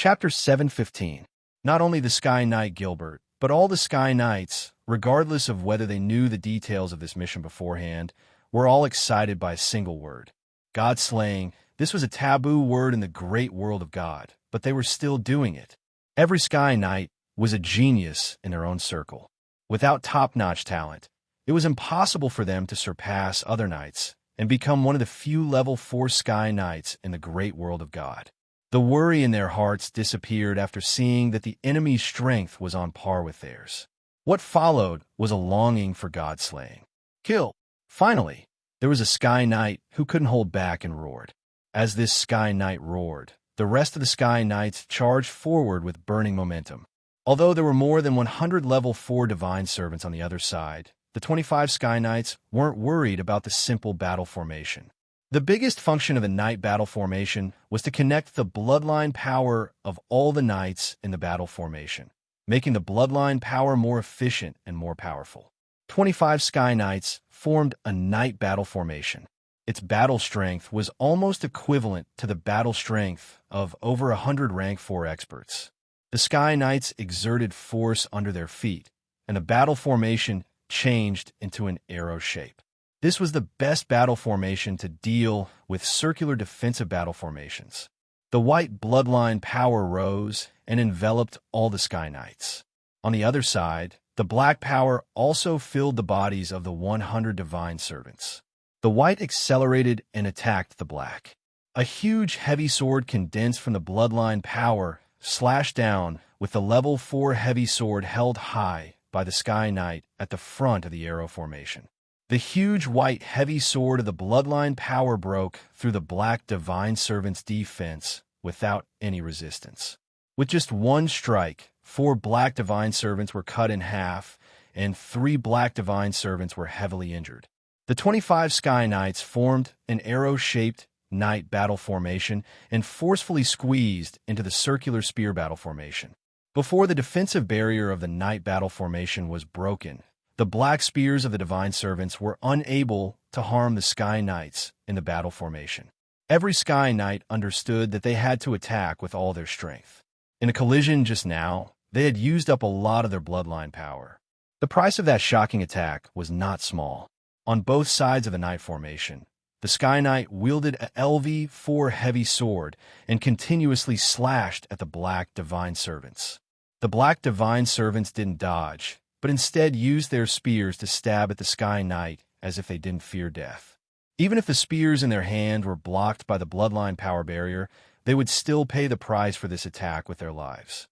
Chapter 7:15. Not only the Sky Knight Gilbert, but all the Sky Knights, regardless of whether they knew the details of this mission beforehand, were all excited by a single word. God slaying. This was a taboo word in the great world of God, but they were still doing it. Every Sky Knight was a genius in their own circle. Without top-notch talent, it was impossible for them to surpass other knights and become one of the few level 4 Sky Knights in the great world of God. The worry in their hearts disappeared after seeing that the enemy's strength was on par with theirs. What followed was a longing for God-slaying. Kill. Finally, there was a Sky Knight who couldn't hold back and roared. As this Sky Knight roared, the rest of the Sky Knights charged forward with burning momentum. Although there were more than 100 level 4 Divine Servants on the other side, the 25 Sky Knights weren't worried about the simple battle formation. The biggest function of the Knight battle formation was to connect the bloodline power of all the Knights in the battle formation, making the bloodline power more efficient and more powerful. 25 Sky Knights formed a Knight battle formation. Its battle strength was almost equivalent to the battle strength of over 100 rank 4 experts. The Sky Knights exerted force under their feet, and the battle formation changed into an arrow shape. This was the best battle formation to deal with circular defensive battle formations. The white bloodline power rose and enveloped all the Sky Knights. On the other side, the black power also filled the bodies of the 100 Divine Servants. The white accelerated and attacked the black. A huge heavy sword condensed from the bloodline power slashed down with the level 4 heavy sword held high by the Sky Knight at the front of the arrow formation. The huge white heavy sword of the bloodline power broke through the black Divine Servant's defense without any resistance. With just one strike, 4 black Divine Servants were cut in half, and 3 black Divine Servants were heavily injured. The 25 Sky Knights formed an arrow-shaped Knight battle formation and forcefully squeezed into the circular spear battle formation. Before the defensive barrier of the Knight battle formation was broken, the black spears of the Divine Servants were unable to harm the Sky Knights in the battle formation. Every Sky Knight understood that they had to attack with all their strength. In a collision just now, they had used up a lot of their bloodline power. The price of that shocking attack was not small. On both sides of the Knight formation, the Sky Knight wielded a LV4 heavy sword and continuously slashed at the black Divine Servants. The black Divine Servants didn't dodge, but instead used their spears to stab at the Sky Knight as if they didn't fear death. Even if the spears in their hand were blocked by the bloodline power barrier, they would still pay the price for this attack with their lives.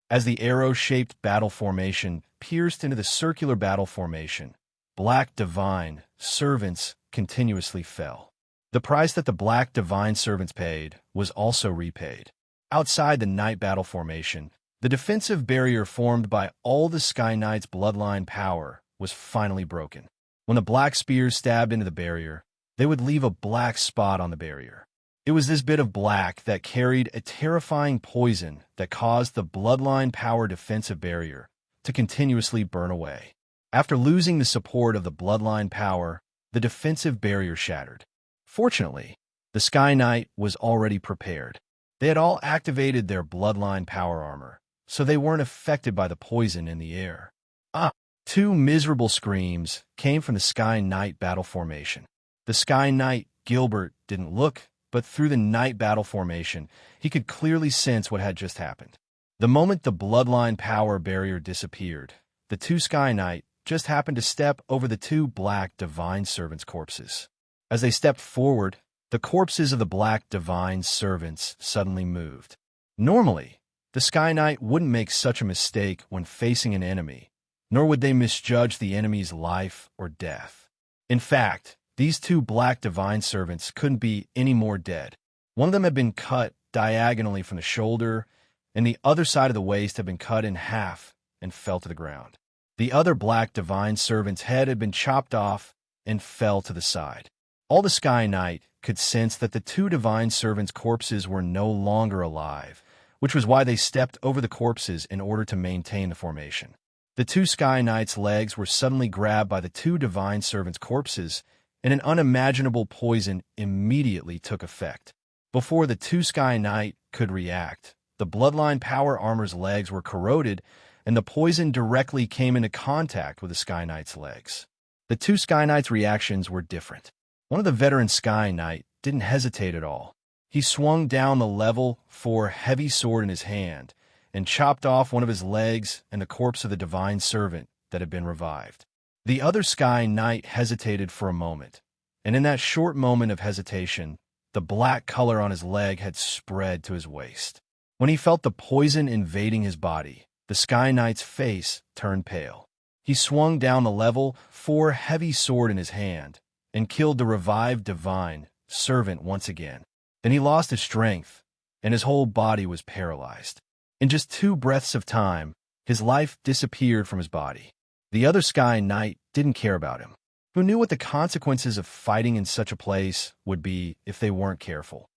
As the arrow-shaped battle formation pierced into the circular battle formation, black Divine Servants continuously fell. The price that the black Divine Servants paid was also repaid. Outside the Knight battle formation, the defensive barrier formed by all the Sky Knights' bloodline power was finally broken. When the black spears stabbed into the barrier, they would leave a black spot on the barrier. It was this bit of black that carried a terrifying poison that caused the bloodline power defensive barrier to continuously burn away. After losing the support of the bloodline power, the defensive barrier shattered. Fortunately, the Sky Knight was already prepared. They had all activated their bloodline power armor, so they weren't affected by the poison in the air. 2 miserable screams came from the Sky Knight battle formation. The Sky Knight Gilbert didn't look, but through the Knight battle formation, he could clearly sense what had just happened. The moment the bloodline power barrier disappeared, the 2 Sky Knight just happened to step over the 2 black Divine Servants' corpses. As they stepped forward, the corpses of the black Divine Servants suddenly moved. Normally, the Sky Knight wouldn't make such a mistake when facing an enemy, nor would they misjudge the enemy's life or death. In fact, these 2 black Divine Servants couldn't be any more dead. One of them had been cut diagonally from the shoulder, and the other side of the waist had been cut in half and fell to the ground. The other black Divine Servant's head had been chopped off and fell to the side. All the Sky Knight could sense that the 2 Divine Servants' corpses were no longer alive, which was why they stepped over the corpses in order to maintain the formation. The 2 Sky Knights' legs were suddenly grabbed by the 2 Divine Servants' corpses, and an unimaginable poison immediately took effect. Before the two Sky Knight could react, the Bloodline Power Armor's legs were corroded, and the poison directly came into contact with the Sky Knight's legs. The two Sky Knights' reactions were different. One of the veteran Sky Knight didn't hesitate at all. He swung down the level 4 heavy sword in his hand and chopped off one of his legs and the corpse of the divine servant that had been revived. The other Sky Knight hesitated for a moment, and in that short moment of hesitation, the black color on his leg had spread to his waist. When he felt the poison invading his body, the Sky Knight's face turned pale. He swung down the level 4 heavy sword in his hand and killed the revived divine servant once again. Then he lost his strength, and his whole body was paralyzed. In just 2 breaths of time, his life disappeared from his body. The other Sky Knight didn't care about him. Who knew what the consequences of fighting in such a place would be if they weren't careful?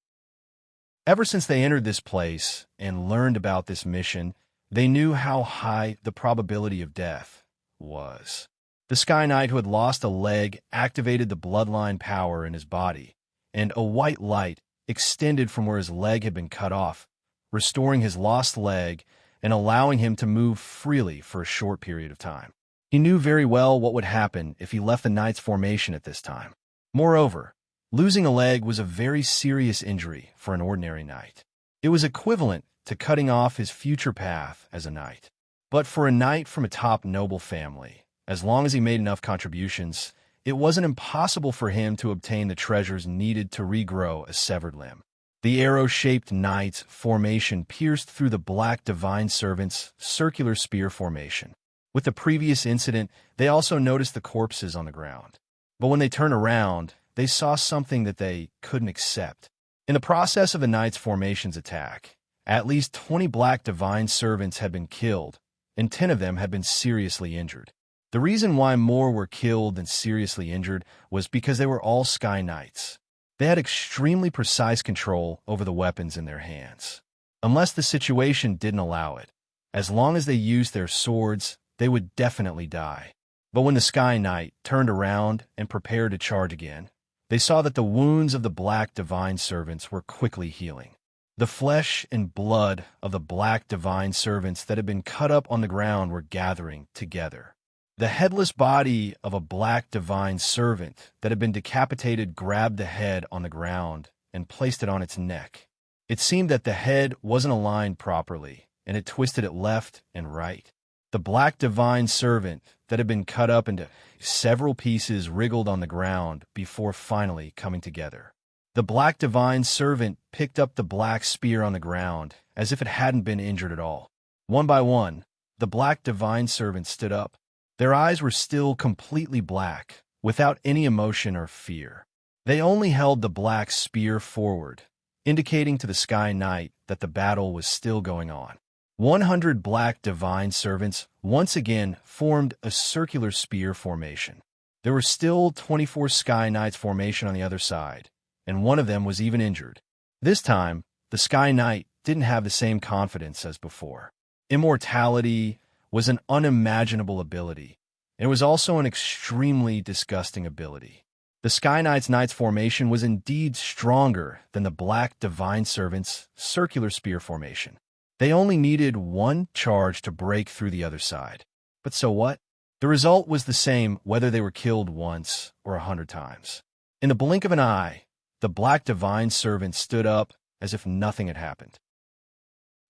Ever since they entered this place and learned about this mission, they knew how high the probability of death was. The Sky Knight who had lost a leg activated the bloodline power in his body, and a white light extended from where his leg had been cut off, restoring his lost leg and allowing him to move freely for a short period of time. He knew very well what would happen if he left the Knight's formation at this time. Moreover, losing a leg was a very serious injury for an ordinary knight. It was equivalent to cutting off his future path as a knight. But for a knight from a top noble family, as long as he made enough contributions, it wasn't impossible for him to obtain the treasures needed to regrow a severed limb. The arrow-shaped knight's formation pierced through the black divine servant's circular spear formation. With the previous incident, they also noticed the corpses on the ground. But when they turned around, they saw something that they couldn't accept. In the process of the knight's formation's attack, at least 20 black divine servants had been killed, and 10 of them had been seriously injured. The reason why more were killed than seriously injured was because they were all Sky Knights. They had extremely precise control over the weapons in their hands. Unless the situation didn't allow it, as long as they used their swords, they would definitely die. But when the Sky Knight turned around and prepared to charge again, they saw that the wounds of the black divine servants were quickly healing. The flesh and blood of the black divine servants that had been cut up on the ground were gathering together. The headless body of a black divine servant that had been decapitated grabbed the head on the ground and placed it on its neck. It seemed that the head wasn't aligned properly, and it twisted it left and right. The black divine servant that had been cut up into several pieces wriggled on the ground before finally coming together. The black divine servant picked up the black spear on the ground as if it hadn't been injured at all. One by one, the black divine servants stood up. Their eyes were still completely black, without any emotion or fear. They only held the black spear forward, indicating to the Sky Knight that the battle was still going on. 100 black divine servants once again formed a circular spear formation. There were still 24 Sky Knights formation on the other side, and one of them was even injured. This time, the Sky Knight didn't have the same confidence as before. Immortality was an unimaginable ability, and it was also an extremely disgusting ability. The Sky Knight's formation was indeed stronger than the black divine servant's circular spear formation. They only needed one charge to break through the other side. But so what? The result was the same whether they were killed once or 100 times. In the blink of an eye, the black divine servant stood up as if nothing had happened.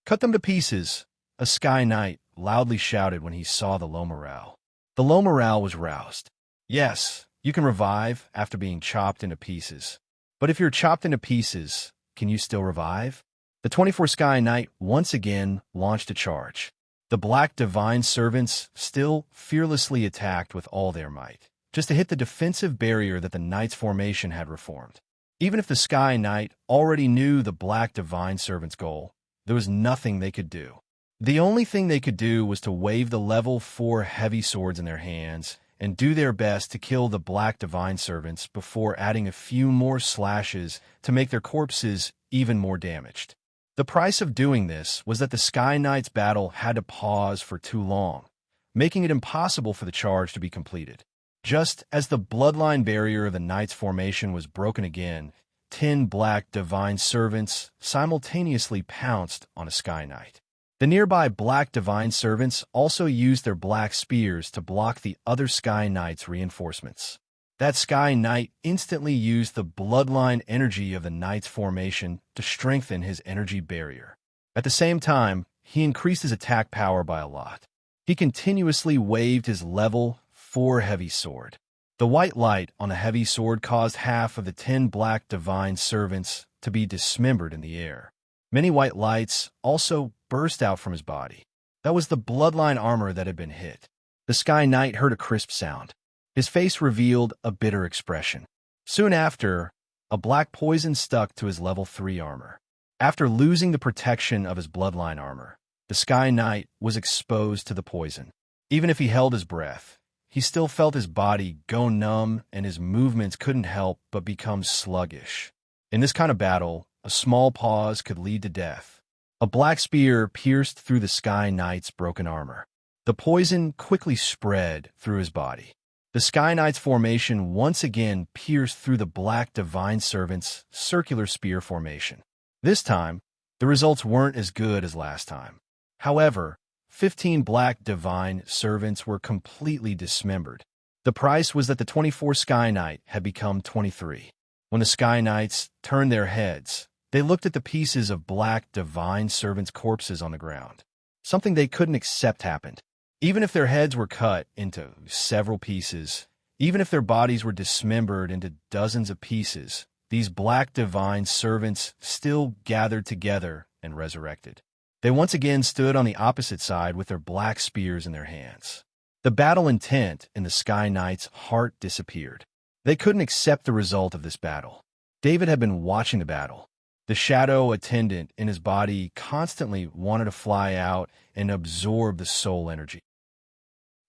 "Cut them to pieces," a Sky Knight loudly shouted when he saw the low morale. The low morale was roused. Yes, you can revive after being chopped into pieces. But if you're chopped into pieces, can you still revive? The 24 Sky Knight once again launched a charge. The black divine servants still fearlessly attacked with all their might, just to hit the defensive barrier that the Knight's formation had reformed. Even if the Sky Knight already knew the black divine servant's goal, there was nothing they could do. The only thing they could do was to wave the level 4 heavy swords in their hands and do their best to kill the black divine servants before adding a few more slashes to make their corpses even more damaged. The price of doing this was that the Sky Knight's battle had to pause for too long, making it impossible for the charge to be completed. Just as the bloodline barrier of the Knight's formation was broken again, 10 black divine servants simultaneously pounced on a Sky Knight. The nearby black divine servants also used their black spears to block the other Sky Knight's reinforcements. That Sky Knight instantly used the bloodline energy of the Knight's formation to strengthen his energy barrier. At the same time, he increased his attack power by a lot. He continuously waved his level 4 heavy sword. The white light on the heavy sword caused half of the 10 black divine servants to be dismembered in the air. Many white lights also burst out from his body. That was the bloodline armor that had been hit. The Sky Knight heard a crisp sound. His face revealed a bitter expression. Soon after, a black poison stuck to his level 3 armor. After losing the protection of his bloodline armor, the Sky Knight was exposed to the poison. Even if he held his breath, he still felt his body go numb and his movements couldn't help but become sluggish. In this kind of battle, a small pause could lead to death. A black spear pierced through the Sky Knight's broken armor. The poison quickly spread through his body. The Sky Knight's formation once again pierced through the black divine servant's circular spear formation. This time, the results weren't as good as last time. However, 15 black divine servants were completely dismembered. The price was that the 24 Sky Knight had become 23. When the Sky Knights turned their heads, they looked at the pieces of black divine servants' corpses on the ground. Something they couldn't accept happened. Even if their heads were cut into several pieces, even if their bodies were dismembered into dozens of pieces, these black divine servants still gathered together and resurrected. They once again stood on the opposite side with their black spears in their hands. The battle intent in the Sky Knight's heart disappeared. They couldn't accept the result of this battle. David had been watching the battle. The shadow attendant in his body constantly wanted to fly out and absorb the soul energy.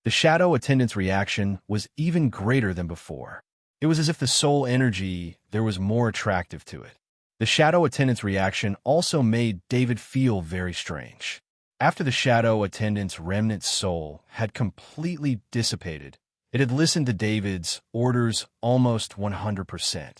The shadow attendant's reaction was even greater than before. It was as if the soul energy there was more attractive to it. The shadow attendant's reaction also made David feel very strange. After the shadow attendant's remnant soul had completely dissipated, it had listened to David's orders almost 100%.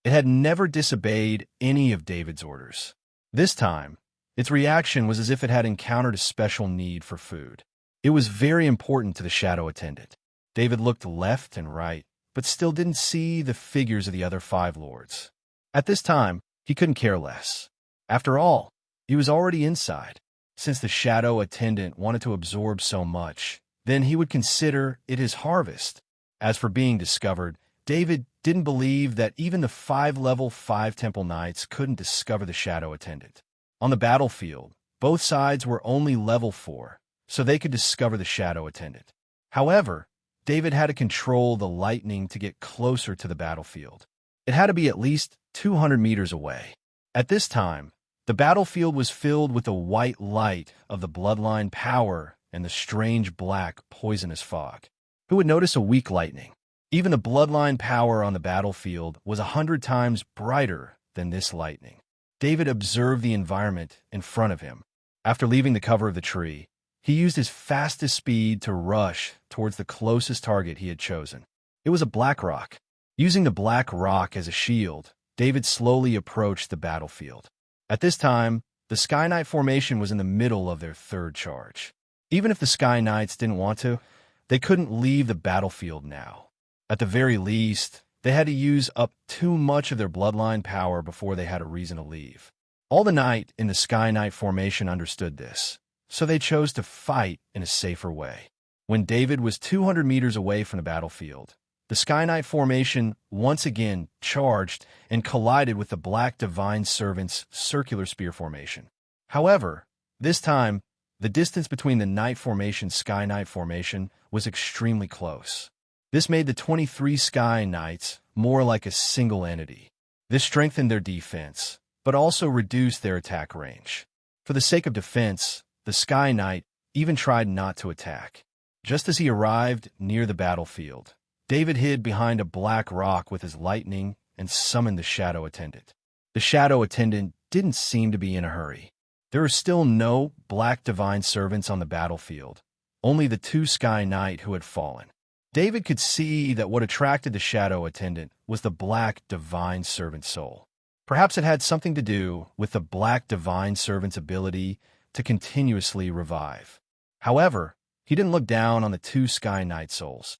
It had never disobeyed any of David's orders. This time, its reaction was as if it had encountered a special need for food. It was very important to the shadow attendant. David looked left and right, but still didn't see the figures of the other 5 lords. At this time, he couldn't care less. After all, he was already inside. Since the shadow attendant wanted to absorb so much, then he would consider it his harvest. As for being discovered, David didn't believe that even the 5-level 5 temple knights couldn't discover the shadow attendant. On the battlefield, both sides were only level 4, so they could discover the shadow attendant. However, David had to control the lightning to get closer to the battlefield. It had to be at least 200 meters away. At this time, the battlefield was filled with the white light of the bloodline power and the strange black poisonous fog. Who would notice a weak lightning? Even the bloodline power on the battlefield was 100 times brighter than this lightning. David observed the environment in front of him. After leaving the cover of the tree, he used his fastest speed to rush towards the closest target he had chosen. It was a black rock. Using the black rock as a shield, David slowly approached the battlefield. At this time, the Sky Knight formation was in the middle of their 3rd charge. Even if the Sky Knights didn't want to, they couldn't leave the battlefield now. At the very least, they had to use up too much of their bloodline power before they had a reason to leave. All the knight in the Sky Knight formation understood this, so they chose to fight in a safer way. When David was 200 meters away from the battlefield, the Sky Knight formation once again charged and collided with the Black Divine Servant's circular spear formation. However, this time, the distance between the Knight formation and Sky Knight formation was extremely close. This made the 23 Sky Knights more like a single entity. This strengthened their defense, but also reduced their attack range. For the sake of defense, the Sky Knight even tried not to attack. Just as he arrived near the battlefield, David hid behind a black rock with his lightning and summoned the Shadow Attendant. The Shadow Attendant didn't seem to be in a hurry. There were still no Black Divine Servants on the battlefield, only the 2 Sky Knight who had fallen. David could see that what attracted the Shadow Attendant was the Black Divine Servant soul. Perhaps it had something to do with the black divine servant's ability to continuously revive. However, he didn't look down on the two Sky Knight souls.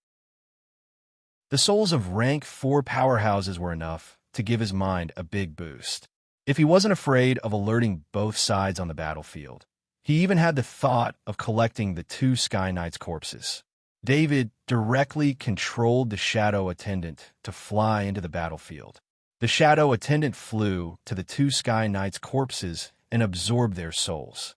The souls of rank 4 powerhouses were enough to give his mind a big boost. If he wasn't afraid of alerting both sides on the battlefield, he even had the thought of collecting the two Sky Knight's corpses. David directly controlled the Shadow Attendant to fly into the battlefield. The Shadow Attendant flew to the two Sky Knight's corpses and absorbed their souls.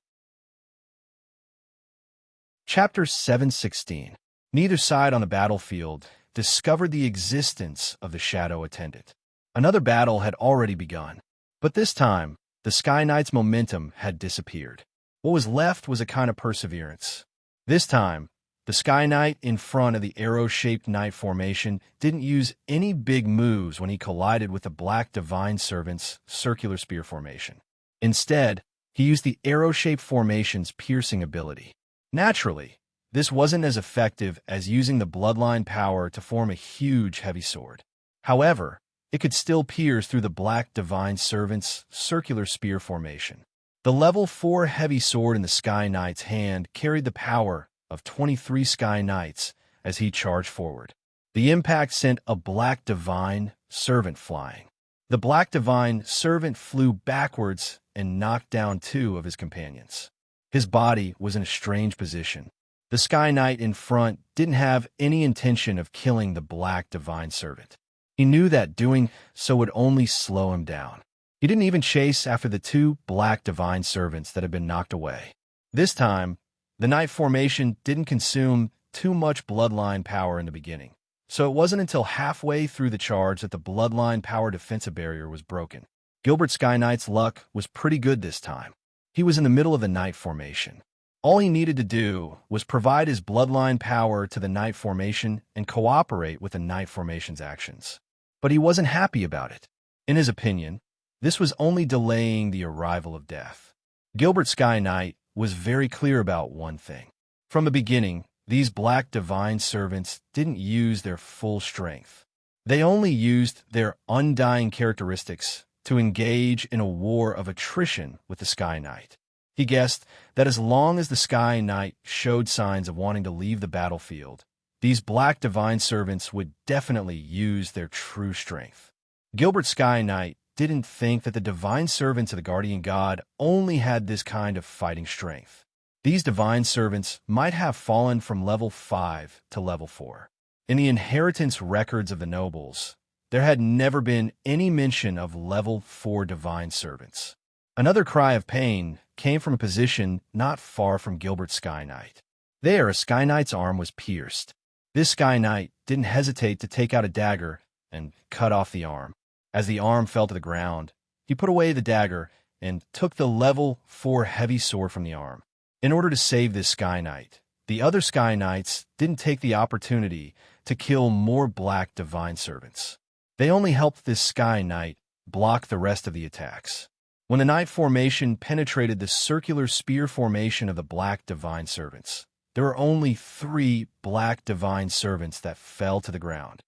Chapter 7:16. Neither side on the battlefield discovered the existence of the Shadow Attendant. Another battle had already begun, but this time, the Sky Knight's momentum had disappeared. What was left was a kind of perseverance. This time, the Sky Knight in front of the arrow-shaped knight formation didn't use any big moves when he collided with the Black Divine Servant's circular spear formation. Instead, he used the arrow-shaped formation's piercing ability. Naturally, this wasn't as effective as using the bloodline power to form a huge heavy sword. However, it could still pierce through the Black Divine Servant's circular spear formation. The level 4 heavy sword in the Sky Knight's hand carried the power of 23 Sky Knights as he charged forward. The impact sent a Black Divine Servant flying. The Black Divine Servant flew backwards and knocked down 2 of his companions. His body was in a strange position. The Sky Knight in front didn't have any intention of killing the Black Divine Servant. He knew that doing so would only slow him down. He didn't even chase after the 2 Black Divine Servants that had been knocked away. This time, the Knight formation didn't consume too much bloodline power in the beginning, so it wasn't until halfway through the charge that the bloodline power defensive barrier was broken. Gilbert Sky Knight's luck was pretty good this time. He was in the middle of the Knight formation. All he needed to do was provide his bloodline power to the Knight formation and cooperate with the Knight formation's actions. But he wasn't happy about it. In his opinion, this was only delaying the arrival of death. Gilbert Sky Knight was very clear about one thing. From the beginning, these Black Divine Servants didn't use their full strength. They only used their undying characteristics to engage in a war of attrition with the Sky Knight. He guessed that as long as the Sky Knight showed signs of wanting to leave the battlefield, these Black Divine Servants would definitely use their true strength. Gilbert Sky Knight didn't think that the Divine Servants of the Guardian God only had this kind of fighting strength. These Divine Servants might have fallen from level 5 to level 4. In the inheritance records of the nobles, there had never been any mention of level 4 Divine Servants. Another cry of pain came from a position not far from Gilbert Sky Knight. There, a Sky Knight's arm was pierced. This Sky Knight didn't hesitate to take out a dagger and cut off the arm. As the arm fell to the ground, he put away the dagger and took the level 4 heavy sword from the arm. In order to save this Sky Knight, the other Sky Knights didn't take the opportunity to kill more Black Divine Servants. They only helped this Sky Knight block the rest of the attacks. When the Knight formation penetrated the circular spear formation of the Black Divine Servants, there were only 3 Black Divine Servants that fell to the ground.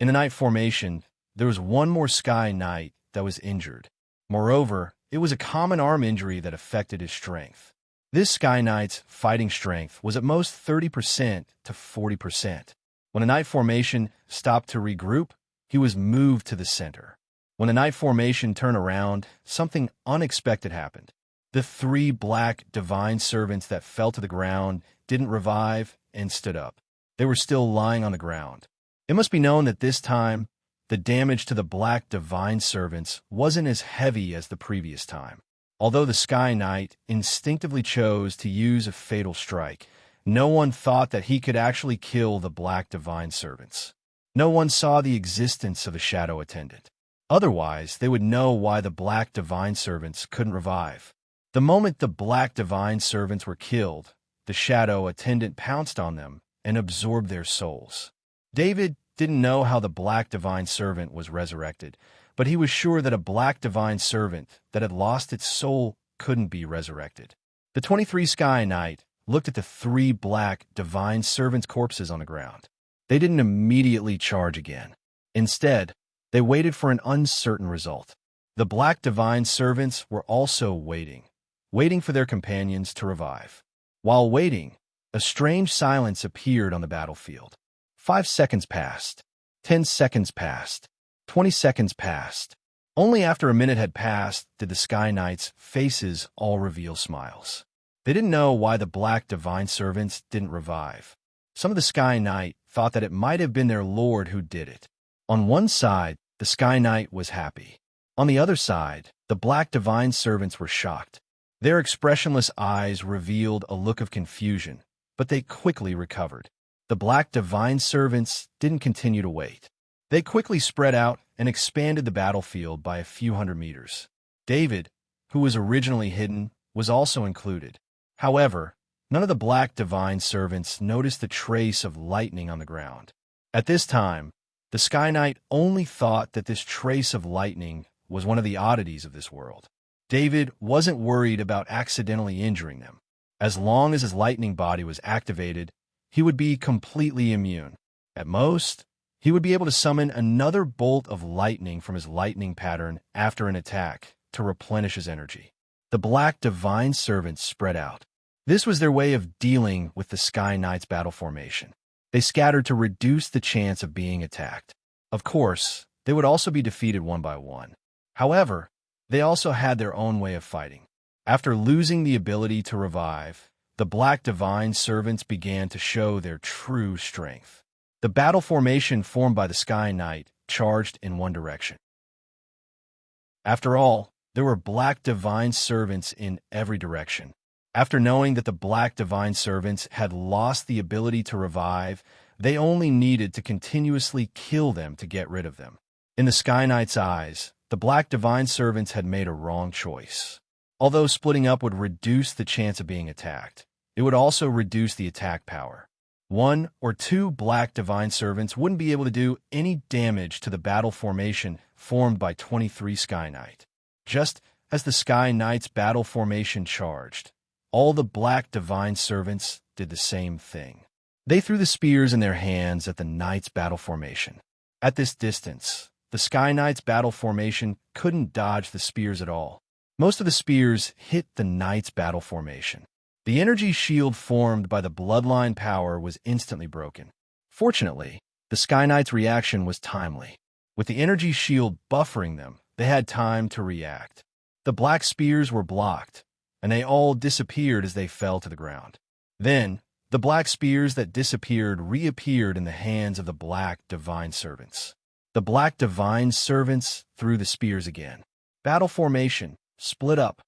In the Knight formation, there was one more Sky Knight that was injured. Moreover, it was a common arm injury that affected his strength. This Sky Knight's fighting strength was at most 30% to 40%. When the Knight formation stopped to regroup, he was moved to the center. When the Knight formation turned around, something unexpected happened. The 3 Black Divine Servants that fell to the ground didn't revive and stood up. They were still lying on the ground. It must be known that this time, the damage to the Black Divine Servants wasn't as heavy as the previous time. Although the Sky Knight instinctively chose to use a fatal strike, no one thought that he could actually kill the Black Divine Servants. No one saw the existence of a Shadow Attendant. Otherwise, they would know why the Black Divine Servants couldn't revive. The moment the Black Divine Servants were killed, the Shadow Attendant pounced on them and absorbed their souls. David didn't know how the Black Divine Servant was resurrected, but he was sure that a Black Divine Servant that had lost its soul couldn't be resurrected. The 23 Sky Knight looked at the 3 Black Divine Servants' corpses on the ground. They didn't immediately charge again. Instead, They waited for an uncertain result. The black divine servants were also waiting for their companions to revive. While waiting, a strange silence appeared on the battlefield. 5 seconds passed. 10 seconds passed. 20 seconds passed. Only after a minute had passed did the Sky Knights' faces all reveal smiles. They didn't know why the black divine servants didn't revive. Some of the Sky Knight thought that it might have been their lord who did it. On one side, the Sky Knight was happy. On the other side, the black divine servants were shocked. Their expressionless eyes revealed a look of confusion, but they quickly recovered. The black divine servants didn't continue to wait. They quickly spread out and expanded the battlefield by a few hundred meters. David, who was originally hidden, was also included. However, none of the black divine servants noticed the trace of lightning on the ground. At this time, the Sky Knight only thought that this trace of lightning was one of the oddities of this world. David wasn't worried about accidentally injuring them. As long as his lightning body was activated, he would be completely immune. At most, he would be able to summon another bolt of lightning from his lightning pattern after an attack to replenish his energy. The black divine servants spread out. This was their way of dealing with the Sky Knight's battle formation. They scattered to reduce the chance of being attacked. Of course, they would also be defeated one by one. However, they also had their own way of fighting. After losing the ability to revive, the black divine servants began to show their true strength. The battle formation formed by the Sky Knight charged in one direction. After all, there were black divine servants in every direction. After knowing that the black divine servants had lost the ability to revive, they only needed to continuously kill them to get rid of them. In the Sky Knight's eyes, the black divine servants had made a wrong choice. Although splitting up would reduce the chance of being attacked, it would also reduce the attack power. 1 or 2 black divine servants wouldn't be able to do any damage to the battle formation formed by 23 Sky Knight. Just as the Sky Knight's battle formation charged, all the black divine servants did the same thing. They threw the spears in their hands at the Knight's battle formation. At this distance, the Sky Knight's battle formation couldn't dodge the spears at all. Most of the spears hit the Knight's battle formation. The energy shield formed by the bloodline power was instantly broken. Fortunately, the Sky Knight's reaction was timely. With the energy shield buffering them, they had time to react. The black spears were blocked, and they all disappeared as they fell to the ground. Then, the black spears that disappeared reappeared in the hands of the black divine servants. The black divine servants threw the spears again. Battle formation split up.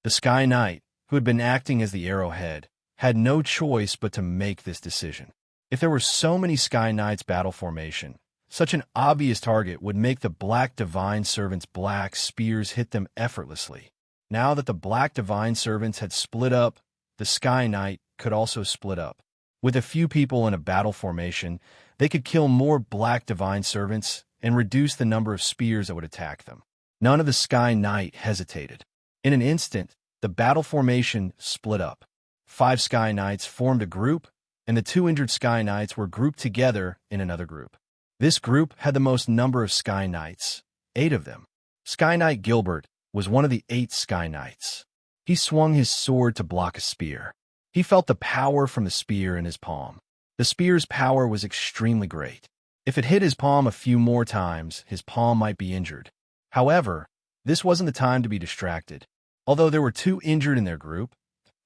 The Sky Knight, who had been acting as the arrowhead, had no choice but to make this decision. If there were so many Sky Knights battle formation, such an obvious target would make the black divine servants' black spears hit them effortlessly. Now that the black divine servants had split up, the Sky Knight could also split up. With a few people in a battle formation, they could kill more black divine servants and reduce the number of spears that would attack them. None of the Sky Knight hesitated. In an instant, the battle formation split up. 5 Sky Knights formed a group, and the 2 injured Sky Knights were grouped together in another group. This group had the most number of Sky Knights, 8 of them. Sky Knight Gilbert was one of the 8 Sky Knights. He swung his sword to block a spear. He felt the power from the spear in his palm. The spear's power was extremely great. If it hit his palm a few more times, his palm might be injured. However, this wasn't the time to be distracted. Although there were 2 injured in their group,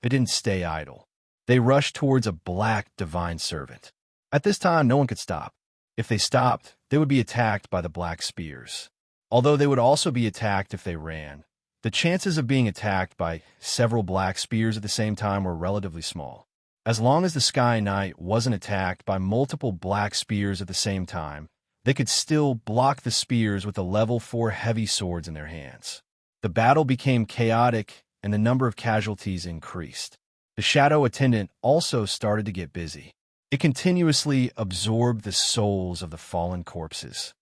they didn't stay idle. They rushed towards a black divine servant. At this time, no one could stop. If they stopped, they would be attacked by the black spears. Although they would also be attacked if they ran, the chances of being attacked by several black spears at the same time were relatively small. As long as the Sky Knight wasn't attacked by multiple black spears at the same time, they could still block the spears with the level 4 heavy swords in their hands. The battle became chaotic, and the number of casualties increased. The Shadow Attendant also started to get busy. It continuously absorbed the souls of the fallen corpses.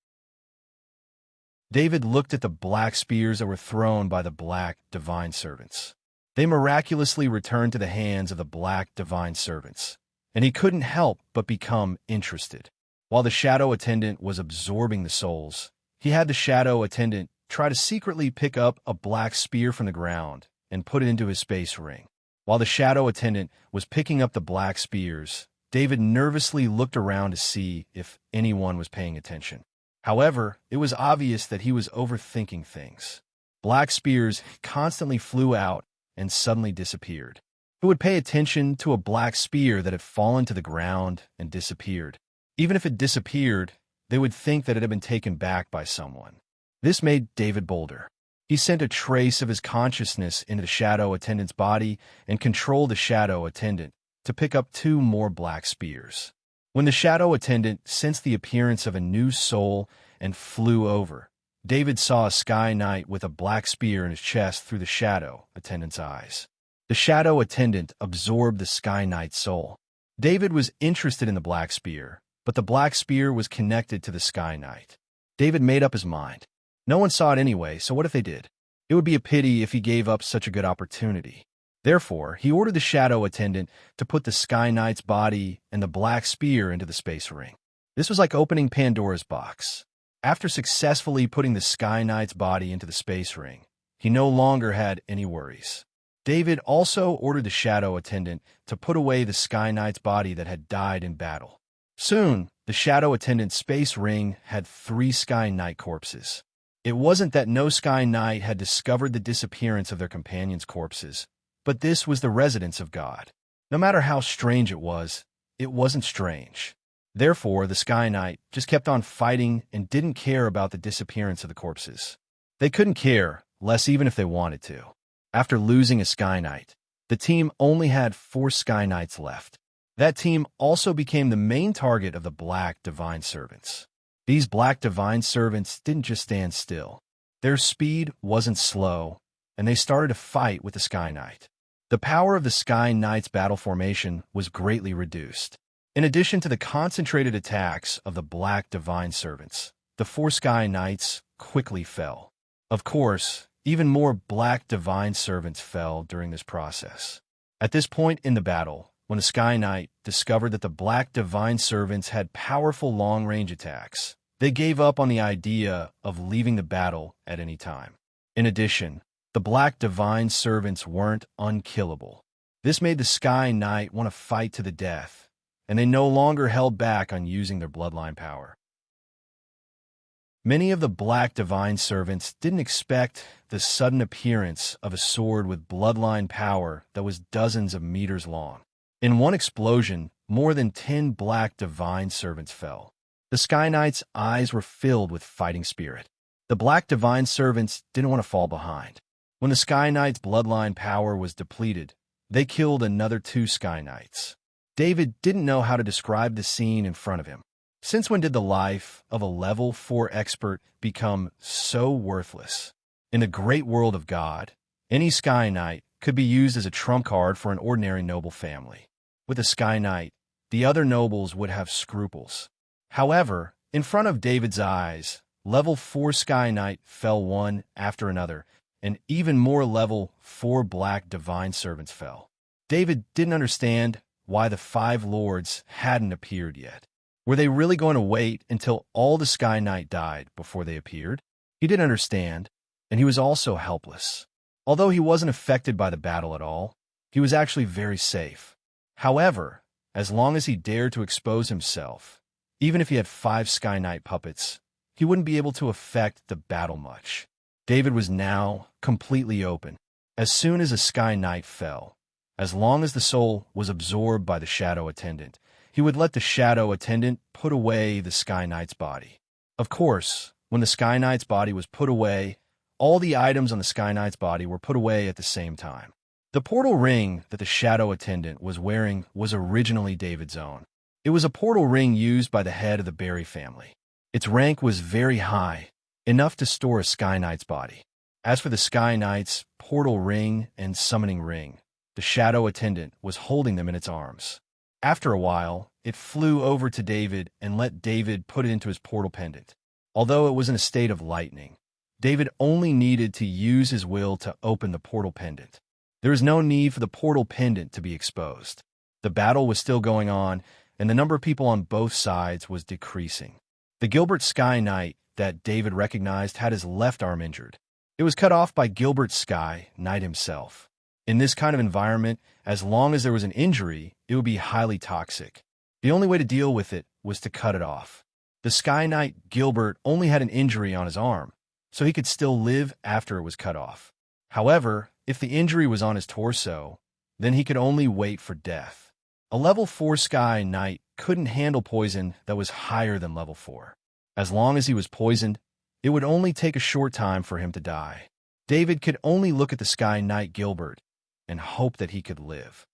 David looked at the black spears that were thrown by the black divine servants. They miraculously returned to the hands of the black divine servants, and he couldn't help but become interested. While the Shadow Attendant was absorbing the souls, he had the shadow attendant try to secretly pick up a black spear from the ground and put it into his space ring. While the shadow attendant was picking up the black spears, David nervously looked around to see if anyone was paying attention. However, it was obvious that he was overthinking things. Black spears constantly flew out and suddenly disappeared. Who would pay attention to a black spear that had fallen to the ground and disappeared? Even if it disappeared, they would think that it had been taken back by someone. This made David bolder. He sent a trace of his consciousness into the shadow attendant's body and controlled the shadow attendant to pick up 2 more black spears. When the shadow attendant sensed the appearance of a new soul and flew over, David saw a sky knight with a black spear in his chest through the shadow attendant's eyes. The shadow attendant absorbed the sky knight's soul. David was interested in the black spear, but the black spear was connected to the sky knight. David made up his mind. No one saw it anyway, so what if they did? It would be a pity if he gave up such a good opportunity. Therefore, he ordered the shadow attendant to put the sky knight's body and the black spear into the space ring. This was like opening Pandora's box. After successfully putting the sky knight's body into the space ring, he no longer had any worries. David also ordered the shadow attendant to put away the sky knight's body that had died in battle. Soon, the shadow attendant's space ring had 3 sky knight corpses. It wasn't that no sky knight had discovered the disappearance of their companions' corpses, but this was the residence of God. No matter how strange it wasn't strange. Therefore, the sky knight just kept on fighting and didn't care about the disappearance of the corpses. They couldn't care, less even if they wanted to. After losing a sky knight, the team only had 4 sky knights left. That team also became the main target of the Black Divine Servants. These Black Divine Servants didn't just stand still. Their speed wasn't slow, and they started to fight with the Sky Knight. The power of the Sky Knight's battle formation was greatly reduced. In addition to the concentrated attacks of the Black Divine Servants, the 4 Sky Knights quickly fell. Of course, even more Black Divine Servants fell during this process. At this point in the battle, when the Sky Knight discovered that the Black Divine Servants had powerful long-range attacks, they gave up on the idea of leaving the battle at any time. In addition, the Black Divine Servants weren't unkillable. This made the Sky Knight want to fight to the death, and they no longer held back on using their bloodline power. Many of the Black Divine Servants didn't expect the sudden appearance of a sword with bloodline power that was dozens of meters long. In one explosion, more than 10 Black Divine Servants fell. The Sky Knight's eyes were filled with fighting spirit. The Black Divine Servants didn't want to fall behind. When the Sky Knight's bloodline power was depleted, they killed another 2 Sky Knights. David didn't know how to describe the scene in front of him. Since when did the life of a level 4 expert become so worthless? In the great world of God, any Sky Knight could be used as a trump card for an ordinary noble family. With a Sky Knight, the other nobles would have scruples. However, in front of David's eyes, level 4 Sky Knight fell one after another, and even more level 4 Black Divine Servants fell. David didn't understand why the 5 lords hadn't appeared yet. Were they really going to wait until all the Sky Knight died before they appeared? He didn't understand, and he was also helpless. Although he wasn't affected by the battle at all, he was actually very safe. However, as long as he dared to expose himself, even if he had 5 Sky Knight puppets, he wouldn't be able to affect the battle much. David was now completely open. As soon as a Sky Knight fell, as long as the soul was absorbed by the Shadow Attendant, he would let the Shadow Attendant put away the Sky Knight's body. Of course, when the Sky Knight's body was put away, all the items on the Sky Knight's body were put away at the same time. The portal ring that the Shadow Attendant was wearing was originally David's own. It was a portal ring used by the head of the Barry family. Its rank was very high, enough to store a Sky Knight's body. As for the Sky Knight's portal ring and summoning ring, the Shadow Attendant was holding them in its arms. After a while, it flew over to David and let David put it into his portal pendant. Although it was in a state of lightning, David only needed to use his will to open the portal pendant. There was no need for the portal pendant to be exposed. The battle was still going on, and the number of people on both sides was decreasing. The Gilbert Sky Knight that David recognized had his left arm injured. It was cut off by Gilbert Sky Knight himself. In this kind of environment, as long as there was an injury, it would be highly toxic. The only way to deal with it was to cut it off. The Sky Knight Gilbert only had an injury on his arm, so he could still live after it was cut off. However, if the injury was on his torso, then he could only wait for death. A level 4 Sky Knight couldn't handle poison that was higher than level 4. As long as he was poisoned, it would only take a short time for him to die. David could only look at the Sky Knight Gilbert and hope that he could live.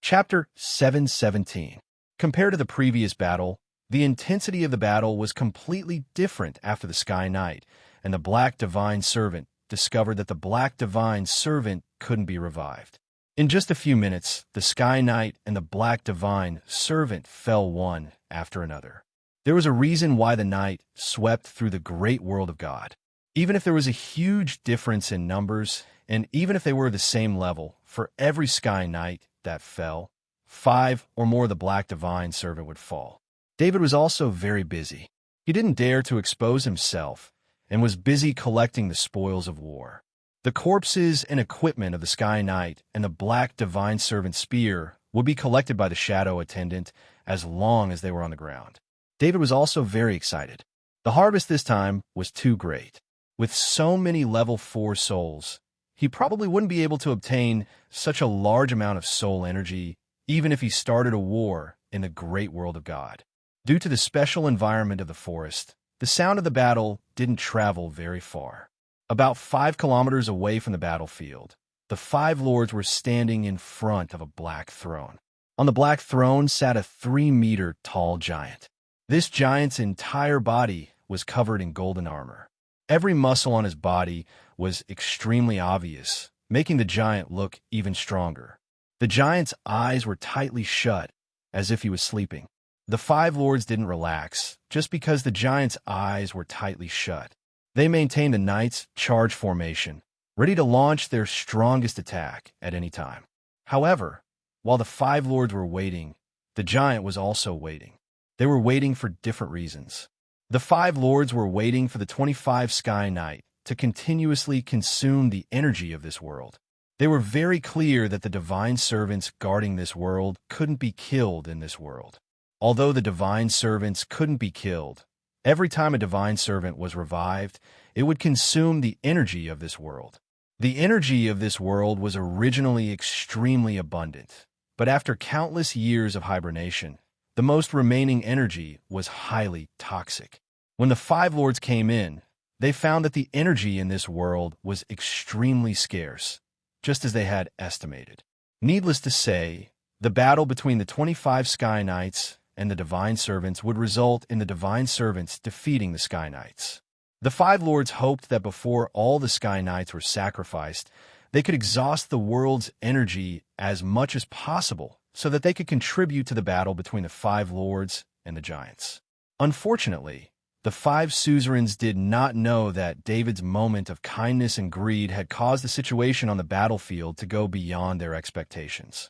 Chapter 7:17. Compared to the previous battle, the intensity of the battle was completely different after the Sky Knight and the Black Divine Servant discovered that the Black Divine Servant couldn't be revived. In just a few minutes, the Sky Knight and the Black Divine Servant fell one after another. There was a reason why the knight swept through the great world of God. Even if there was a huge difference in numbers, and even if they were the same level, for every Sky Knight that fell, 5 or more of the Black Divine Servant would fall. David was also very busy. He didn't dare to expose himself and was busy collecting the spoils of war. The corpses and equipment of the Sky Knight and the Black Divine Servant spear would be collected by the Shadow Attendant as long as they were on the ground. David was also very excited. The harvest this time was too great. With so many level 4 souls, he probably wouldn't be able to obtain such a large amount of soul energy even if he started a war in the great world of God. Due to the special environment of the forest, the sound of the battle didn't travel very far. About 5 kilometers away from the battlefield, the 5 lords were standing in front of a black throne. On the black throne sat a 3-meter tall giant. This giant's entire body was covered in golden armor. Every muscle on his body was extremely obvious, making the giant look even stronger. The giant's eyes were tightly shut, as if he was sleeping. The 5 lords didn't relax, just because the giant's eyes were tightly shut. They maintained the knight's charge formation, ready to launch their strongest attack at any time. However, while the 5 lords were waiting, the giant was also waiting. They were waiting for different reasons. The 5 lords were waiting for the 25 Sky Knight to continuously consume the energy of this world. They were very clear that the divine servants guarding this world couldn't be killed in this world. Although the divine servants couldn't be killed, every time a divine servant was revived, it would consume the energy of this world. The energy of this world was originally extremely abundant, but after countless years of hibernation, the most remaining energy was highly toxic. When the 5 lords came in, they found that the energy in this world was extremely scarce, just as they had estimated. Needless to say, the battle between the 25 Sky Knights and the Divine Servants would result in the Divine Servants defeating the Sky Knights. The 5 lords hoped that before all the Sky Knights were sacrificed, they could exhaust the world's energy as much as possible so that they could contribute to the battle between the 5 lords and the giants. Unfortunately, the 5 suzerains did not know that David's moment of kindness and greed had caused the situation on the battlefield to go beyond their expectations.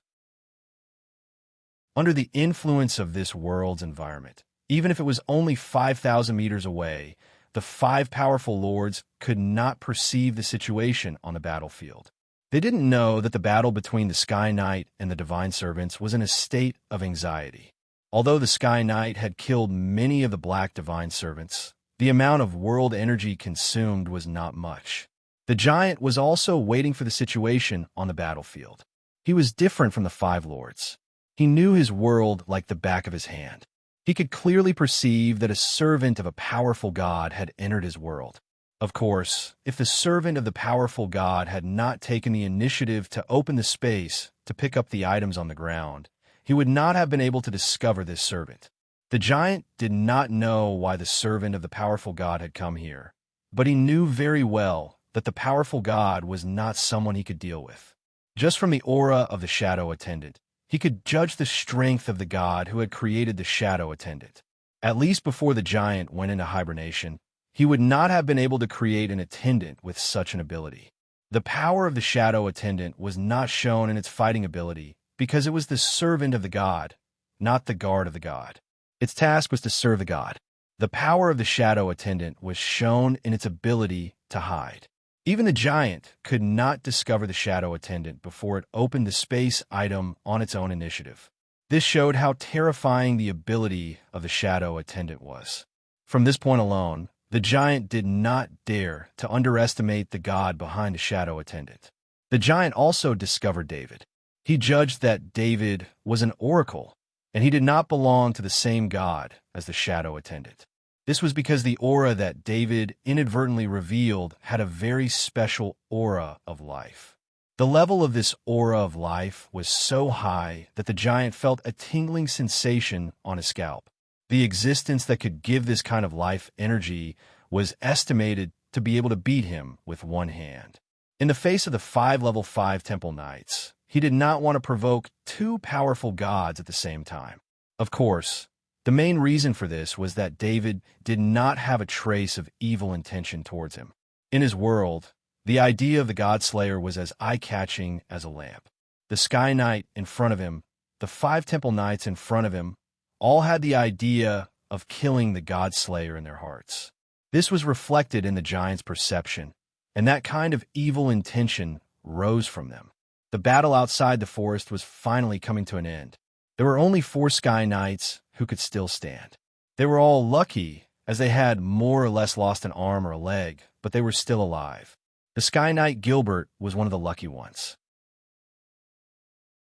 Under the influence of this world's environment, even if it was only 5,000 meters away, the 5 powerful lords could not perceive the situation on the battlefield. They didn't know that the battle between the Sky Knight and the Divine Servants was in a state of anxiety. Although the Sky Knight had killed many of the Black Divine Servants, the amount of world energy consumed was not much. The giant was also waiting for the situation on the battlefield. He was different from the 5 lords. He knew his world like the back of his hand. He could clearly perceive that a servant of a powerful god had entered his world. Of course, if the servant of the powerful god had not taken the initiative to open the space to pick up the items on the ground, he would not have been able to discover this servant. The giant did not know why the servant of the powerful god had come here, but he knew very well that the powerful god was not someone he could deal with. Just from the aura of the Shadow Attendant, he could judge the strength of the god who had created the Shadow Attendant. At least before the giant went into hibernation, he would not have been able to create an attendant with such an ability. The power of the Shadow Attendant was not shown in its fighting ability because it was the servant of the god, not the guard of the god. Its task was to serve the god. The power of the shadow attendant was shown in its ability to hide. Even the giant could not discover the shadow attendant before it opened the space item on its own initiative. This showed how terrifying the ability of the shadow attendant was. From this point alone, the giant did not dare to underestimate the god behind the shadow attendant. The giant also discovered David. He judged that David was an oracle, and he did not belong to the same god as the shadow attendant. This was because the aura that David inadvertently revealed had a very special aura of life. The level of this aura of life was so high that the giant felt a tingling sensation on his scalp. The existence that could give this kind of life energy was estimated to be able to beat him with one hand. In the face of the 5 level 5 temple knights, he did not want to provoke 2 powerful gods at the same time. Of course, the main reason for this was that David did not have a trace of evil intention towards him. In his world, the idea of the God-Slayer was as eye-catching as a lamp. The Sky Knight in front of him, the 5 temple knights in front of him, all had the idea of killing the God-Slayer in their hearts. This was reflected in the giant's perception, and that kind of evil intention rose from them. The battle outside the forest was finally coming to an end. There were only 4 Sky Knights who could still stand. They were all lucky, as they had more or less lost an arm or a leg, but they were still alive. The Sky Knight Gilbert was one of the lucky ones.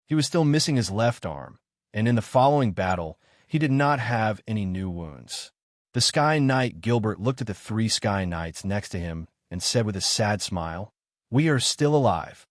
He was still missing his left arm, and in the following battle, he did not have any new wounds. The Sky Knight Gilbert looked at the 3 Sky Knights next to him and said with a sad smile, "We are still alive."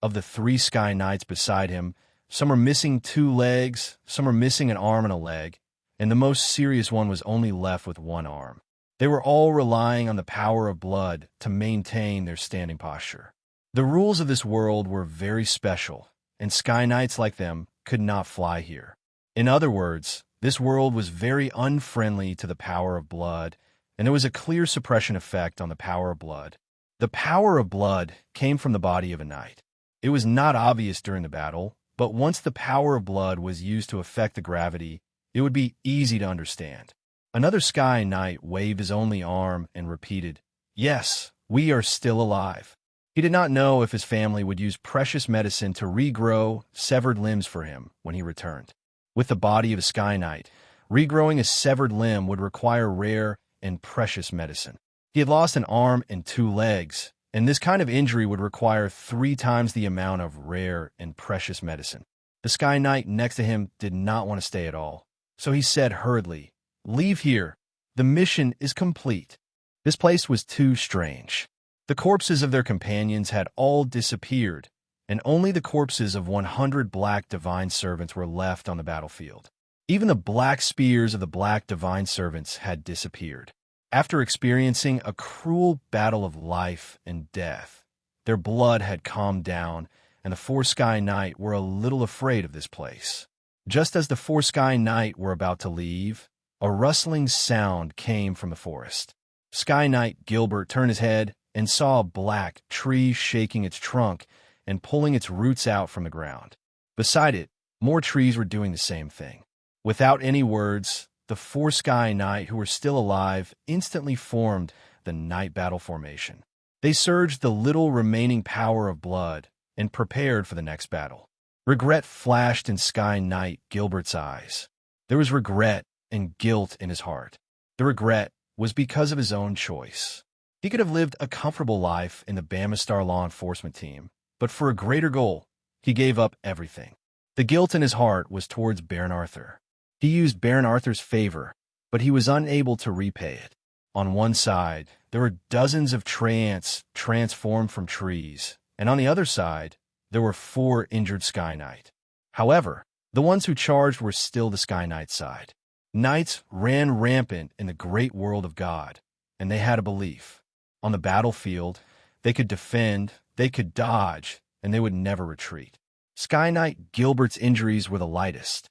Of the 3 Sky Knights beside him, some were missing 2 legs, some were missing an arm and a leg, and the most serious one was only left with 1 arm. They were all relying on the power of blood to maintain their standing posture. The rules of this world were very special, and Sky Knights like them could not fly here. In other words, this world was very unfriendly to the power of blood, and there was a clear suppression effect on the power of blood. The power of blood came from the body of a knight. It was not obvious during the battle, but once the power of blood was used to affect the gravity, it would be easy to understand. Another Sky Knight waved his only arm and repeated, "Yes, we are still alive." He did not know if his family would use precious medicine to regrow severed limbs for him when he returned. With the body of a Sky Knight, regrowing a severed limb would require rare and precious medicine. He had lost an arm and 2 legs, and this kind of injury would require 3 times the amount of rare and precious medicine. The Sky Knight next to him did not want to stay at all, so he said hurriedly, "Leave here. The mission is complete." This place was too strange. The corpses of their companions had all disappeared, and only the corpses of 100 black divine servants were left on the battlefield. Even the black spears of the black divine servants had disappeared. After experiencing a cruel battle of life and death, their blood had calmed down, and the 4 Sky Knight were a little afraid of this place. Just as the 4 Sky Knight were about to leave, a rustling sound came from the forest. Sky Knight Gilbert turned his head and saw a black tree shaking its trunk and pulling its roots out from the ground. Beside it, more trees were doing the same thing. Without any words, the 4 Sky Knight who were still alive instantly formed the night battle formation. They surged the little remaining power of blood and prepared for the next battle. Regret flashed in Sky Knight Gilbert's eyes. There was regret and guilt in his heart. The regret was because of his own choice. He could have lived a comfortable life in the Bamistar law enforcement team, but for a greater goal, he gave up everything. The guilt in his heart was towards Baron Arthur. He used Baron Arthur's favor, but he was unable to repay it. On one side, there were dozens of treants transformed from trees, and on the other side, there were 4 injured Sky Knight. However, the ones who charged were still the Sky Knight side. Knights ran rampant in the great world of God, and they had a belief. On the battlefield, they could defend, they could dodge, and they would never retreat. Sky Knight Gilbert's injuries were the lightest.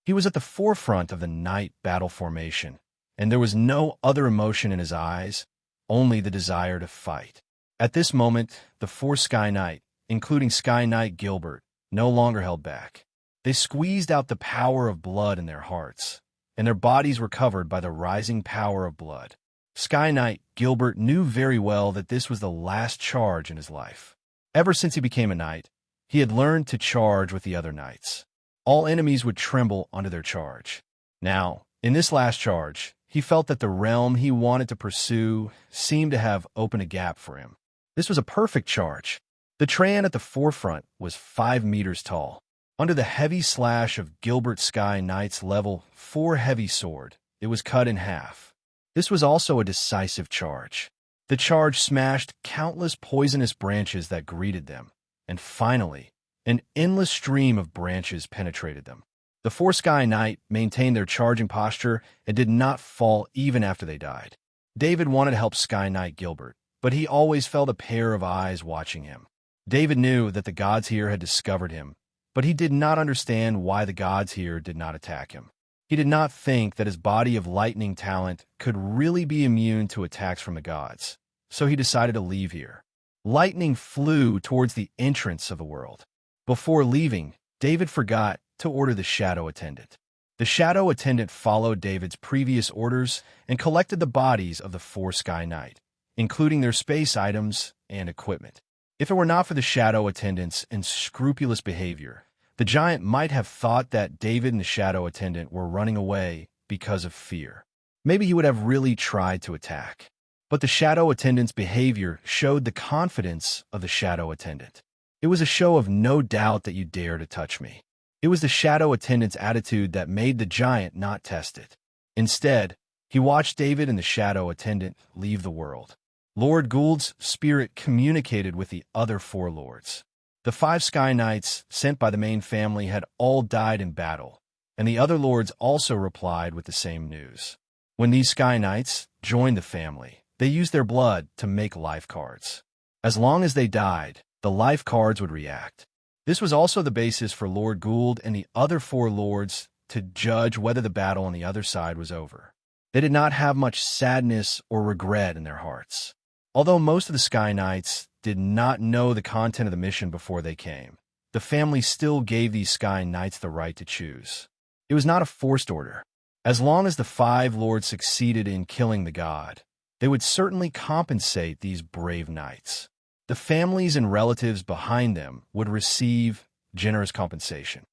He was at the forefront of the night battle formation, and there was no other emotion in his eyes, only the desire to fight. At this moment, the 4 Sky Knight, including Sky Knight Gilbert, no longer held back. They squeezed out the power of blood in their hearts, and their bodies were covered by the rising power of blood. Sky Knight Gilbert knew very well that this was the last charge in his life. Ever since he became a knight, he had learned to charge with the other knights. All enemies would tremble under their charge. Now, in this last charge, he felt that the realm he wanted to pursue seemed to have opened a gap for him. This was a perfect charge. The Tran at the forefront was 5 meters tall. Under the heavy slash of Gilbert Sky Knight's level 4 heavy sword, it was cut in half. This was also a decisive charge. The charge smashed countless poisonous branches that greeted them, and finally, an endless stream of branches penetrated them. The 4 Sky Knight maintained their charging posture and did not fall even after they died. David wanted to help Sky Knight Gilbert, but he always felt a pair of eyes watching him. David knew that the gods here had discovered him, but he did not understand why the gods here did not attack him. He did not think that his body of lightning talent could really be immune to attacks from the gods, so he decided to leave here. Lightning flew towards the entrance of the world. Before leaving, David forgot to order the shadow attendant. The shadow attendant followed David's previous orders and collected the bodies of the 4 Sky Knight, including their space items and equipment. If it were not for the shadow attendant's unscrupulous behavior, the giant might have thought that David and the shadow attendant were running away because of fear. Maybe he would have really tried to attack. But the shadow attendant's behavior showed the confidence of the shadow attendant. It was a show of no doubt that you dare to touch me. It was the shadow attendant's attitude that made the giant not test it. Instead, he watched David and the shadow attendant leave the world. Lord Gould's spirit communicated with the other 4 lords. The 5 Sky Knights sent by the main family had all died in battle, and the other lords also replied with the same news. When these Sky Knights joined the family, they used their blood to make life cards. As long as they died, the life cards would react. This was also the basis for Lord Gould and the other 4 lords to judge whether the battle on the other side was over. They did not have much sadness or regret in their hearts. Although most of the Sky Knights did not know the content of the mission before they came, the family still gave these Sky Knights the right to choose. It was not a forced order. As long as the 5 lords succeeded in killing the god, they would certainly compensate these brave knights. The families and relatives behind them would receive generous compensation.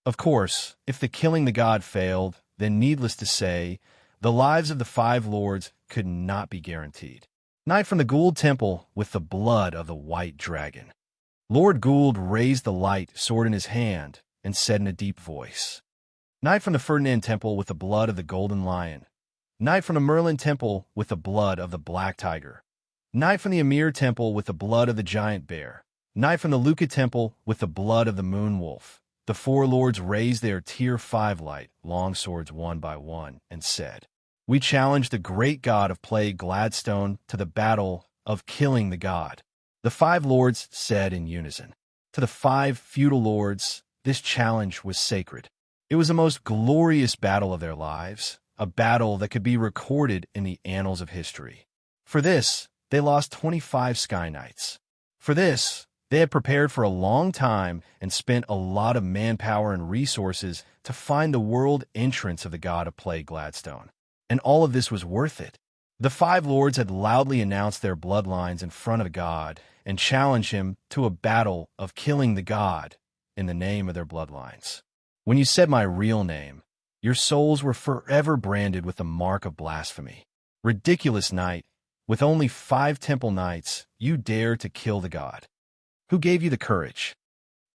Of course, if the killing the god failed, then needless to say, the lives of the 5 lords could not be guaranteed. Knight from the Gould Temple with the blood of the white dragon. Lord Gould raised the light sword in his hand and said in a deep voice, Knight from the Ferdinand Temple with the blood of the golden lion. Knight from the Merlin Temple with the blood of the black tiger. Knight from the Amir Temple with the blood of the giant bear. Knight from the Luca Temple with the blood of the moon wolf. The 4 lords raised their Tier 5 light long swords one by one and said, We challenge the great god of plague Gladstone to the battle of killing the god. The 5 lords said in unison. To the 5 feudal lords, this challenge was sacred. It was the most glorious battle of their lives, a battle that could be recorded in the annals of history. For this, they lost 25 Sky Knights. For this, they had prepared for a long time and spent a lot of manpower and resources to find the world entrance of the god of plague Gladstone. And all of this was worth it. The 5 lords had loudly announced their bloodlines in front of the god and challenged him to a battle of killing the god in the name of their bloodlines. When you said my real name, your souls were forever branded with the mark of blasphemy. Ridiculous knight, with only 5 temple knights, you dare to kill the god. Who gave you the courage?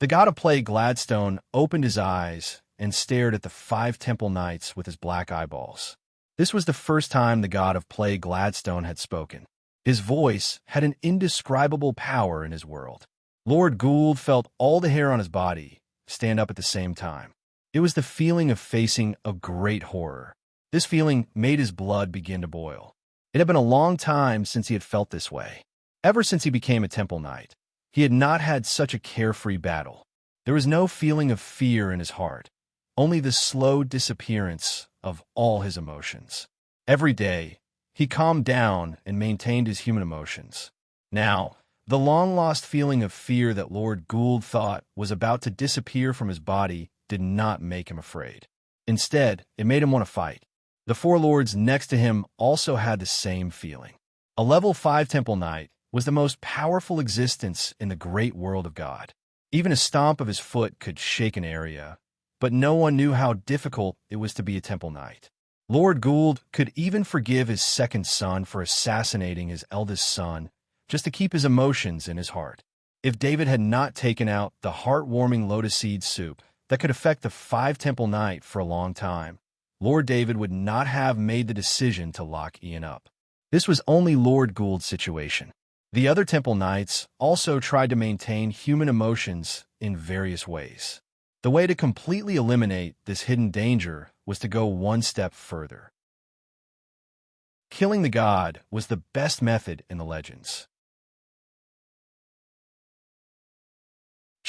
The god of plague Gladstone opened his eyes and stared at the 5 temple knights with his black eyeballs. This was the first time the god of plague Gladstone had spoken. His voice had an indescribable power in his world. Lord Gould felt all the hair on his body stand up at the same time. It was the feeling of facing a great horror. This feeling made his blood begin to boil. It had been a long time since he had felt this way. Ever since he became a temple knight, he had not had such a carefree battle. There was no feeling of fear in his heart, only the slow disappearance of all his emotions. Every day, he calmed down and maintained his human emotions. Now, The long-lost feeling of fear that Lord Gould thought was about to disappear from his body did not make him afraid. Instead, it made him want to fight. The four lords next to him also had the same feeling. A level 5 Temple Knight was the most powerful existence in the great world of God. Even a stomp of his foot could shake an area, but no one knew how difficult it was to be a Temple Knight. Lord Gould could even forgive his second son for assassinating his eldest son just to keep his emotions in his heart. If David had not taken out the heartwarming lotus seed soup that could affect the 5 Temple Knight for a long time, Lord David would not have made the decision to lock Ian up. This was only Lord Gould's situation. The other Temple Knights also tried to maintain human emotions in various ways. The way to completely eliminate this hidden danger was to go one step further. Killing the god was the best method in the legends.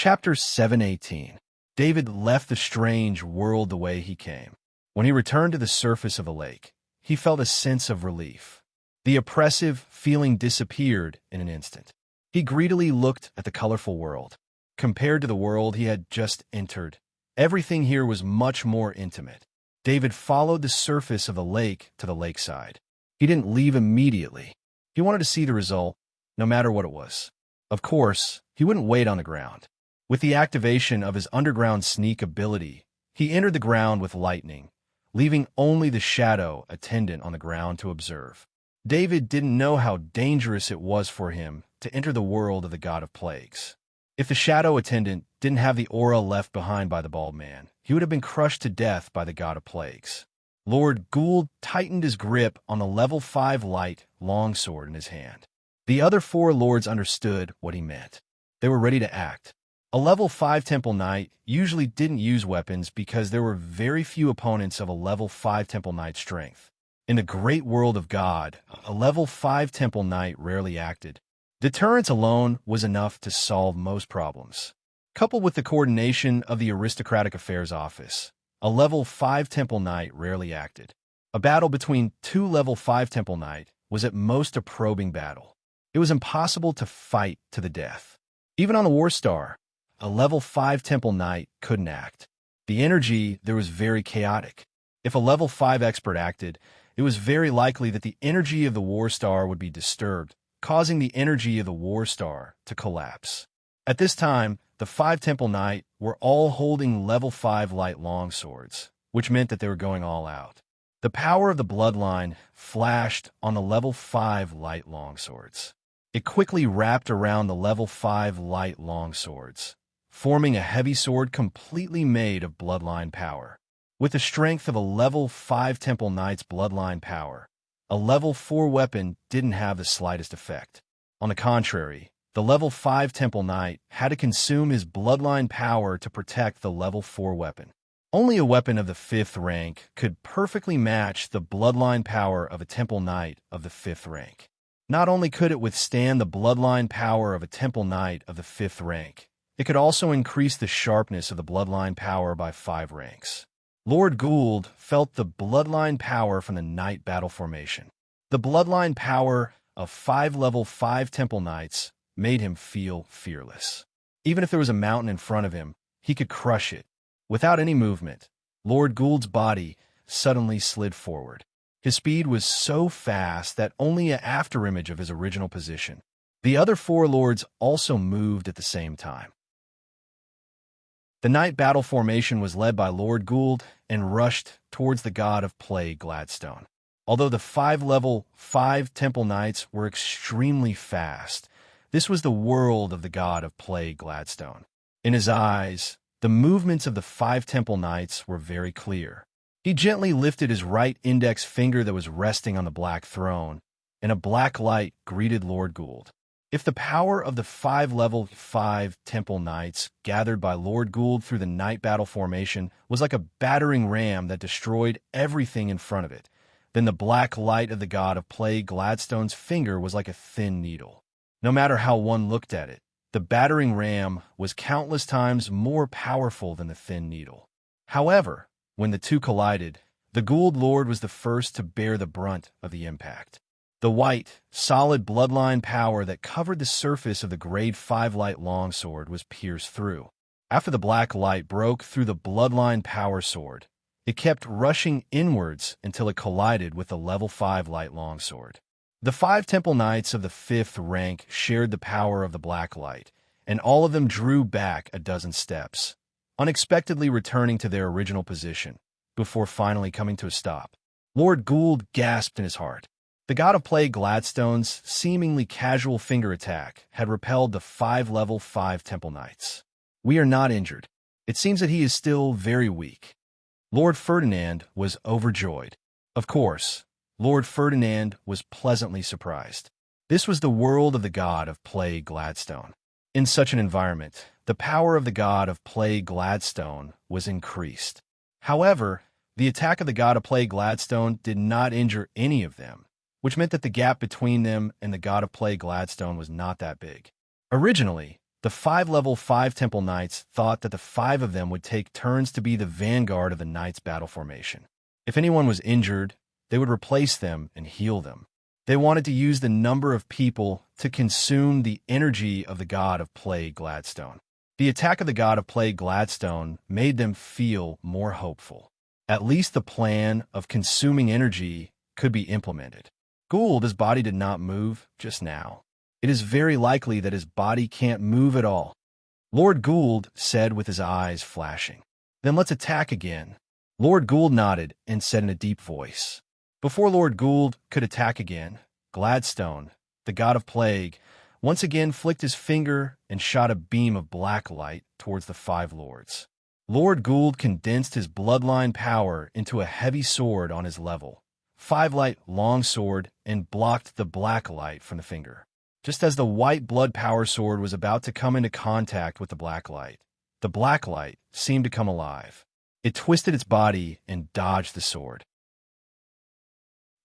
Chapter 7:18. David left the strange world the way he came. When he returned to the surface of the lake, he felt a sense of relief. The oppressive feeling disappeared in an instant. He greedily looked at the colorful world. Compared to the world he had just entered, everything here was much more intimate. David followed the surface of the lake to the lakeside. He didn't leave immediately. He wanted to see the result, no matter what it was. Of course, he wouldn't wait on the ground. With the activation of his underground sneak ability, he entered the ground with lightning, leaving only the shadow attendant on the ground to observe. David didn't know how dangerous it was for him to enter the world of the god of plagues. If the shadow attendant didn't have the aura left behind by the bald man, he would have been crushed to death by the god of plagues. Lord Gould tightened his grip on the level 5 light longsword in his hand. The other four lords understood what he meant. They were ready to act. A level 5 Temple Knight usually didn't use weapons because there were very few opponents of a level 5 Temple Knight strength. In the great world of God, a level 5 Temple Knight rarely acted. Deterrence alone was enough to solve most problems. Coupled with the coordination of the Aristocratic Affairs Office, a level 5 Temple Knight rarely acted. A battle between two level 5 Temple Knight was at most a probing battle. It was impossible to fight to the death. Even on the War Star, a level 5 Temple Knight couldn't act. The energy there was very chaotic. If a level 5 expert acted, it was very likely that the energy of the War Star would be disturbed, causing the energy of the War Star to collapse. At this time, the 5 Temple Knight were all holding level 5 light longswords, which meant that they were going all out. The power of the bloodline flashed on the level 5 light longswords. It quickly wrapped around the level 5 light longswords, forming a heavy sword completely made of bloodline power. With the strength of a level 5 Temple Knight's bloodline power, a level 4 weapon didn't have the slightest effect. On the contrary, the level 5 Temple Knight had to consume his bloodline power to protect the level 4 weapon. Only a weapon of the 5th rank could perfectly match the bloodline power of a Temple Knight of the 5th rank. Not only could it withstand the bloodline power of a Temple Knight of the 5th rank, it could also increase the sharpness of the bloodline power by 5 ranks. Lord Gould felt the bloodline power from the Knight battle formation. The bloodline power of 5 level 5 Temple Knights made him feel fearless. Even if there was a mountain in front of him, he could crush it. Without any movement, Lord Gould's body suddenly slid forward. His speed was so fast that only an afterimage of his original position. The other four lords also moved at the same time. The Knight battle formation was led by Lord Gould and rushed towards the god of plague Gladstone. Although the 5 level 5 Temple Knights were extremely fast, this was the world of the god of plague Gladstone. In his eyes, the movements of the 5 Temple Knights were very clear. He gently lifted his right index finger that was resting on the black throne, and a black light greeted Lord Gould. If the power of the 5 level 5 Temple Knights gathered by Lord Gould through the Knight battle formation was like a battering ram that destroyed everything in front of it, then the black light of the god of plague Gladstone's finger was like a thin needle. No matter how one looked at it, the battering ram was countless times more powerful than the thin needle. However, when the two collided, the Gould Lord was the first to bear the brunt of the impact. The white, solid bloodline power that covered the surface of the Grade 5 light longsword was pierced through. After the black light broke through the bloodline power sword, it kept rushing inwards until it collided with the level 5 light longsword. The 5 temple knights of the 5th rank shared the power of the black light, and all of them drew back a dozen steps, unexpectedly returning to their original position, before finally coming to a stop. Lord Gould gasped in his heart. The god of plague Gladstone's seemingly casual finger attack had repelled the 5 level 5 temple knights. "We are not injured. It seems that he is still very weak." Lord Ferdinand was overjoyed. Of course, Lord Ferdinand was pleasantly surprised. This was the world of the god of plague Gladstone. In such an environment, the power of the god of plague Gladstone was increased. However, the attack of the god of plague Gladstone did not injure any of them, which meant that the gap between them and the god of plague Gladstone was not that big. Originally, the 5 level 5 temple knights thought that the 5 of them would take turns to be the vanguard of the knights' battle formation. If anyone was injured, they would replace them and heal them. They wanted to use the number of people to consume the energy of the god of plague Gladstone. The attack of the god of plague Gladstone made them feel more hopeful. At least the plan of consuming energy could be implemented. Gould, his body did not move just now. It is very likely that his body can't move at all. Lord Gould said with his eyes flashing. "Then let's attack again." Lord Gould nodded and said in a deep voice. Before Lord Gould could attack again, Gladstone, the god of plague, once again flicked his finger and shot a beam of black light towards the 5 lords. Lord Gould condensed his bloodline power into a heavy sword on his level 5 light longsword and blocked the black light from the finger. Just as the white blood power sword was about to come into contact with the black light seemed to come alive. It twisted its body and dodged the sword.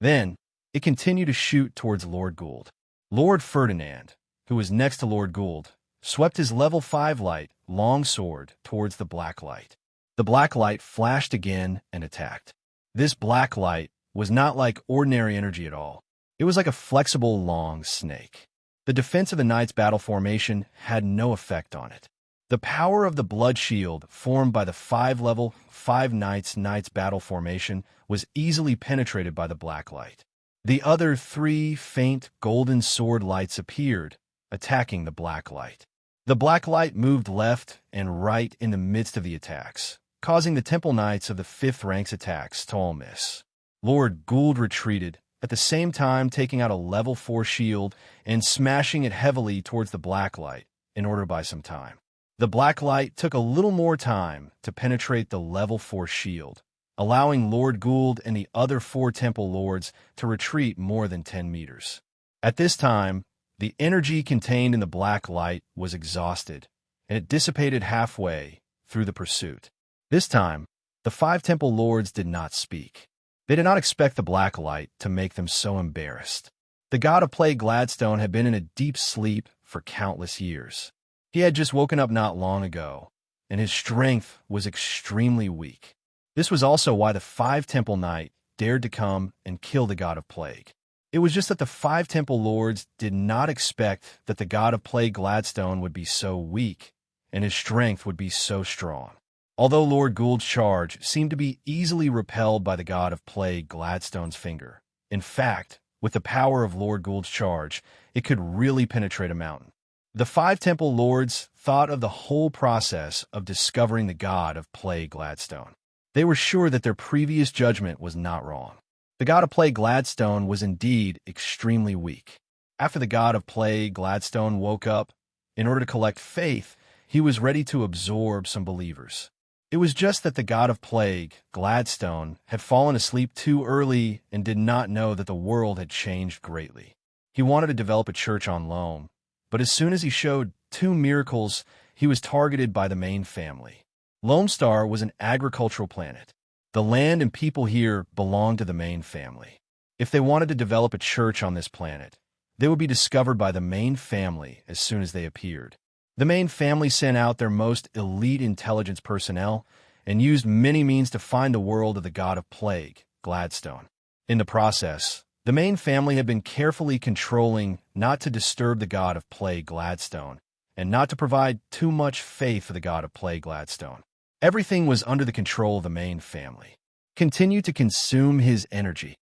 Then, it continued to shoot towards Lord Gould. Lord Ferdinand, who was next to Lord Gould, swept his level 5 light longsword towards the black light. The black light flashed again and attacked. This black light was not like ordinary energy at all. It was like a flexible, long snake. The defense of the knight's battle formation had no effect on it. The power of the blood shield formed by the 5 level 5 knight's battle formation was easily penetrated by the black light. The other 3 faint golden sword lights appeared, attacking the black light. The black light moved left and right in the midst of the attacks, causing the temple knights of the 5th rank's attacks to all miss. Lord Gould retreated, at the same time taking out a level 4 shield and smashing it heavily towards the black light in order to buy some time. The black light took a little more time to penetrate the level 4 shield, allowing Lord Gould and the other 4 temple lords to retreat more than 10 meters. At this time, the energy contained in the black light was exhausted, and it dissipated halfway through the pursuit. This time, the 5 temple lords did not speak. They did not expect the black light to make them so embarrassed. The god of plague Gladstone had been in a deep sleep for countless years. He had just woken up not long ago, and his strength was extremely weak. This was also why the 5 temple knight dared to come and kill the god of plague. It was just that the 5 temple lords did not expect that the god of plague Gladstone would be so weak, and his strength would be so strong. Although Lord Gould's charge seemed to be easily repelled by the god of plague Gladstone's finger, in fact, with the power of Lord Gould's charge, it could really penetrate a mountain. The 5 temple lords thought of the whole process of discovering the god of plague Gladstone. They were sure that their previous judgment was not wrong. The god of plague Gladstone was indeed extremely weak. After the god of plague Gladstone woke up, in order to collect faith, he was ready to absorb some believers. It was just that the god of plague, Gladstone, had fallen asleep too early and did not know that the world had changed greatly. He wanted to develop a church on Loam, but as soon as he showed 2 miracles, he was targeted by the main family. Lone Star was an agricultural planet. The land and people here belonged to the main family. If they wanted to develop a church on this planet, they would be discovered by the main family as soon as they appeared. The main family sent out their most elite intelligence personnel and used many means to find the world of the god of plague, Gladstone. In the process, The main family had been carefully controlling not to disturb the god of plague Gladstone, and not to provide too much faith for the god of plague Gladstone. Everything was under the control of the main family. Continue to consume his energy.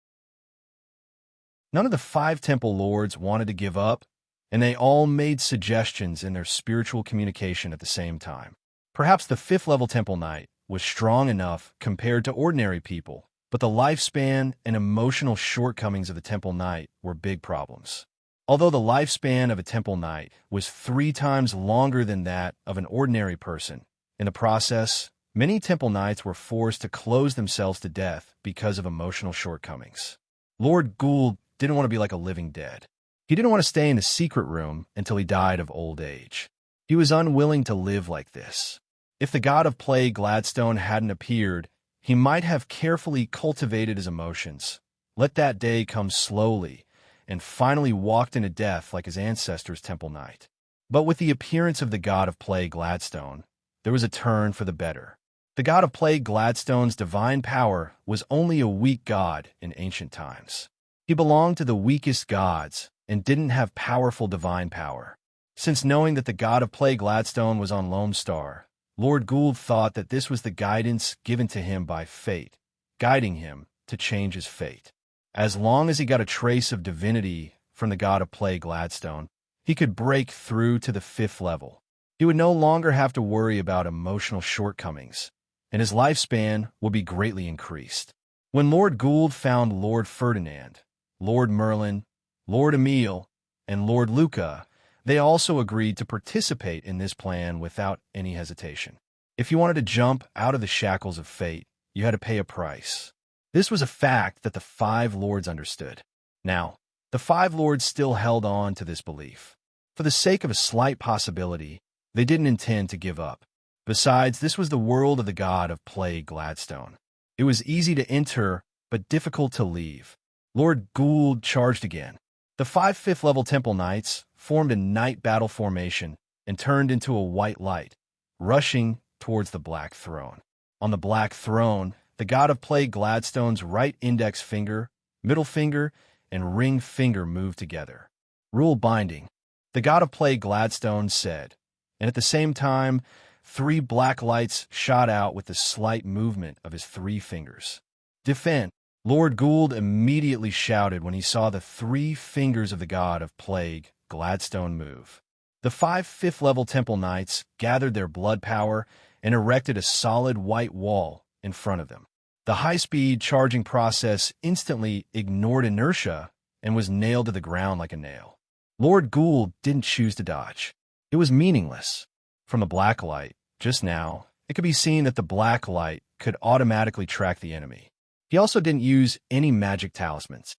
None of the 5 temple lords wanted to give up, and they all made suggestions in their spiritual communication at the same time. Perhaps the 5th level temple knight was strong enough compared to ordinary people, but the lifespan and emotional shortcomings of the temple knight were big problems. Although the lifespan of a temple knight was 3 times longer than that of an ordinary person, in the process, many temple knights were forced to close themselves to death because of emotional shortcomings. Lord Gould didn't want to be like a living dead. He didn't want to stay in a secret room until he died of old age. He was unwilling to live like this. If the god of plague Gladstone hadn't appeared, he might have carefully cultivated his emotions, let that day come slowly, and finally walked into death like his ancestors' temple knight. But with the appearance of the god of plague Gladstone, there was a turn for the better. The god of plague Gladstone's divine power was only a weak god in ancient times. He belonged to the weakest gods and didn't have powerful divine power. Since knowing that the god of plague Gladstone was on Lone Star, Lord Gould thought that this was the guidance given to him by fate, guiding him to change his fate. As long as he got a trace of divinity from the god of plague Gladstone, he could break through to the 5th level. He would no longer have to worry about emotional shortcomings, and his lifespan would be greatly increased. When Lord Gould found Lord Ferdinand, Lord Merlin, Lord Emile, and Lord Luca, they also agreed to participate in this plan without any hesitation. If you wanted to jump out of the shackles of fate, you had to pay a price. This was a fact that the 5 lords understood. Now, the 5 lords still held on to this belief. For the sake of a slight possibility, they didn't intend to give up. Besides, this was the world of the god of plague Gladstone. It was easy to enter, but difficult to leave. Lord Gould charged again. The 5 5th level temple knights formed a night battle formation and turned into a white light, rushing towards the Black Throne. On the Black Throne, the god of plague Gladstone's right index finger, middle finger, and ring finger moved together. Rule binding. The god of plague Gladstone said, and at the same time, 3 black lights shot out with the slight movement of his 3 fingers. Defend. Lord Gould immediately shouted when he saw the 3 fingers of the god of plague Gladstone move. The 5 5th level temple knights gathered their blood power and erected a solid white wall in front of them. The high-speed charging process instantly ignored inertia and was nailed to the ground like a nail. Lord Gould didn't choose to dodge. It was meaningless. From the black light, just now, it could be seen that the black light could automatically track the enemy. He also didn't use any magic talismans.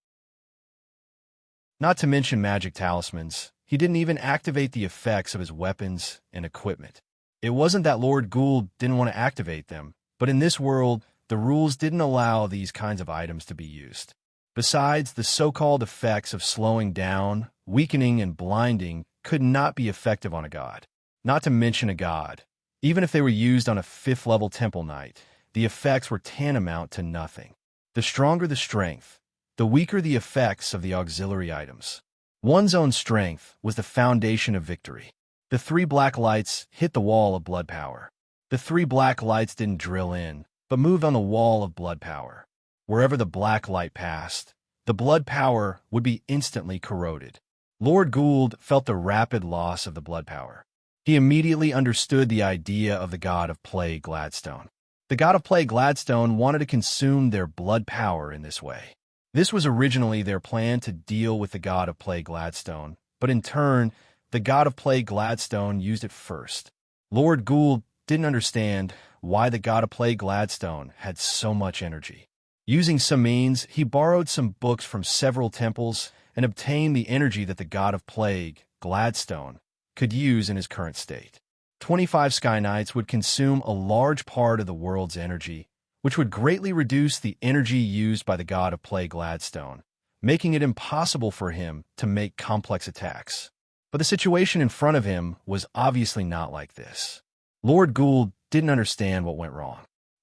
Not to mention magic talismans, he didn't even activate the effects of his weapons and equipment. It wasn't that Lord Gould didn't want to activate them, but in this world, the rules didn't allow these kinds of items to be used. Besides, the so-called effects of slowing down, weakening, and blinding could not be effective on a god. Not to mention a god. Even if they were used on a 5th level temple knight, the effects were tantamount to nothing. The stronger the strength, the weaker the effects of the auxiliary items. One's own strength was the foundation of victory. The 3 black lights hit the wall of blood power. The 3 black lights didn't drill in, but moved on the wall of blood power. Wherever the black light passed, the blood power would be instantly corroded. Lord Gould felt the rapid loss of the blood power. He immediately understood the idea of the god of plague Gladstone. The god of plague Gladstone wanted to consume their blood power in this way. This was originally their plan to deal with the god of plague Gladstone, but in turn, the god of plague Gladstone used it first. Lord Gould didn't understand why the god of plague Gladstone had so much energy. Using some means, he borrowed some books from several temples and obtained the energy that the god of plague, Gladstone, could use in his current state. 25 Sky Knights would consume a large part of the world's energy, which would greatly reduce the energy used by the god of plague Gladstone, making it impossible for him to make complex attacks. But the situation in front of him was obviously not like this. Lord Gould didn't understand what went wrong.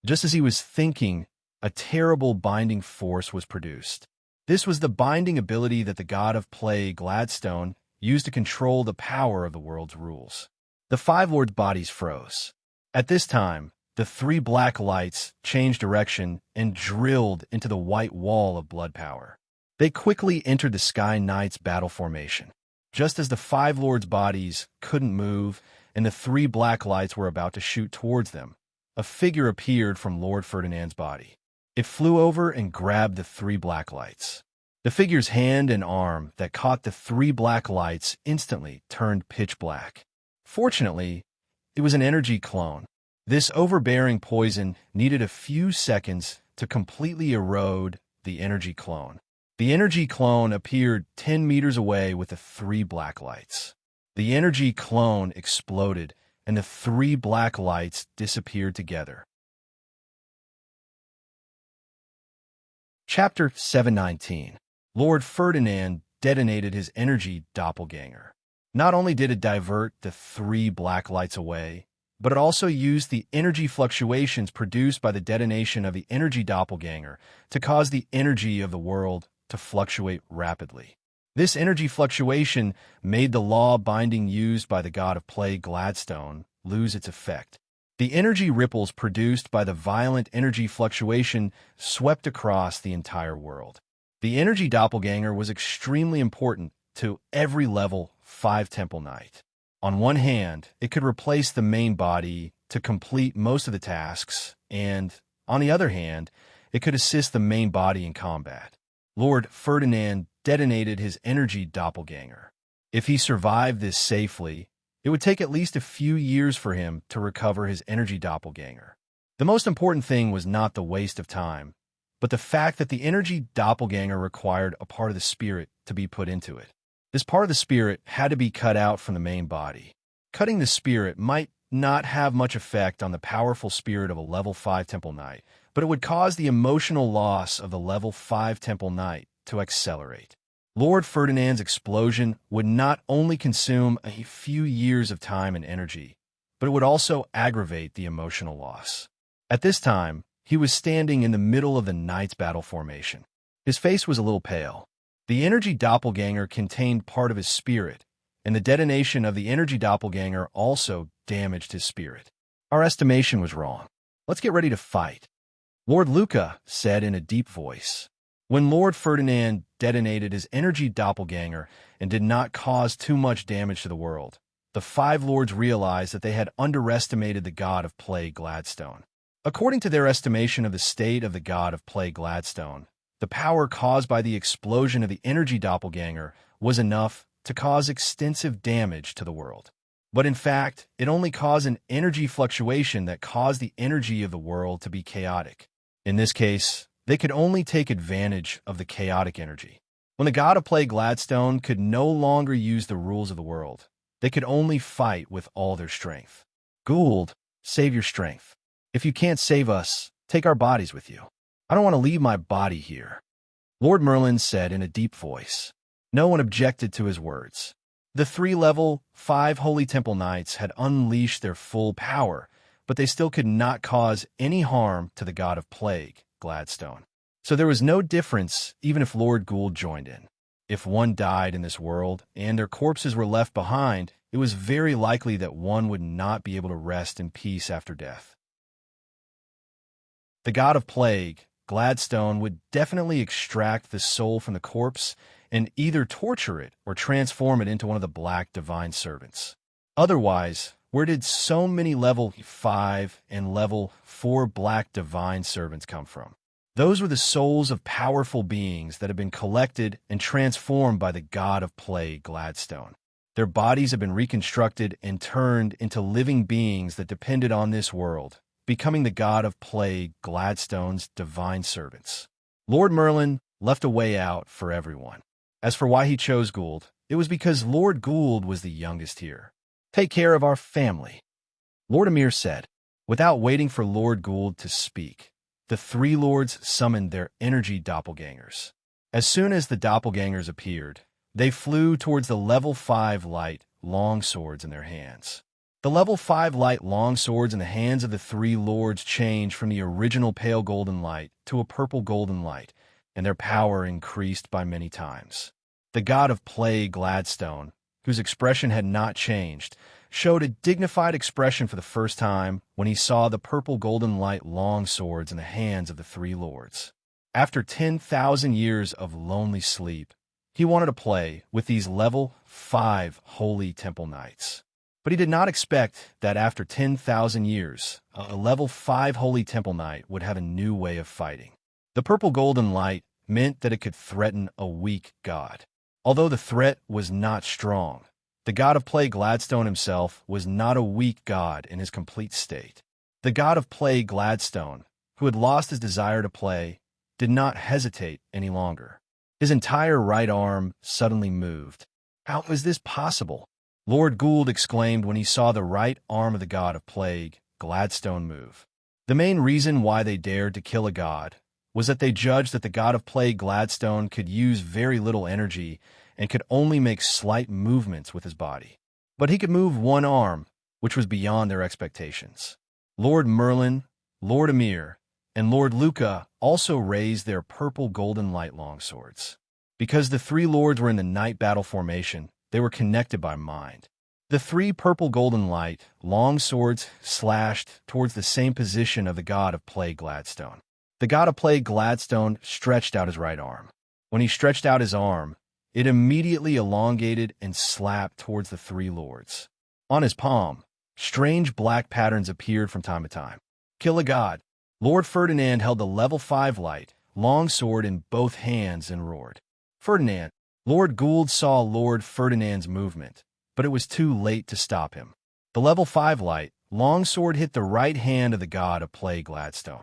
Just as he was thinking, a terrible binding force was produced. This was the binding ability that the god of play, Gladstone, used to control the power of the world's rules. The five lords' bodies froze. At this time, the three black lights changed direction and drilled into the white wall of blood power. They quickly entered the Sky Knight's battle formation. Just as the five lords' bodies couldn't move and the three black lights were about to shoot towards them, a figure appeared from Lord Ferdinand's body. It flew over and grabbed the three black lights. The figure's hand and arm that caught the three black lights instantly turned pitch black. Fortunately, it was an energy clone. This overbearing poison needed a few seconds to completely erode the energy clone. The energy clone appeared 10 meters away with the three black lights. The energy clone exploded, and the three black lights disappeared together. Chapter 719. Lord Ferdinand detonated his energy doppelganger. Not only did it divert the three black lights away, but it also used the energy fluctuations produced by the detonation of the energy doppelganger to cause the energy of the world to fluctuate rapidly. This energy fluctuation made the law binding used by the god of play, Gladstone, lose its effect. The energy ripples produced by the violent energy fluctuation swept across the entire world. The energy doppelganger was extremely important to every level 5 Temple Knight. On one hand, it could replace the main body to complete most of the tasks, and, on the other hand, it could assist the main body in combat. Lord Ferdinand detonated his energy doppelganger. If he survived this safely, it would take at least a few years for him to recover his energy doppelganger. The most important thing was not the waste of time, but the fact that the energy doppelganger required a part of the spirit to be put into it. This part of the spirit had to be cut out from the main body. Cutting the spirit might not have much effect on the powerful spirit of a level 5 Temple Knight, but it would cause the emotional loss of the level 5 Temple Knight to accelerate. Lord Ferdinand's explosion would not only consume a few years of time and energy, but it would also aggravate the emotional loss. At this time, he was standing in the middle of the knight's battle formation. His face was a little pale. The energy doppelganger contained part of his spirit, and the detonation of the energy doppelganger also damaged his spirit. Our estimation was wrong. Let's get ready to fight, Lord Luca said in a deep voice. When Lord Ferdinand detonated his energy doppelganger and did not cause too much damage to the world, the five lords realized that they had underestimated the god of play, Gladstone. According to their estimation of the state of the god of play, Gladstone, the power caused by the explosion of the energy doppelganger was enough to cause extensive damage to the world. But in fact, it only caused an energy fluctuation that caused the energy of the world to be chaotic. In this case, they could only take advantage of the chaotic energy. When the god of play, Gladstone, could no longer use the rules of the world, they could only fight with all their strength. Gould, save your strength. If you can't save us, take our bodies with you. I don't want to leave my body here, Lord Merlin said in a deep voice. No one objected to his words. The 3 level 5 Holy Temple Knights had unleashed their full power, but they still could not cause any harm to the god of plague, Gladstone. So there was no difference even if Lord Gould joined in. If one died in this world and their corpses were left behind, it was very likely that one would not be able to rest in peace after death. The god of plague, Gladstone, would definitely extract the soul from the corpse and either torture it or transform it into one of the black divine servants. Otherwise, where did so many level 5 and level 4 black divine servants come from? Those were the souls of powerful beings that had been collected and transformed by the god of plague, Gladstone. Their bodies had been reconstructed and turned into living beings that depended on this world, becoming the god of plague, Gladstone's divine servants. Lord Merlin left a way out for everyone. As for why he chose Gould, it was because Lord Gould was the youngest here. Take care of our family, Lord Emir said. Without waiting for Lord Gould to speak, the 3 lords summoned their energy doppelgangers. As soon as the doppelgangers appeared, they flew towards the level 5 light long swords in their hands. The level 5 light long swords in the hands of the 3 lords changed from the original pale golden light to a purple golden light, and their power increased by many times. The god of plague, Gladstone, whose expression had not changed, showed a dignified expression for the first time when he saw the purple golden light long swords in the hands of the three lords. After 10,000 years of lonely sleep, he wanted to play with these level 5 holy temple knights. But he did not expect that after 10,000 years, a level 5 holy temple knight would have a new way of fighting. The purple golden light meant that it could threaten a weak god. Although the threat was not strong, the god of plague, Gladstone himself, was not a weak god in his complete state. The god of plague, Gladstone, who had lost his desire to play, did not hesitate any longer. His entire right arm suddenly moved. How was this possible? Lord Gould exclaimed when he saw the right arm of the god of plague, Gladstone, move. The main reason why they dared to kill a god was that they judged that the god of plague, Gladstone, could use very little energy and could only make slight movements with his body. But he could move one arm, which was beyond their expectations. Lord Merlin, Lord Emir, and Lord Luca also raised their purple golden light longswords. Because the three lords were in the night battle formation, they were connected by mind. The three purple golden light longswords slashed towards the same position of the god of plague, Gladstone. The god of plague, Gladstone, stretched out his right arm. When he stretched out his arm, it immediately elongated and slapped towards the three lords. On his palm, strange black patterns appeared from time to time. Kill a god. Lord Ferdinand held the level 5 light longsword in both hands and roared. Ferdinand. Lord Gould saw Lord Ferdinand's movement, but it was too late to stop him. The level 5 light longsword hit the right hand of the god of plague, Gladstone.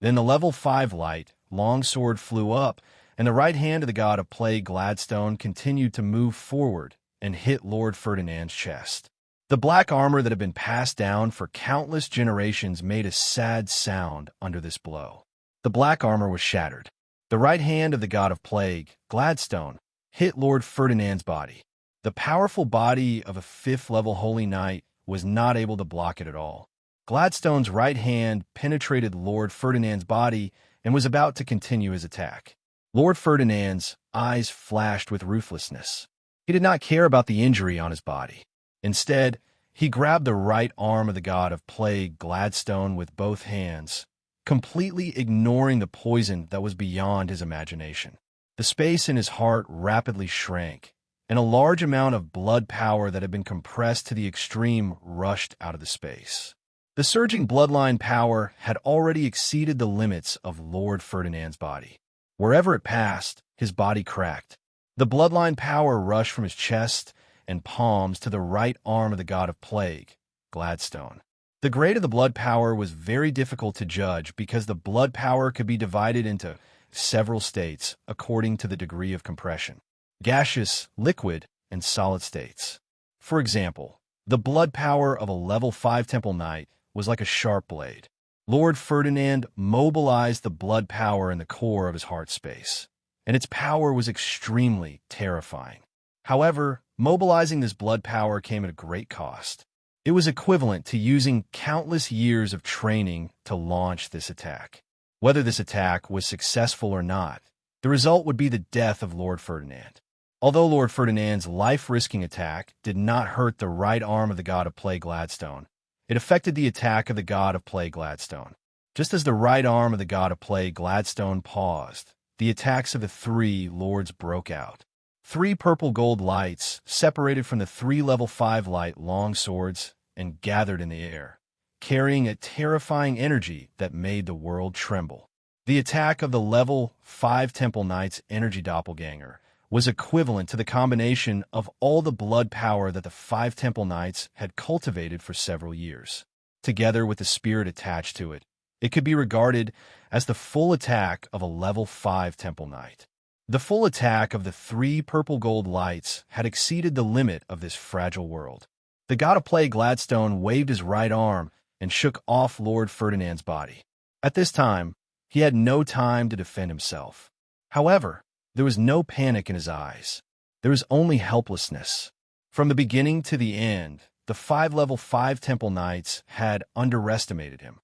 Then the level 5 light longsword flew up, and the right hand of the god of plague, Gladstone, continued to move forward and hit Lord Ferdinand's chest. The black armor that had been passed down for countless generations made a sad sound under this blow. The black armor was shattered. The right hand of the god of plague, Gladstone, hit Lord Ferdinand's body. The powerful body of a 5th-level holy knight was not able to block it at all. Gladstone's right hand penetrated Lord Ferdinand's body and was about to continue his attack. Lord Ferdinand's eyes flashed with ruthlessness. He did not care about the injury on his body. Instead, he grabbed the right arm of the god of plague, Gladstone, with both hands, completely ignoring the poison that was beyond his imagination. The space in his heart rapidly shrank, and a large amount of blood power that had been compressed to the extreme rushed out of the space. The surging bloodline power had already exceeded the limits of Lord Ferdinand's body. Wherever it passed, his body cracked. The bloodline power rushed from his chest and palms to the right arm of the god of plague, Gladstone. The grade of the blood power was very difficult to judge because the blood power could be divided into several states according to the degree of compression: gaseous, liquid, and solid states. For example, the blood power of a level 5 temple knight was like a sharp blade. Lord Ferdinand mobilized the blood power in the core of his heart space, and its power was extremely terrifying. However, mobilizing this blood power came at a great cost. It was equivalent to using countless years of training to launch this attack. Whether this attack was successful or not, the result would be the death of Lord Ferdinand. Although Lord Ferdinand's life-risking attack did not hurt the right arm of the god of plague, Gladstone, it affected the attack of the god of plague, Gladstone. Just as the right arm of the god of plague, Gladstone, paused, the attacks of the three lords broke out. 3 purple gold lights separated from the 3 level 5 light long swords and gathered in the air, carrying a terrifying energy that made the world tremble. The attack of the level 5 temple knight's energy doppelganger was equivalent to the combination of all the blood power that the 5 temple knights had cultivated for several years. Together with the spirit attached to it, it could be regarded as the full attack of a level 5 temple knight. The full attack of the 3 purple gold lights had exceeded the limit of this fragile world. The god of plague, Gladstone, waved his right arm and shook off Lord Ferdinand's body. At this time, he had no time to defend himself. However, there was no panic in his eyes. There was only helplessness. From the beginning to the end, the 5 level 5 temple knights had underestimated him.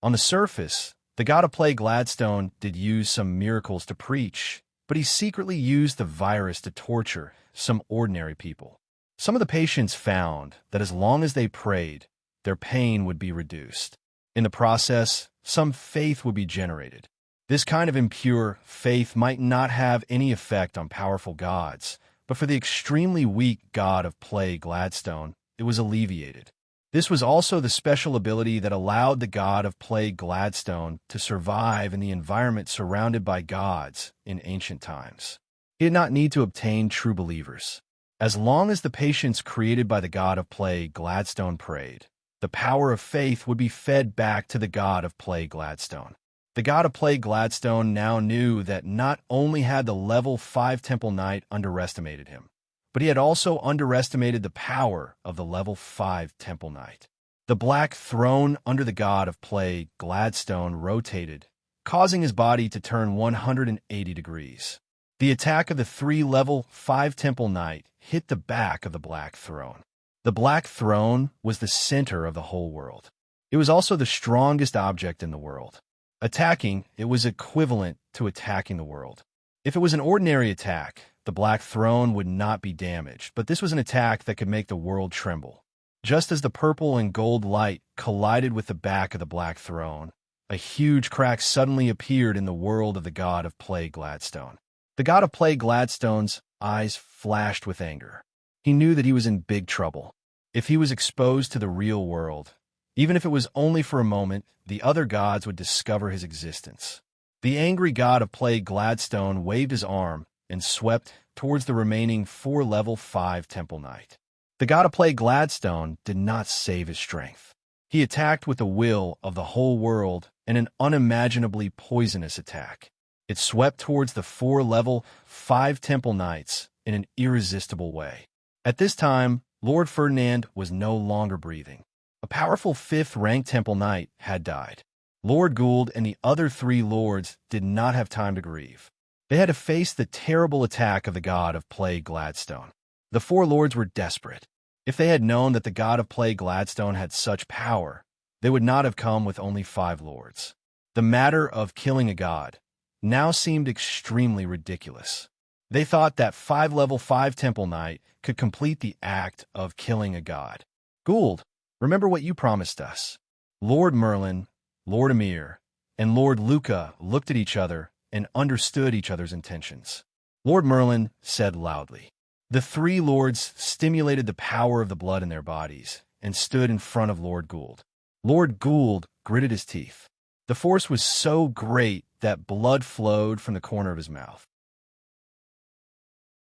On the surface, The god of plague Gladstone did use some miracles to preach, but he secretly used the virus to torture some ordinary people. Some of the patients found that as long as they prayed, their pain would be reduced. In the process, some faith would be generated. This kind of impure faith might not have any effect on powerful gods, but for the extremely weak god of plague Gladstone, it was alleviated. This was also the special ability that allowed the god of plague Gladstone to survive in the environment surrounded by gods in ancient times. He did not need to obtain true believers. As long as the patients created by the god of plague Gladstone prayed, the power of faith would be fed back to the god of plague Gladstone. The god of plague Gladstone now knew that not only had the level 5 Temple Knight underestimated him, but he had also underestimated the power of the level 5 Temple Knight. The black throne under the god of plague Gladstone rotated, causing his body to turn 180 degrees. The attack of the 3 level 5 Temple Knight hit the back of the black throne. The black throne was the center of the whole world. It was also the strongest object in the world. Attacking, it was equivalent to attacking the world. If it was an ordinary attack, the black throne would not be damaged, but this was an attack that could make the world tremble. Just as the purple and gold light collided with the back of the black throne, a huge crack suddenly appeared in the world of the god of plague Gladstone. The god of plague Gladstone's eyes flashed with anger. He knew that he was in big trouble. If he was exposed to the real world, even if it was only for a moment, the other gods would discover his existence. The angry god of plague Gladstone waved his arm and swept towards the remaining 4 level 5 Temple Knight. The god of plague Gladstone did not save his strength. He attacked with the will of the whole world in an unimaginably poisonous attack. It swept towards the 4 level 5 Temple Knights in an irresistible way. At this time, Lord Ferdinand was no longer breathing. A powerful 5th rank Temple Knight had died. Lord Gould and the other 3 lords did not have time to grieve. They had to face the terrible attack of the god of plague Gladstone. The 4 lords were desperate. If they had known that the god of plague Gladstone had such power, they would not have come with only 5 lords. The matter of killing a god now seemed extremely ridiculous. They thought that 5 level 5 Temple Knight could complete the act of killing a god. Gould, remember what you promised us. Lord Merlin, Lord Emir, and Lord Luca looked at each other and understood each other's intentions. Lord Merlin said loudly. The 3 lords stimulated the power of the blood in their bodies and stood in front of Lord Gould. Lord Gould gritted his teeth. The force was so great that blood flowed from the corner of his mouth.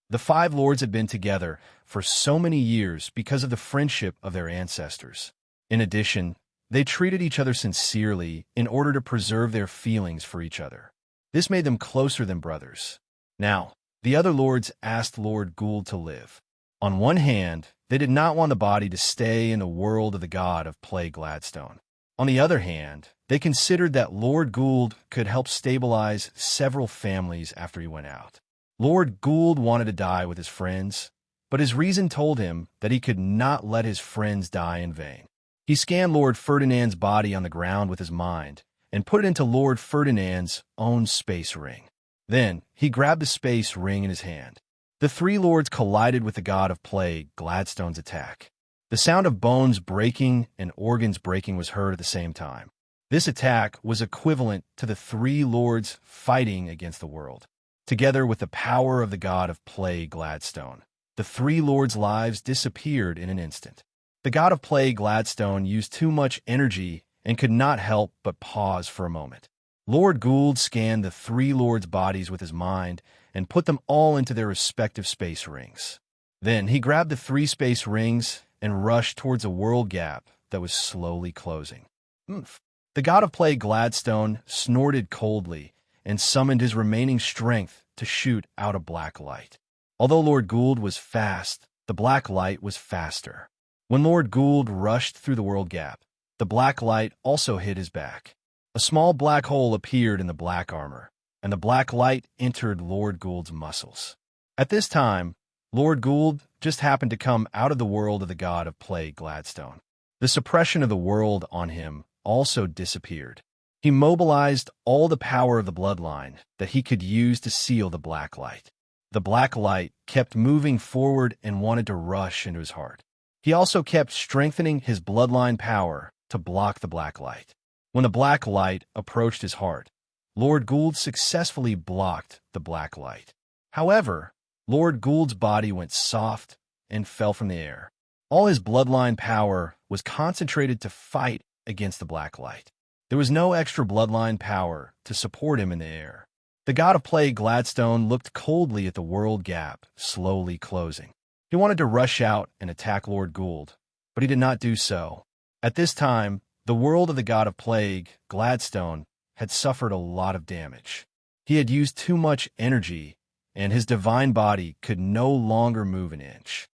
The 5 lords had been together for so many years because of the friendship of their ancestors. In addition, they treated each other sincerely in order to preserve their feelings for each other. This made them closer than brothers. Now, the other lords asked Lord Gould to live. On one hand, they did not want the body to stay in the world of the god of plague Gladstone. On the other hand, they considered that Lord Gould could help stabilize several families after he went out. Lord Gould wanted to die with his friends, but his reason told him that he could not let his friends die in vain. He scanned Lord Ferdinand's body on the ground with his mind and put it into Lord Ferdinand's own space ring. Then he grabbed the space ring in his hand. The 3 lords collided with the god of plague Gladstone's attack. The sound of bones breaking and organs breaking was heard at the same time. This attack was equivalent to the 3 lords fighting against the world. Together with the power of the god of plague Gladstone, the 3 lords' lives disappeared in an instant. The god of plague Gladstone used too much energy and could not help but pause for a moment. Lord Gould scanned the 3 lords' bodies with his mind and put them all into their respective space rings. Then he grabbed the 3 space rings and rushed towards a world gap that was slowly closing. Oomph. The god of plague Gladstone snorted coldly and summoned his remaining strength to shoot out a black light. Although Lord Gould was fast, the black light was faster. When Lord Gould rushed through the world gap, the black light also hit his back. A small black hole appeared in the black armor, and the black light entered Lord Gould's muscles. At this time, Lord Gould just happened to come out of the world of the god of plague Gladstone. The suppression of the world on him also disappeared. He mobilized all the power of the bloodline that he could use to seal the black light. The black light kept moving forward and wanted to rush into his heart. He also kept strengthening his bloodline power to block the black light. When the black light approached his heart, Lord Gould successfully blocked the black light. However, Lord Gould's body went soft and fell from the air. All his bloodline power was concentrated to fight against the black light. There was no extra bloodline power to support him in the air. The god of plague, Gladstone, looked coldly at the world gap slowly closing. He wanted to rush out and attack Lord Gould, but he did not do so. At this time, the world of the god of plague, Gladstone, had suffered a lot of damage. He had used too much energy, and his divine body could no longer move an inch.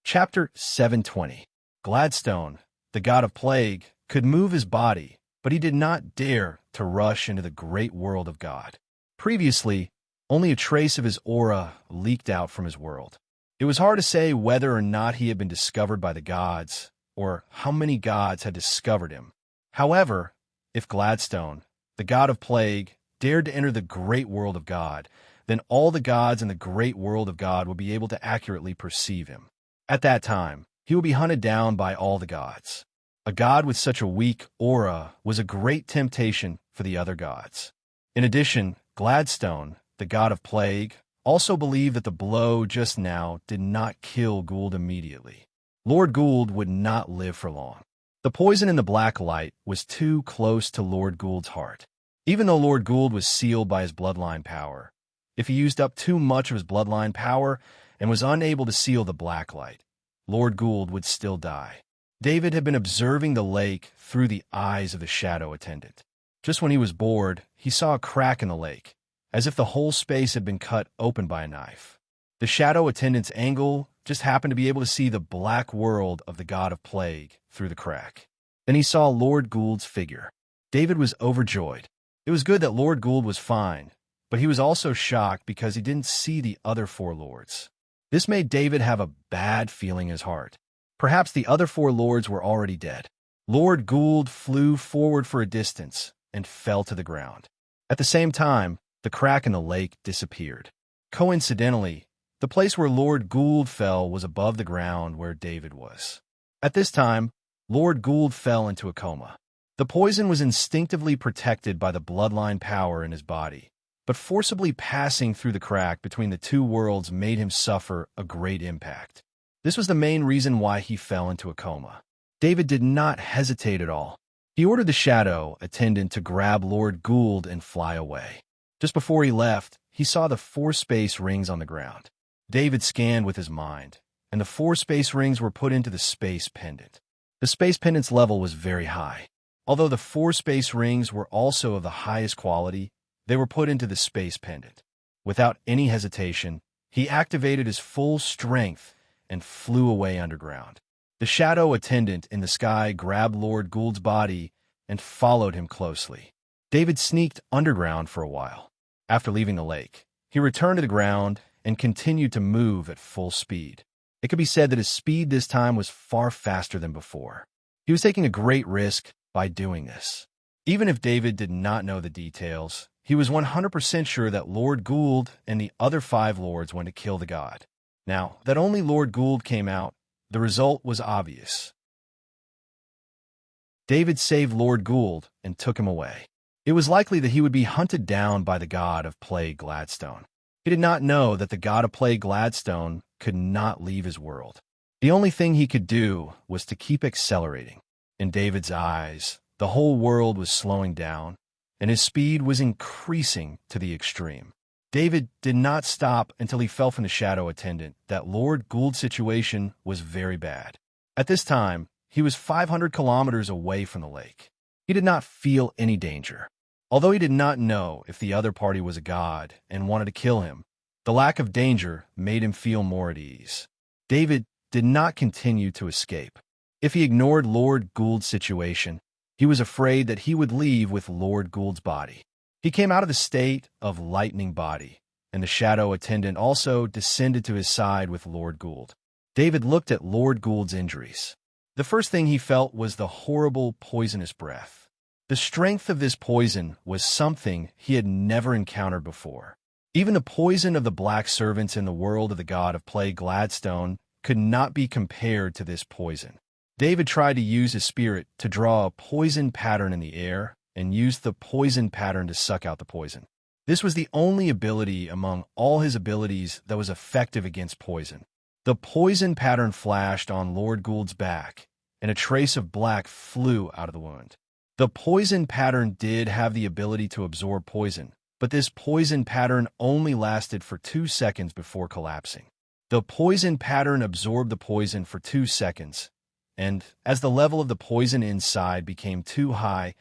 Chapter 720. Gladstone, the god of plague, could move his body, but he did not dare to rush into the great world of God. Previously, only a trace of his aura leaked out from his world. It was hard to say whether or not he had been discovered by the gods, or how many gods had discovered him. However, if Gladstone, the god of plague, dared to enter the great world of God, then all the gods in the great world of God would be able to accurately perceive him. At that time, he would be hunted down by all the gods. A god with such a weak aura was a great temptation for the other gods. In addition, Gladstone, the god of plague, also believed that the blow just now did not kill Gould immediately. Lord Gould would not live for long. The poison in the black light was too close to Lord Gould's heart. Even though Lord Gould was sealed by his bloodline power, if he used up too much of his bloodline power and was unable to seal the black light, Lord Gould would still die. David had been observing the lake through the eyes of the shadow attendant. Just when he was bored, he saw a crack in the lake, as if the whole space had been cut open by a knife. The shadow attendant's angle just happened to be able to see the black world of the god of plague through the crack. Then he saw Lord Gould's figure. David was overjoyed. It was good that Lord Gould was fine, but he was also shocked because he didn't see the other four lords. This made David have a bad feeling in his heart. Perhaps the other four lords were already dead. Lord Gould flew forward for a distance and fell to the ground. At the same time, the crack in the lake disappeared. Coincidentally, the place where Lord Gould fell was above the ground where David was. At this time, Lord Gould fell into a coma. The poison was instinctively protected by the bloodline power in his body, but forcibly passing through the crack between the two worlds made him suffer a great impact. This was the main reason why he fell into a coma. David did not hesitate at all. He ordered the shadow attendant to grab Lord Gould and fly away. Just before he left, he saw the 4 space rings on the ground. David scanned with his mind, and the 4 space rings were put into the space pendant. The space pendant's level was very high. Although the 4 space rings were also of the highest quality, they were put into the space pendant. Without any hesitation, he activated his full strength and flew away underground. The shadow attendant in the sky grabbed Lord Gould's body and followed him closely. David sneaked underground for a while. After leaving the lake, he returned to the ground and continued to move at full speed. It could be said that his speed this time was far faster than before. He was taking a great risk by doing this. Even if David did not know the details, he was 100% sure that Lord Gould and the other 5 lords went to kill the god. Now, that only Lord Gould came out, the result was obvious. David saved Lord Gould and took him away. It was likely that he would be hunted down by the god of plague, Gladstone. He did not know that the god of plague, Gladstone, could not leave his world. The only thing he could do was to keep accelerating. In David's eyes, the whole world was slowing down, and his speed was increasing to the extreme. David did not stop until he felt from the shadow attendant that Lord Gould's situation was very bad. At this time, he was 500 kilometers away from the lake. He did not feel any danger. Although he did not know if the other party was a god and wanted to kill him, the lack of danger made him feel more at ease. David did not continue to escape. If he ignored Lord Gould's situation, he was afraid that he would leave with Lord Gould's body. He came out of the state of lightning body, and the shadow attendant also descended to his side with Lord Gould. David looked at Lord Gould's injuries. The first thing he felt was the horrible, poisonous breath. The strength of this poison was something he had never encountered before. Even the poison of the black servants in the world of the god of play Gladstone could not be compared to this poison. David tried to use his spirit to draw a poison pattern in the air and used the poison pattern to suck out the poison. This was the only ability among all his abilities that was effective against poison. The poison pattern flashed on Lord Gould's back, and a trace of black flew out of the wound. The poison pattern did have the ability to absorb poison, but this poison pattern only lasted for 2 seconds before collapsing. The poison pattern absorbed the poison for 2 seconds, and as the level of the poison inside became too high,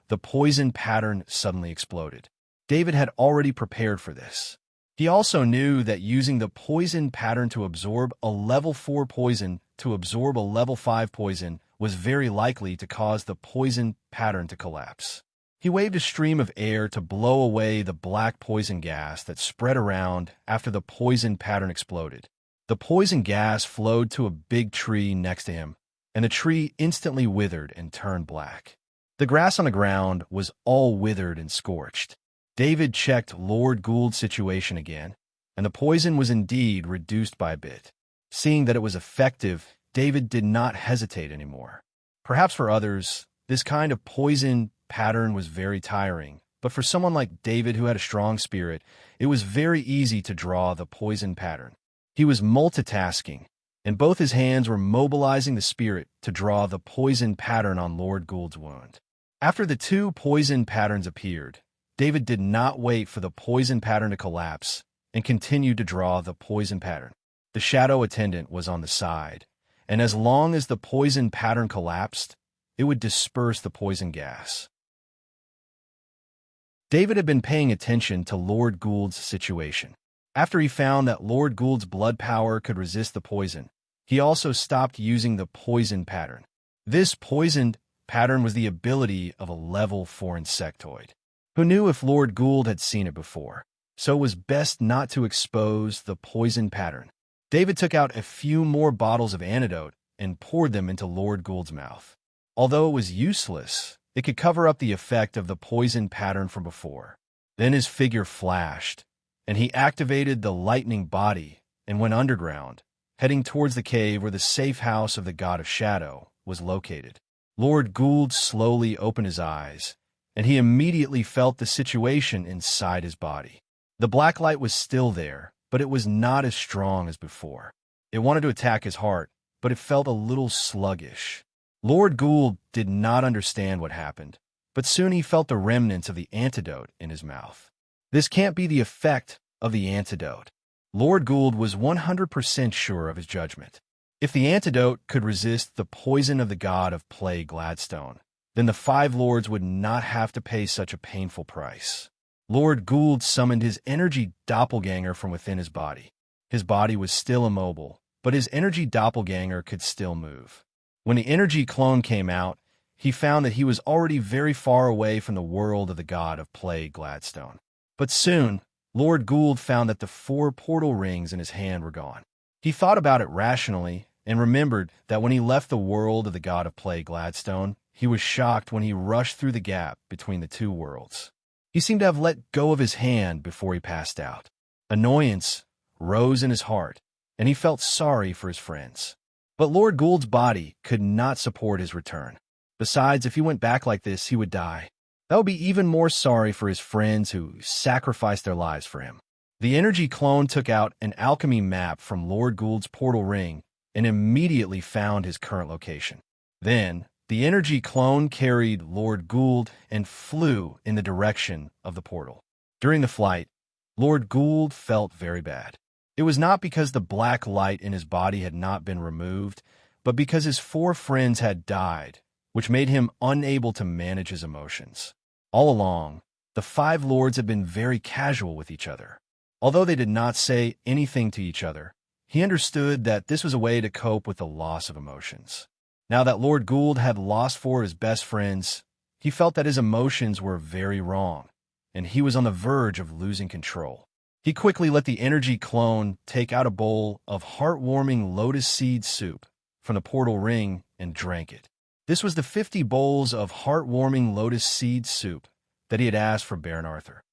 the poison pattern suddenly exploded. David had already prepared for this. He also knew that using the poison pattern to absorb a level 4 poison to absorb a level 5 poison was very likely to cause the poison pattern to collapse. He waved a stream of air to blow away the black poison gas that spread around after the poison pattern exploded. The poison gas flowed to a big tree next to him, and the tree instantly withered and turned black. The grass on the ground was all withered and scorched. David checked Lord Gould's situation again, and the poison was indeed reduced by a bit. Seeing that it was effective, David did not hesitate anymore. Perhaps for others, this kind of poison pattern was very tiring, but for someone like David who had a strong spirit, it was very easy to draw the poison pattern. He was multitasking, and both his hands were mobilizing the spirit to draw the poison pattern on Lord Gould's wound. After the 2 poison patterns appeared, David did not wait for the poison pattern to collapse and continued to draw the poison pattern. The shadow attendant was on the side, and as long as the poison pattern collapsed, it would disperse the poison gas. David had been paying attention to Lord Gould's situation. After he found that Lord Gould's blood power could resist the poison, he also stopped using the poison pattern. This poisoned pattern was the ability of a level 4 insectoid. Who knew if Lord Gould had seen it before? So it was best not to expose the poison pattern. David took out a few more bottles of antidote and poured them into Lord Gould's mouth. Although it was useless, it could cover up the effect of the poison pattern from before. Then his figure flashed, and he activated the lightning body and went underground, heading towards the cave where the safe house of the God of Shadow was located. Lord Gould slowly opened his eyes, and he immediately felt the situation inside his body. The black light was still there, but it was not as strong as before. It wanted to attack his heart, but it felt a little sluggish. Lord Gould did not understand what happened, but soon he felt the remnants of the antidote in his mouth. This can't be the effect of the antidote. Lord Gould was 100% sure of his judgment. If the antidote could resist the poison of the god of play Gladstone, then the 5 lords would not have to pay such a painful price. Lord Gould summoned his energy doppelganger from within his body. His body was still immobile, but his energy doppelganger could still move. When the energy clone came out, he found that he was already very far away from the world of the god of play Gladstone. But soon, Lord Gould found that the 4 portal rings in his hand were gone. He thought about it rationally and remembered that when he left the world of the god of play Gladstone, he was shocked when he rushed through the gap between the 2 worlds. He seemed to have let go of his hand before he passed out. Annoyance rose in his heart, and he felt sorry for his friends. But Lord Gould's body could not support his return. Besides, if he went back like this, he would die. That would be even more sorry for his friends who sacrificed their lives for him. The energy clone took out an alchemy map from Lord Gould's portal ring and immediately found his current location. Then, the energy clone carried Lord Gould and flew in the direction of the portal. During the flight, Lord Gould felt very bad. It was not because the black light in his body had not been removed, but because his 4 friends had died, which made him unable to manage his emotions. All along, the 5 lords had been very casual with each other. Although they did not say anything to each other, he understood that this was a way to cope with the loss of emotions. Now that Lord Gould had lost 4 of his best friends, he felt that his emotions were very wrong, and he was on the verge of losing control. He quickly let the energy clone take out a bowl of heartwarming lotus seed soup from the portal ring and drank it. This was the 50 bowls of heartwarming lotus seed soup that he had asked for Baron Arthur.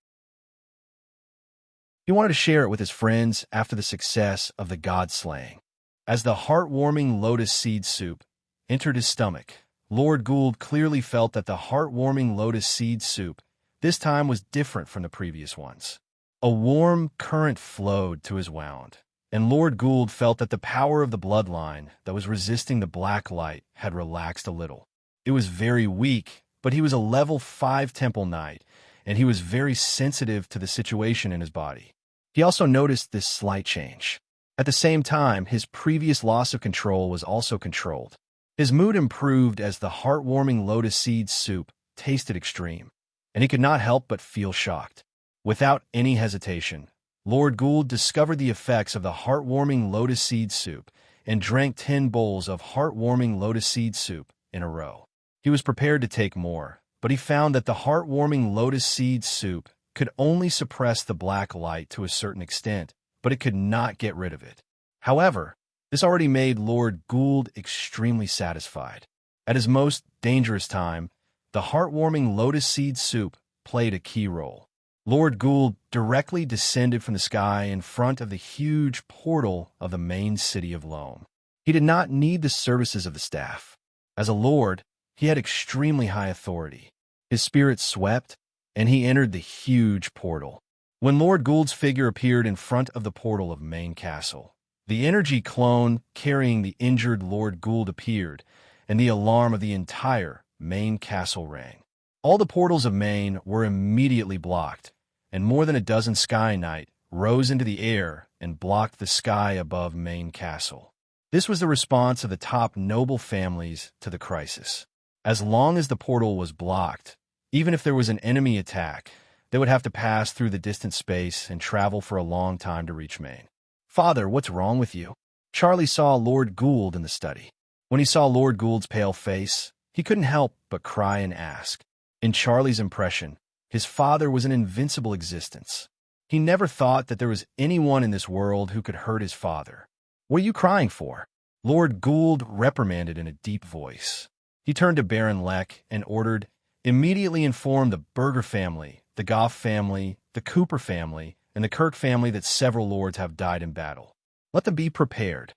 He wanted to share it with his friends after the success of the god slaying. As the heartwarming lotus seed soup entered his stomach, Lord Gould clearly felt that the heartwarming lotus seed soup this time was different from the previous ones. A warm current flowed to his wound, and Lord Gould felt that the power of the bloodline that was resisting the black light had relaxed a little. It was very weak, but he was a level 5 Temple Knight, and he was very sensitive to the situation in his body. He also noticed this slight change. At the same time, his previous loss of control was also controlled. His mood improved as the heartwarming lotus seed soup tasted extreme, and he could not help but feel shocked. Without any hesitation, Lord Gould discovered the effects of the heartwarming lotus seed soup and drank 10 bowls of heartwarming lotus seed soup in a row. He was prepared to take more, but he found that the heartwarming lotus seed soup could only suppress the black light to a certain extent, but it could not get rid of it. However, this already made Lord Gould extremely satisfied. At his most dangerous time, the heartwarming lotus seed soup played a key role. Lord Gould directly descended from the sky in front of the huge portal of the main city of Loam. He did not need the services of the staff. As a lord, he had extremely high authority. His spirit swept, and he entered the huge portal. When Lord Gould's figure appeared in front of the portal of Main Castle, the energy clone carrying the injured Lord Gould appeared, and the alarm of the entire Main Castle rang. All the portals of Main were immediately blocked, and more than a dozen Sky Knight rose into the air and blocked the sky above Main Castle. This was the response of the top noble families to the crisis. As long as the portal was blocked, even if there was an enemy attack, they would have to pass through the distant space and travel for a long time to reach Main. "Father, what's wrong with you?" Charlie saw Lord Gould in the study. When he saw Lord Gould's pale face, he couldn't help but cry and ask. In Charlie's impression, his father was an invincible existence. He never thought that there was anyone in this world who could hurt his father. "What are you crying for?" Lord Gould reprimanded in a deep voice. He turned to Baron Leck and ordered, "Immediately inform the Berger family, the Goff family, the Cooper family, and the Kirk family that several lords have died in battle. Let them be prepared."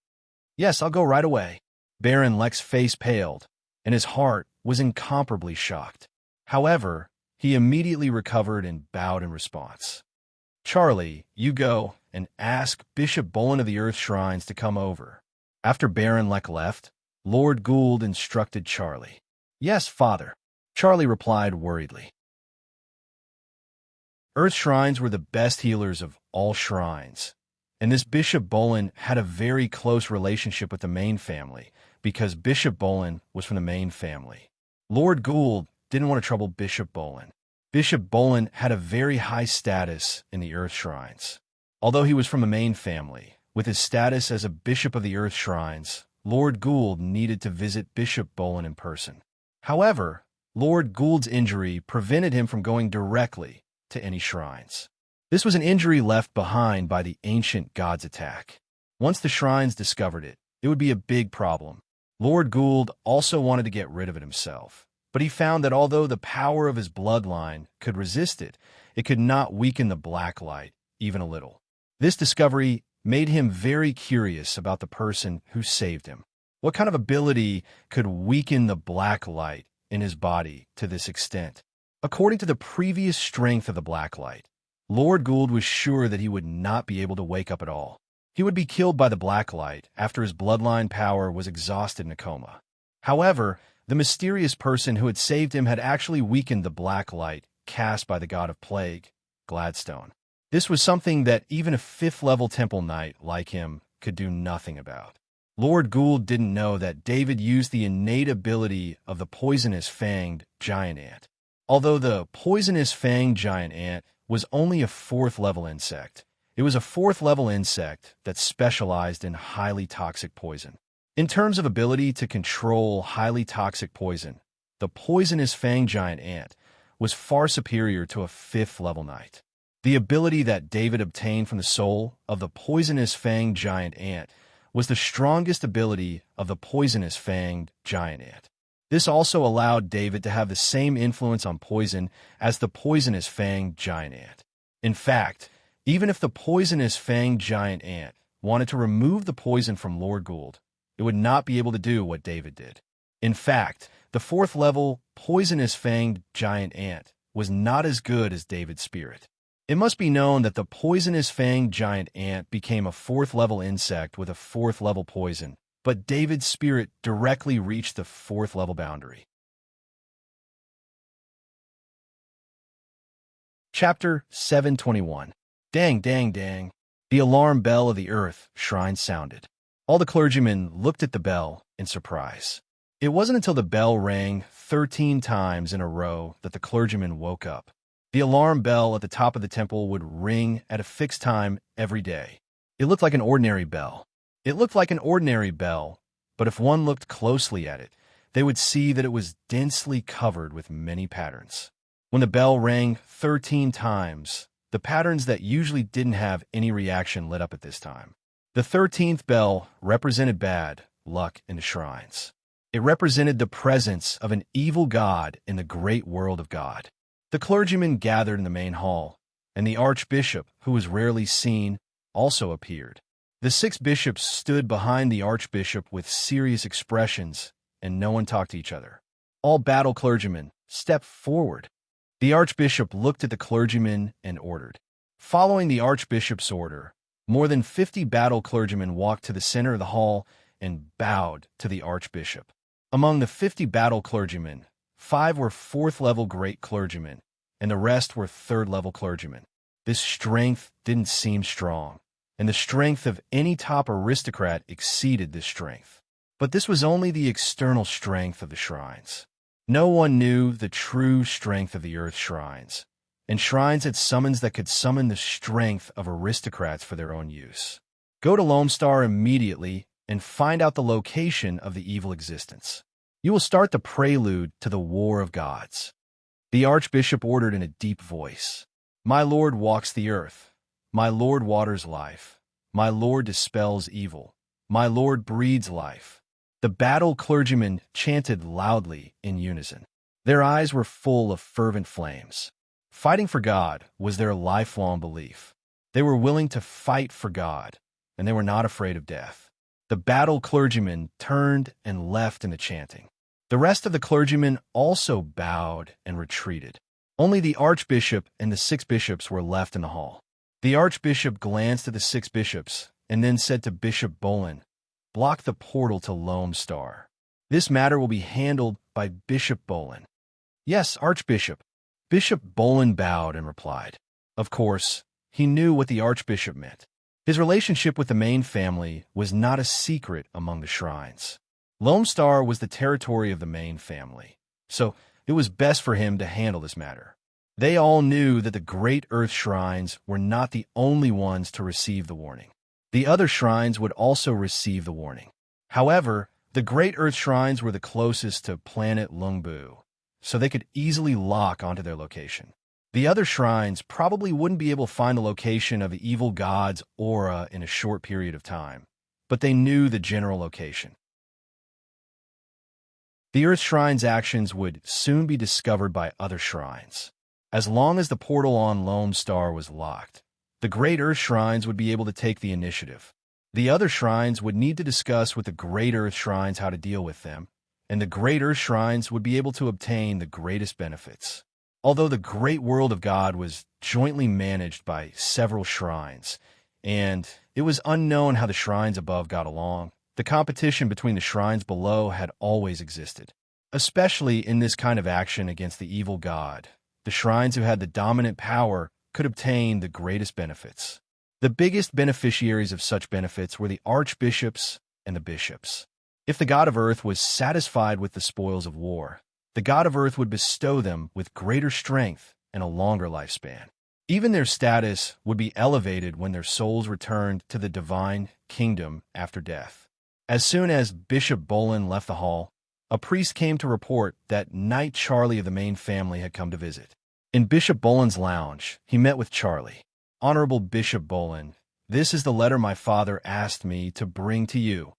"Yes, I'll go right away." Baron Leck's face paled, and his heart was incomparably shocked. However, he immediately recovered and bowed in response. "Charlie, you go and ask Bishop Bolin of the Earth Shrines to come over." After Baron Leck left, Lord Gould instructed Charlie. "Yes, father," Charlie replied worriedly. Earth Shrines were the best healers of all shrines, and this Bishop Bolin had a very close relationship with the Main family because Bishop Bolin was from the Main family. Lord Gould didn't want to trouble Bishop Bolin. Bishop Bolin had a very high status in the Earth Shrines. Although he was from the Main family, with his status as a Bishop of the Earth Shrines, Lord Gould needed to visit Bishop Bolin in person. However, Lord Gould's injury prevented him from going directly to any shrines. This was an injury left behind by the ancient god's attack. Once the shrines discovered it, it would be a big problem. Lord Gould also wanted to get rid of it himself, but he found that although the power of his bloodline could resist it, it could not weaken the black light even a little. This discovery made him very curious about the person who saved him. What kind of ability could weaken the black light in his body to this extent? According to the previous strength of the black light, Lord Gould was sure that he would not be able to wake up at all. He would be killed by the black light after his bloodline power was exhausted in a coma. However, the mysterious person who had saved him had actually weakened the black light cast by the god of plague, Gladstone. This was something that even a 5th-level Temple Knight like him could do nothing about. Lord Gould didn't know that David used the innate ability of the poisonous fanged giant ant. Although the poisonous fanged giant ant was only a 4th-level insect, it was a 4th-level insect that specialized in highly toxic poison. In terms of ability to control highly toxic poison, the poisonous fanged giant ant was far superior to a 5th-level knight. The ability that David obtained from the soul of the poisonous fanged giant ant was the strongest ability of the poisonous-fanged giant ant. This also allowed David to have the same influence on poison as the poisonous-fanged giant ant. In fact, even if the poisonous-fanged giant ant wanted to remove the poison from Lord Gould, it would not be able to do what David did. In fact, the fourth-level poisonous-fanged giant ant was not as good as David's spirit. It must be known that the poisonous-fanged giant ant became a fourth-level insect with a fourth-level poison, but David's spirit directly reached the fourth-level boundary. Chapter 721. Dang, dang, dang. The alarm bell of the earth shrine sounded. All the clergymen looked at the bell in surprise. It wasn't until the bell rang 13 times in a row that the clergyman woke up. The alarm bell at the top of the temple would ring at a fixed time every day. It looked like an ordinary bell. But if one looked closely at it, they would see that it was densely covered with many patterns. When the bell rang 13 times, the patterns that usually didn't have any reaction lit up at this time. The 13th bell represented bad luck in the shrines. It represented the presence of an evil god in the great world of God. The clergymen gathered in the main hall, and the archbishop, who was rarely seen, also appeared. The 6 bishops stood behind the archbishop with serious expressions, and no one talked to each other. All battle clergymen stepped forward. The archbishop looked at the clergymen and ordered. Following the archbishop's order, more than 50 battle clergymen walked to the center of the hall and bowed to the archbishop. Among the 50 battle clergymen, 5 were fourth-level great clergymen, and the rest were third-level clergymen. This strength didn't seem strong, and the strength of any top aristocrat exceeded this strength. But this was only the external strength of the shrines. No one knew the true strength of the earth shrines, and shrines had summons that could summon the strength of aristocrats for their own use. Go to Lone Star immediately and find out the location of the evil existence. You will start the prelude to the war of gods. The archbishop ordered in a deep voice, "My Lord walks the earth. My Lord waters life. My Lord dispels evil. My Lord breeds life." The battle clergymen chanted loudly in unison. Their eyes were full of fervent flames. Fighting for God was their lifelong belief. They were willing to fight for God, and they were not afraid of death. The battle clergymen turned and left in the chanting. The rest of the clergymen also bowed and retreated. Only the archbishop and the 6 bishops were left in the hall. The archbishop glanced at the 6 bishops and then said to Bishop Bolin, "Block the portal to Lone Star. This matter will be handled by Bishop Bolin." "Yes, Archbishop." Bishop Bolin bowed and replied. Of course, he knew what the archbishop meant. His relationship with the main family was not a secret among the shrines. Lone Star was the territory of the main family, so it was best for him to handle this matter. They all knew that the great earth shrines were not the only ones to receive the warning. The other shrines would also receive the warning. However, the great earth shrines were the closest to planet Lungbu, so they could easily lock onto their location. The other shrines probably wouldn't be able to find the location of the evil god's aura in a short period of time, but they knew the general location. The earth shrine's actions would soon be discovered by other shrines. As long as the portal on Lone Star was locked, the great earth shrines would be able to take the initiative. The other shrines would need to discuss with the great earth shrines how to deal with them, and the great earth shrines would be able to obtain the greatest benefits. Although the great world of God was jointly managed by several shrines, and it was unknown how the shrines above got along, the competition between the shrines below had always existed. Especially in this kind of action against the evil god, the shrines who had the dominant power could obtain the greatest benefits. The biggest beneficiaries of such benefits were the archbishops and the bishops. If the god of earth was satisfied with the spoils of war, the god of earth would bestow them with greater strength and a longer lifespan. Even their status would be elevated when their souls returned to the divine kingdom after death. As soon as Bishop Bolin left the hall, a priest came to report that Knight Charlie of the main family had come to visit. In Bishop Bolin's lounge, he met with Charlie. "Honorable Bishop Bolin, This is the letter my father asked me to bring to you."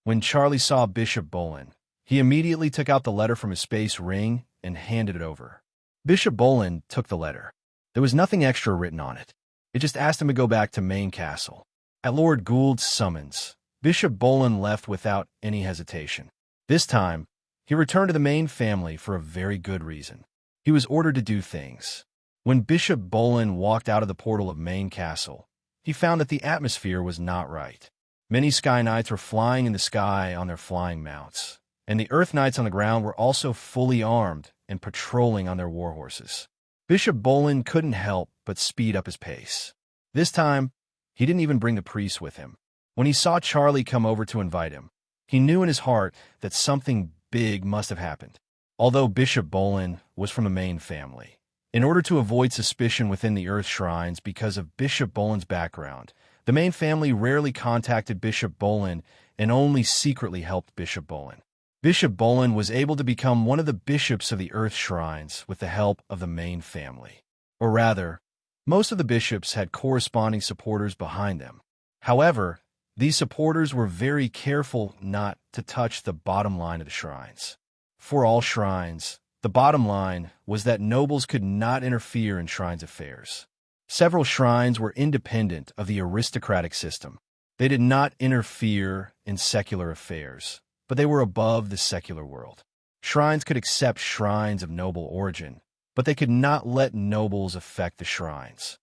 When Charlie saw Bishop Bolin, he immediately took out the letter from his space ring and handed it over. Bishop Bolin took the letter. There was nothing extra written on it. It just asked him to go back to Main Castle. At Lord Gould's summons, Bishop Bolin left without any hesitation. This time, he returned to the Main family for a very good reason. He was ordered to do things. When Bishop Bolin walked out of the portal of Main Castle, he found that the atmosphere was not right. Many Sky Knights were flying in the sky on their flying mounts, and the Earth Knights on the ground were also fully armed and patrolling on their warhorses. Bishop Bolin couldn't help but speed up his pace. This time, he didn't even bring the priest with him. When he saw Charlie come over to invite him, he knew in his heart that something big must have happened. Although Bishop Bolin was from the Main family, in order to avoid suspicion within the Earth Shrines because of Bishop Bolin's background, the Main family rarely contacted Bishop Bolin and only secretly helped Bishop Bolin. Bishop Bolin was able to become one of the bishops of the Earth Shrines with the help of the Main family. Or rather, most of the bishops had corresponding supporters behind them. However, these supporters were very careful not to touch the bottom line of the shrines. For all shrines, the bottom line was that nobles could not interfere in shrines' affairs. Several shrines were independent of the aristocratic system. They did not interfere in secular affairs, but they were above the secular world. Shrines could accept shrines of noble origin, but they could not let nobles affect the shrines.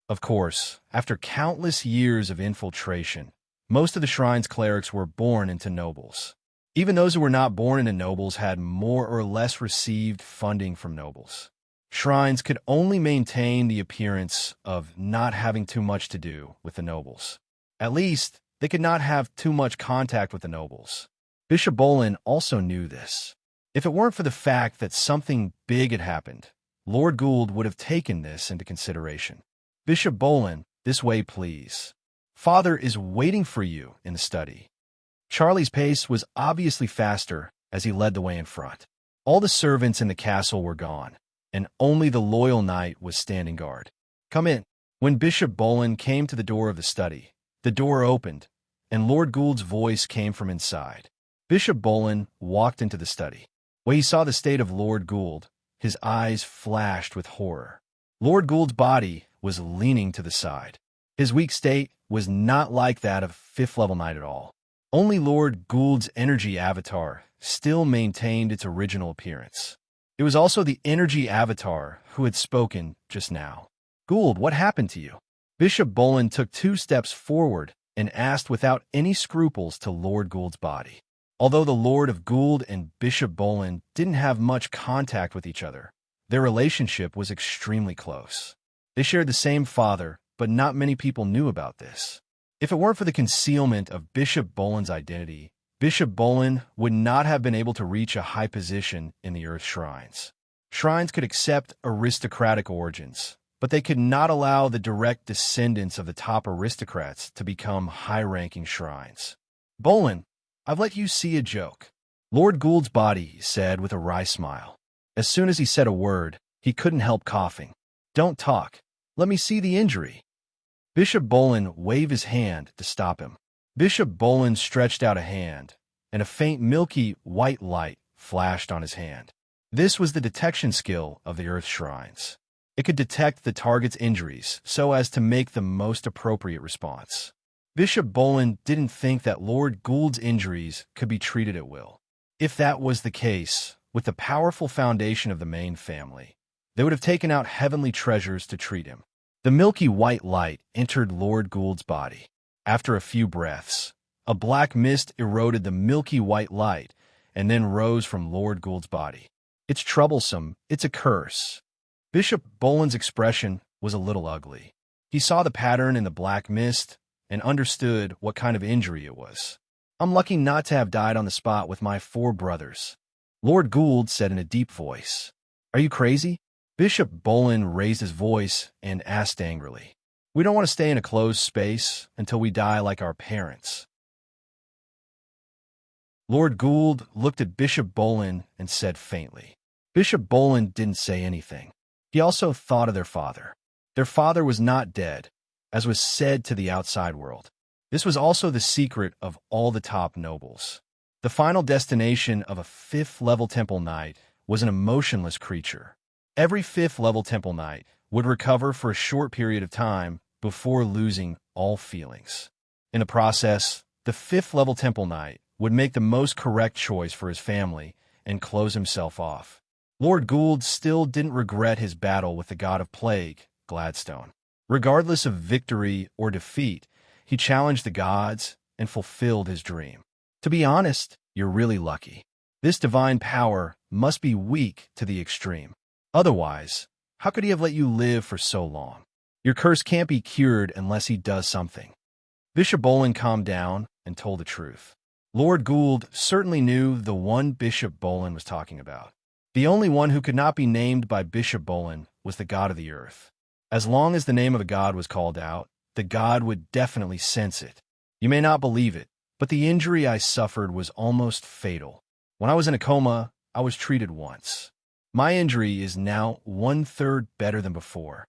Of course, after countless years of infiltration, most of the shrine's clerics were born into nobles. Even those who were not born into nobles had more or less received funding from nobles. Shrines could only maintain the appearance of not having too much to do with the nobles. At least, they could not have too much contact with the nobles. Bishop Bolin also knew this. If it weren't for the fact that something big had happened, Lord Gould would have taken this into consideration. "Bishop Bolin, this way, please. Father is waiting for you in the study." Charlie's pace was obviously faster as he led the way in front. All the servants in the castle were gone, and only the loyal knight was standing guard. "Come in." When Bishop Bolin came to the door of the study, the door opened, and Lord Gould's voice came from inside. Bishop Bolin walked into the study. When he saw the state of Lord Gould, his eyes flashed with horror. Lord Gould's body was leaning to the side. His weak state was not like that of fifth-level knight at all. Only Lord Gould's energy avatar still maintained its original appearance. It was also the energy avatar who had spoken just now. "Gould, what happened to you?" Bishop Bolin took 2 steps forward and asked without any scruples to Lord Gould's body. Although the Lord of Gould and Bishop Bolin didn't have much contact with each other, their relationship was extremely close. They shared the same father, but not many people knew about this. If it weren't for the concealment of Bishop Bolin's identity, Bishop Bolin would not have been able to reach a high position in the Earth Shrines. Shrines could accept aristocratic origins, but they could not allow the direct descendants of the top aristocrats to become high-ranking shrines. "Bolin, I've let you see a joke." Lord Gould's body, he said with a wry smile. As soon as he said a word, he couldn't help coughing. "Don't talk. Let me see the injury." Bishop Bolin waved his hand to stop him. Bishop Bolin stretched out a hand, and a faint milky white light flashed on his hand. This was the detection skill of the Earth Shrines. It could detect the target's injuries so as to make the most appropriate response. Bishop Bolin didn't think that Lord Gould's injuries could be treated at will. If that was the case, with the powerful foundation of the Main family, they would have taken out heavenly treasures to treat him. The milky white light entered Lord Gould's body. After a few breaths, a black mist eroded the milky white light and then rose from Lord Gould's body. "It's troublesome. It's a curse." Bishop Bolin's expression was a little ugly. He saw the pattern in the black mist and understood what kind of injury it was. "I'm lucky not to have died on the spot with my 4 brothers," Lord Gould said in a deep voice. "Are you crazy?" Bishop Bolin raised his voice and asked angrily. "We don't want to stay in a closed space until we die like our parents." Lord Gould looked at Bishop Bolin and said faintly. Bishop Bolin didn't say anything. He also thought of their father. Their father was not dead, as was said to the outside world. This was also the secret of all the top nobles. The final destination of a fifth-level temple knight was an emotionless creature. Every fifth-level temple knight would recover for a short period of time before losing all feelings. In the process, the fifth-level temple knight would make the most correct choice for his family and close himself off. Lord Gould still didn't regret his battle with the god of plague, Gladstone. Regardless of victory or defeat, he challenged the gods and fulfilled his dream. To be honest, you're really lucky. This divine power must be weak to the extreme. Otherwise, how could he have let you live for so long? Your curse can't be cured unless he does something. Bishop Bolin calmed down and told the truth. Lord Gould certainly knew the one Bishop Bolin was talking about. The only one who could not be named by Bishop Bolin was the god of the earth. As long as the name of a god was called out, the god would definitely sense it. You may not believe it, but the injury I suffered was almost fatal. When I was in a coma, I was treated once. My injury is now 1/3 better than before.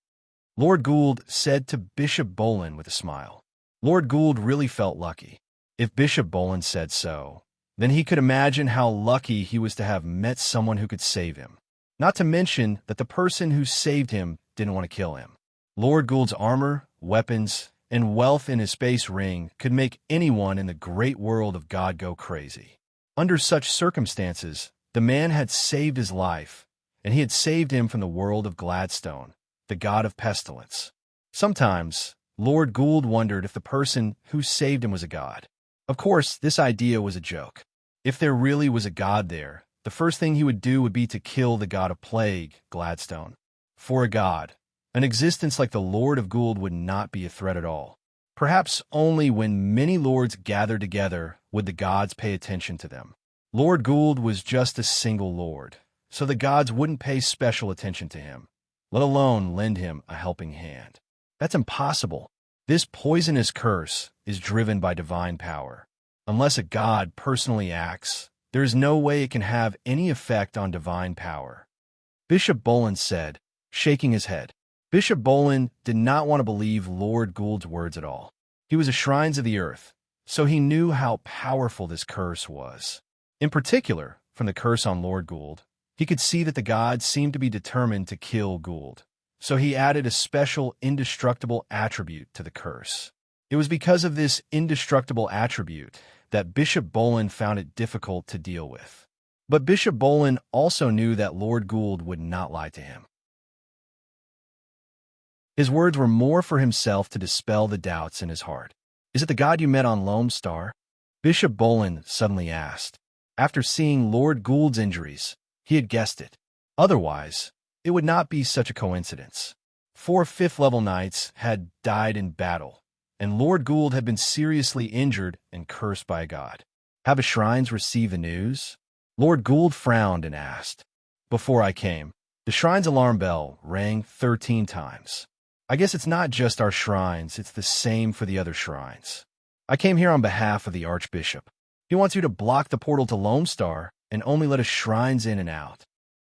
Lord Gould said to Bishop Bolin with a smile. Lord Gould really felt lucky. If Bishop Bolin said so, then he could imagine how lucky he was to have met someone who could save him. Not to mention that the person who saved him didn't want to kill him. Lord Gould's armor, weapons, and wealth in his space ring could make anyone in the great world of God go crazy. Under such circumstances, the man had saved his life, and he had saved him from the world of Gladstone, the god of pestilence. Sometimes, Lord Gould wondered if the person who saved him was a god. Of course, this idea was a joke. If there really was a god there, the first thing he would do would be to kill the god of plague, Gladstone. For a god, an existence like the Lord of Gould would not be a threat at all. Perhaps only when many lords gathered together would the gods pay attention to them. Lord Gould was just a single lord, so the gods wouldn't pay special attention to him, let alone lend him a helping hand. That's impossible. This poisonous curse is driven by divine power. Unless a god personally acts, there is no way it can have any effect on divine power. Bishop Bolin said, shaking his head. Bishop Bolin did not want to believe Lord Gould's words at all. He was a Shrines of the Earth, so he knew how powerful this curse was. In particular, from the curse on Lord Gould, he could see that the gods seemed to be determined to kill Gould. So he added a special indestructible attribute to the curse. It was because of this indestructible attribute that Bishop Bolin found it difficult to deal with. But Bishop Bolin also knew that Lord Gould would not lie to him. His words were more for himself to dispel the doubts in his heart. Is it the god you met on Lone Star? Bishop Bolin suddenly asked. After seeing Lord Gould's injuries, he had guessed it. Otherwise, it would not be such a coincidence. 4 fifth-level knights had died in battle, and Lord Gould had been seriously injured and cursed by a god. Have the shrines received the news? Lord Gould frowned and asked. Before I came, the shrine's alarm bell rang 13 times. I guess it's not just our shrines, it's the same for the other shrines. I came here on behalf of the Archbishop. He wants you to block the portal to Lone Star and only let us shrines in and out.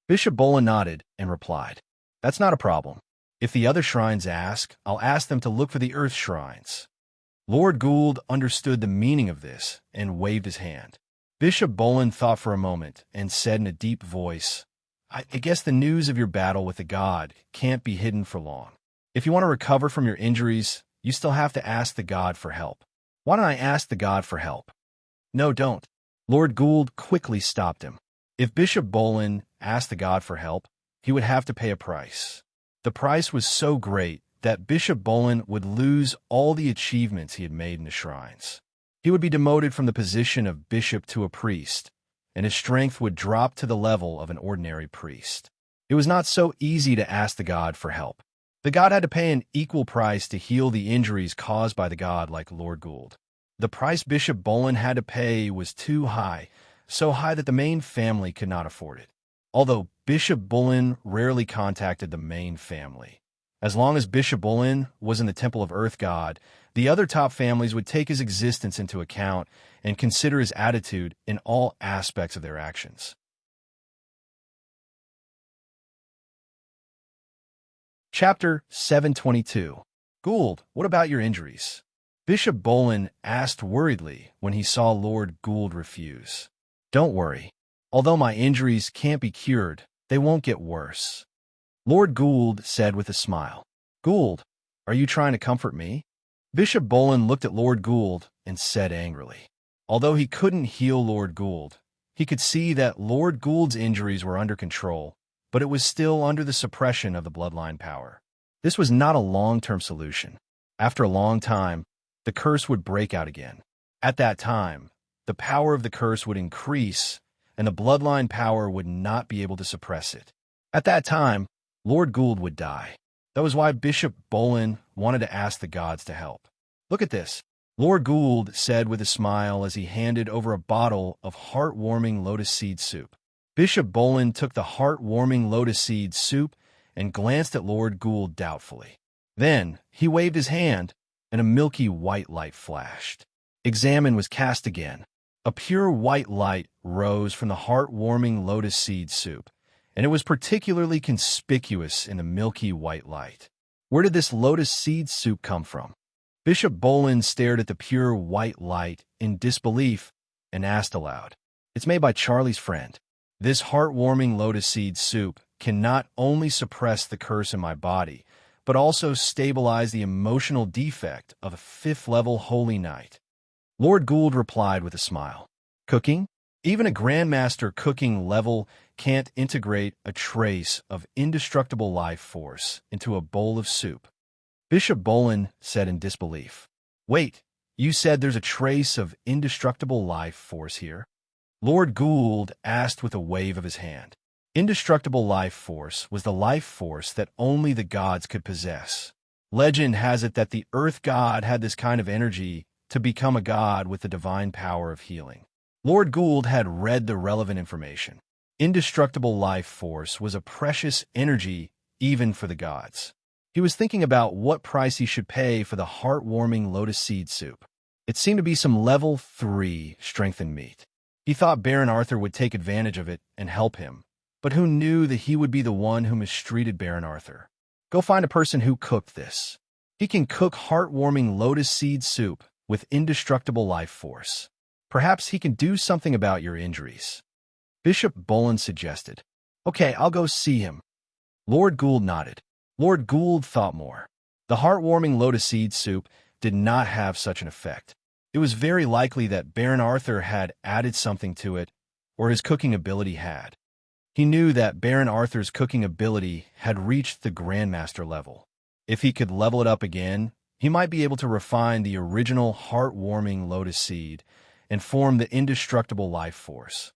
Bishop Bolin nodded and replied, That's not a problem. If the other shrines ask, I'll ask them to look for the Earth shrines. Lord Gould understood the meaning of this and waved his hand. Bishop Bolin thought for a moment and said in a deep voice, I guess the news of your battle with the god can't be hidden for long. If you want to recover from your injuries, you still have to ask the god for help. Why don't I ask the god for help? No, don't. Lord Gould quickly stopped him. If Bishop Bolin asked the god for help, he would have to pay a price. The price was so great that Bishop Bolin would lose all the achievements he had made in the shrines. He would be demoted from the position of bishop to a priest, and his strength would drop to the level of an ordinary priest. It was not so easy to ask the god for help. The god had to pay an equal price to heal the injuries caused by the god like Lord Gould. The price Bishop Bolin had to pay was too high, so high that the main family could not afford it. Although Bishop Bolin rarely contacted the main family. As long as Bishop Bolin was in the Temple of Earth God, the other top families would take his existence into account and consider his attitude in all aspects of their actions. Chapter 722. Gould, what about your injuries? Bishop Bolin asked worriedly when he saw Lord Gould refuse. Don't worry. Although my injuries can't be cured, they won't get worse. Lord Gould said with a smile. Gould, are you trying to comfort me? Bishop Bolin looked at Lord Gould and said angrily. Although he couldn't heal Lord Gould, he could see that Lord Gould's injuries were under control, but it was still under the suppression of the bloodline power. This was not a long-term solution. After a long time, the curse would break out again. At that time, the power of the curse would increase, and the bloodline power would not be able to suppress it. At that time, Lord Gould would die. That was why Bishop Bolin wanted to ask the gods to help. Look at this, Lord Gould said with a smile as he handed over a bottle of heartwarming lotus seed soup. Bishop Bolin took the heartwarming lotus seed soup and glanced at Lord Gould doubtfully. Then he waved his hand, and a milky white light flashed. Examine was cast again. A pure white light rose from the heartwarming lotus seed soup, and it was particularly conspicuous in the milky white light. Where did this lotus seed soup come from? Bishop Bolin stared at the pure white light in disbelief and asked aloud. It's made by Charlie's friend. This heartwarming lotus seed soup can not only suppress the curse in my body, but also stabilize the emotional defect of a 5th-level holy knight. Lord Gould replied with a smile. Cooking? Even a grandmaster cooking level can't integrate a trace of indestructible life force into a bowl of soup. Bishop Bolin said in disbelief. Wait, you said there's a trace of indestructible life force here? Lord Gould asked with a wave of his hand. Indestructible life force was the life force that only the gods could possess. Legend has it that the earth god had this kind of energy to become a god with the divine power of healing. Lord Gould had read the relevant information. Indestructible life force was a precious energy even for the gods. He was thinking about what price he should pay for the heartwarming lotus seed soup. It seemed to be some level 3 strengthened meat. He thought Baron Arthur would take advantage of it and help him, but who knew that he would be the one who mistreated Baron Arthur? Go find a person who cooked this. He can cook heartwarming lotus seed soup with indestructible life force. Perhaps he can do something about your injuries. Bishop Bolin suggested. Okay, I'll go see him. Lord Gould nodded. Lord Gould thought more. The heartwarming lotus seed soup did not have such an effect. It was very likely that Baron Arthur had added something to it, or his cooking ability had. He knew that Baron Arthur's cooking ability had reached the Grandmaster level. If he could level it up again, he might be able to refine the original heartwarming lotus seed and form the indestructible life force.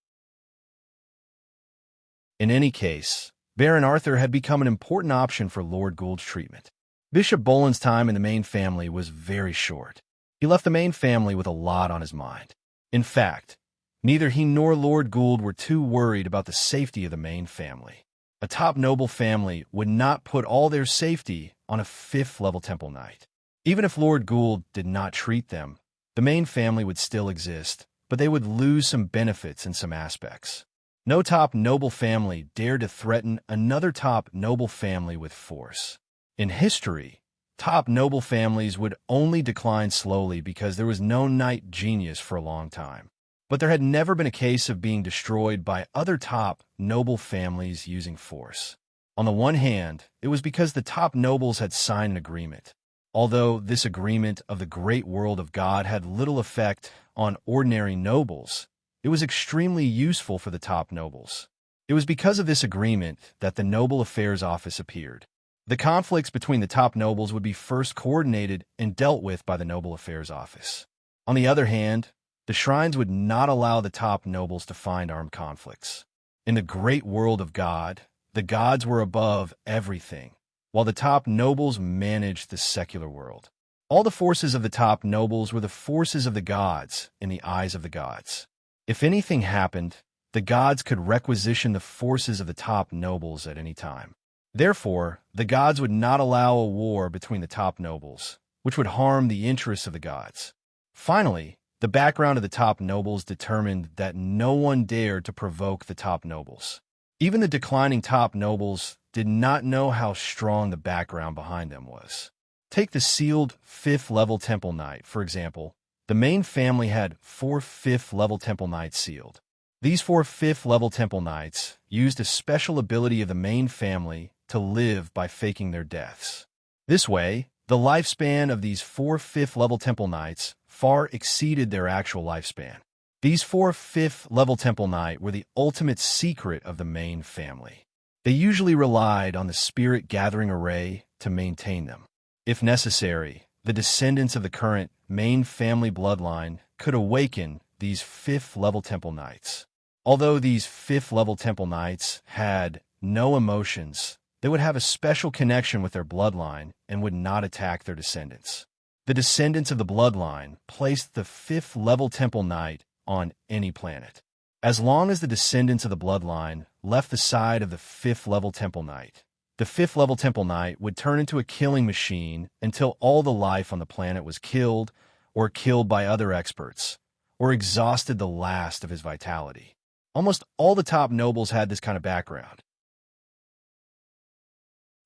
In any case, Baron Arthur had become an important option for Lord Gould's treatment. Bishop Bolin's time in the main family was very short. He left the main family with a lot on his mind. In fact, neither he nor Lord Gould were too worried about the safety of the main family. A top noble family would not put all their safety on a 5th-level temple knight. Even if Lord Gould did not treat them, the main family would still exist, but they would lose some benefits in some aspects. No top noble family dared to threaten another top noble family with force. In history, top noble families would only decline slowly because there was no knight genius for a long time. But there had never been a case of being destroyed by other top noble families using force. On the one hand, it was because the top nobles had signed an agreement. Although this agreement of the great world of God had little effect on ordinary nobles, it was extremely useful for the top nobles. It was because of this agreement that the Noble Affairs Office appeared. The conflicts between the top nobles would be first coordinated and dealt with by the Noble Affairs Office. On the other hand, the shrines would not allow the top nobles to find armed conflicts. In the great world of God, the gods were above everything, while the top nobles managed the secular world. All the forces of the top nobles were the forces of the gods in the eyes of the gods. If anything happened, the gods could requisition the forces of the top nobles at any time. Therefore, the gods would not allow a war between the top nobles, which would harm the interests of the gods. Finally, the background of the top nobles determined that no one dared to provoke the top nobles. Even the declining top nobles did not know how strong the background behind them was. Take the sealed 5th level temple knight, for example. The main family had 4 5th level temple knights sealed. These 4 5th level temple knights used a special ability of the main family to live by faking their deaths. This way, the lifespan of these 4 5th level temple knights far exceeded their actual lifespan. These 4 5th level temple knight were the ultimate secret of the main family. They usually relied on the spirit gathering array to maintain them. If necessary, the descendants of the current main family bloodline could awaken these 5th level temple knights. Although these 5th level temple knights had no emotions, they would have a special connection with their bloodline and would not attack their descendants. The descendants of the bloodline placed the 5th level temple knight on any planet. As long as the descendants of the bloodline left the side of the 5th level temple knight, the 5th level temple knight would turn into a killing machine until all the life on the planet was killed or killed by other experts, or exhausted the last of his vitality. Almost all the top nobles had this kind of background.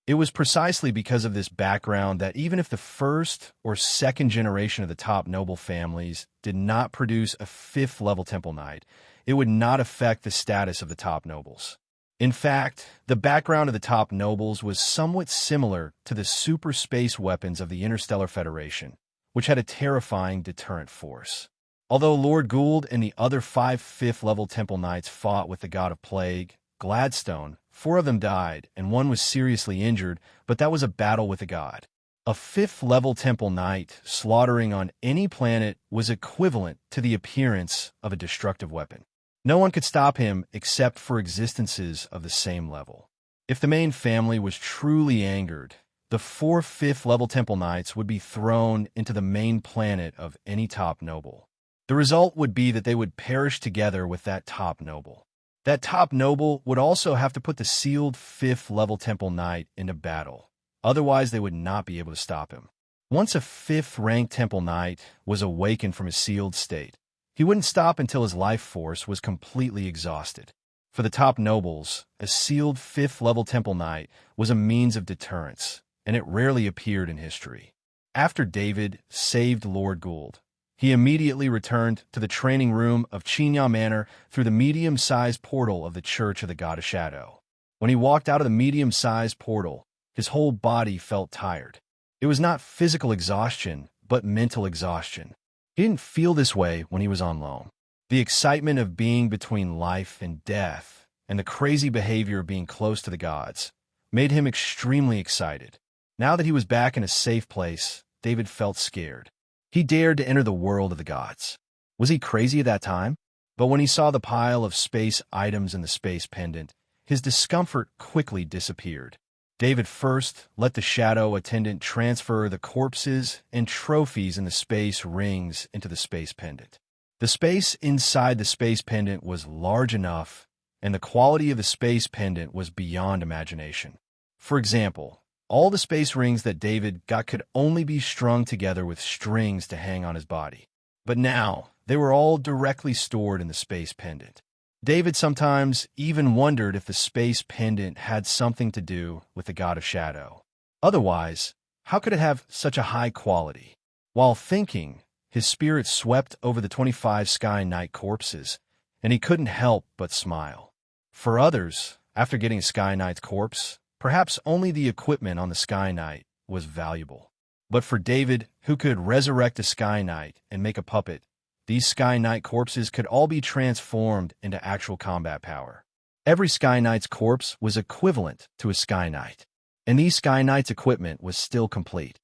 It was precisely because of this background that even if the first or second generation of the top noble families did not produce a 5th level temple knight, it would not affect the status of the top nobles. In fact, the background of the top nobles was somewhat similar to the super space weapons of the Interstellar Federation, which had a terrifying deterrent force. Although Lord Gould and the other 5 5th level temple knights fought with the god of plague, Gladstone, 4 of them died and 1 was seriously injured, but that was a battle with a god. A 5th level temple knight slaughtering on any planet was equivalent to the appearance of a destructive weapon. No one could stop him except for existences of the same level. If the main family was truly angered, the 4 5th level temple knights would be thrown into the main planet of any top noble. The result would be that they would perish together with that top noble. That top noble would also have to put the sealed 5th level temple knight into battle. Otherwise, they would not be able to stop him. Once a 5th ranked temple knight was awakened from his sealed state, he wouldn't stop until his life force was completely exhausted. For the top nobles, a sealed 5th level temple knight was a means of deterrence, and it rarely appeared in history. After David saved Lord Gould, he immediately returned to the training room of Chinya Manor through the medium-sized portal of the Church of the God of Shadow. When he walked out of the medium-sized portal, his whole body felt tired. It was not physical exhaustion, but mental exhaustion. He didn't feel this way when he was on loan. The excitement of being between life and death, and the crazy behavior of being close to the gods, made him extremely excited. Now that he was back in a safe place, David felt scared. He dared to enter the world of the gods. Was he crazy at that time? But when he saw the pile of space items in the space pendant, his discomfort quickly disappeared. David first let the shadow attendant transfer the corpses and trophies in the space rings into the space pendant. The space inside the space pendant was large enough, and the quality of the space pendant was beyond imagination. For example, all the space rings that David got could only be strung together with strings to hang on his body. But now, they were all directly stored in the space pendant. David sometimes even wondered if the space pendant had something to do with the God of Shadow. Otherwise, how could it have such a high quality? While thinking, his spirit swept over the 25 Sky Knight corpses, and he couldn't help but smile. For others, after getting a Sky Knight's corpse, perhaps only the equipment on the Sky Knight was valuable. But for David, who could resurrect a Sky Knight and make a puppet, these Sky Knight corpses could all be transformed into actual combat power. Every Sky Knight's corpse was equivalent to a Sky Knight, and these Sky Knight's equipment was still complete.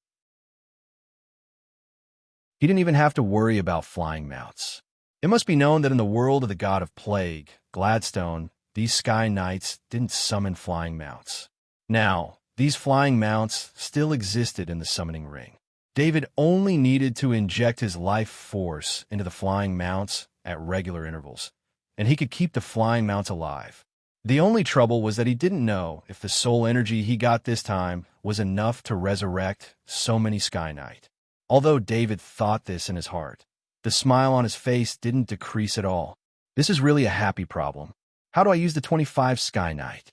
He didn't even have to worry about flying mounts. It must be known that in the world of the god of plague, Gladstone, these Sky Knights didn't summon flying mounts. Now, these flying mounts still existed in the summoning ring. David only needed to inject his life force into the flying mounts at regular intervals, and he could keep the flying mounts alive. The only trouble was that he didn't know if the soul energy he got this time was enough to resurrect so many Sky Knight. Although David thought this in his heart, the smile on his face didn't decrease at all. This is really a happy problem. How do I use the 25 Sky Knight?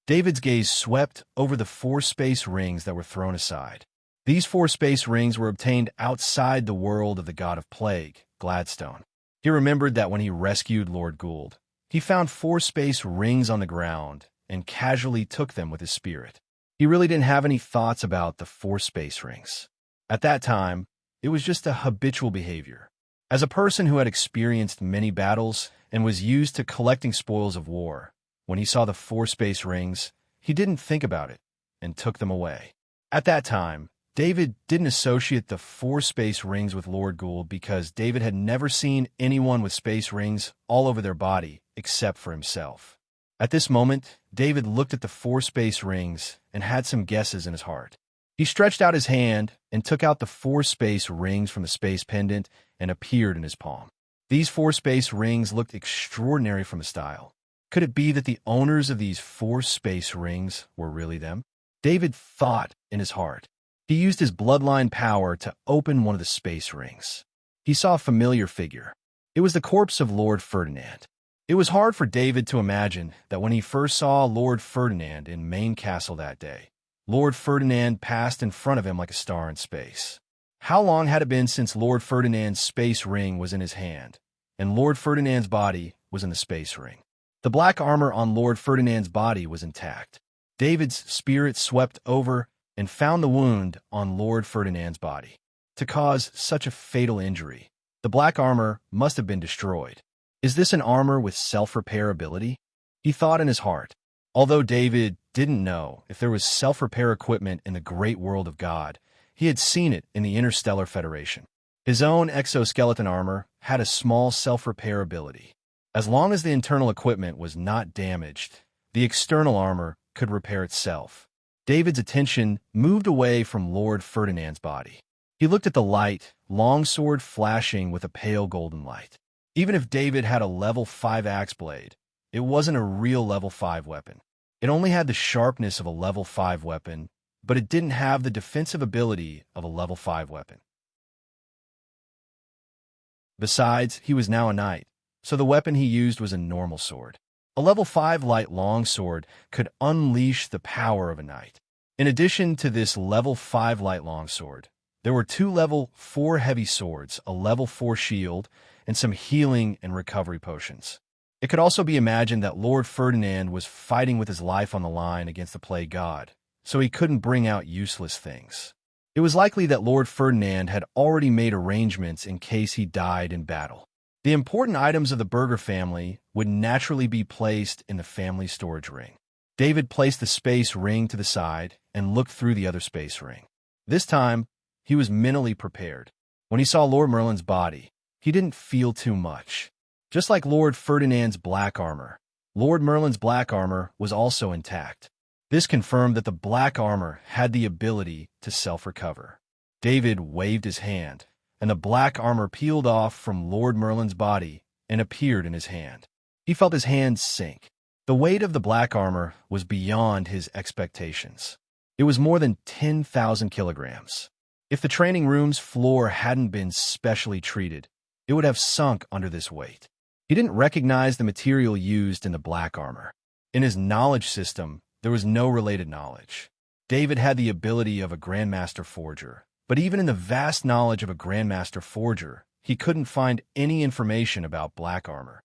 David's gaze swept over the 4 space rings that were thrown aside. These 4 space rings were obtained outside the world of the god of plague, Gladstone. He remembered that when he rescued Lord Gould, he found 4 space rings on the ground and casually took them with his spirit. He really didn't have any thoughts about the 4 space rings. At that time, it was just a habitual behavior. As a person who had experienced many battles and was used to collecting spoils of war, when he saw the 4 space rings, he didn't think about it and took them away. At that time, David didn't associate the 4 space rings with Lord Gould because David had never seen anyone with space rings all over their body except for himself. At this moment, David looked at the 4 space rings and had some guesses in his heart. He stretched out his hand and took out the 4 space rings from the space pendant and appeared in his palm. These 4 space rings looked extraordinary from the style. Could it be that the owners of these 4 space rings were really them? David thought in his heart. He used his bloodline power to open one of the space rings. He saw a familiar figure. It was the corpse of Lord Ferdinand. It was hard for David to imagine that when he first saw Lord Ferdinand in Maine Castle that day, Lord Ferdinand passed in front of him like a star in space. How long had it been since Lord Ferdinand's space ring was in his hand, and Lord Ferdinand's body was in the space ring? The black armor on Lord Ferdinand's body was intact. David's spirit swept over and found the wound on Lord Ferdinand's body. To cause such a fatal injury, the black armor must have been destroyed. Is this an armor with self-repair ability? He thought in his heart. Although David didn't know if there was self-repair equipment in the great world of God, he had seen it in the Interstellar Federation. His own exoskeleton armor had a small self-repair ability. As long as the internal equipment was not damaged, the external armor could repair itself. David's attention moved away from Lord Ferdinand's body. He looked at the light, longsword flashing with a pale golden light. Even if David had a level 5 axe blade, it wasn't a real level 5 weapon. It only had the sharpness of a level 5 weapon, but it didn't have the defensive ability of a level 5 weapon. Besides, he was now a knight, so the weapon he used was a normal sword. A level 5 light longsword could unleash the power of a knight. In addition to this level 5 light longsword, there were 2 level 4 heavy swords, a level 4 shield, and some healing and recovery potions. It could also be imagined that Lord Ferdinand was fighting with his life on the line against the plague god, so he couldn't bring out useless things. It was likely that Lord Ferdinand had already made arrangements in case he died in battle. The important items of the Burger family would naturally be placed in the family storage ring. David placed the space ring to the side and looked through the other space ring. This time, he was mentally prepared. When he saw Lord Merlin's body, he didn't feel too much. Just like Lord Ferdinand's black armor, Lord Merlin's black armor was also intact. This confirmed that the black armor had the ability to self-recover. David waved his hand, and the black armor peeled off from Lord Merlin's body and appeared in his hand. He felt his hand sink. The weight of the black armor was beyond his expectations. It was more than 10,000 kilograms. If the training room's floor hadn't been specially treated, it would have sunk under this weight. He didn't recognize the material used in the black armor. In his knowledge system, there was no related knowledge. David had the ability of a Grandmaster Forger, but even in the vast knowledge of a Grandmaster Forger, he couldn't find any information about black armor.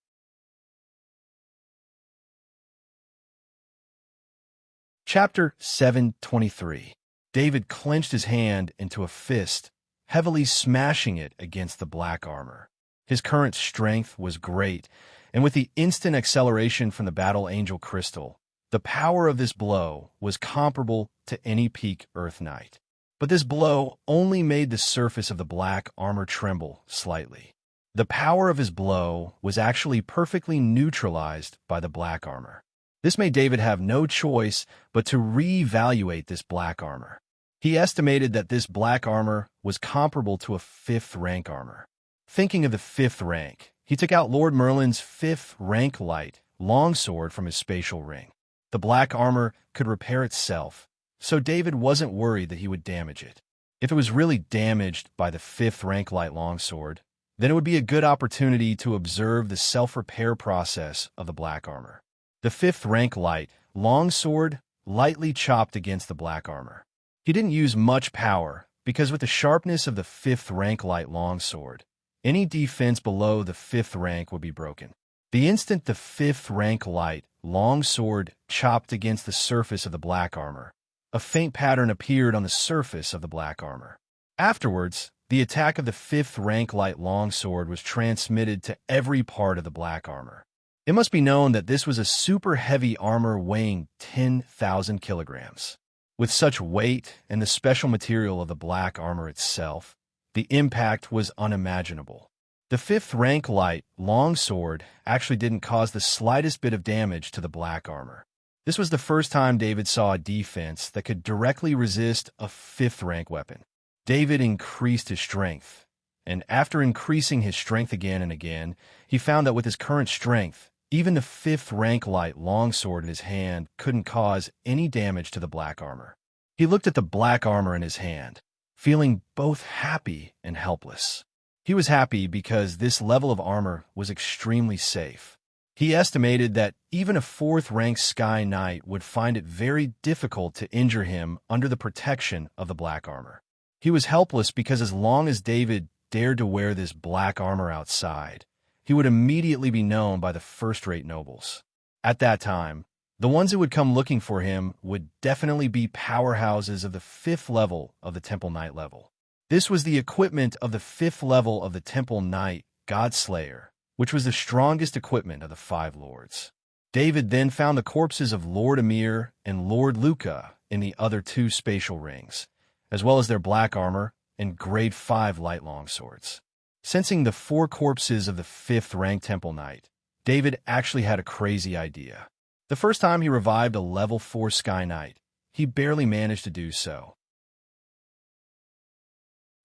Chapter 723. David clenched his hand into a fist, heavily smashing it against the black armor. His current strength was great, and with the instant acceleration from the Battle Angel Crystal, the power of this blow was comparable to any peak Earth Knight. But this blow only made the surface of the black armor tremble slightly. The power of his blow was actually perfectly neutralized by the black armor. This made David have no choice but to reevaluate this black armor. He estimated that this black armor was comparable to a 5th rank armor. Thinking of the 5th rank, he took out Lord Merlin's 5th rank light longsword from his spatial ring. The black armor could repair itself, so David wasn't worried that he would damage it. If it was really damaged by the 5th rank light longsword, then it would be a good opportunity to observe the self-repair process of the black armor. The fifth rank light, longsword, lightly chopped against the black armor. He didn't use much power, because with the sharpness of the fifth rank light longsword, any defense below the fifth rank would be broken. The instant the fifth rank light longsword chopped against the surface of the black armor, a faint pattern appeared on the surface of the black armor. Afterwards, the attack of the fifth rank light longsword was transmitted to every part of the black armor. It must be known that this was a super heavy armor weighing 10,000 kilograms. With such weight and the special material of the black armor itself, the impact was unimaginable. The fifth rank light longsword actually didn't cause the slightest bit of damage to the black armor. This was the first time David saw a defense that could directly resist a fifth rank weapon. David increased his strength, and after increasing his strength again and again, he found that with his current strength, even the fifth rank light longsword in his hand couldn't cause any damage to the black armor. He looked at the black armor in his hand, feeling both happy and helpless. He was happy because this level of armor was extremely safe. He estimated that even a fourth-rank Sky Knight would find it very difficult to injure him under the protection of the black armor. He was helpless because as long as David dared to wear this black armor outside, he would immediately be known by the first-rate nobles. At that time, the ones who would come looking for him would definitely be powerhouses of the fifth level of the Temple Knight level. This was the equipment of the fifth level of the Temple Knight, Godslayer, which was the strongest equipment of the five lords. David then found the corpses of Lord Emir and Lord Luca in the other two spatial rings, as well as their black armor and grade 5 light longswords. Sensing the 4 corpses of the 5th rank Temple Knight, David actually had a crazy idea. The first time he revived a level 4 Sky Knight, he barely managed to do so.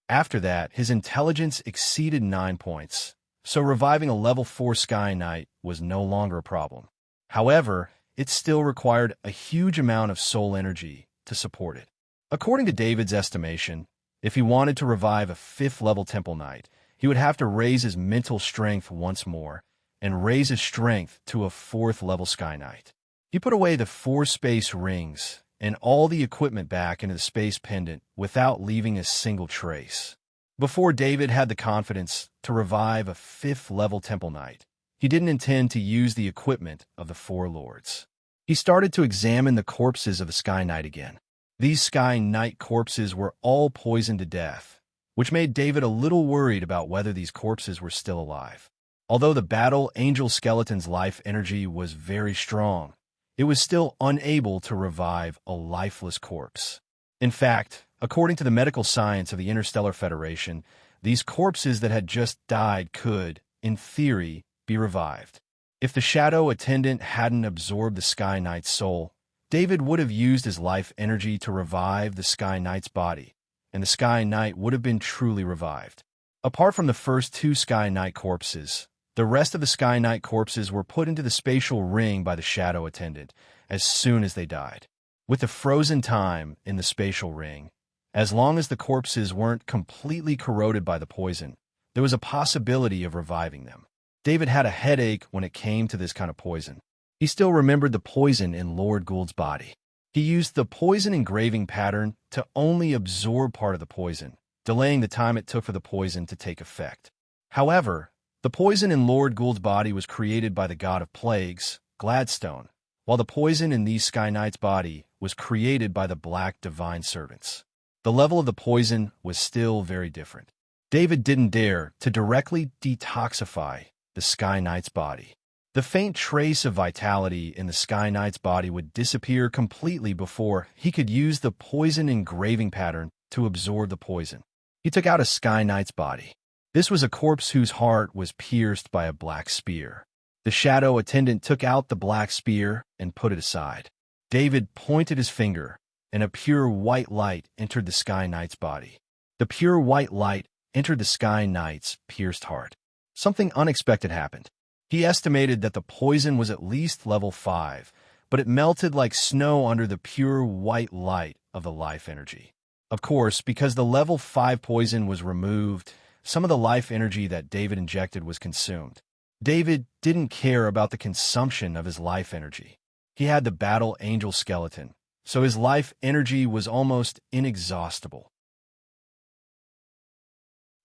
After that, his intelligence exceeded 9 points, so reviving a level 4 Sky Knight was no longer a problem. However, it still required a huge amount of soul energy to support it. According to David's estimation, if he wanted to revive a 5th level Temple Knight, he would have to raise his mental strength once more and raise his strength to a 4th level Sky Knight. He put away the 4 space rings and all the equipment back into the space pendant without leaving a single trace. Before David had the confidence to revive a 5th level Temple Knight, he didn't intend to use the equipment of the 4 lords. He started to examine the corpses of the Sky Knight again. These Sky Knight corpses were all poisoned to death, which made David a little worried about whether these corpses were still alive. Although the Battle Angel Skeleton's life energy was very strong, it was still unable to revive a lifeless corpse. In fact, according to the medical science of the Interstellar Federation, these corpses that had just died could, in theory, be revived. If the Shadow Attendant hadn't absorbed the Sky Knight's soul, David would have used his life energy to revive the Sky Knight's body, and the Sky Knight would have been truly revived. Apart from the first 2 Sky Knight corpses, the rest of the Sky Knight corpses were put into the spatial ring by the Shadow Attendant as soon as they died. With the frozen time in the spatial ring, as long as the corpses weren't completely corroded by the poison, there was a possibility of reviving them. David had a headache when it came to this kind of poison. He still remembered the poison in Lord Gould's body. He used the poison engraving pattern to only absorb part of the poison, delaying the time it took for the poison to take effect. However, the poison in Lord Gould's body was created by the god of plagues, Gladstone, while the poison in these Sky Knight's body was created by the Black Divine Servants. The level of the poison was still very different. David didn't dare to directly detoxify the Sky Knight's body. The faint trace of vitality in the Sky Knight's body would disappear completely before he could use the poison engraving pattern to absorb the poison. He took out a Sky Knight's body. This was a corpse whose heart was pierced by a black spear. The Shadow Attendant took out the black spear and put it aside. David pointed his finger, and a pure white light entered the Sky Knight's body. The pure white light entered the Sky Knight's pierced heart. Something unexpected happened. He estimated that the poison was at least level 5, but it melted like snow under the pure white light of the life energy. Of course, because the level 5 poison was removed, some of the life energy that David injected was consumed. David didn't care about the consumption of his life energy. He had the battle angel skeleton, so his life energy was almost inexhaustible.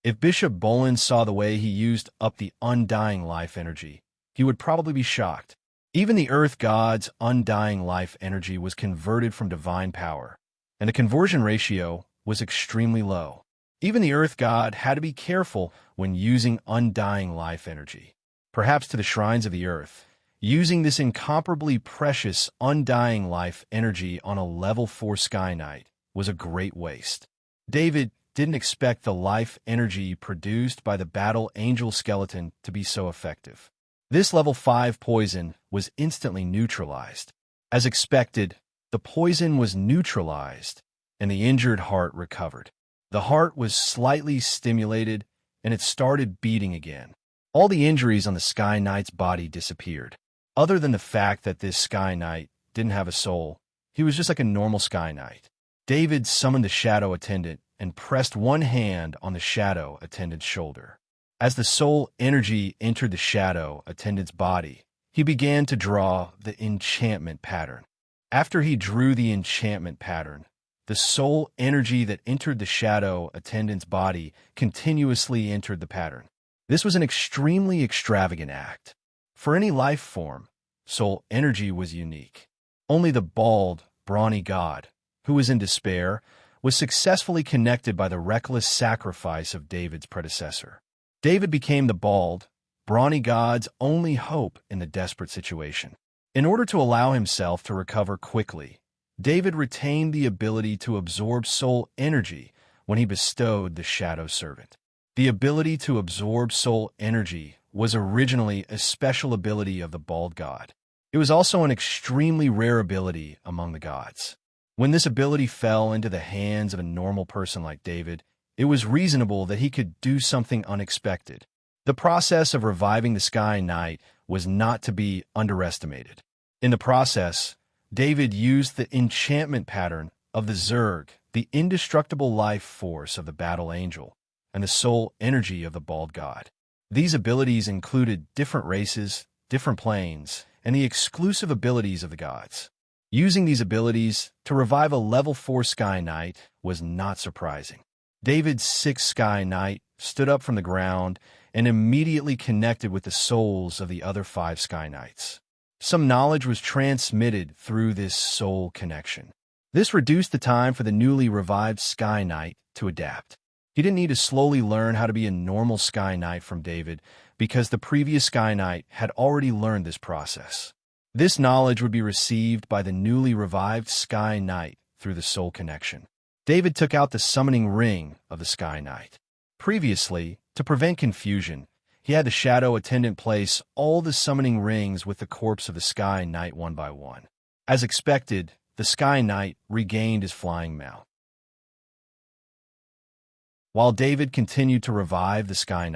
If Bishop Bolin saw the way he used up the undying life energy, he would probably be shocked. Even the earth god's undying life energy was converted from divine power, and the conversion ratio was extremely low. Even the earth god had to be careful when using undying life energy. Perhaps to the shrines of the earth, using this incomparably precious undying life energy on a level 4 Sky Knight was a great waste. David didn't expect the life energy produced by the battle angel skeleton to be so effective. This level 5 poison was instantly neutralized. As expected, the poison was neutralized, and the injured heart recovered. The heart was slightly stimulated, and it started beating again. All the injuries on the Sky Knight's body disappeared. Other than the fact that this Sky Knight didn't have a soul, he was just like a normal Sky Knight. David summoned the Shadow Attendant and pressed one hand on the Shadow Attendant's shoulder. As the soul energy entered the Shadow Attendant's body, he began to draw the enchantment pattern. After he drew the enchantment pattern, the soul energy that entered the Shadow Attendant's body continuously entered the pattern. This was an extremely extravagant act. For any life form, soul energy was unique. Only the bald, brawny god, who was in despair, was successfully connected by the reckless sacrifice of David's predecessor. David became the bald, brawny god's only hope in the desperate situation. In order to allow himself to recover quickly, David retained the ability to absorb soul energy when he bestowed the Shadow Servant. The ability to absorb soul energy was originally a special ability of the bald god. It was also an extremely rare ability among the gods. When this ability fell into the hands of a normal person like David, it was reasonable that he could do something unexpected. The process of reviving the Sky Knight was not to be underestimated. In the process, David used the enchantment pattern of the Zerg, the indestructible life force of the battle angel, and the soul energy of the bald god. These abilities included different races, different planes, and the exclusive abilities of the gods. Using these abilities to revive a level 4 Sky Knight was not surprising. David's 6th Sky Knight stood up from the ground and immediately connected with the souls of the other 5 Sky Knights. Some knowledge was transmitted through this soul connection. This reduced the time for the newly revived Sky Knight to adapt. He didn't need to slowly learn how to be a normal Sky Knight from David because the previous Sky Knight had already learned this process. This knowledge would be received by the newly revived Sky Knight through the soul connection. David took out the summoning ring of the Sky Knight. Previously, to prevent confusion, he had the Shadow Attendant place all the summoning rings with the corpse of the Sky Knight one by one. As expected, the Sky Knight regained his flying mount. While David continued to revive the Sky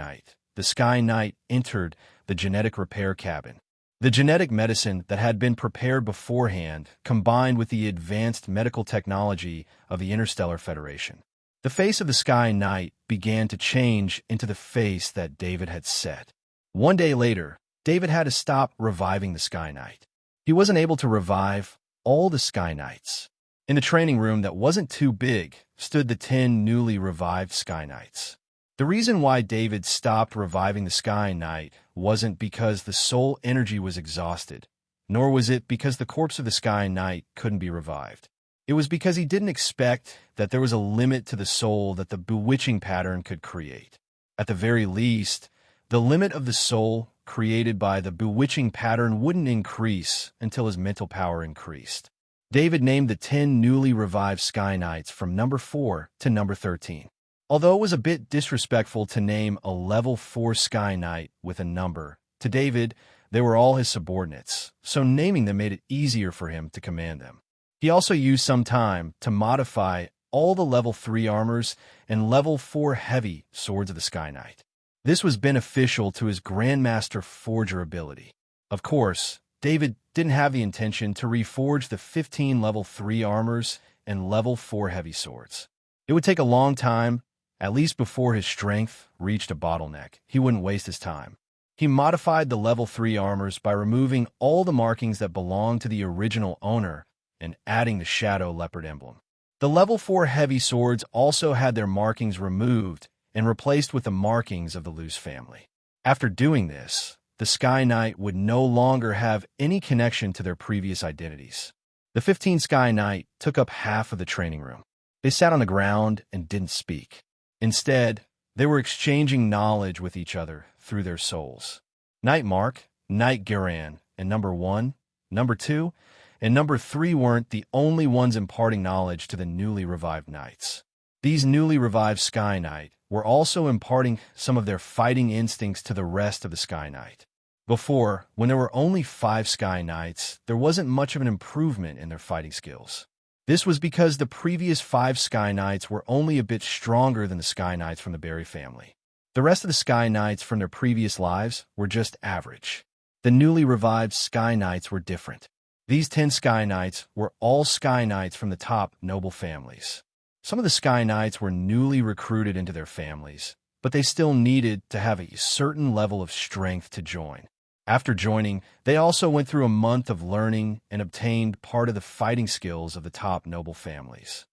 Knight entered the genetic repair cabin. The genetic medicine that had been prepared beforehand combined with the advanced medical technology of the Interstellar Federation. The face of the Sky Knight began to change into the face that David had set. One day later, David had to stop reviving the Sky Knight. He wasn't able to revive all the Sky Knights. In the training room that wasn't too big stood the 10 newly revived Sky Knights. The reason why David stopped reviving the Sky Knight wasn't because the soul energy was exhausted, nor was it because the corpse of the Sky Knight couldn't be revived. It was because he didn't expect that there was a limit to the soul that the bewitching pattern could create. At the very least, the limit of the soul created by the bewitching pattern wouldn't increase until his mental power increased. David named the 10 newly revived Sky Knights from number 4 to number 13. Although it was a bit disrespectful to name a level 4 Sky Knight with a number, to David, they were all his subordinates, so naming them made it easier for him to command them. He also used some time to modify all the level 3 armors and level 4 heavy swords of the Sky Knight. This was beneficial to his Grandmaster Forger ability. Of course, David didn't have the intention to reforge the 15 level 3 armors and level 4 heavy swords. It would take a long time, at least before his strength reached a bottleneck. He wouldn't waste his time. He modified the level 3 armors by removing all the markings that belonged to the original owner and adding the shadow leopard emblem. The level 4 heavy swords also had their markings removed and replaced with the markings of the loose family. After doing this, the Sky Knight would no longer have any connection to their previous identities. The 15 Sky Knight took up half of the training room. They sat on the ground and didn't speak. Instead, they were exchanging knowledge with each other through their souls. Knight Mark, Knight Garan, and Number 1, Number 2, and Number 3 weren't the only ones imparting knowledge to the newly revived knights. These newly revived Sky Knight were also imparting some of their fighting instincts to the rest of the Sky Knight. Before, when there were only 5 Sky Knights, there wasn't much of an improvement in their fighting skills. This was because the previous 5 Sky Knights were only a bit stronger than the Sky Knights from the Berry family. The rest of the Sky Knights from their previous lives were just average. The newly revived Sky Knights were different. These 10 Sky Knights were all Sky Knights from the top noble families. Some of the Sky Knights were newly recruited into their families, but they still needed to have a certain level of strength to join. After joining, they also went through a month of learning and obtained part of the fighting skills of the top noble families.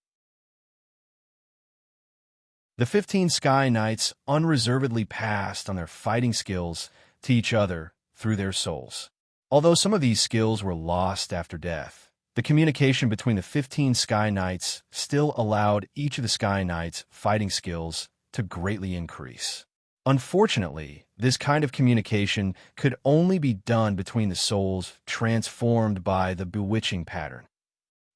The 15 Sky Knights unreservedly passed on their fighting skills to each other through their souls. Although some of these skills were lost after death, the communication between the 15 Sky Knights still allowed each of the Sky Knights' fighting skills to greatly increase. Unfortunately, this kind of communication could only be done between the souls transformed by the bewitching pattern.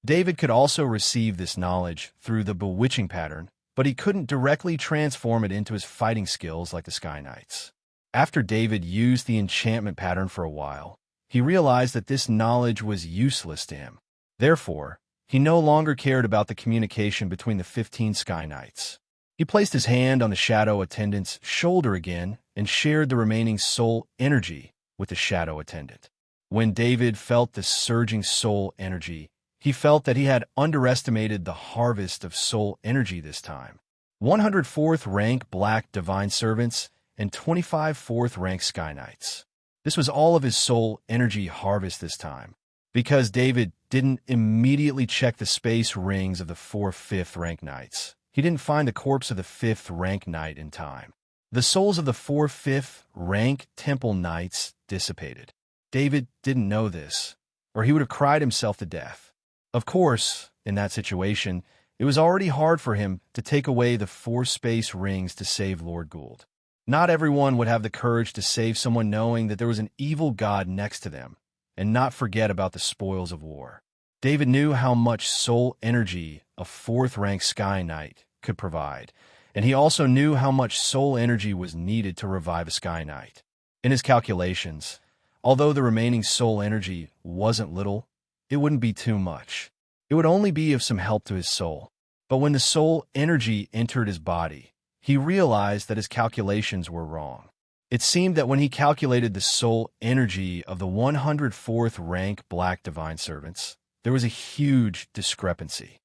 David could also receive this knowledge through the bewitching pattern, but he couldn't directly transform it into his fighting skills like the Sky Knights. After David used the enchantment pattern for a while, he realized that this knowledge was useless to him. Therefore, he no longer cared about the communication between the 15 Sky Knights. He placed his hand on the shadow attendant's shoulder again and shared the remaining soul energy with the shadow attendant. When David felt the surging soul energy, he felt that he had underestimated the harvest of soul energy this time. 104th rank Black Divine Servants and 25 4th rank Sky Knights. This was all of his soul energy harvest this time. Because David didn't immediately check the space rings of the 4th 5th rank Knights, he didn't find the corpse of the 5th rank Knight in time. The souls of the 4th 5th rank Temple Knights dissipated. David didn't know this, or he would have cried himself to death. Of course, in that situation, it was already hard for him to take away the 4 space rings to save Lord Gould. Not everyone would have the courage to save someone knowing that there was an evil god next to them, and not forget about the spoils of war. David knew how much soul energy a 4th rank Sky Knight could provide, and he also knew how much soul energy was needed to revive a Sky Knight. In his calculations, although the remaining soul energy wasn't little, it wouldn't be too much. It would only be of some help to his soul. But when the soul energy entered his body, he realized that his calculations were wrong. It seemed that when he calculated the soul energy of the 104th rank Black Divine Servants, there was a huge discrepancy.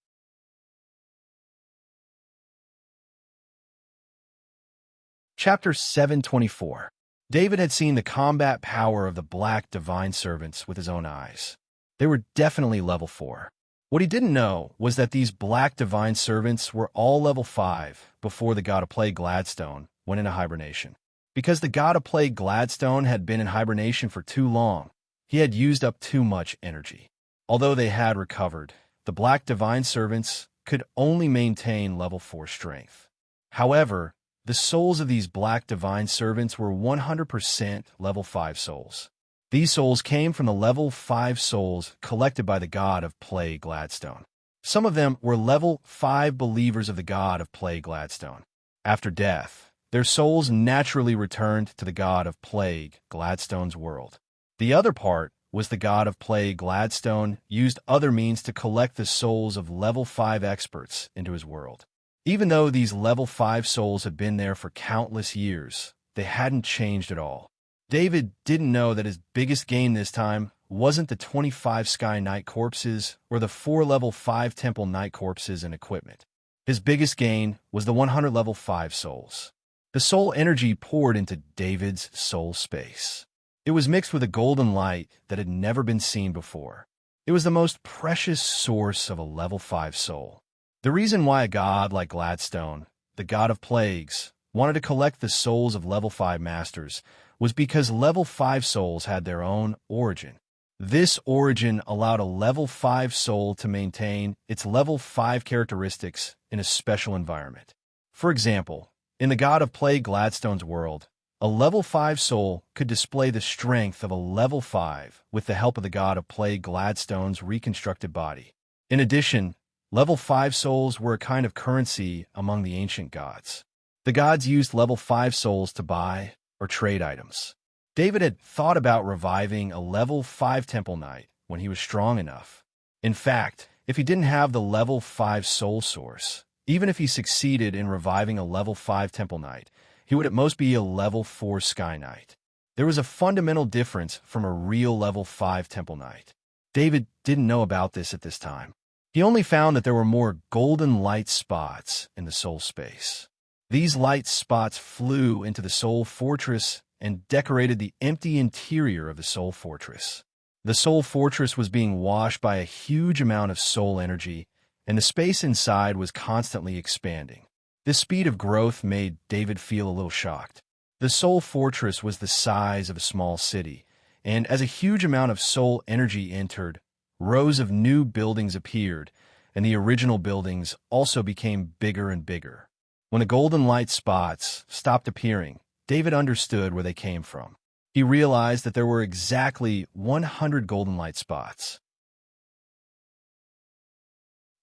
Chapter 724. David had seen the combat power of the Black Divine Servants with his own eyes. They were definitely level 4. What he didn't know was that these Black Divine Servants were all level 5 before the God of Plague Gladstone went into hibernation. Because the God of Plague Gladstone had been in hibernation for too long, he had used up too much energy. Although they had recovered, the Black Divine Servants could only maintain level 4 strength. However, the souls of these Black Divine Servants were 100% level 5 souls. These souls came from the level 5 souls collected by the God of Plague Gladstone. Some of them were level 5 believers of the God of Plague Gladstone. After death, their souls naturally returned to the God of Plague Gladstone's world. The other part was the God of Plague Gladstone used other means to collect the souls of level 5 experts into his world. Even though these level 5 souls had been there for countless years, they hadn't changed at all. David didn't know that his biggest gain this time wasn't the 25 Sky Knight corpses or the 4 level 5 Temple Knight corpses and equipment. His biggest gain was the 100 level 5 souls. The soul energy poured into David's soul space. It was mixed with a golden light that had never been seen before. It was the most precious source of a level 5 soul. The reason why a god like Gladstone, the god of plagues, wanted to collect the souls of level 5 masters was because level 5 souls had their own origin. This origin allowed a level 5 soul to maintain its level 5 characteristics in a special environment. For example, in the God of Plague Gladstone's world, a level 5 soul could display the strength of a level 5 with the help of the God of Plague Gladstone's reconstructed body. In addition, level 5 souls were a kind of currency among the ancient gods. The gods used level 5 souls to buy or trade items. David had thought about reviving a level 5 Temple Knight when he was strong enough. In fact, if he didn't have the level 5 soul source, even if he succeeded in reviving a level 5 Temple Knight, he would at most be a level 4 Sky Knight. There was a fundamental difference from a real level 5 Temple Knight. David didn't know about this at this time. He only found that there were more golden light spots in the soul space. These light spots flew into the soul fortress and decorated the empty interior of the soul fortress. The soul fortress was being washed by a huge amount of soul energy, and the space inside was constantly expanding. This speed of growth made David feel a little shocked. The soul fortress was the size of a small city, and as a huge amount of soul energy entered, rows of new buildings appeared, and the original buildings also became bigger and bigger. When the golden light spots stopped appearing, David understood where they came from. He realized that there were exactly 100 golden light spots.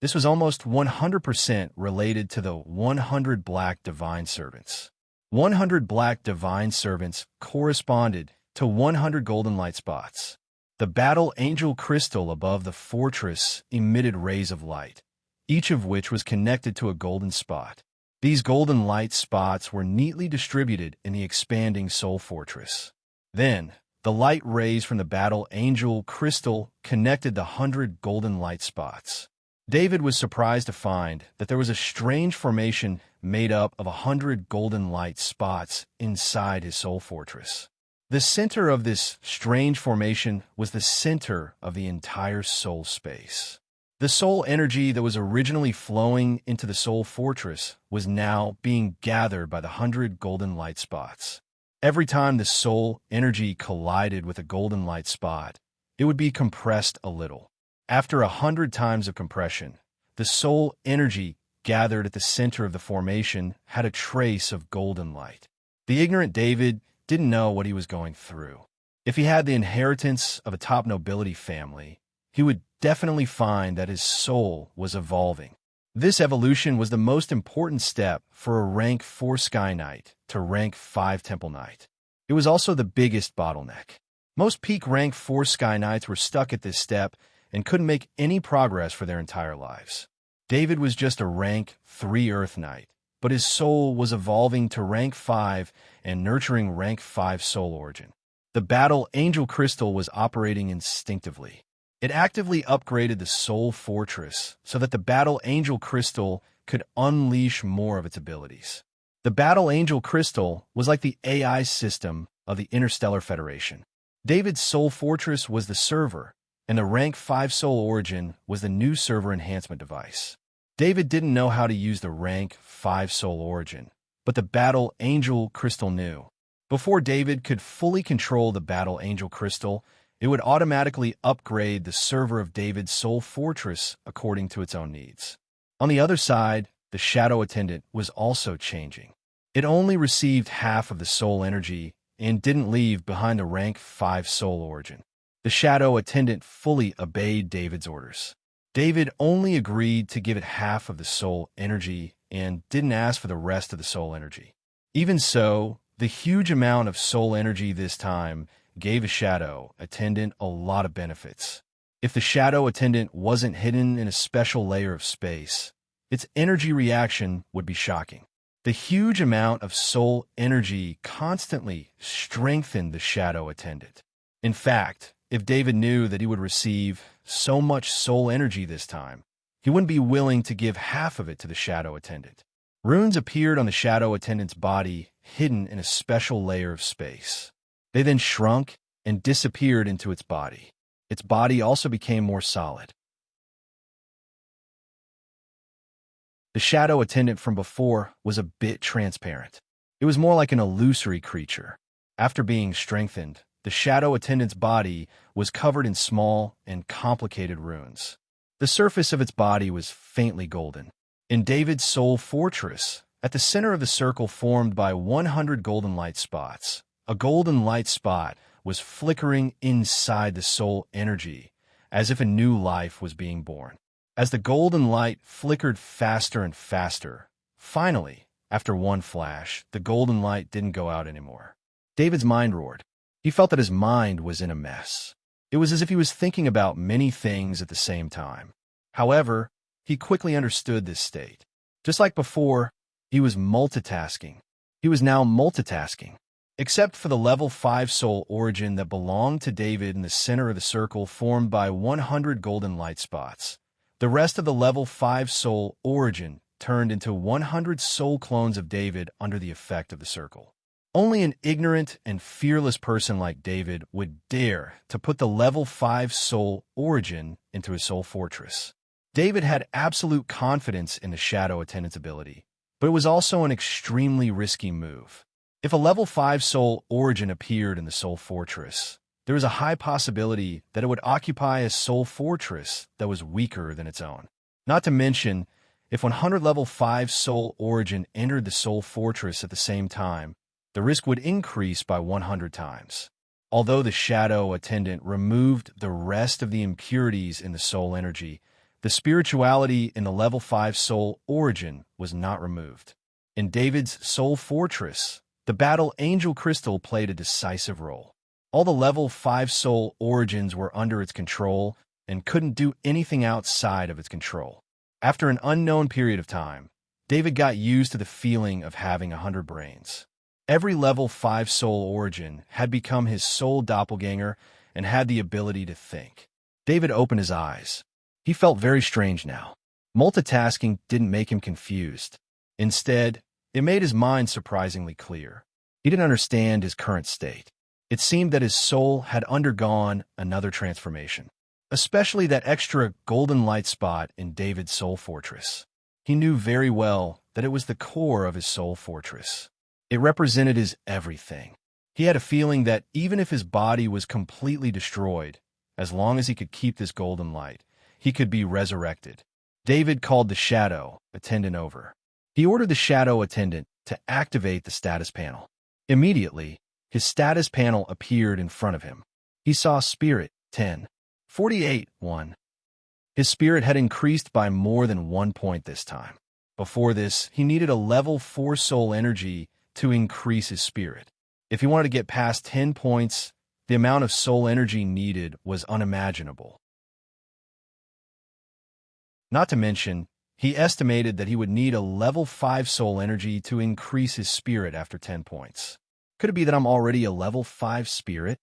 This was almost 100% related to the 100 black divine servants. 100 black divine servants corresponded to 100 golden light spots. The battle angel crystal above the fortress emitted rays of light, each of which was connected to a golden spot. These golden light spots were neatly distributed in the expanding soul fortress. Then, the light rays from the battle angel crystal connected the 100 golden light spots. David was surprised to find that there was a strange formation made up of 100 golden light spots inside his soul fortress. The center of this strange formation was the center of the entire soul space. The soul energy that was originally flowing into the soul fortress was now being gathered by the 100 golden light spots. Every time the soul energy collided with a golden light spot, it would be compressed a little. After 100 times of compression, the soul energy gathered at the center of the formation had a trace of golden light. The ignorant David didn't know what he was going through. If he had the inheritance of a top nobility family, he would definitely find that his soul was evolving. This evolution was the most important step for a rank 4 Sky Knight to rank 5 Temple Knight. It was also the biggest bottleneck. Most peak rank 4 Sky Knights were stuck at this step and couldn't make any progress for their entire lives. David was just a rank 3 Earth Knight, but his soul was evolving to rank 5 and nurturing rank 5 soul origin. The battle angel crystal was operating instinctively. It actively upgraded the soul fortress so that the battle angel crystal could unleash more of its abilities. The battle angel crystal was like the AI system of the Interstellar Federation. David's soul fortress was the server, and the rank 5 soul origin was the new server enhancement device. David didn't know how to use the rank 5 soul origin, but the battle angel crystal knew. Before David could fully control the battle angel crystal, it would automatically upgrade the server of David's soul fortress according to its own needs. On the other side, the shadow attendant was also changing. It only received half of the soul energy and didn't leave behind the rank 5 soul origin. The shadow attendant fully obeyed David's orders. David only agreed to give it half of the soul energy and didn't ask for the rest of the soul energy. Even so, the huge amount of soul energy this time gave a shadow attendant a lot of benefits. If the shadow attendant wasn't hidden in a special layer of space, its energy reaction would be shocking. The huge amount of soul energy constantly strengthened the shadow attendant. In fact, if David knew that he would receive so much soul energy this time, he wouldn't be willing to give half of it to the shadow attendant. Runes appeared on the shadow attendant's body, hidden in a special layer of space. They then shrunk and disappeared into its body. Its body also became more solid. The shadow attendant from before was a bit transparent. It was more like an illusory creature. After being strengthened, the shadow attendant's body was covered in small and complicated runes. The surface of its body was faintly golden. In David's soul fortress, at the center of the circle formed by 100 golden light spots, a golden light spot was flickering inside the soul energy, as if a new life was being born. As the golden light flickered faster and faster, finally, after one flash, the golden light didn't go out anymore. David's mind roared. He felt that his mind was in a mess. It was as if he was thinking about many things at the same time. However, he quickly understood this state. Just like before, he was multitasking. He was now multitasking. Except for the level 5 soul origin that belonged to David in the center of the circle formed by 100 golden light spots. The rest of the level 5 soul origin turned into 100 soul clones of David under the effect of the circle. Only an ignorant and fearless person like David would dare to put the level 5 soul origin into his soul fortress. David had absolute confidence in the shadow attendant's ability, but it was also an extremely risky move. If a level 5 soul origin appeared in the soul fortress, there was a high possibility that it would occupy a soul fortress that was weaker than its own. Not to mention, if 100 level 5 soul origin entered the soul fortress at the same time, the risk would increase by 100 times. Although the shadow attendant removed the rest of the impurities in the soul energy, the spirituality in the level 5 soul origin was not removed. In David's soul fortress, the battle angel crystal played a decisive role. All the level 5 soul origins were under its control and couldn't do anything outside of its control. After an unknown period of time, David got used to the feeling of having 100 brains. Every level 5 soul origin had become his soul doppelganger and had the ability to think. David opened his eyes. He felt very strange now. Multitasking didn't make him confused. Instead, it made his mind surprisingly clear. He didn't understand his current state. It seemed that his soul had undergone another transformation, especially that extra golden light spot in David's soul fortress. He knew very well that it was the core of his soul fortress. It represented his everything. He had a feeling that even if his body was completely destroyed, as long as he could keep this golden light, he could be resurrected. David called the shadow attendant over. He ordered the shadow attendant to activate the status panel. Immediately, his status panel appeared in front of him. He saw Spirit 10. 48. 1. His spirit had increased by more than 1 point this time. Before this, he needed a level 4 soul energy to increase his spirit. If he wanted to get past 10 points, the amount of soul energy needed was unimaginable. Not to mention, he estimated that he would need a level 5 soul energy to increase his spirit after 10 points. Could it be that I'm already a level 5 spirit?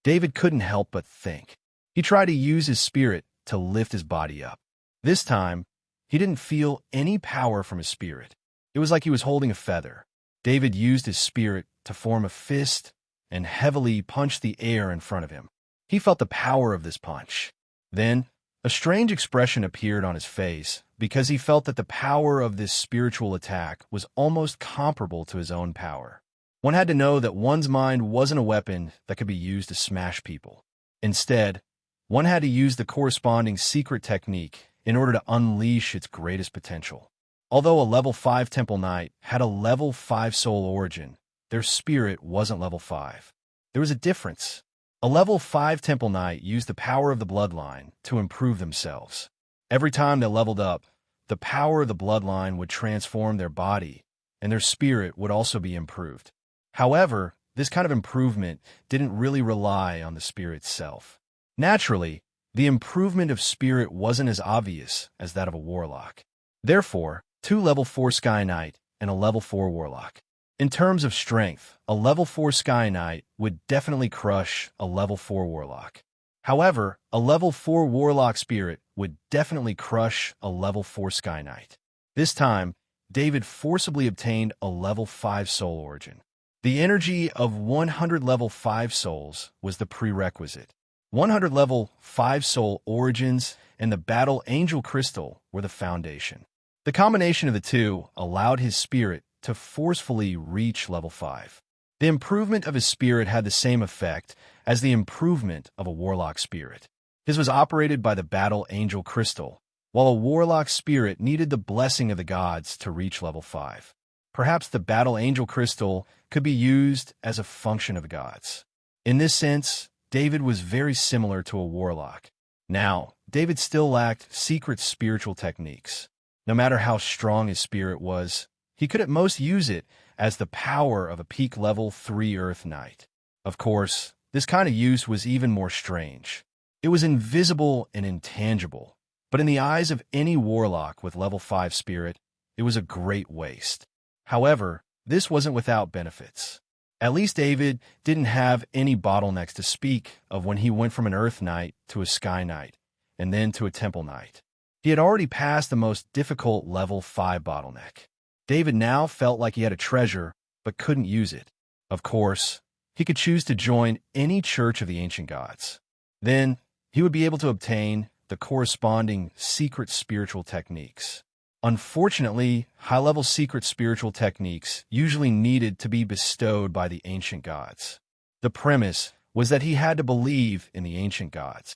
David couldn't help but think. He tried to use his spirit to lift his body up. This time, he didn't feel any power from his spirit. It was like he was holding a feather. David used his spirit to form a fist and heavily punched the air in front of him. He felt the power of this punch. Then, a strange expression appeared on his face because he felt that the power of this spiritual attack was almost comparable to his own power. One had to know that one's mind wasn't a weapon that could be used to smash people. Instead, one had to use the corresponding secret technique in order to unleash its greatest potential. Although a level 5 Temple Knight had a level 5 soul origin, their spirit wasn't level 5. There was a difference. A level 5 Temple Knight used the power of the bloodline to improve themselves. Every time they leveled up, the power of the bloodline would transform their body, and their spirit would also be improved. However, this kind of improvement didn't really rely on the spirit itself. Naturally, the improvement of spirit wasn't as obvious as that of a warlock. Therefore, 2 level 4 Sky Knight and a level 4 warlock. In terms of strength, a level 4 Sky Knight would definitely crush a level 4 warlock. However, a level 4 warlock spirit would definitely crush a level 4 Sky Knight. This time, David forcibly obtained a level 5 soul origin. The energy of 100 level 5 souls was the prerequisite. 100 level 5 soul origins and the battle angel crystal were the foundation. The combination of the two allowed his spirit to forcefully reach level 5. The improvement of his spirit had the same effect as the improvement of a warlock spirit. His was operated by the battle angel crystal, while a warlock spirit needed the blessing of the gods to reach level 5. Perhaps the battle angel crystal could be used as a function of the gods. In this sense, David was very similar to a warlock. Now, David still lacked secret spiritual techniques. No matter how strong his spirit was, he could at most use it as the power of a peak level 3 Earth Knight. Of course, this kind of use was even more strange. It was invisible and intangible, but in the eyes of any warlock with level 5 spirit, it was a great waste. However, this wasn't without benefits. At least David didn't have any bottlenecks to speak of when he went from an Earth Knight to a Sky Knight, and then to a Temple Knight. He had already passed the most difficult level 5 bottleneck. David now felt like he had a treasure, but couldn't use it. Of course, he could choose to join any church of the ancient gods. Then, he would be able to obtain the corresponding secret spiritual techniques. Unfortunately, high-level secret spiritual techniques usually needed to be bestowed by the ancient gods. The premise was that he had to believe in the ancient gods.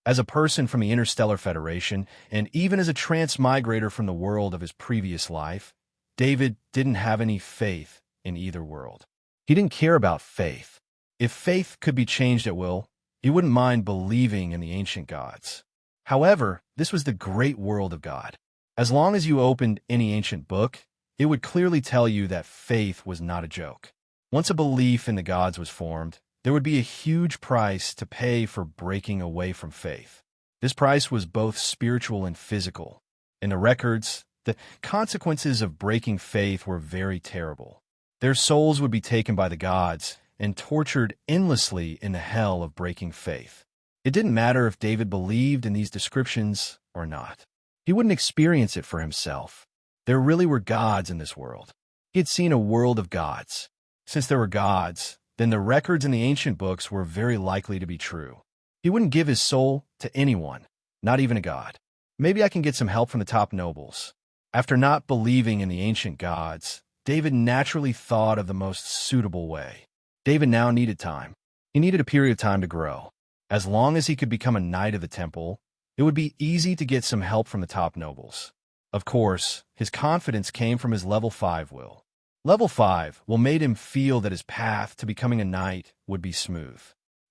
As a person from the Interstellar Federation, and even as a transmigrator from the world of his previous life, David didn't have any faith in either world. He didn't care about faith. If faith could be changed at will, he wouldn't mind believing in the ancient gods. However, this was the great world of God. As long as you opened any ancient book, it would clearly tell you that faith was not a joke. Once a belief in the gods was formed, there would be a huge price to pay for breaking away from faith. This price was both spiritual and physical. In the records, the consequences of breaking faith were very terrible. Their souls would be taken by the gods and tortured endlessly in the hell of breaking faith. It didn't matter if David believed in these descriptions or not. He wouldn't experience it for himself. There really were gods in this world. He had seen a world of gods. Since there were gods, then the records in the ancient books were very likely to be true. He wouldn't give his soul to anyone, not even a god. Maybe I can get some help from the top nobles. After not believing in the ancient gods, David naturally thought of the most suitable way. David now needed time. He needed a period of time to grow. As long as he could become a knight of the temple, it would be easy to get some help from the top nobles. Of course, his confidence came from his level 5 will. Level 5 will made him feel that his path to becoming a knight would be smooth.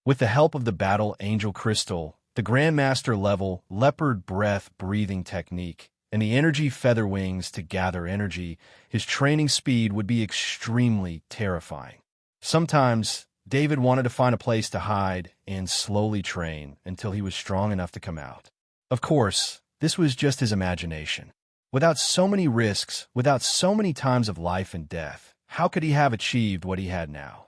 With the help of the battle angel crystal, the Grandmaster level leopard breath breathing technique, and the energy feather wings to gather energy, his training speed would be extremely terrifying. Sometimes, David wanted to find a place to hide and slowly train until he was strong enough to come out. Of course, this was just his imagination. Without so many risks, without so many times of life and death, how could he have achieved what he had now?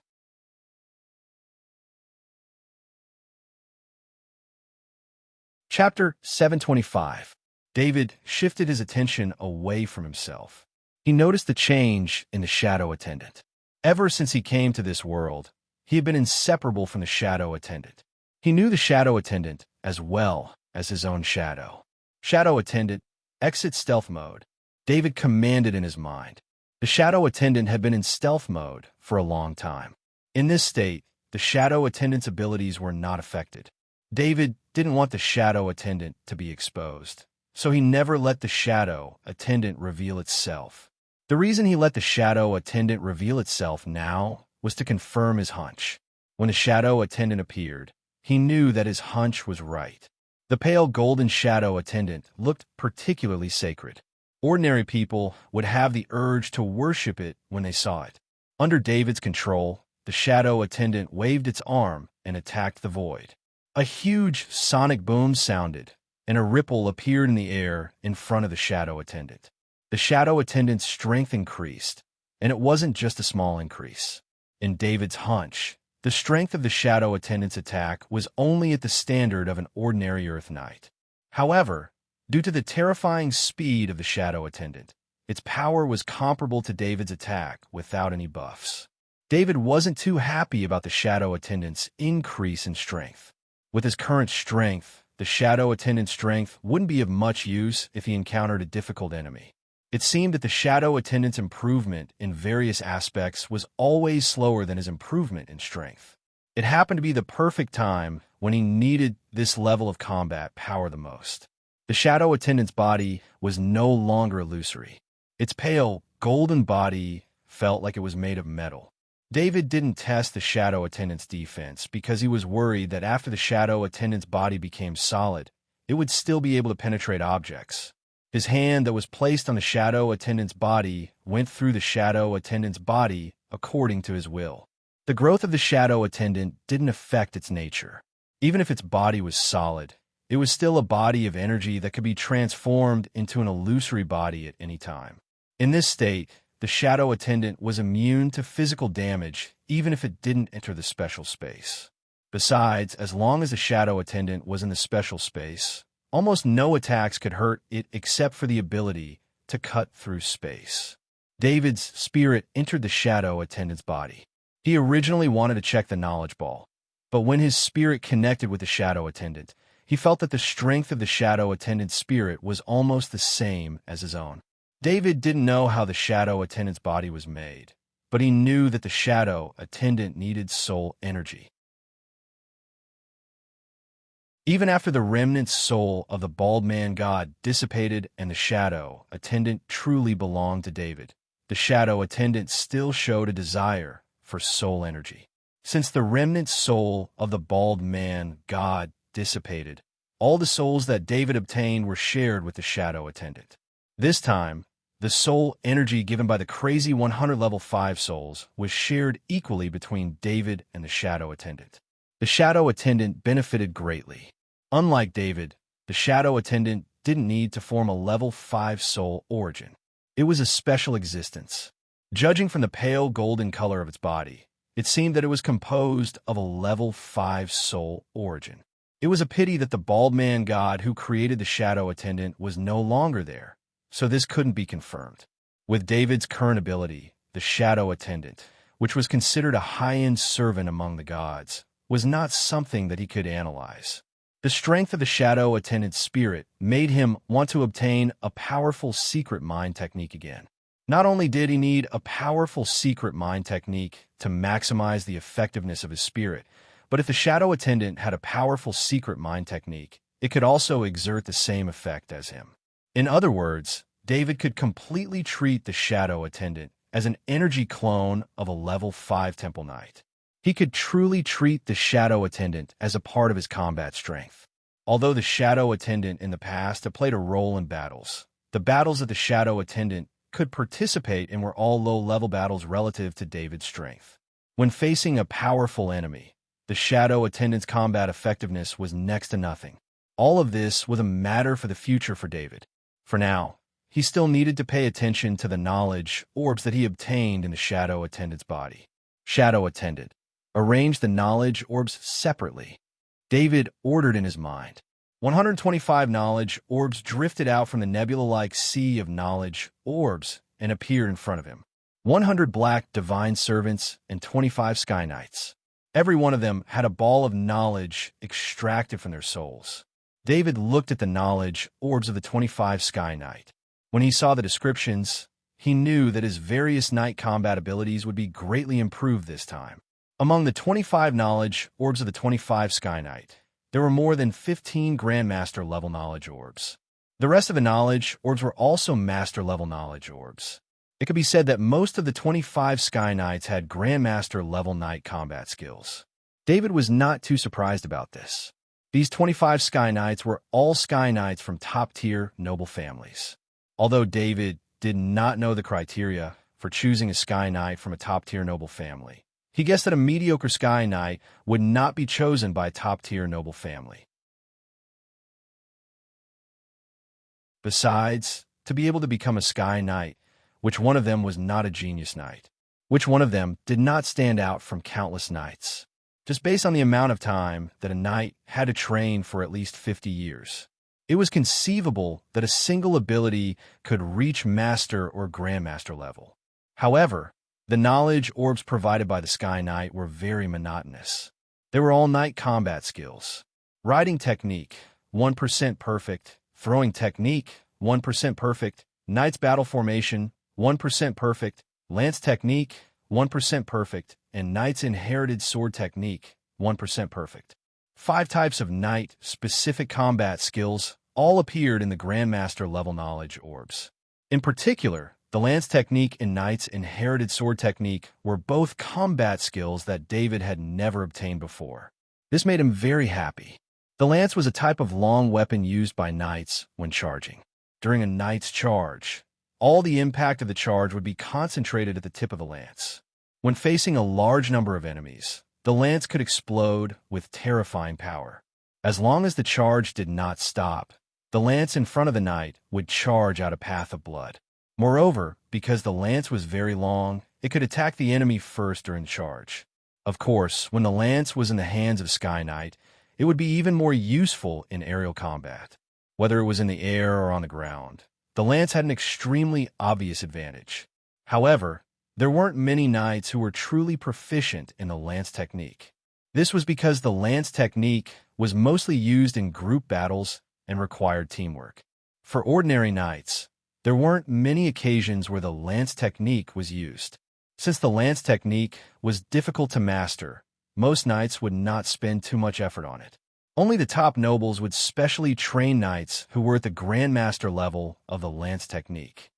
Chapter 725. David shifted his attention away from himself. He noticed the change in the shadow attendant. Ever since he came to this world, he had been inseparable from the shadow attendant. He knew the shadow attendant as well as his own shadow. Shadow attendant, exit stealth mode. David commanded in his mind. The shadow attendant had been in stealth mode for a long time. In this state, the shadow attendant's abilities were not affected. David didn't want the shadow attendant to be exposed, so he never let the shadow attendant reveal itself. The reason he let the shadow attendant reveal itself now was to confirm his hunch. When the shadow attendant appeared, he knew that his hunch was right. The pale golden shadow attendant looked particularly sacred. Ordinary people would have the urge to worship it when they saw it. Under David's control, the shadow attendant waved its arm and attacked the void. A huge sonic boom sounded, and a ripple appeared in the air in front of the shadow attendant. The shadow attendant's strength increased, and it wasn't just a small increase. In David's hunch, the strength of the shadow attendant's attack was only at the standard of an ordinary Earth Knight. However, Due to the terrifying speed of the Shadow Attendant, its power was comparable to David's attack without any buffs. David wasn't too happy about the Shadow Attendant's increase in strength. With his current strength, the Shadow Attendant's strength wouldn't be of much use if he encountered a difficult enemy. It seemed that the Shadow Attendant's improvement in various aspects was always slower than his improvement in strength. It happened to be the perfect time when he needed this level of combat power the most. The Shadow Attendant's body was no longer illusory. Its pale, golden body felt like it was made of metal. David didn't test the Shadow Attendant's defense because he was worried that after the Shadow Attendant's body became solid, it would still be able to penetrate objects. His hand that was placed on the Shadow Attendant's body went through the Shadow Attendant's body according to his will. The growth of the Shadow Attendant didn't affect its nature. Even if its body was solid, it was still a body of energy that could be transformed into an illusory body at any time. In this state, the Shadow Attendant was immune to physical damage even if it didn't enter the special space. Besides, as long as the Shadow Attendant was in the special space, almost no attacks could hurt it except for the ability to cut through space. David's spirit entered the Shadow Attendant's body. He originally wanted to check the knowledge ball, but when his spirit connected with the Shadow Attendant, he felt that the strength of the Shadow Attendant's spirit was almost the same as his own. David didn't know how the Shadow Attendant's body was made, but he knew that the Shadow Attendant needed soul energy. Even after the remnant soul of the bald man god dissipated and the Shadow Attendant truly belonged to David, the Shadow Attendant still showed a desire for soul energy. Since the remnant soul of the bald man god dissipated, all the souls that David obtained were shared with the Shadow Attendant. This time, the soul energy given by the crazy 100 level 5 souls was shared equally between David and the Shadow Attendant. The Shadow Attendant benefited greatly. Unlike David, the Shadow Attendant didn't need to form a level 5 soul origin. It was a special existence. Judging from the pale golden color of its body, it seemed that it was composed of a level 5 soul origin. It was a pity that the bald man god who created the Shadow Attendant was no longer there, so this couldn't be confirmed. With David's current ability, the Shadow Attendant, which was considered a high-end servant among the gods, was not something that he could analyze. The strength of the Shadow Attendant's spirit made him want to obtain a powerful secret mind technique again. Not only did he need a powerful secret mind technique to maximize the effectiveness of his spirit, but if the Shadow Attendant had a powerful secret mind technique, it could also exert the same effect as him. In other words, David could completely treat the Shadow Attendant as an energy clone of a level 5 Temple Knight. He could truly treat the Shadow Attendant as a part of his combat strength. Although the Shadow Attendant in the past had played a role in battles, the battles that the Shadow Attendant could participate in were all low-level battles relative to David's strength. When facing a powerful enemy, the Shadow Attendant's combat effectiveness was next to nothing. All of this was a matter for the future for David. For now, he still needed to pay attention to the knowledge orbs that he obtained in the Shadow Attendant's body. Shadow Attendant, arrange the knowledge orbs separately. David ordered in his mind. 125 knowledge orbs drifted out from the nebula-like sea of knowledge orbs and appeared in front of him. 100 black divine servants and 25 sky knights. Every one of them had a ball of knowledge extracted from their souls. David looked at the knowledge orbs of the 25 sky knight. When he saw the descriptions, he knew that his various knight combat abilities would be greatly improved this time. Among the 25 knowledge orbs of the 25 sky knight, there were more than 15 Grandmaster level knowledge orbs. The rest of the knowledge orbs were also Master level knowledge orbs. It could be said that most of the 25 Sky Knights had Grandmaster level knight combat skills. David was not too surprised about this. These 25 Sky Knights were all Sky Knights from top-tier noble families. Although David did not know the criteria for choosing a Sky Knight from a top-tier noble family, he guessed that a mediocre Sky Knight would not be chosen by a top-tier noble family. Besides, to be able to become a Sky Knight, which one of them was not a genius knight? Which one of them did not stand out from countless knights? Just based on the amount of time that a knight had to train for at least 50 years. It was conceivable that a single ability could reach master or grandmaster level. However, the knowledge orbs provided by the Sky Knight were very monotonous. They were all knight combat skills. Riding technique, 1% perfect. Throwing technique, 1% perfect. Knight's battle formation, 1% perfect. Lance technique, 1% perfect. And Knight's inherited sword technique, 1% perfect. 5 types of knight-specific combat skills all appeared in the Grandmaster level knowledge orbs. In particular, the lance technique and Knight's inherited sword technique were both combat skills that David had never obtained before. This made him very happy. The lance was a type of long weapon used by knights when charging. During a knight's charge, all the impact of the charge would be concentrated at the tip of the lance. When facing a large number of enemies, the lance could explode with terrifying power. As long as the charge did not stop, the lance in front of the knight would charge out a path of blood. Moreover, because the lance was very long, it could attack the enemy first during the charge. Of course, when the lance was in the hands of Sky Knight, it would be even more useful in aerial combat. Whether it was in the air or on the ground, the lance had an extremely obvious advantage. However, there weren't many knights who were truly proficient in the lance technique. This was because the lance technique was mostly used in group battles and required teamwork. For ordinary knights, there weren't many occasions where the lance technique was used. Since the lance technique was difficult to master, most knights would not spend too much effort on it. Only the top nobles would specially train knights who were at the Grandmaster level of the lance technique.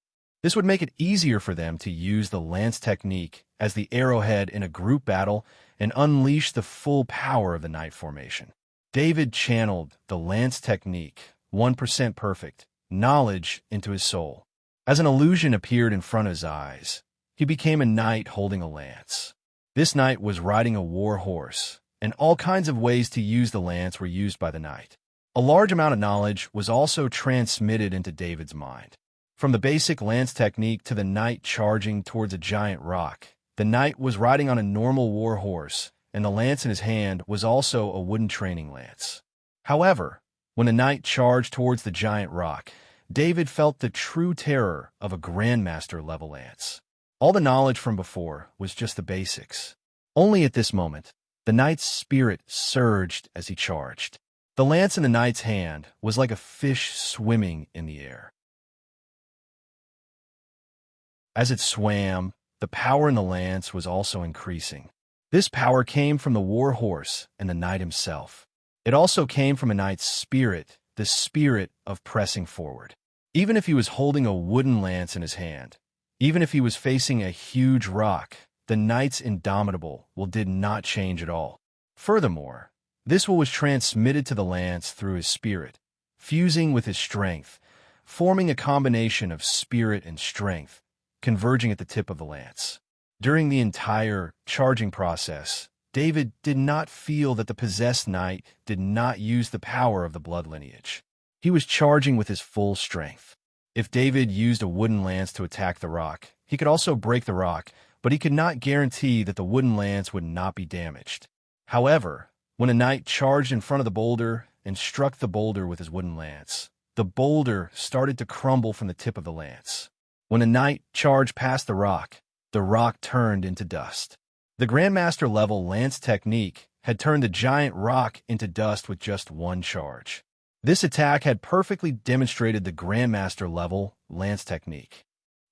This would make it easier for them to use the lance technique as the arrowhead in a group battle and unleash the full power of the knight formation. David channeled the lance technique, 1% perfect, knowledge into his soul. As an illusion appeared in front of his eyes, he became a knight holding a lance. This knight was riding a war horse, and all kinds of ways to use the lance were used by the knight. A large amount of knowledge was also transmitted into David's mind. From the basic lance technique to the knight charging towards a giant rock, the knight was riding on a normal war horse, and the lance in his hand was also a wooden training lance. However, when the knight charged towards the giant rock, David felt the true terror of a Grandmaster level lance. All the knowledge from before was just the basics. Only at this moment, the knight's spirit surged as he charged. The lance in the knight's hand was like a fish swimming in the air. As it swam, the power in the lance was also increasing. This power came from the war horse and the knight himself. It also came from a knight's spirit, the spirit of pressing forward. Even if he was holding a wooden lance in his hand, even if he was facing a huge rock, the knight's indomitable will did not change at all. Furthermore, this will was transmitted to the lance through his spirit, fusing with his strength, forming a combination of spirit and strength, converging at the tip of the lance. During the entire charging process, David did not feel that the possessed knight did not use the power of the blood lineage. He was charging with his full strength. If David used a wooden lance to attack the rock, he could also break the rock, but he could not guarantee that the wooden lance would not be damaged. However, when a knight charged in front of the boulder and struck the boulder with his wooden lance, the boulder started to crumble from the tip of the lance. When a knight charged past the rock turned into dust. The Grandmaster level lance technique had turned the giant rock into dust with just one charge. This attack had perfectly demonstrated the Grandmaster level lance technique.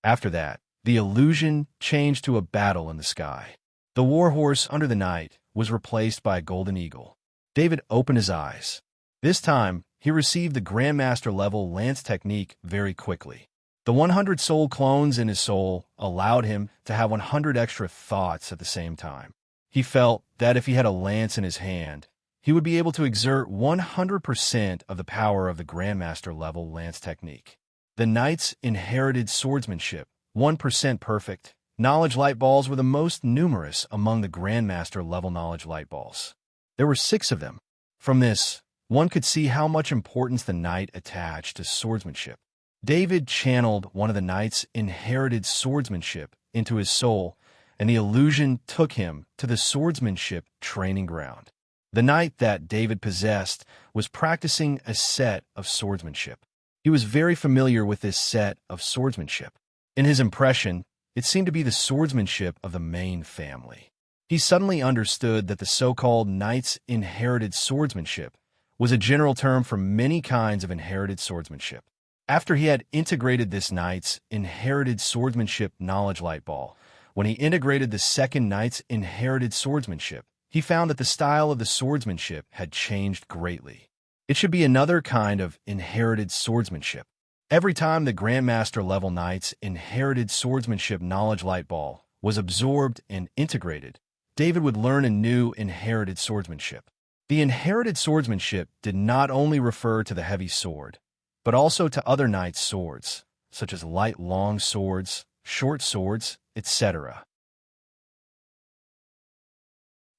After that, the illusion changed to a battle in the sky. The warhorse under the knight was replaced by a golden eagle. David opened his eyes. This time, he received the Grandmaster level lance technique very quickly. The 100 soul clones in his soul allowed him to have 100 extra thoughts at the same time. He felt that if he had a lance in his hand, he would be able to exert 100% of the power of the Grandmaster level lance technique. The knight's inherited swordsmanship, 1% perfect, knowledge light balls were the most numerous among the Grandmaster level knowledge light balls. There were 6 of them. From this, one could see how much importance the knight attached to swordsmanship. David channeled one of the knight's inherited swordsmanship into his soul, and the illusion took him to the swordsmanship training ground. The knight that David possessed was practicing a set of swordsmanship. He was very familiar with this set of swordsmanship. In his impression, it seemed to be the swordsmanship of the main family. He suddenly understood that the so-called knight's inherited swordsmanship was a general term for many kinds of inherited swordsmanship. After he had integrated this knight's inherited swordsmanship knowledge light ball, when he integrated the second knight's inherited swordsmanship, he found that the style of the swordsmanship had changed greatly. It should be another kind of inherited swordsmanship. Every time the Grandmaster level knight's inherited swordsmanship knowledge light ball was absorbed and integrated, David would learn a new inherited swordsmanship. The inherited swordsmanship did not only refer to the heavy sword, but also to other knights' swords, such as light long swords, short swords, etc.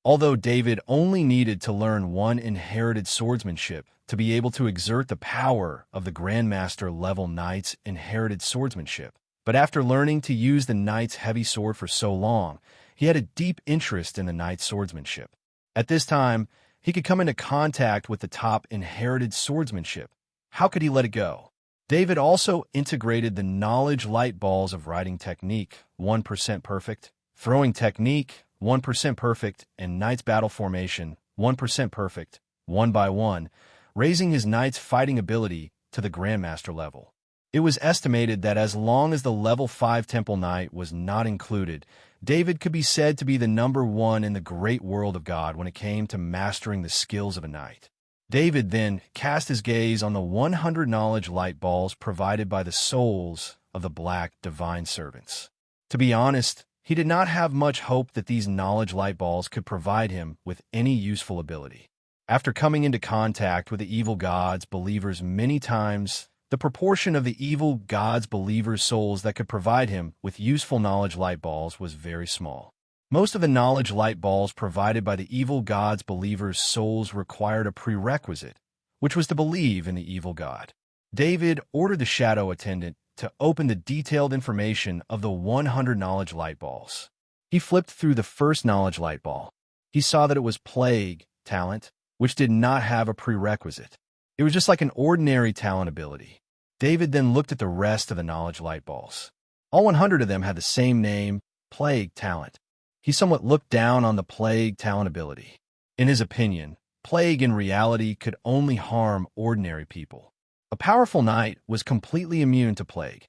Although David only needed to learn one inherited swordsmanship to be able to exert the power of the Grandmaster level knight's inherited swordsmanship, but after learning to use the knight's heavy sword for so long, he had a deep interest in the knight's swordsmanship. At this time, he could come into contact with the top inherited swordsmanship. How could he let it go? David also integrated the knowledge light balls of riding technique, 1% perfect, throwing technique, 1% perfect, and knight's battle formation, 1% perfect, 1 by 1, raising his knight's fighting ability to the Grandmaster level. It was estimated that as long as the level 5 Temple Knight was not included, David could be said to be the number one in the great world of God when it came to mastering the skills of a knight. David then cast his gaze on the 100 knowledge light balls provided by the souls of the black divine servants. To be honest, he did not have much hope that these knowledge light balls could provide him with any useful ability. After coming into contact with the evil gods' believers many times, the proportion of the evil gods' believers' souls that could provide him with useful knowledge light balls was very small. Most of the knowledge light balls provided by the evil gods' believers' souls required a prerequisite, which was to believe in the evil god. David ordered the shadow attendant to open the detailed information of the 100 knowledge light balls. He flipped through the first knowledge light ball. He saw that it was plague talent, which did not have a prerequisite. It was just like an ordinary talent ability. David then looked at the rest of the knowledge light balls. All 100 of them had the same name, plague talent. He somewhat looked down on the plague talent ability. In his opinion, plague in reality could only harm ordinary people. A powerful knight was completely immune to plague.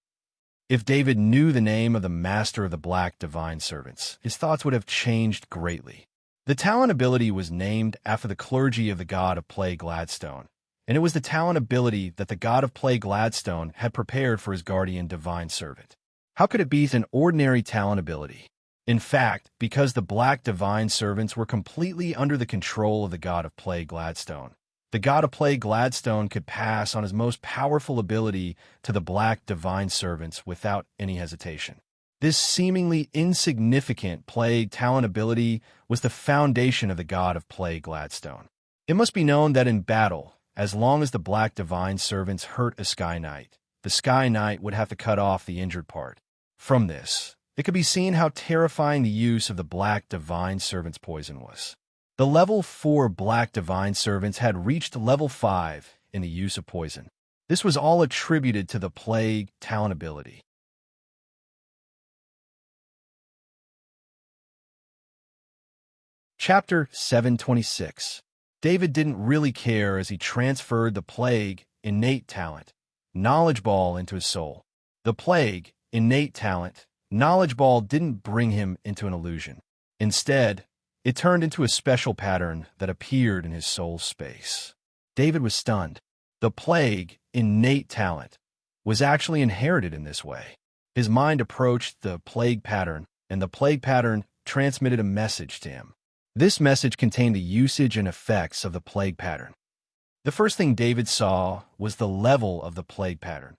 If David knew the name of the master of the black divine servants, his thoughts would have changed greatly. The talent ability was named after the clergy of the god of plague Gladstone, and it was the talent ability that the god of plague Gladstone had prepared for his guardian divine servant. How could it be an ordinary talent ability? In fact, because the black divine servants were completely under the control of the god of plague Gladstone, the god of plague Gladstone could pass on his most powerful ability to the black divine servants without any hesitation. This seemingly insignificant plague talent ability was the foundation of the god of plague Gladstone. It must be known that in battle, as long as the black divine servants hurt a Sky Knight, the Sky Knight would have to cut off the injured part. From this, it could be seen how terrifying the use of the black divine servants' poison was. The level 4 black divine servants had reached level 5 in the use of poison. This was all attributed to the plague talent ability. Chapter 726. David didn't really care as he transferred the plague innate talent, knowledge ball into his soul. The plague innate talent, knowledge ball didn't bring him into an illusion. Instead, it turned into a special pattern that appeared in his soul's space. David was stunned. The plague innate talent was actually inherited in this way. His mind approached the plague pattern, and the plague pattern transmitted a message to him. This message contained the usage and effects of the plague pattern. The first thing David saw was the level of the plague pattern.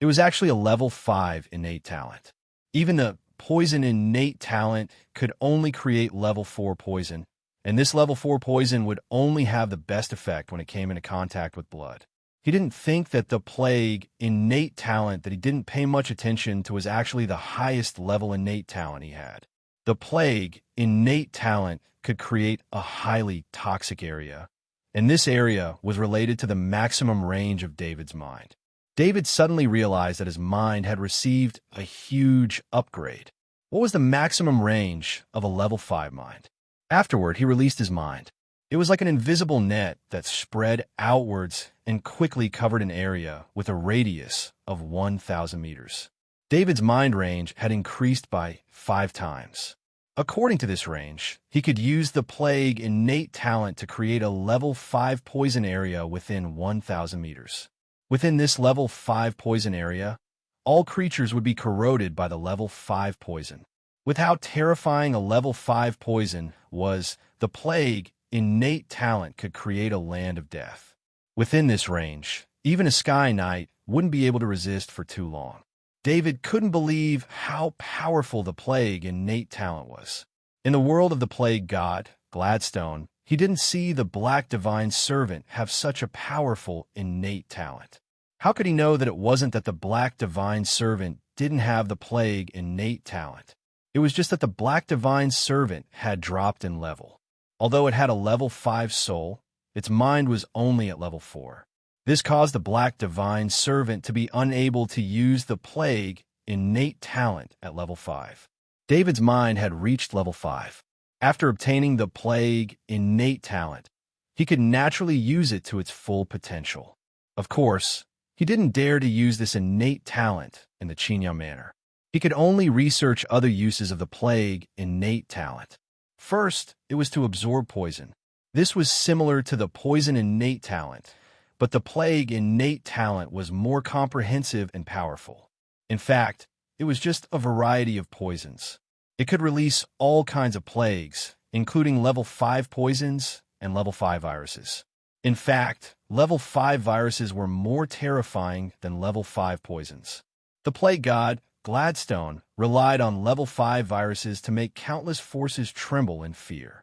It was actually a level 5 innate talent. Even the poison innate talent could only create level 4 poison, and this level 4 poison would only have the best effect when it came into contact with blood. He didn't think that the plague innate talent that he didn't pay much attention to was actually the highest level innate talent he had. The The plague, innate talent, could create a highly toxic area, and this area was related to the maximum range of David's mind. David suddenly realized that his mind had received a huge upgrade. What was the maximum range of a level 5 mind? Afterward, he released his mind. It was like an invisible net that spread outwards and quickly covered an area with a radius of 1,000 meters. David's mind range had increased by 5 times. According to this range, he could use the plague innate talent to create a level 5 poison area within 1,000 meters. Within this level 5 poison area, all creatures would be corroded by the level 5 poison. With how terrifying a level 5 poison was, the plague innate talent could create a land of death. Within this range, even a sky knight wouldn't be able to resist for too long. David couldn't believe how powerful the plague innate talent was. In the world of the plague god, Gladstone, he didn't see the black divine servant have such a powerful innate talent. How could he know that it wasn't that the black divine servant didn't have the plague innate talent? It was just that the black divine servant had dropped in level. Although it had a level 5 soul, its mind was only at level 4. This caused the black divine servant to be unable to use the plague innate talent at level 5. David's mind had reached level 5. After obtaining the plague innate talent, he could naturally use it to its full potential. Of course, he didn't dare to use this innate talent in the Chinya manner. He could only research other uses of the plague innate talent. First, it was to absorb poison. This was similar to the poison innate talent, but the plague innate talent was more comprehensive and powerful. In fact, it was just a variety of poisons. It could release all kinds of plagues, including level 5 poisons and level 5 viruses. In fact, level 5 viruses were more terrifying than level 5 poisons. The plague god, Gladstone, relied on level 5 viruses to make countless forces tremble in fear.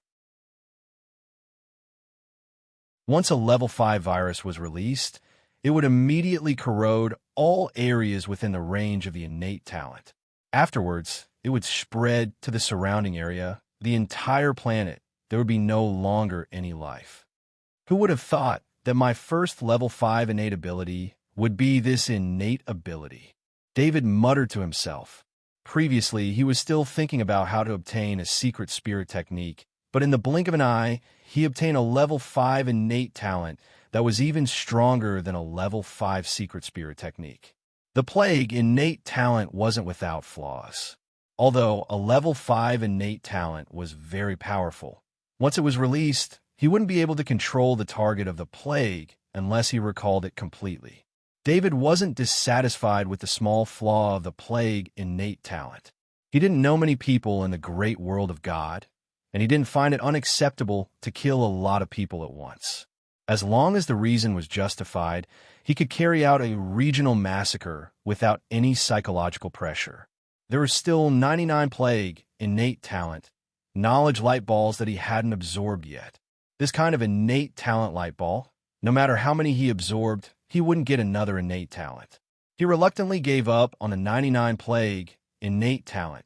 Once a level 5 virus was released, it would immediately corrode all areas within the range of the innate talent. Afterwards, it would spread to the surrounding area, the entire planet. There would be no longer any life. Who would have thought that my first level 5 innate ability would be this innate ability? David muttered to himself. Previously, he was still thinking about how to obtain a secret spirit technique, but in the blink of an eye, he obtained a level 5 innate talent that was even stronger than a level 5 secret spirit technique. The plague innate talent wasn't without flaws. Although a level 5 innate talent was very powerful, once it was released, he wouldn't be able to control the target of the plague unless he recalled it completely. David wasn't dissatisfied with the small flaw of the plague innate talent. He didn't know many people in the great world of God, and he didn't find it unacceptable to kill a lot of people at once. As long as the reason was justified, he could carry out a regional massacre without any psychological pressure. There were still 99 plague innate talent, knowledge light balls that he hadn't absorbed yet. This kind of innate talent light ball, no matter how many he absorbed, he wouldn't get another innate talent. He reluctantly gave up on the 99 plague innate talent,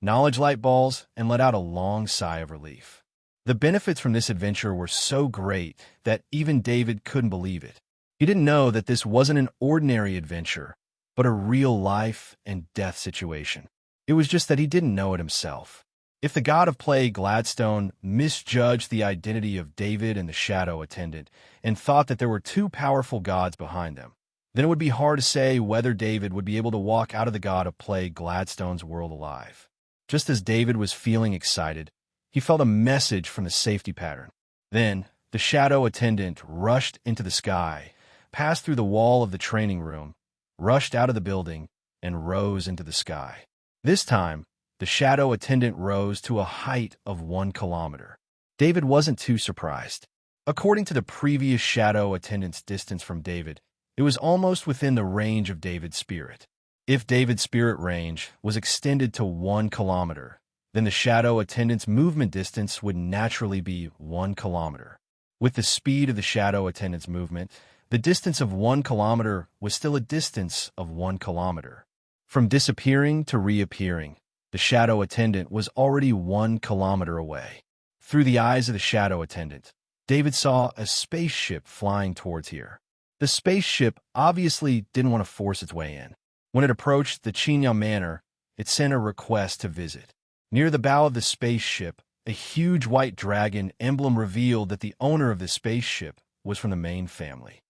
knowledge light balls, and let out a long sigh of relief. The benefits from this adventure were so great that even David couldn't believe it. He didn't know that this wasn't an ordinary adventure, but a real life and death situation. It was just that he didn't know it himself. If the god of plague, Gladstone, misjudged the identity of David and the shadow attendant and thought that there were two powerful gods behind them, then it would be hard to say whether David would be able to walk out of the god of plague, Gladstone's world alive. Just as David was feeling excited, he felt a message from the safety pattern. Then, the shadow attendant rushed into the sky, passed through the wall of the training room, rushed out of the building, and rose into the sky. This time, the shadow attendant rose to a height of 1 kilometer. David wasn't too surprised. According to the previous shadow attendant's distance from David, it was almost within the range of David's spirit. If David's spirit range was extended to 1 kilometer, then the shadow attendant's movement distance would naturally be 1 kilometer. With the speed of the shadow attendant's movement, the distance of 1 kilometer was still a distance of 1 kilometer. From disappearing to reappearing, The shadow attendant was already 1 kilometer away. Through the eyes of the shadow attendant, David saw a spaceship flying towards here. The spaceship obviously didn't want to force its way in. When it approached the Chinyang Manor, it sent a request to visit. Near the bow of the spaceship, a huge white dragon emblem revealed that the owner of the spaceship was from the main family.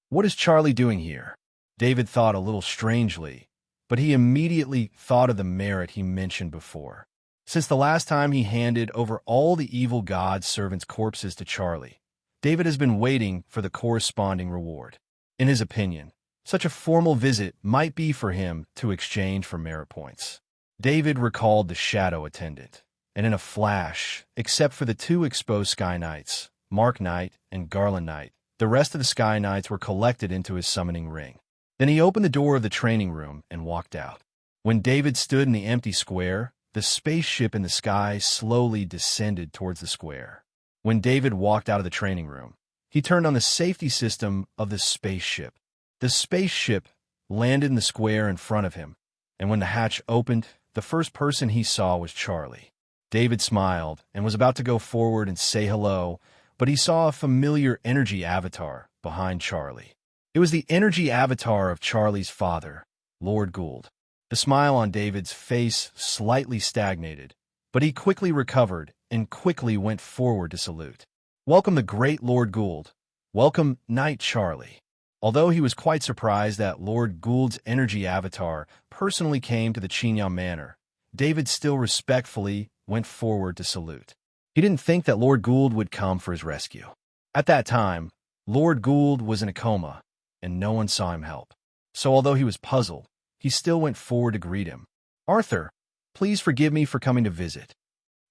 What is Charlie doing here? David thought a little strangely, but he immediately thought of the merit he mentioned before. Since the last time he handed over all the evil god's servants' corpses to Charlie, David has been waiting for the corresponding reward. In his opinion, such a formal visit might be for him to exchange for merit points. David recalled the shadow attendant, and in a flash, except for the 2 exposed Sky Knights, Mark Knight and Garland Knight, the rest of the Sky Knights were collected into his summoning ring. Then he opened the door of the training room and walked out. When David stood in the empty square, the spaceship in the sky slowly descended towards the square. When David walked out of the training room, he turned on the safety system of the spaceship. The spaceship landed in the square in front of him, and when the hatch opened, the first person he saw was Charlie. David smiled and was about to go forward and say hello, but he saw a familiar energy avatar behind Charlie. It was the energy avatar of Charlie's father, Lord Gould. The smile on David's face slightly stagnated, but he quickly recovered and quickly went forward to salute. "Welcome the great Lord Gould. Welcome, Knight Charlie." Although he was quite surprised that Lord Gould's energy avatar personally came to the Chinyang Manor, David still respectfully went forward to salute. He didn't think that Lord Gould would come for his rescue. At that time, Lord Gould was in a coma, and no one saw him help. So although he was puzzled, he still went forward to greet him. "Arthur, please forgive me for coming to visit."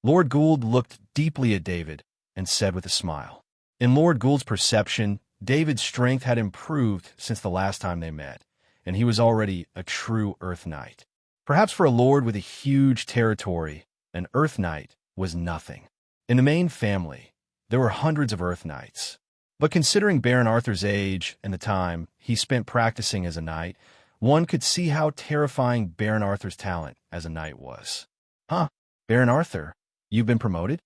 Lord Gould looked deeply at David and said with a smile. In Lord Gould's perception, David's strength had improved since the last time they met, and he was already a true Earth Knight. Perhaps for a lord with a huge territory, an Earth Knight was nothing. In the main family, there were hundreds of Earth Knights. But considering Baron Arthur's age and the time he spent practicing as a knight, one could see how terrifying Baron Arthur's talent as a knight was. "Huh, Baron Arthur, you've been promoted?"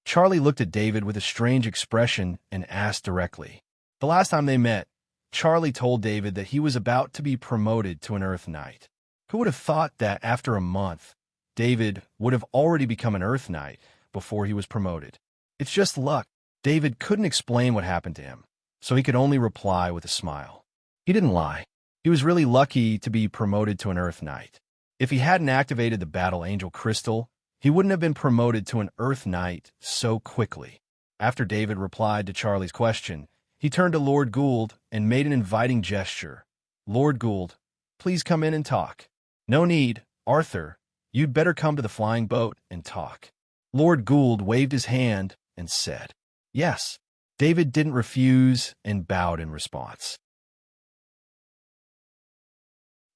Charlie looked at David with a strange expression and asked directly. The last time they met, Charlie told David that he was about to be promoted to an Earth Knight. Who would have thought that after a month, David would have already become an Earth Knight before he was promoted? It's just luck. David couldn't explain what happened to him, so he could only reply with a smile. He didn't lie. He was really lucky to be promoted to an Earth Knight. If he hadn't activated the Battle Angel Crystal, he wouldn't have been promoted to an Earth Knight so quickly. After David replied to Charlie's question, he turned to Lord Gould and made an inviting gesture. "Lord Gould, please come in and talk." "No need, Arthur. You'd better come to the flying boat and talk." Lord Gould waved his hand and said, "Yes." David didn't refuse and bowed in response.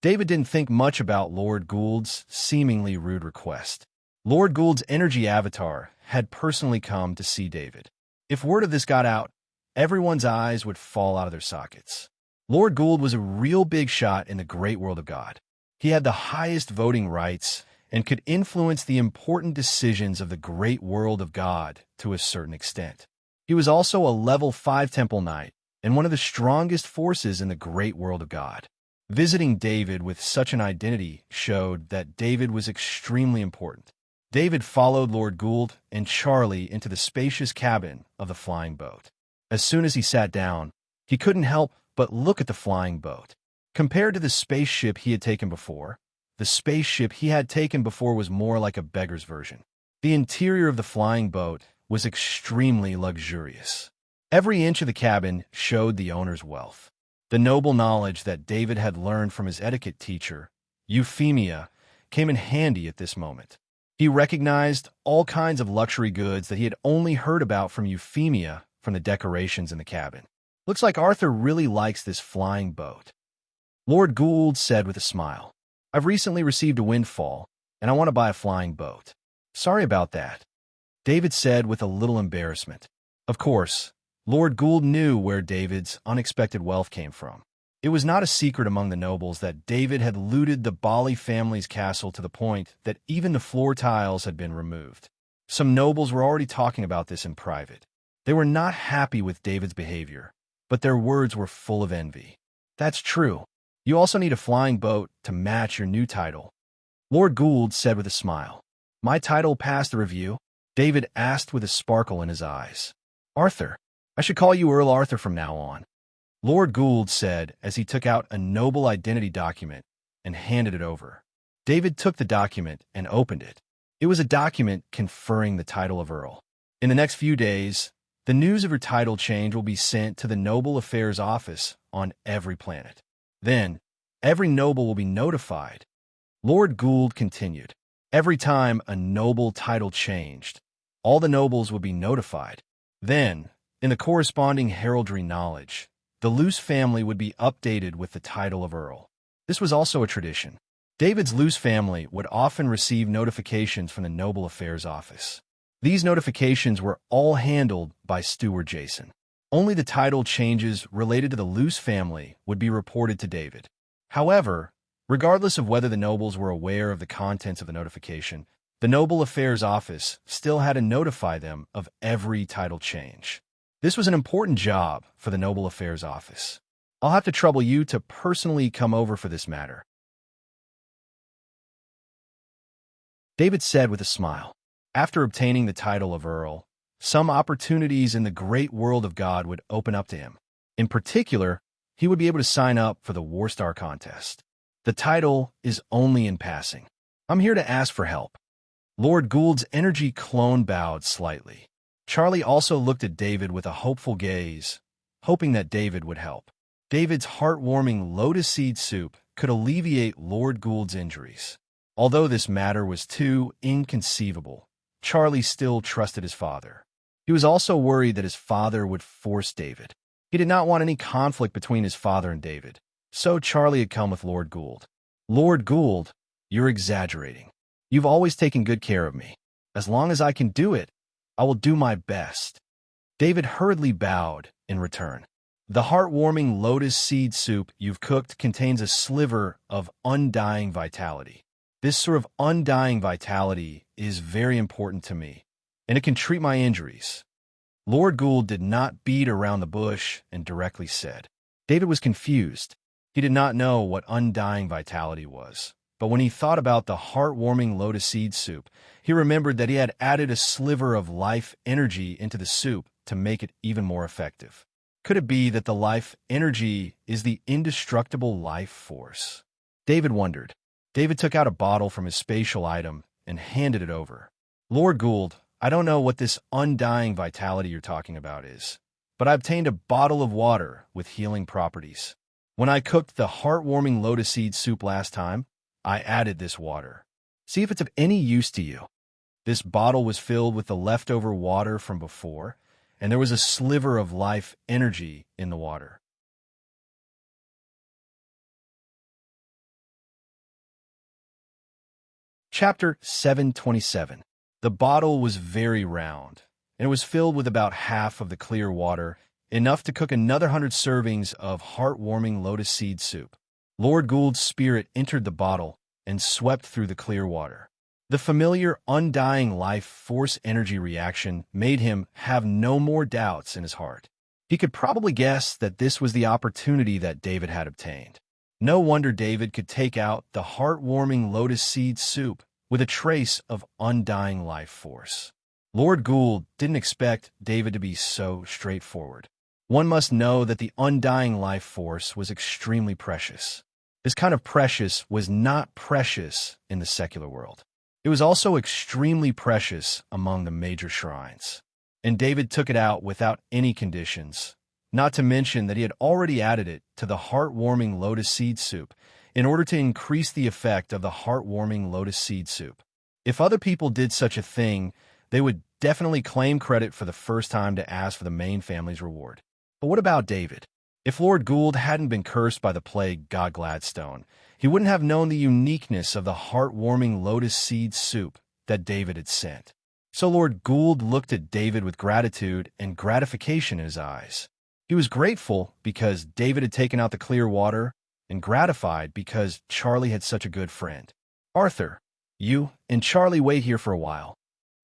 David didn't think much about Lord Gould's seemingly rude request. Lord Gould's energy avatar had personally come to see David. If word of this got out, everyone's eyes would fall out of their sockets. Lord Gould was a real big shot in the great world of God. He had the highest voting rights and could influence the important decisions of the great world of God to a certain extent. He was also a level 5 Temple Knight and one of the strongest forces in the great world of God. Visiting David with such an identity showed that David was extremely important. David followed Lord Gould and Charlie into the spacious cabin of the flying boat. As soon as he sat down, he couldn't help but look at the flying boat. Compared to the spaceship he had taken before, the spaceship he had taken before was more like a beggar's version. The interior of the flying boat was extremely luxurious. Every inch of the cabin showed the owner's wealth. The noble knowledge that David had learned from his etiquette teacher, Euphemia, came in handy at this moment. He recognized all kinds of luxury goods that he had only heard about from Euphemia from the decorations in the cabin. "Looks like Arthur really likes this flying boat," Lord Gould said with a smile. "I've recently received a windfall, and I want to buy a flying boat." "Sorry about that," David said with a little embarrassment. Of course, Lord Gould knew where David's unexpected wealth came from. It was not a secret among the nobles that David had looted the Bali family's castle to the point that even the floor tiles had been removed. Some nobles were already talking about this in private. They were not happy with David's behavior, but their words were full of envy. That's true. You also need a flying boat to match your new title, Lord Gould said with a smile. My title passed the review? David asked with a sparkle in his eyes. Arthur. I should call you Earl Arthur from now on, Lord Gould said as he took out a noble identity document and handed it over. David took the document and opened it. It was a document conferring the title of Earl. In the next few days, the news of your title change will be sent to the Noble Affairs Office on every planet. Then, every noble will be notified. Lord Gould continued. Every time a noble title changed, all the nobles would be notified. Then, in the corresponding heraldry knowledge, the Luce family would be updated with the title of Earl. This was also a tradition. David's Luce family would often receive notifications from the Noble Affairs Office. These notifications were all handled by Steward Jason. Only the title changes related to the Luce family would be reported to David. However, regardless of whether the nobles were aware of the contents of the notification, the Noble Affairs Office still had to notify them of every title change. This was an important job for the Noble Affairs Office. I'll have to trouble you to personally come over for this matter, David said with a smile. After obtaining the title of Earl, some opportunities in the great world of God would open up to him. In particular, he would be able to sign up for the Warstar contest. The title is only in passing. I'm here to ask for help. Lord Gould's energy clone bowed slightly. Charlie also looked at David with a hopeful gaze, hoping that David would help. David's heartwarming lotus seed soup could alleviate Lord Gould's injuries. Although this matter was too inconceivable, Charlie still trusted his father. He was also worried that his father would force David. He did not want any conflict between his father and David, so Charlie had come with Lord Gould. Lord Gould, you're exaggerating. You've always taken good care of me. As long as I can do it, I will do my best. David hurriedly bowed in return. The heartwarming lotus seed soup you've cooked contains a sliver of undying vitality. This sort of undying vitality is very important to me, and it can treat my injuries. Lord Gould did not beat around the bush and directly said. David was confused. He did not know what undying vitality was, but when he thought about the heartwarming lotus seed soup, he remembered that he had added a sliver of life energy into the soup to make it even more effective. Could it be that the life energy is the indestructible life force? David wondered. David took out a bottle from his spatial item and handed it over. Lord Gould, I don't know what this undying vitality you're talking about is, but I obtained a bottle of water with healing properties. When I cooked the heartwarming lotus seed soup last time, I added this water. See if it's of any use to you. This bottle was filled with the leftover water from before, and there was a sliver of life energy in the water. Chapter 727. The bottle was very round, and it was filled with about half of the clear water, enough to cook another 100 servings of heartwarming lotus seed soup. Lord Gould's spirit entered the bottle and swept through the clear water. The familiar, undying life force energy reaction made him have no more doubts in his heart. He could probably guess that this was the opportunity that David had obtained. No wonder David could take out the heartwarming lotus seed soup with a trace of undying life force. Lord Gould didn't expect David to be so straightforward. One must know that the undying life force was extremely precious. This kind of precious was not precious in the secular world. It was also extremely precious among the major shrines. And David took it out without any conditions, not to mention that he had already added it to the heartwarming lotus seed soup in order to increase the effect of the heartwarming lotus seed soup. If other people did such a thing, they would definitely claim credit for the first time to ask for the main family's reward. But what about David? If Lord Gould hadn't been cursed by the plague god Gladstone, he wouldn't have known the uniqueness of the heartwarming lotus seed soup that David had sent. So Lord Gould looked at David with gratitude and gratification in his eyes. He was grateful because David had taken out the clear water, and gratified because Charlie had such a good friend. Arthur, you and Charlie wait here for a while.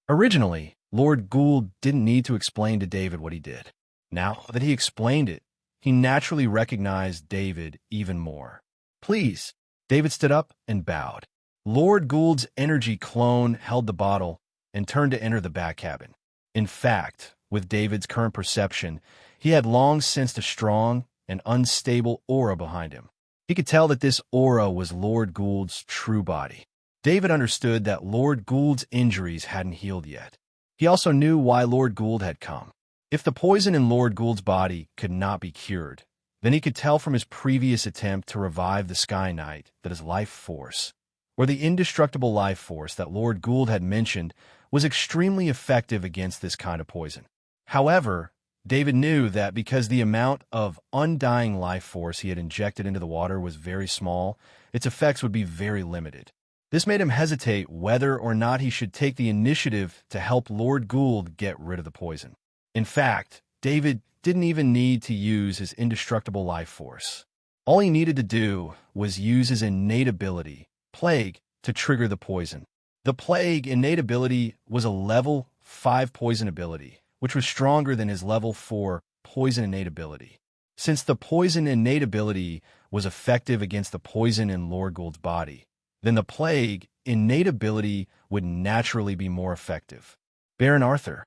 Originally, Lord Gould didn't need to explain to David what he did. Now that he explained it, he naturally recognized David even more. Please. David stood up and bowed. Lord Gould's energy clone held the bottle and turned to enter the back cabin. In fact, with David's current perception, he had long sensed a strong and unstable aura behind him. He could tell that this aura was Lord Gould's true body. David understood that Lord Gould's injuries hadn't healed yet. He also knew why Lord Gould had come. If the poison in Lord Gould's body could not be cured, then he could tell from his previous attempt to revive the Sky Knight that his life force, or the indestructible life force that Lord Gould had mentioned, was extremely effective against this kind of poison. However, David knew that because the amount of undying life force he had injected into the water was very small, its effects would be very limited. This made him hesitate whether or not he should take the initiative to help Lord Gould get rid of the poison. In fact, David didn't even need to use his indestructible life force. All he needed to do was use his innate ability, Plague, to trigger the poison. The Plague innate ability was a level 5 poison ability, which was stronger than his level 4 poison innate ability. Since the poison innate ability was effective against the poison in Lord Gould's body, then the Plague innate ability would naturally be more effective. Baron Arthur.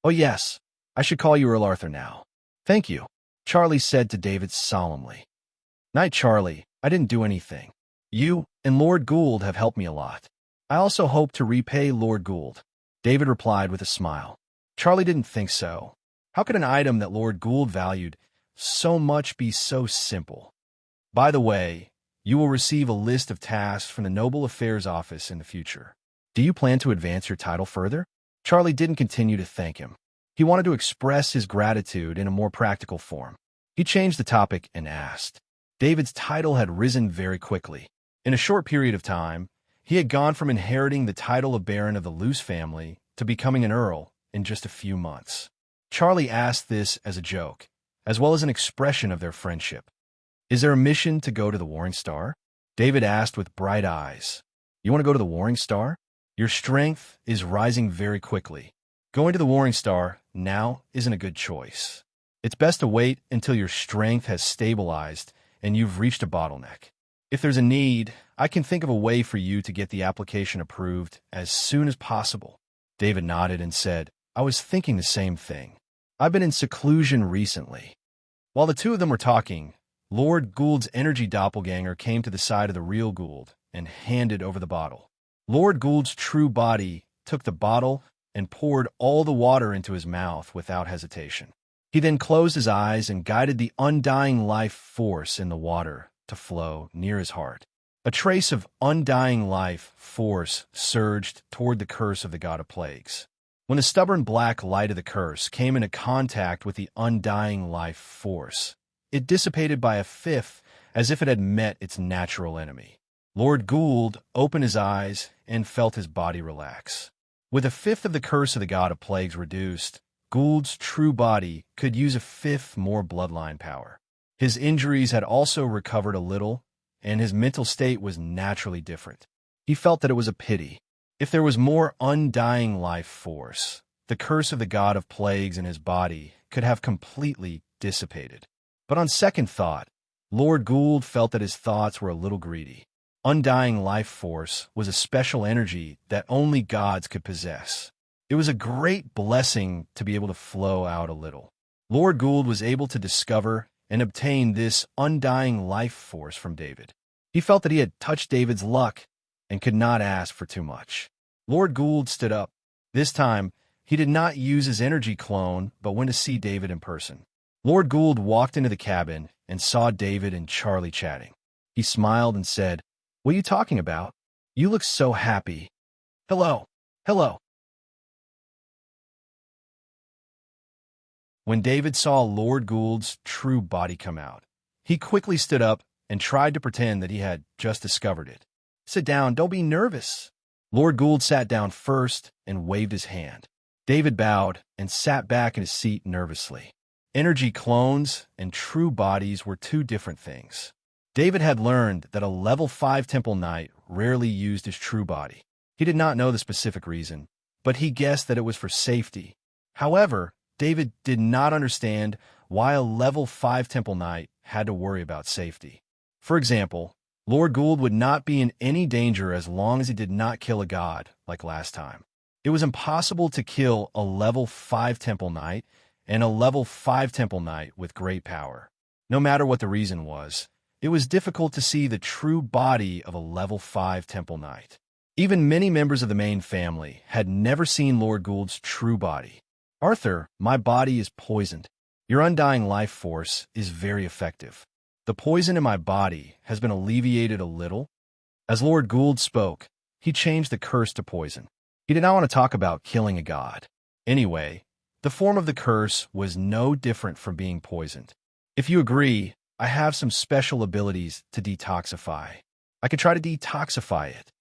Oh yes, I should call you Earl Arthur now. Thank you, Charlie said to David solemnly. Night, Charlie. I didn't do anything. You and Lord Gould have helped me a lot. I also hope to repay Lord Gould, David replied with a smile. Charlie didn't think so. How could an item that Lord Gould valued so much be so simple? By the way, you will receive a list of tasks from the Noble Affairs Office in the future. Do you plan to advance your title further? Charlie didn't continue to thank him. He wanted to express his gratitude in a more practical form. He changed the topic and asked. David's title had risen very quickly. In a short period of time, he had gone from inheriting the title of Baron of the Luce family to becoming an Earl in just a few months. Charlie asked this as a joke, as well as an expression of their friendship. Is there a mission to go to the Warring Star? David asked with bright eyes. You want to go to the Warring Star? Your strength is rising very quickly. Going to the Warring Star now isn't a good choice. It's best to wait until your strength has stabilized and you've reached a bottleneck. If there's a need, I can think of a way for you to get the application approved as soon as possible. David nodded and said, I was thinking the same thing. I've been in seclusion recently. While the two of them were talking, Lord Gould's energy doppelganger came to the side of the real Gould and handed over the bottle. Lord Gould's true body took the bottle and poured all the water into his mouth without hesitation. He then closed his eyes and guided the undying life force in the water to flow near his heart. A trace of undying life force surged toward the curse of the god of plagues. When the stubborn black light of the curse came into contact with the undying life force, it dissipated by a fifth as if it had met its natural enemy. Lord Gould opened his eyes and felt his body relax. With a fifth of the curse of the god of plagues reduced, Gould's true body could use a fifth more bloodline power. His injuries had also recovered a little, and his mental state was naturally different. He felt that it was a pity. If there was more undying life force, the curse of the god of plagues in his body could have completely dissipated. But on second thought, Lord Gould felt that his thoughts were a little greedy. Undying life force was a special energy that only gods could possess. It was a great blessing to be able to flow out a little. Lord Gould was able to discover and obtain this undying life force from David. He felt that he had touched David's luck and could not ask for too much. Lord Gould stood up. This time, he did not use his energy clone, but went to see David in person. Lord Gould walked into the cabin and saw David and Charlie chatting. He smiled and said, What are you talking about? You look so happy. Hello. Hello. When David saw Lord Gould's true body come out, he quickly stood up and tried to pretend that he had just discovered it. Sit down, don't be nervous. Lord Gould sat down first and waved his hand. David bowed and sat back in his seat nervously. Energy clones and true bodies were two different things. David had learned that a level 5 temple knight rarely used his true body. He did not know the specific reason, but he guessed that it was for safety. However, David did not understand why a level 5 temple knight had to worry about safety. For example, Lord Gould would not be in any danger as long as he did not kill a god like last time. It was impossible to kill a level 5 temple knight and a level 5 temple knight with great power. No matter what the reason was, it was difficult to see the true body of a level 5 temple knight. Even many members of the main family had never seen Lord Gould's true body. "Arthur, my body is poisoned. Your undying life force is very effective. The poison in my body has been alleviated a little." As Lord Gould spoke, he changed the curse to poison. He did not want to talk about killing a god. Anyway, the form of the curse was no different from being poisoned. "If you agree, I have some special abilities to detoxify. I could try to detoxify it."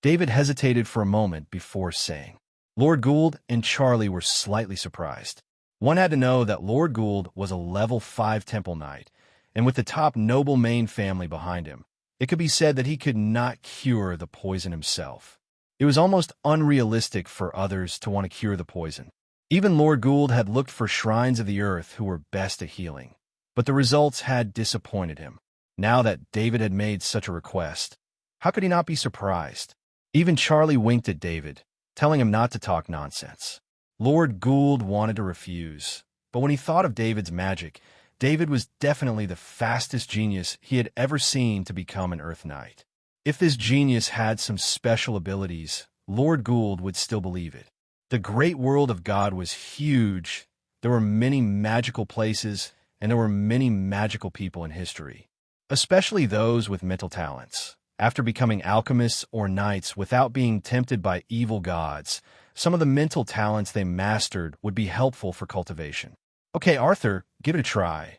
David hesitated for a moment before saying. Lord Gould and Charlie were slightly surprised. One had to know that Lord Gould was a level 5 temple knight, and with the top noble main family behind him, it could be said that he could not cure the poison himself. It was almost unrealistic for others to want to cure the poison. Even Lord Gould had looked for shrines of the earth who were best at healing, but the results had disappointed him. Now that David had made such a request, how could he not be surprised? Even Charlie winked at David, telling him not to talk nonsense. Lord Gould wanted to refuse, but when he thought of David's magic, David was definitely the fastest genius he had ever seen to become an Earth Knight. If this genius had some special abilities, Lord Gould would still believe it. The great world of God was huge. There were many magical places, and there were many magical people in history, especially those with mental talents. After becoming alchemists or knights without being tempted by evil gods, some of the mental talents they mastered would be helpful for cultivation. "Okay, Arthur, give it a try."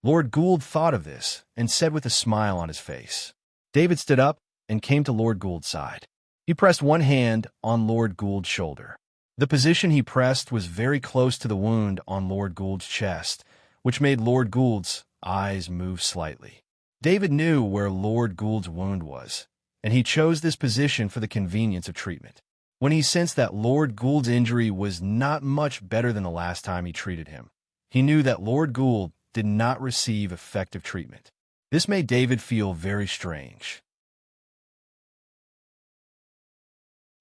Lord Gould thought of this and said with a smile on his face. David stood up and came to Lord Gould's side. He pressed one hand on Lord Gould's shoulder. The position he pressed was very close to the wound on Lord Gould's chest, which made Lord Gould's eyes move slightly. David knew where Lord Gould's wound was, and he chose this position for the convenience of treatment. When he sensed that Lord Gould's injury was not much better than the last time he treated him, he knew that Lord Gould did not receive effective treatment. This made David feel very strange.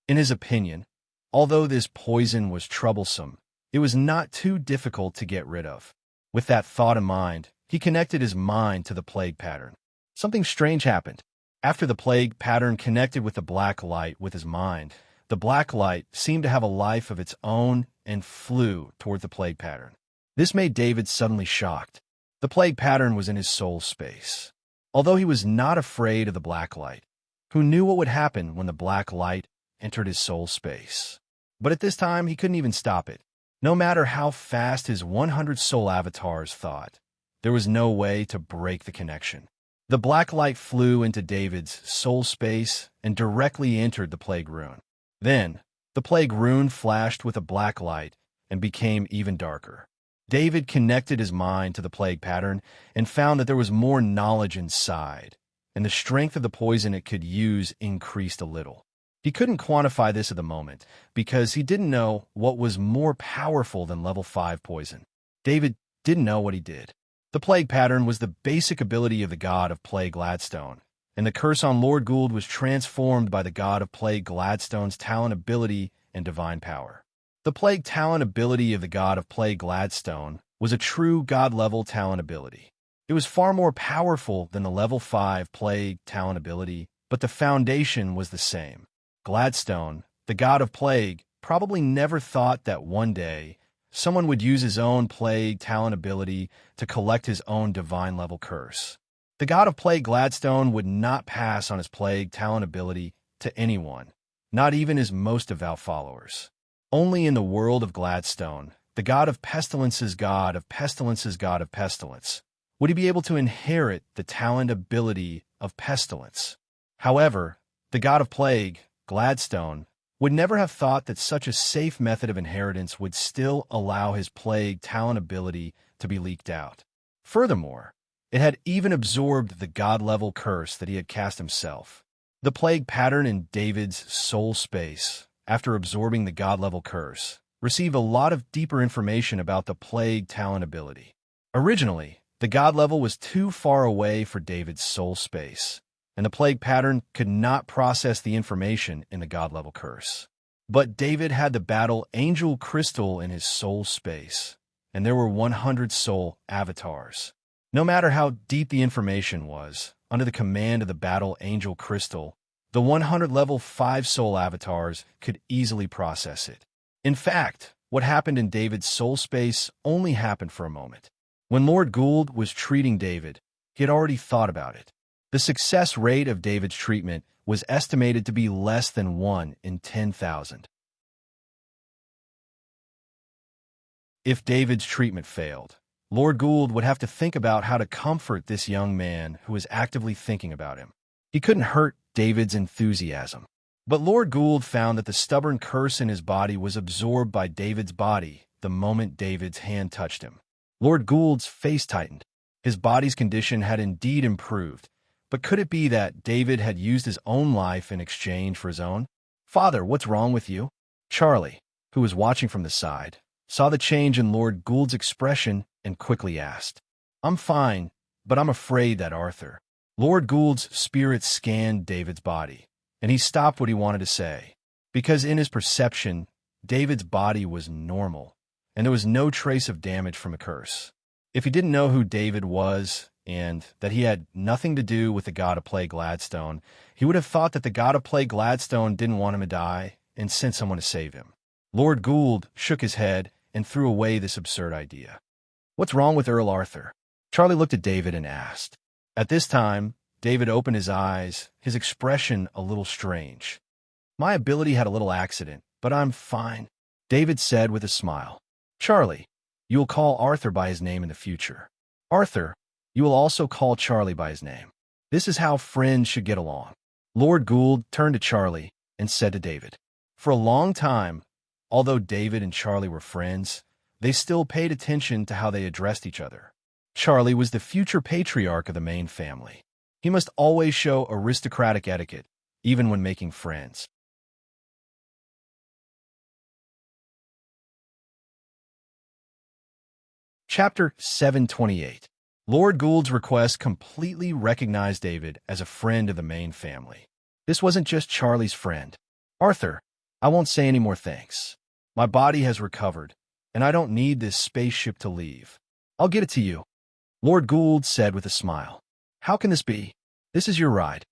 In his opinion, although this poison was troublesome, it was not too difficult to get rid of. With that thought in mind, he connected his mind to the plague pattern. Something strange happened. After the plague pattern connected with the black light with his mind, the black light seemed to have a life of its own and flew toward the plague pattern. This made David suddenly shocked. The plague pattern was in his soul space. Although he was not afraid of the black light, who knew what would happen when the black light entered his soul space? But at this time, he couldn't even stop it. No matter how fast his 100 soul avatars thought, there was no way to break the connection. The black light flew into David's soul space and directly entered the plague rune. Then, the plague rune flashed with a black light and became even darker. David connected his mind to the plague pattern and found that there was more knowledge inside, and the strength of the poison it could use increased a little. He couldn't quantify this at the moment because he didn't know what was more powerful than level 5 poison. David didn't know what he did. The plague pattern was the basic ability of the god of plague Gladstone, and the curse on Lord Gould was transformed by the god of plague Gladstone's talent ability and divine power. The plague talent ability of the god of plague Gladstone was a true god-level talent ability. It was far more powerful than the level 5 plague talent ability, but the foundation was the same. Gladstone, the god of plague, probably never thought that one day someone would use his own plague talent ability to collect his own divine-level curse. The god of plague Gladstone would not pass on his plague talent ability to anyone, not even his most devout followers. Only in the world of Gladstone, the god of pestilence's god of pestilence's god of pestilence, would he be able to inherit the talent ability of pestilence. However, the god of plague, Gladstone, would never have thought that such a safe method of inheritance would still allow his plague talent ability to be leaked out. Furthermore, it had even absorbed the god-level curse that he had cast himself. The plague pattern in David's soul space, after absorbing the god-level curse, received a lot of deeper information about the plague talent ability. Originally, the god level was too far away for David's soul space, and the plague pattern could not process the information in the god level curse. But David had the battle angel crystal in his soul space, and there were 100 soul avatars. No matter how deep the information was, under the command of the battle angel crystal, the 100 level 5 soul avatars could easily process it. In fact, what happened in David's soul space only happened for a moment. When Lord Gould was treating David, he had already thought about it. The success rate of David's treatment was estimated to be less than 1 in 10,000. If David's treatment failed, Lord Gould would have to think about how to comfort this young man who was actively thinking about him. He couldn't hurt David's enthusiasm. But Lord Gould found that the stubborn curse in his body was absorbed by David's body the moment David's hand touched him. Lord Gould's face tightened. His body's condition had indeed improved, but could it be that David had used his own life in exchange for his own? "Father, what's wrong with you?" Charlie, who was watching from the side, saw the change in Lord Gould's expression and quickly asked, "I'm fine, but I'm afraid that Arthur." Lord Gould's spirit scanned David's body, and he stopped what he wanted to say, because in his perception, David's body was normal, and there was no trace of damage from a curse. If he didn't know who David was, and that he had nothing to do with the god of plague Gladstone, he would have thought that the god of plague Gladstone didn't want him to die and sent someone to save him. Lord Gould shook his head and threw away this absurd idea. "What's wrong with Earl Arthur?" Charlie looked at David and asked. At this time, David opened his eyes, his expression a little strange. "My ability had a little accident, but I'm fine," David said with a smile. "Charlie, you will call Arthur by his name in the future. Arthur, you will also call Charlie by his name. This is how friends should get along." Lord Gould turned to Charlie and said to David. For a long time, although David and Charlie were friends, they still paid attention to how they addressed each other. Charlie was the future patriarch of the main family. He must always show aristocratic etiquette, even when making friends. Chapter 728. Lord Gould's request completely recognized David as a friend of the main family. This wasn't just Charlie's friend. "Arthur, I won't say any more thanks. My body has recovered, and I don't need this spaceship to leave. I'll get it to you," Lord Gould said with a smile. "How can this be? This is your ride."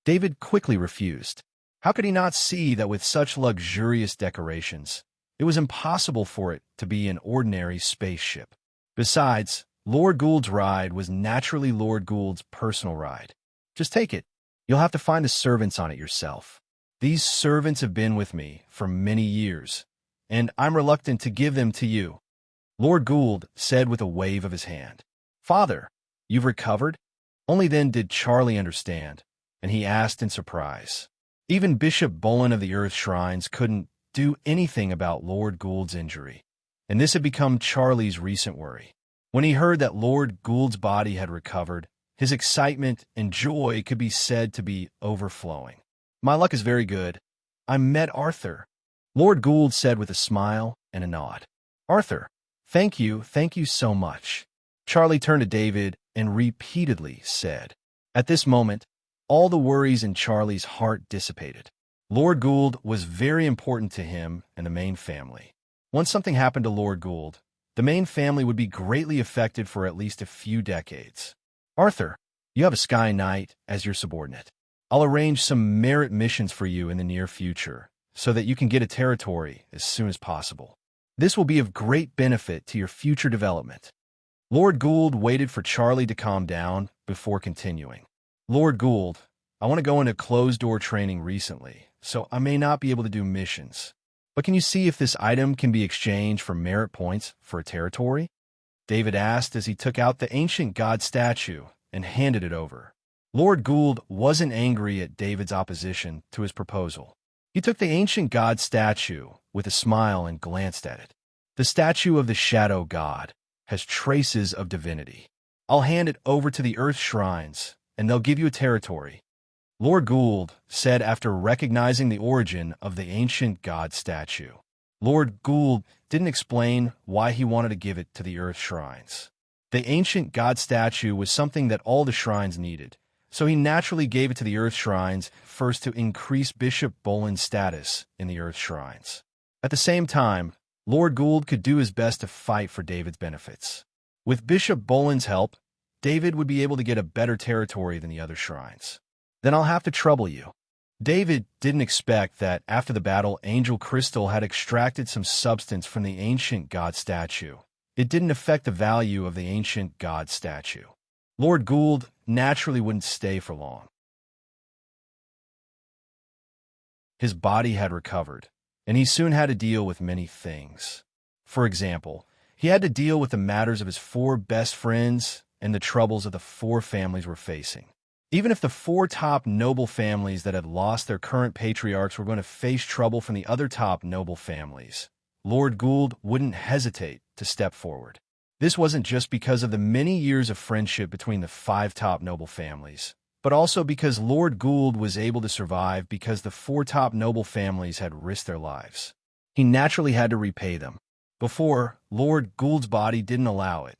David quickly refused. How could he not see that with such luxurious decorations, it was impossible for it to be an ordinary spaceship? Besides, Lord Gould's ride was naturally Lord Gould's personal ride. "Just take it. You'll have to find the servants on it yourself. These servants have been with me for many years, and I'm reluctant to give them to you," Lord Gould said with a wave of his hand. "Father, you've recovered?" Only then did Charlie understand, and he asked in surprise. Even Bishop Bolin of the Earth Shrines couldn't do anything about Lord Gould's injury, and this had become Charlie's recent worry. When he heard that Lord Gould's body had recovered, his excitement and joy could be said to be overflowing. "My luck is very good. I met Arthur," Lord Gould said with a smile and a nod. "Arthur, thank you so much," Charlie turned to David and repeatedly said. At this moment, all the worries in Charlie's heart dissipated. Lord Gould was very important to him and the main family. Once something happened to Lord Gould, the main family would be greatly affected for at least a few decades. "Arthur, you have a Sky Knight as your subordinate. I'll arrange some merit missions for you in the near future, so that you can get a territory as soon as possible. This will be of great benefit to your future development." Lord Gould waited for Charlie to calm down before continuing. "Lord Gould, I want to go into closed-door training recently, so I may not be able to do missions. But can you see if this item can be exchanged for merit points for a territory?" David asked as he took out the ancient god statue and handed it over. Lord Gould wasn't angry at David's opposition to his proposal. He took the ancient god statue with a smile and glanced at it. The statue of the shadow god has traces of divinity. I'll hand it over to the earth shrines, and they'll give you a territory, Lord Gould said after recognizing the origin of the ancient god statue. Lord Gould didn't explain why he wanted to give it to the earth shrines. The ancient god statue was something that all the shrines needed, so he naturally gave it to the earth shrines first to increase Bishop Boland's status in the earth shrines. At the same time, Lord Gould could do his best to fight for David's benefits. With Bishop Boland's help, David would be able to get a better territory than the other shrines. Then I'll have to trouble you. David didn't expect that after the battle, Angel Crystal had extracted some substance from the ancient god statue. It didn't affect the value of the ancient god statue. Lord Gould naturally wouldn't stay for long. His body had recovered, and he soon had to deal with many things. For example, he had to deal with the matters of his 4 best friends and the troubles of the 4 families were facing. Even if the 4 top noble families that had lost their current patriarchs were going to face trouble from the other top noble families, Lord Gould wouldn't hesitate to step forward. This wasn't just because of the many years of friendship between the 5 top noble families, but also because Lord Gould was able to survive because the 4 top noble families had risked their lives. He naturally had to repay them. Before, Lord Gould's body didn't allow it,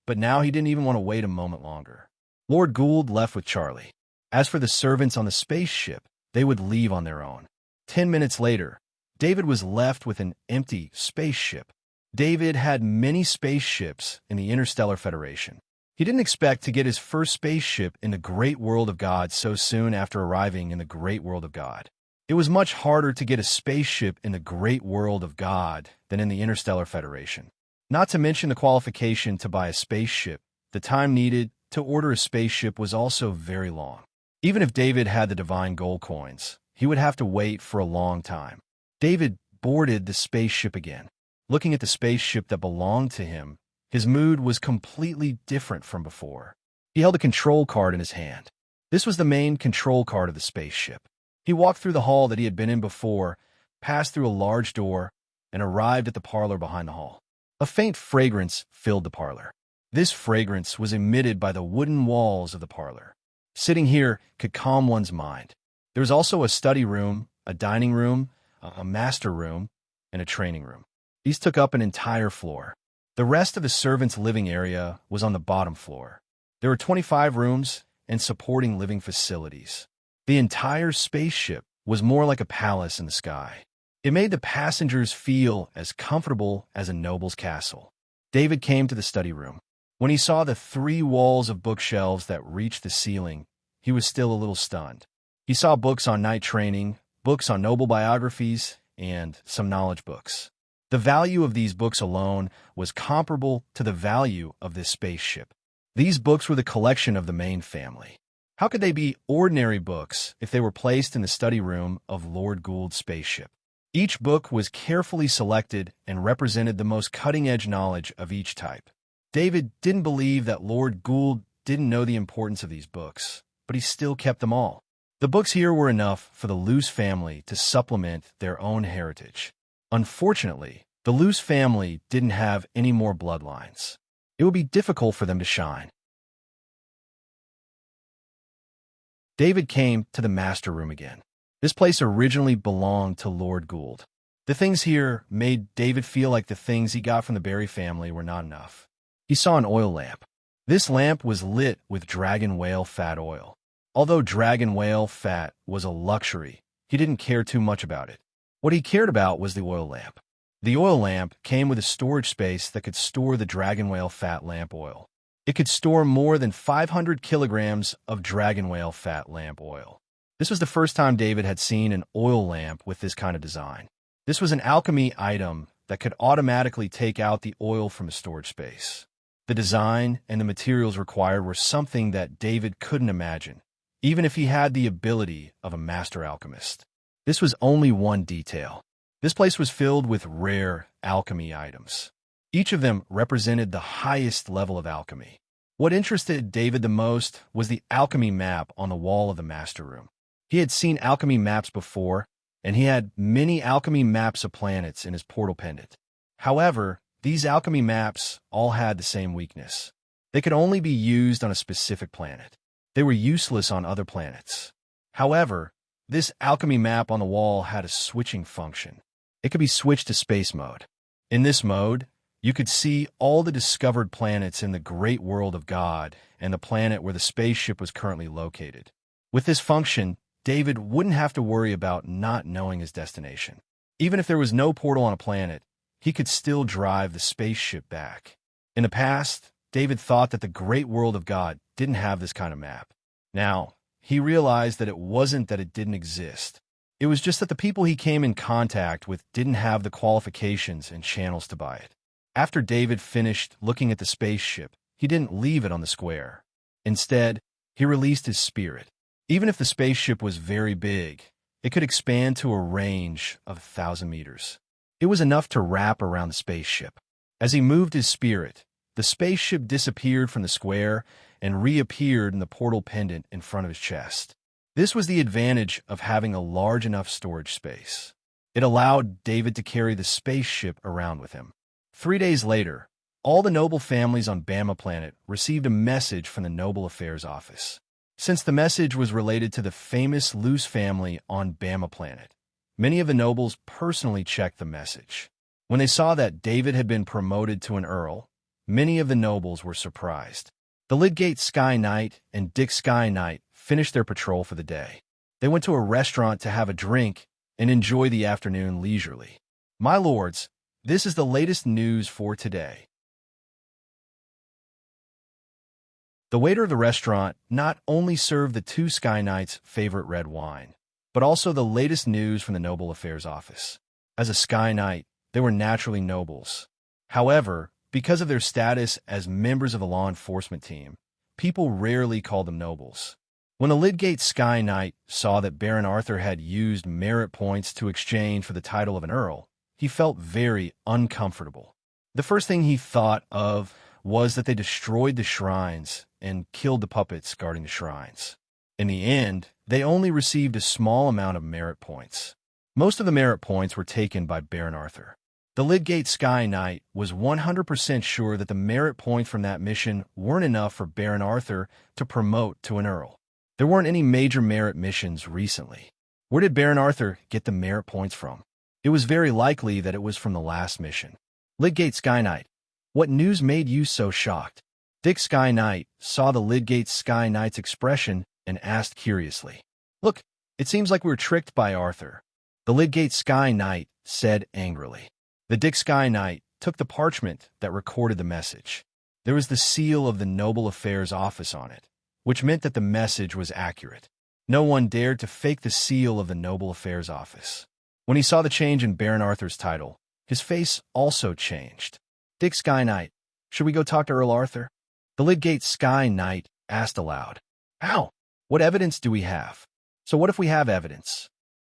but now he didn't even want to wait a moment longer. Lord Gould left with Charlie. As for the servants on the spaceship, they would leave on their own. 10 minutes later, David was left with an empty spaceship. David had many spaceships in the Interstellar Federation. He didn't expect to get his first spaceship in the great world of God so soon after arriving in the great world of God. It was much harder to get a spaceship in the great world of God than in the Interstellar Federation. Not to mention the qualification to buy a spaceship, the time needed to order a spaceship was also very long. Even if David had the divine gold coins, he would have to wait for a long time. David boarded the spaceship again. Looking at the spaceship that belonged to him, his mood was completely different from before. He held a control card in his hand. This was the main control card of the spaceship. He walked through the hall that he had been in before, passed through a large door, and arrived at the parlor behind the hall. A faint fragrance filled the parlor. This fragrance was emitted by the wooden walls of the parlor. Sitting here could calm one's mind. There was also a study room, a dining room, a master room, and a training room. These took up an entire floor. The rest of the servants' living area was on the bottom floor. There were 25 rooms and supporting living facilities. The entire spaceship was more like a palace in the sky. It made the passengers feel as comfortable as a noble's castle. David came to the study room. When he saw the 3 walls of bookshelves that reached the ceiling, he was still a little stunned. He saw books on night training, books on noble biographies, and some knowledge books. The value of these books alone was comparable to the value of this spaceship. These books were the collection of the main family. How could they be ordinary books if they were placed in the study room of Lord Gould's spaceship? Each book was carefully selected and represented the most cutting-edge knowledge of each type. David didn't believe that Lord Gould didn't know the importance of these books, but he still kept them all. The books here were enough for the Luce family to supplement their own heritage. Unfortunately, the Luce family didn't have any more bloodlines. It would be difficult for them to shine. David came to the master room again. This place originally belonged to Lord Gould. The things here made David feel like the things he got from the Barry family were not enough. He saw an oil lamp. This lamp was lit with dragon whale fat oil. Although dragon whale fat was a luxury, he didn't care too much about it. What he cared about was the oil lamp. The oil lamp came with a storage space that could store the dragon whale fat lamp oil. It could store more than 500 kilograms of dragon whale fat lamp oil. This was the first time David had seen an oil lamp with this kind of design. This was an alchemy item that could automatically take out the oil from a storage space. The design and the materials required were something that David couldn't imagine, even if he had the ability of a master alchemist. This was only one detail. This place was filled with rare alchemy items. Each of them represented the highest level of alchemy. What interested David the most was the alchemy map on the wall of the master room. He had seen alchemy maps before, and he had many alchemy maps of planets in his portal pendant. However, these alchemy maps all had the same weakness. They could only be used on a specific planet. They were useless on other planets. However, this alchemy map on the wall had a switching function. It could be switched to space mode. In this mode, you could see all the discovered planets in the great world of God and the planet where the spaceship was currently located. With this function, David wouldn't have to worry about not knowing his destination. Even if there was no portal on a planet, he could still drive the spaceship back. In the past, David thought that the great world of God didn't have this kind of map. Now, he realized that it wasn't that it didn't exist. It was just that the people he came in contact with didn't have the qualifications and channels to buy it. After David finished looking at the spaceship, he didn't leave it on the square. Instead, he released his spirit. Even if the spaceship was very big, it could expand to a range of 1,000 meters. It was enough to wrap around the spaceship. As he moved his spirit, the spaceship disappeared from the square and reappeared in the portal pendant in front of his chest. This was the advantage of having a large enough storage space. It allowed David to carry the spaceship around with him. 3 days later, all the noble families on Bama Planet received a message from the Noble Affairs Office. Since the message was related to the famous Luce family on Bama Planet, many of the nobles personally checked the message. When they saw that David had been promoted to an earl, many of the nobles were surprised. The Lydgate Sky Knight and Dick Sky Knight finished their patrol for the day. They went to a restaurant to have a drink and enjoy the afternoon leisurely. My lords, this is the latest news for today. The waiter of the restaurant not only served the two Sky Knights' favorite red wine, but also the latest news from the Noble Affairs Office. As a Sky Knight, they were naturally nobles. However, because of their status as members of the law enforcement team, people rarely called them nobles. When the Lydgate Sky Knight saw that Baron Arthur had used merit points to exchange for the title of an earl, he felt very uncomfortable. The first thing he thought of was that they destroyed the shrines and killed the puppets guarding the shrines. In the end, they only received a small amount of merit points. Most of the merit points were taken by Baron Arthur. The Lydgate Sky Knight was 100% sure that the merit points from that mission weren't enough for Baron Arthur to promote to an earl. There weren't any major merit missions recently. Where did Baron Arthur get the merit points from? It was very likely that it was from the last mission. Lydgate Sky Knight, what news made you so shocked? Dick Sky Knight saw the Lydgate Sky Knight's expression and asked curiously. Look, it seems like we were tricked by Arthur. The Lydgate Sky Knight said angrily. The Dick Sky Knight took the parchment that recorded the message. There was the seal of the Noble Affairs Office on it, which meant that the message was accurate. No one dared to fake the seal of the Noble Affairs Office. When he saw the change in Baron Arthur's title, his face also changed. Dick Sky Knight, should we go talk to Earl Arthur? The Lydgate Sky Knight asked aloud. How? What evidence do we have? So what if we have evidence?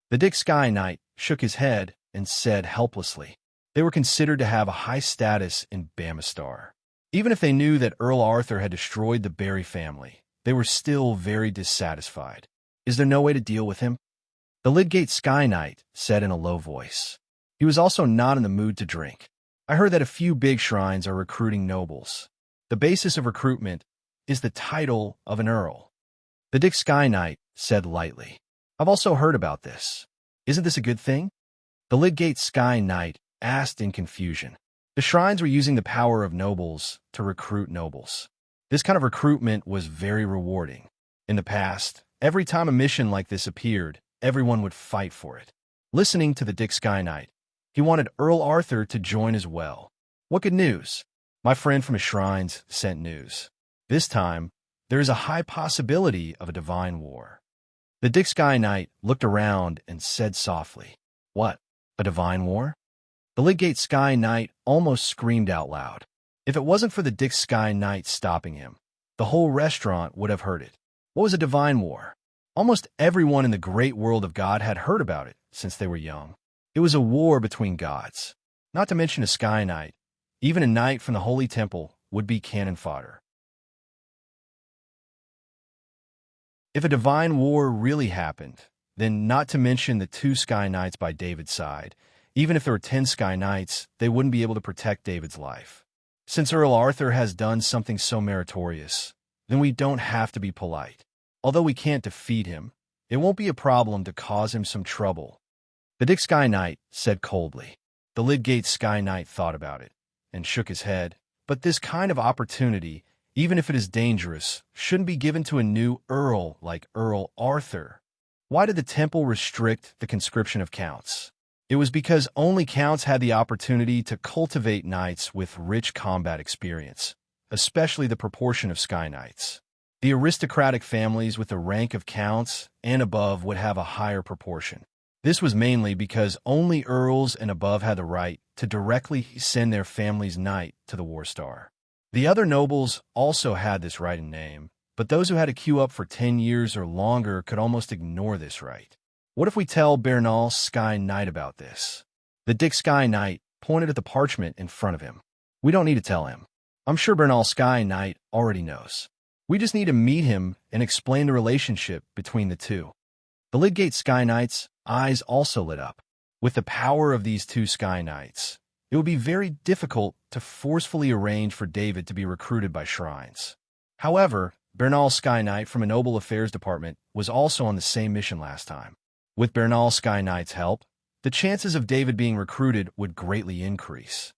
The Dick Sky Knight shook his head and said helplessly. They were considered to have a high status in Bamistar. Even if they knew that Earl Arthur had destroyed the Barry family, they were still very dissatisfied. Is there no way to deal with him? The Lydgate Sky Knight said in a low voice. He was also not in the mood to drink. I heard that a few big shrines are recruiting nobles. The basis of recruitment is the title of an earl. The Dick Sky Knight said lightly. I've also heard about this. Isn't this a good thing? The Lydgate Sky Knight asked in confusion. The shrines were using the power of nobles to recruit nobles. This kind of recruitment was very rewarding. In the past, every time a mission like this appeared, everyone would fight for it. Listening to the Dick Sky Knight, he wanted Earl Arthur to join as well. What good news? My friend from his shrines sent news. This time, there is a high possibility of a divine war. The Dick Sky Knight looked around and said softly, What? A divine war? The Lydgate Sky Knight almost screamed out loud. If it wasn't for the Dick Sky Knight stopping him, the whole restaurant would have heard it. What was a divine war? Almost everyone in the great world of God had heard about it since they were young. It was a war between gods. Not to mention a Sky Knight. Even a knight from the Holy Temple would be cannon fodder. If a divine war really happened, Then not to mention the 2 Sky Knights by David's side. Even if there were 10 Sky Knights, they wouldn't be able to protect David's life. Since Earl Arthur has done something so meritorious, then we don't have to be polite. Although we can't defeat him, it won't be a problem to cause him some trouble. The Dick Sky Knight said coldly. The Lydgate Sky Knight thought about it and shook his head. But this kind of opportunity, even if it is dangerous, shouldn't be given to a new earl like Earl Arthur. Why did the temple restrict the conscription of counts? It was because only counts had the opportunity to cultivate knights with rich combat experience, especially the proportion of Sky Knights. The aristocratic families with the rank of counts and above would have a higher proportion. This was mainly because only earls and above had the right to directly send their family's knight to the war star. The other nobles also had this right in name, but those who had to queue up for 10 years or longer could almost ignore this right. What if we tell Bernal Sky Knight about this? The Dick Sky Knight pointed at the parchment in front of him. We don't need to tell him. I'm sure Bernal Sky Knight already knows. We just need to meet him and explain the relationship between the two. The Lydgate Sky Knight's eyes also lit up. With the power of these 2 Sky Knights, it would be very difficult to forcefully arrange for David to be recruited by shrines. However, Bernal Sky Knight from a Noble Affairs Department was also on the same mission last time. With Bernal Sky Knight's help, the chances of David being recruited would greatly increase.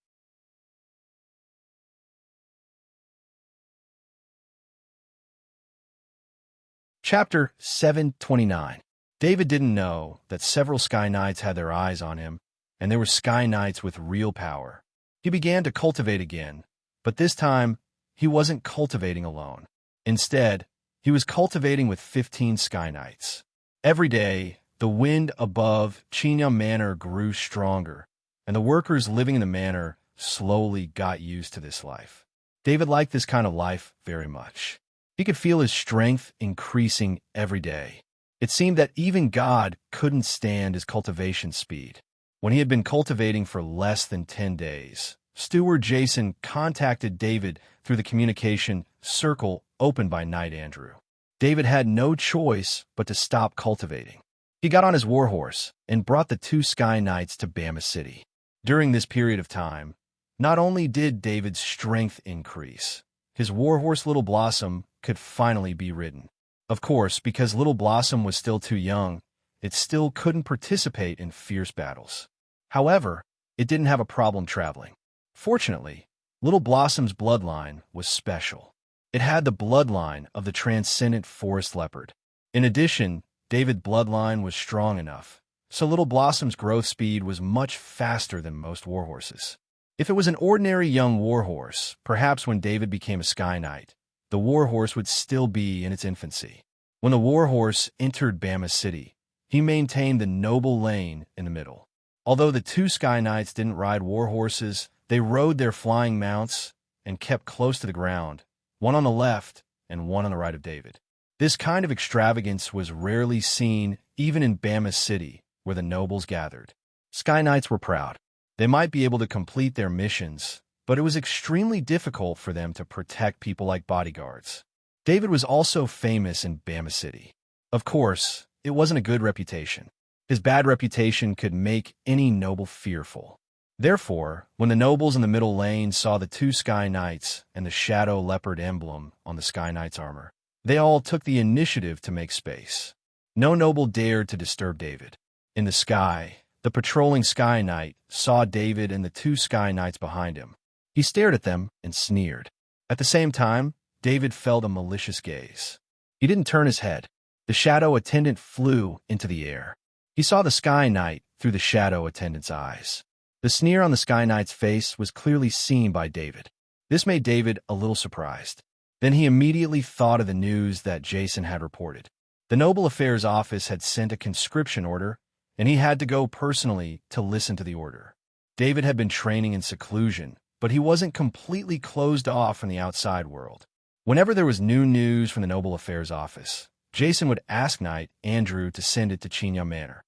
Chapter 729. David didn't know that several Sky Knights had their eyes on him, and there were Sky Knights with real power. He began to cultivate again, but this time, he wasn't cultivating alone. Instead, he was cultivating with 15 Sky Knights. Every day, the wind above Chinyam Manor grew stronger, and the workers living in the manor slowly got used to this life. David liked this kind of life very much. He could feel his strength increasing every day. It seemed that even God couldn't stand his cultivation speed. When he had been cultivating for less than 10 days, Steward Jason contacted David through the communication circle opened by Knight Andrew. David had no choice but to stop cultivating. He got on his warhorse and brought the 2 Sky Knights to Bama City. During this period of time, not only did David's strength increase, his warhorse Little Blossom could finally be ridden. Of course, because Little Blossom was still too young, it still couldn't participate in fierce battles. However, it didn't have a problem traveling. Fortunately, Little Blossom's bloodline was special. It had the bloodline of the transcendent forest leopard. In addition, David's bloodline was strong enough, so Little Blossom's growth speed was much faster than most warhorses. If it was an ordinary young warhorse, perhaps when David became a Sky Knight, the warhorse would still be in its infancy. When the warhorse entered Bama City, he maintained the noble lane in the middle. Although the 2 Sky Knights didn't ride warhorses, they rode their flying mounts and kept close to the ground, one on the left and one on the right of David. This kind of extravagance was rarely seen even in Bama City, where the nobles gathered. Sky Knights were proud. They might be able to complete their missions, but it was extremely difficult for them to protect people like bodyguards. David was also famous in Bama City. Of course, it wasn't a good reputation. His bad reputation could make any noble fearful. Therefore, when the nobles in the middle lane saw the 2 Sky Knights and the shadow leopard emblem on the Sky Knight's armor, they all took the initiative to make space. No noble dared to disturb David. In the sky, the patrolling Sky Knight saw David and the 2 Sky Knights behind him. He stared at them and sneered. At the same time, David felt a malicious gaze. He didn't turn his head. The shadow attendant flew into the air. He saw the Sky Knight through the shadow attendant's eyes. The sneer on the Sky Knight's face was clearly seen by David. This made David a little surprised. Then he immediately thought of the news that Jason had reported. The Noble Affairs Office had sent a conscription order, and he had to go personally to listen to the order. David had been training in seclusion, but he wasn't completely closed off from the outside world. Whenever there was new news from the Noble Affairs Office, Jason would ask Knight Andrew to send it to Chinyam Manor.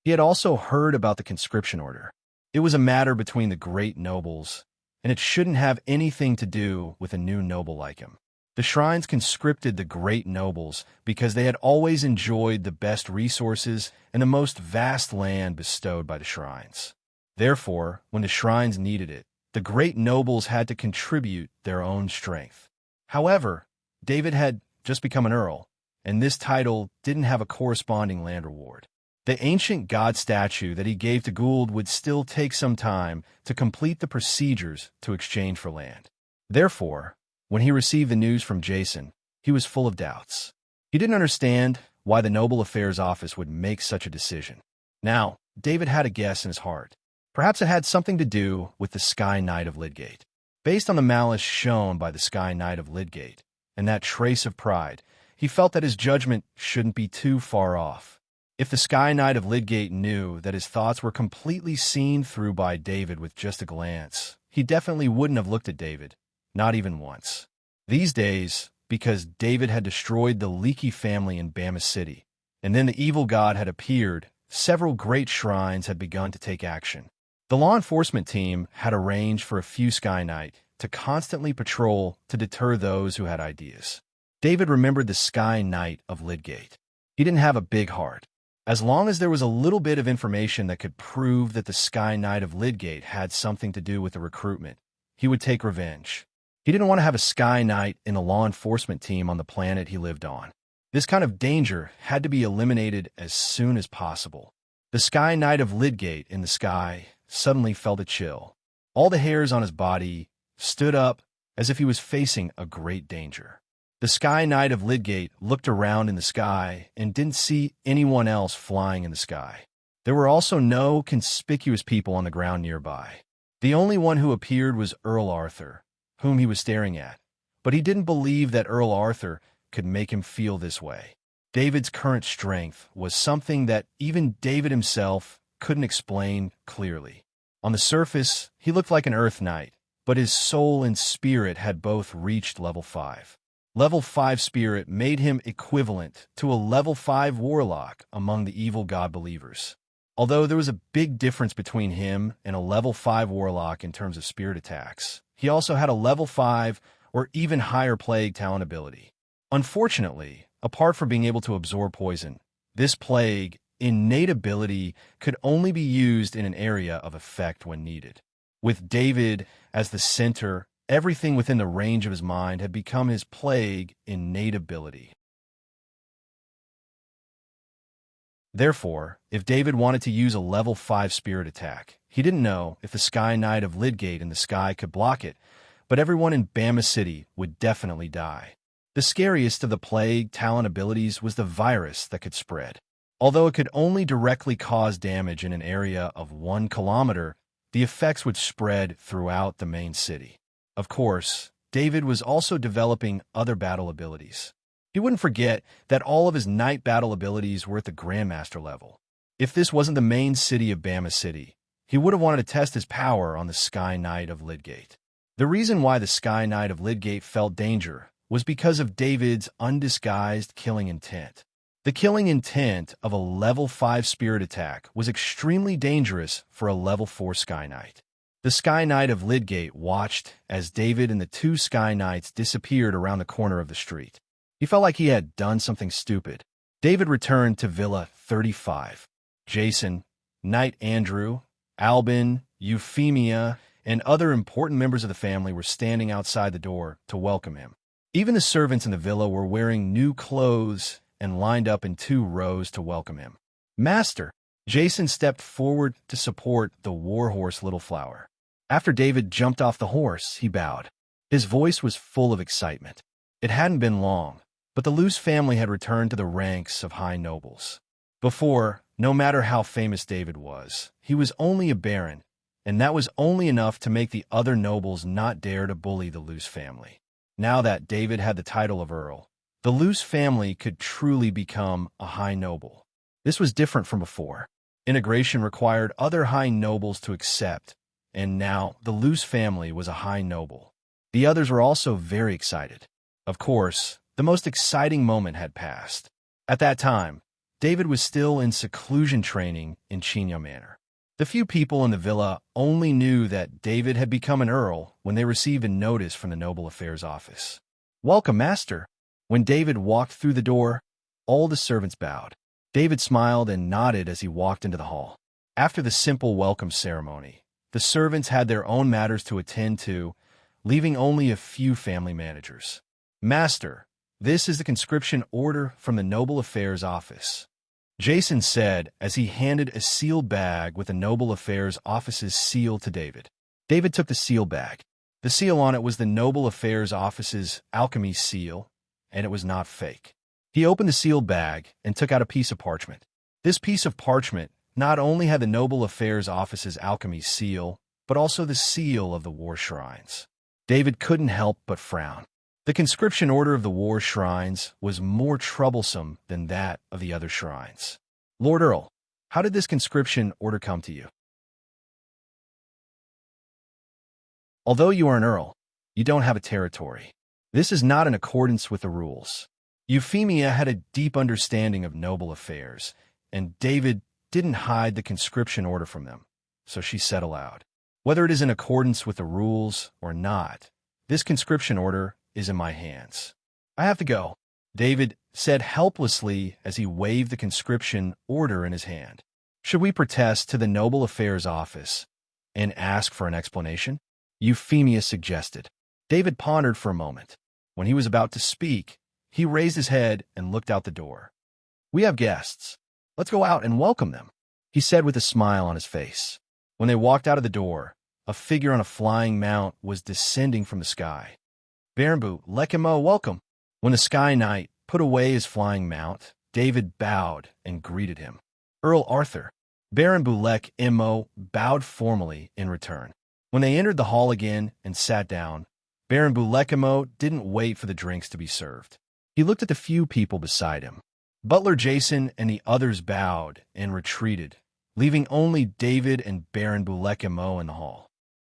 He had also heard about the conscription order. It was a matter between the great nobles, and it shouldn't have anything to do with a new noble like him. The shrines conscripted the great nobles because they had always enjoyed the best resources and the most vast land bestowed by the shrines. Therefore, when the shrines needed it, the great nobles had to contribute their own strength. However, David had just become an earl, and this title didn't have a corresponding land reward. The ancient god statue that he gave to Gould would still take some time to complete the procedures to exchange for land. Therefore, when he received the news from Jason, he was full of doubts. He didn't understand why the Noble Affairs Office would make such a decision. Now, David had a guess in his heart. Perhaps it had something to do with the Sky Knight of Lydgate. Based on the malice shown by the Sky Knight of Lydgate and that trace of pride, he felt that his judgment shouldn't be too far off. If the Sky Knight of Lydgate knew that his thoughts were completely seen through by David with just a glance, he definitely wouldn't have looked at David, not even once. These days, because David had destroyed the Leaky family in Bama City, and then the evil god had appeared, several great shrines had begun to take action. The law enforcement team had arranged for a few Sky Knight to constantly patrol to deter those who had ideas. David remembered the Sky Knight of Lydgate. He didn't have a big heart. As long as there was a little bit of information that could prove that the Sky Knight of Lydgate had something to do with the recruitment, he would take revenge. He didn't want to have a Sky Knight in the law enforcement team on the planet he lived on. This kind of danger had to be eliminated as soon as possible. The Sky Knight of Lydgate in the sky suddenly felt a chill. All the hairs on his body stood up as if he was facing a great danger. The Sky Knight of Lydgate looked around in the sky and didn't see anyone else flying in the sky. There were also no conspicuous people on the ground nearby. The only one who appeared was Earl Arthur, whom he was staring at, but he didn't believe that Earl Arthur could make him feel this way. David's current strength was something that even David himself couldn't explain clearly. On the surface, he looked like an Earth Knight, but his soul and spirit had both reached level 5. Level 5 spirit made him equivalent to a level 5 warlock among the evil god believers. Although there was a big difference between him and a level 5 warlock in terms of spirit attacks, he also had a level 5 or even higher plague talent ability. Unfortunately, apart from being able to absorb poison, this plague innate ability could only be used in an area of effect when needed. With David as the center, everything within the range of his mind had become his plague innate ability. Therefore, if David wanted to use a level 5 spirit attack, he didn't know if the Sky Knight of Lydgate in the sky could block it, but everyone in Bama City would definitely die. The scariest of the plague talent abilities was the virus that could spread. Although it could only directly cause damage in an area of 1 kilometer, the effects would spread throughout the main city. Of course, David was also developing other battle abilities. He wouldn't forget that all of his night battle abilities were at the Grandmaster level. If this wasn't the main city of Bama City, he would have wanted to test his power on the Sky Knight of Lydgate. The reason why the Sky Knight of Lydgate felt danger was because of David's undisguised killing intent. The killing intent of a level 5 spirit attack was extremely dangerous for a level 4 Sky Knight. The Sky Knight of Lydgate watched as David and the 2 Sky Knights disappeared around the corner of the street. He felt like he had done something stupid. David returned to Villa 35. Jason, Knight Andrew, Albin, Euphemia, and other important members of the family were standing outside the door to welcome him. Even the servants in the villa were wearing new clothes and lined up in 2 rows to welcome him. Master! Jason stepped forward to support the warhorse Little Flower. After David jumped off the horse, he bowed. His voice was full of excitement. It hadn't been long, but the Luce family had returned to the ranks of high nobles. Before, no matter how famous David was, he was only a baron, and that was only enough to make the other nobles not dare to bully the Luce family. Now that David had the title of Earl, the Luce family could truly become a high noble. This was different from before. Integration required other high nobles to accept, and now the Luce family was a high noble. The others were also very excited. Of course, the most exciting moment had passed. At that time, David was still in seclusion training in Chigna Manor. The few people in the villa only knew that David had become an earl when they received a notice from the Noble Affairs Office. "Welcome, master." When David walked through the door, all the servants bowed. David smiled and nodded as he walked into the hall. After the simple welcome ceremony, the servants had their own matters to attend to, leaving only a few family managers. "Master, this is the conscription order from the Noble Affairs Office," Jason said as he handed a sealed bag with the Noble Affairs Office's seal to David. David took the seal bag. The seal on it was the Noble Affairs Office's alchemy seal, and it was not fake. He opened the sealed bag and took out a piece of parchment. This piece of parchment not only had the Noble Affairs Office's alchemy seal, but also the seal of the War Shrines. David couldn't help but frown. The conscription order of the War Shrines was more troublesome than that of the other shrines. "Lord Earl, how did this conscription order come to you?" "Although you are an earl, you don't have a territory. This is not in accordance with the rules." Euphemia had a deep understanding of noble affairs, and David didn't hide the conscription order from them, so she said aloud, "Whether it is in accordance with the rules or not, this conscription order is in my hands. I have to go," David said helplessly as he waved the conscription order in his hand. "Should we protest to the Noble Affairs Office and ask for an explanation?" Euphemia suggested. David pondered for a moment. When he was about to speak, he raised his head and looked out the door. "We have guests. Let's go out and welcome them," he said with a smile on his face. When they walked out of the door, a figure on a flying mount was descending from the sky. "Baranbu, Lekimo, welcome." When the Sky Knight put away his flying mount, David bowed and greeted him. "Earl Arthur." Baranbu Lekimo bowed formally in return. When they entered the hall again and sat down, Baranbu Lekimo didn't wait for the drinks to be served. He looked at the few people beside him. Butler Jason and the others bowed and retreated, leaving only David and Baranbu Lekimo in the hall.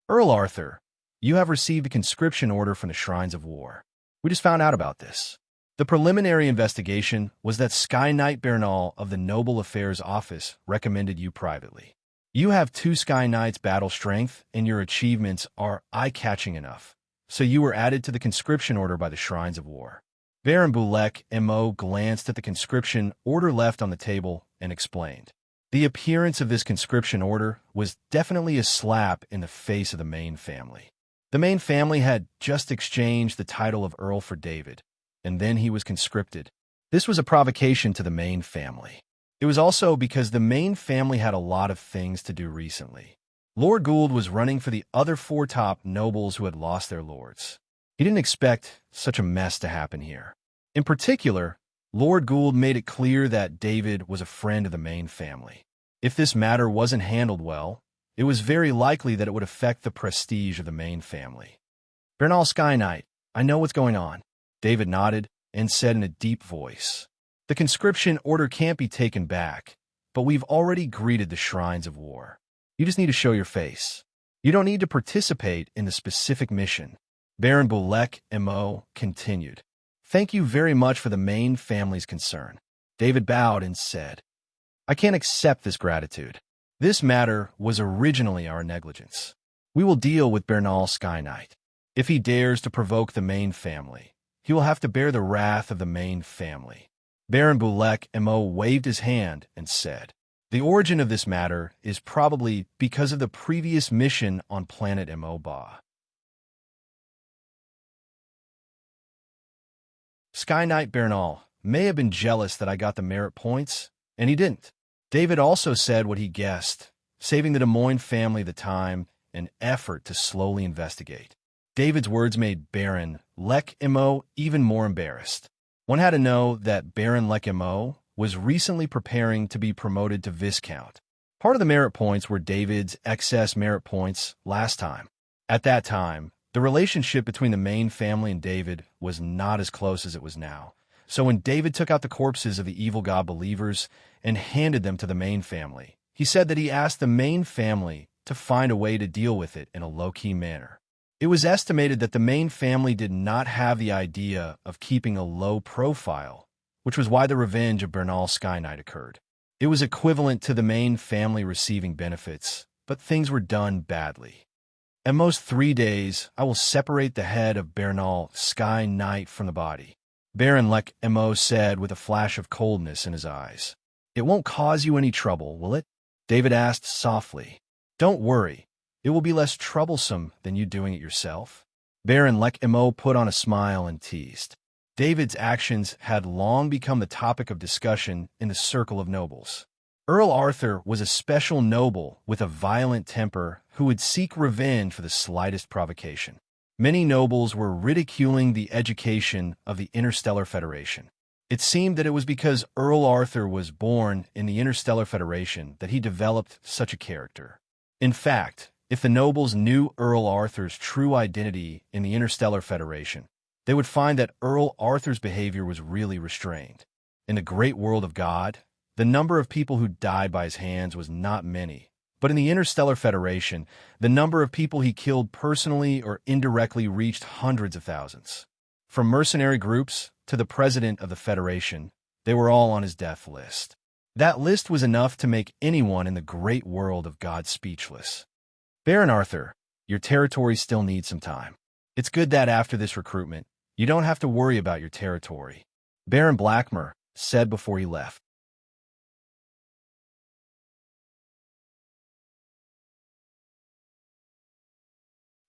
"Earl Arthur, you have received a conscription order from the Shrines of War. We just found out about this. The preliminary investigation was that Sky Knight Bernal of the Noble Affairs Office recommended you privately. You have 2 Sky Knights battle strength, and your achievements are eye-catching enough, so you were added to the conscription order by the Shrines of War." Baron Bulek M.O. glanced at the conscription order left on the table and explained. The appearance of this conscription order was definitely a slap in the face of the Main family. The Main family had just exchanged the title of Earl for David, and then he was conscripted. This was a provocation to the Main family. It was also because the Main family had a lot of things to do recently. Lord Gould was running for the other 4 top nobles who had lost their lords. He didn't expect such a mess to happen here. In particular, Lord Gould made it clear that David was a friend of the Main family. If this matter wasn't handled well, it was very likely that it would affect the prestige of the Main family. "Bernal Sky Knight, I know what's going on." David nodded and said in a deep voice, "The conscription order can't be taken back, but we've already greeted the Shrines of War. You just need to show your face. You don't need to participate in the specific mission." Baron Bulek M.O. continued, "Thank you very much for the Main family's concern." David bowed and said, "I can't accept this gratitude. This matter was originally our negligence. We will deal with Bernal Sky Knight. If he dares to provoke the Main family, he will have to bear the wrath of the Main family." Baron Bulek M.O. waved his hand and said, "The origin of this matter is probably because of the previous mission on planet Ba. Sky Knight Bernal may have been jealous that I got the merit points, and he didn't." David also said what he guessed, saving the Des Moines family the time and effort to slowly investigate. David's words made Baron Lek M.O. even more embarrassed. One had to know that Baron Lek M.O. was recently preparing to be promoted to Viscount. Part of the merit points were David's excess merit points last time. At that time, the relationship between the Main family and David was not as close as it was now. So when David took out the corpses of the evil god believers and handed them to the Main family, he said that he asked the Main family to find a way to deal with it in a low-key manner. It was estimated that the Main family did not have the idea of keeping a low profile, which was why the revenge of Bernal Sky Knight occurred. It was equivalent to the Main family receiving benefits, but things were done badly. At most 3 days, I will separate the head of Bernal, Sky Knight, from the body. Baron Lek Mo said with a flash of coldness in his eyes. It won't cause you any trouble, will it? David asked softly. Don't worry. It will be less troublesome than you doing it yourself. Baron Lek Mo put on a smile and teased. David's actions had long become the topic of discussion in the circle of nobles. Earl Arthur was a special noble with a violent temper who would seek revenge for the slightest provocation. Many nobles were ridiculing the education of the Interstellar Federation. It seemed that it was because Earl Arthur was born in the Interstellar Federation that he developed such a character. In fact, if the nobles knew Earl Arthur's true identity in the Interstellar Federation, they would find that Earl Arthur's behavior was really restrained. In the great world of God, the number of people who died by his hands was not many, but in the Interstellar Federation, the number of people he killed personally or indirectly reached hundreds of thousands. From mercenary groups to the president of the Federation, they were all on his death list. That list was enough to make anyone in the great world of God speechless. Baron Arthur, your territory still needs some time. It's good that after this recruitment, you don't have to worry about your territory, Baron Blackmer said before he left.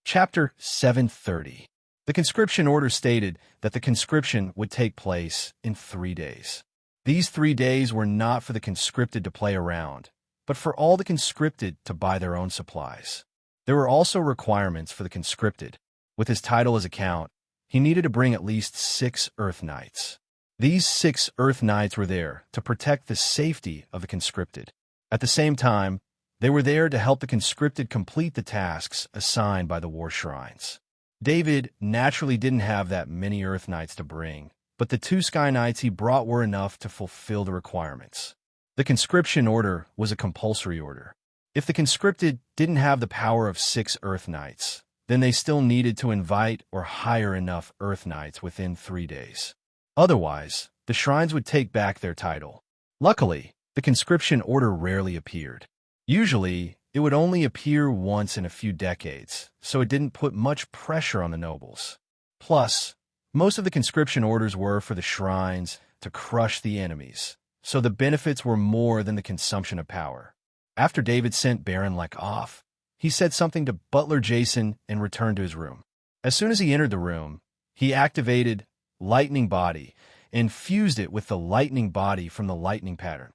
Chapter 730. The conscription order stated that the conscription would take place in 3 days. These 3 days were not for the conscripted to play around, but for all the conscripted to buy their own supplies. There were also requirements for the conscripted. With his title as a count, he needed to bring at least 6 Earth Knights. These 6 Earth Knights were there to protect the safety of the conscripted. At the same time, they were there to help the conscripted complete the tasks assigned by the war shrines. David naturally didn't have that many Earth Knights to bring, but the 2 Sky Knights he brought were enough to fulfill the requirements. The conscription order was a compulsory order. If the conscripted didn't have the power of 6 Earth Knights, then they still needed to invite or hire enough Earth Knights within 3 days. Otherwise, the shrines would take back their title. Luckily, the conscription order rarely appeared. Usually, it would only appear once in a few decades, so it didn't put much pressure on the nobles. Plus, most of the conscription orders were for the shrines to crush the enemies, so the benefits were more than the consumption of power. After David sent Baron Lek off, he said something to Butler Jason and returned to his room. As soon as he entered the room, he activated Lightning Body and fused it with the Lightning Body from the Lightning pattern.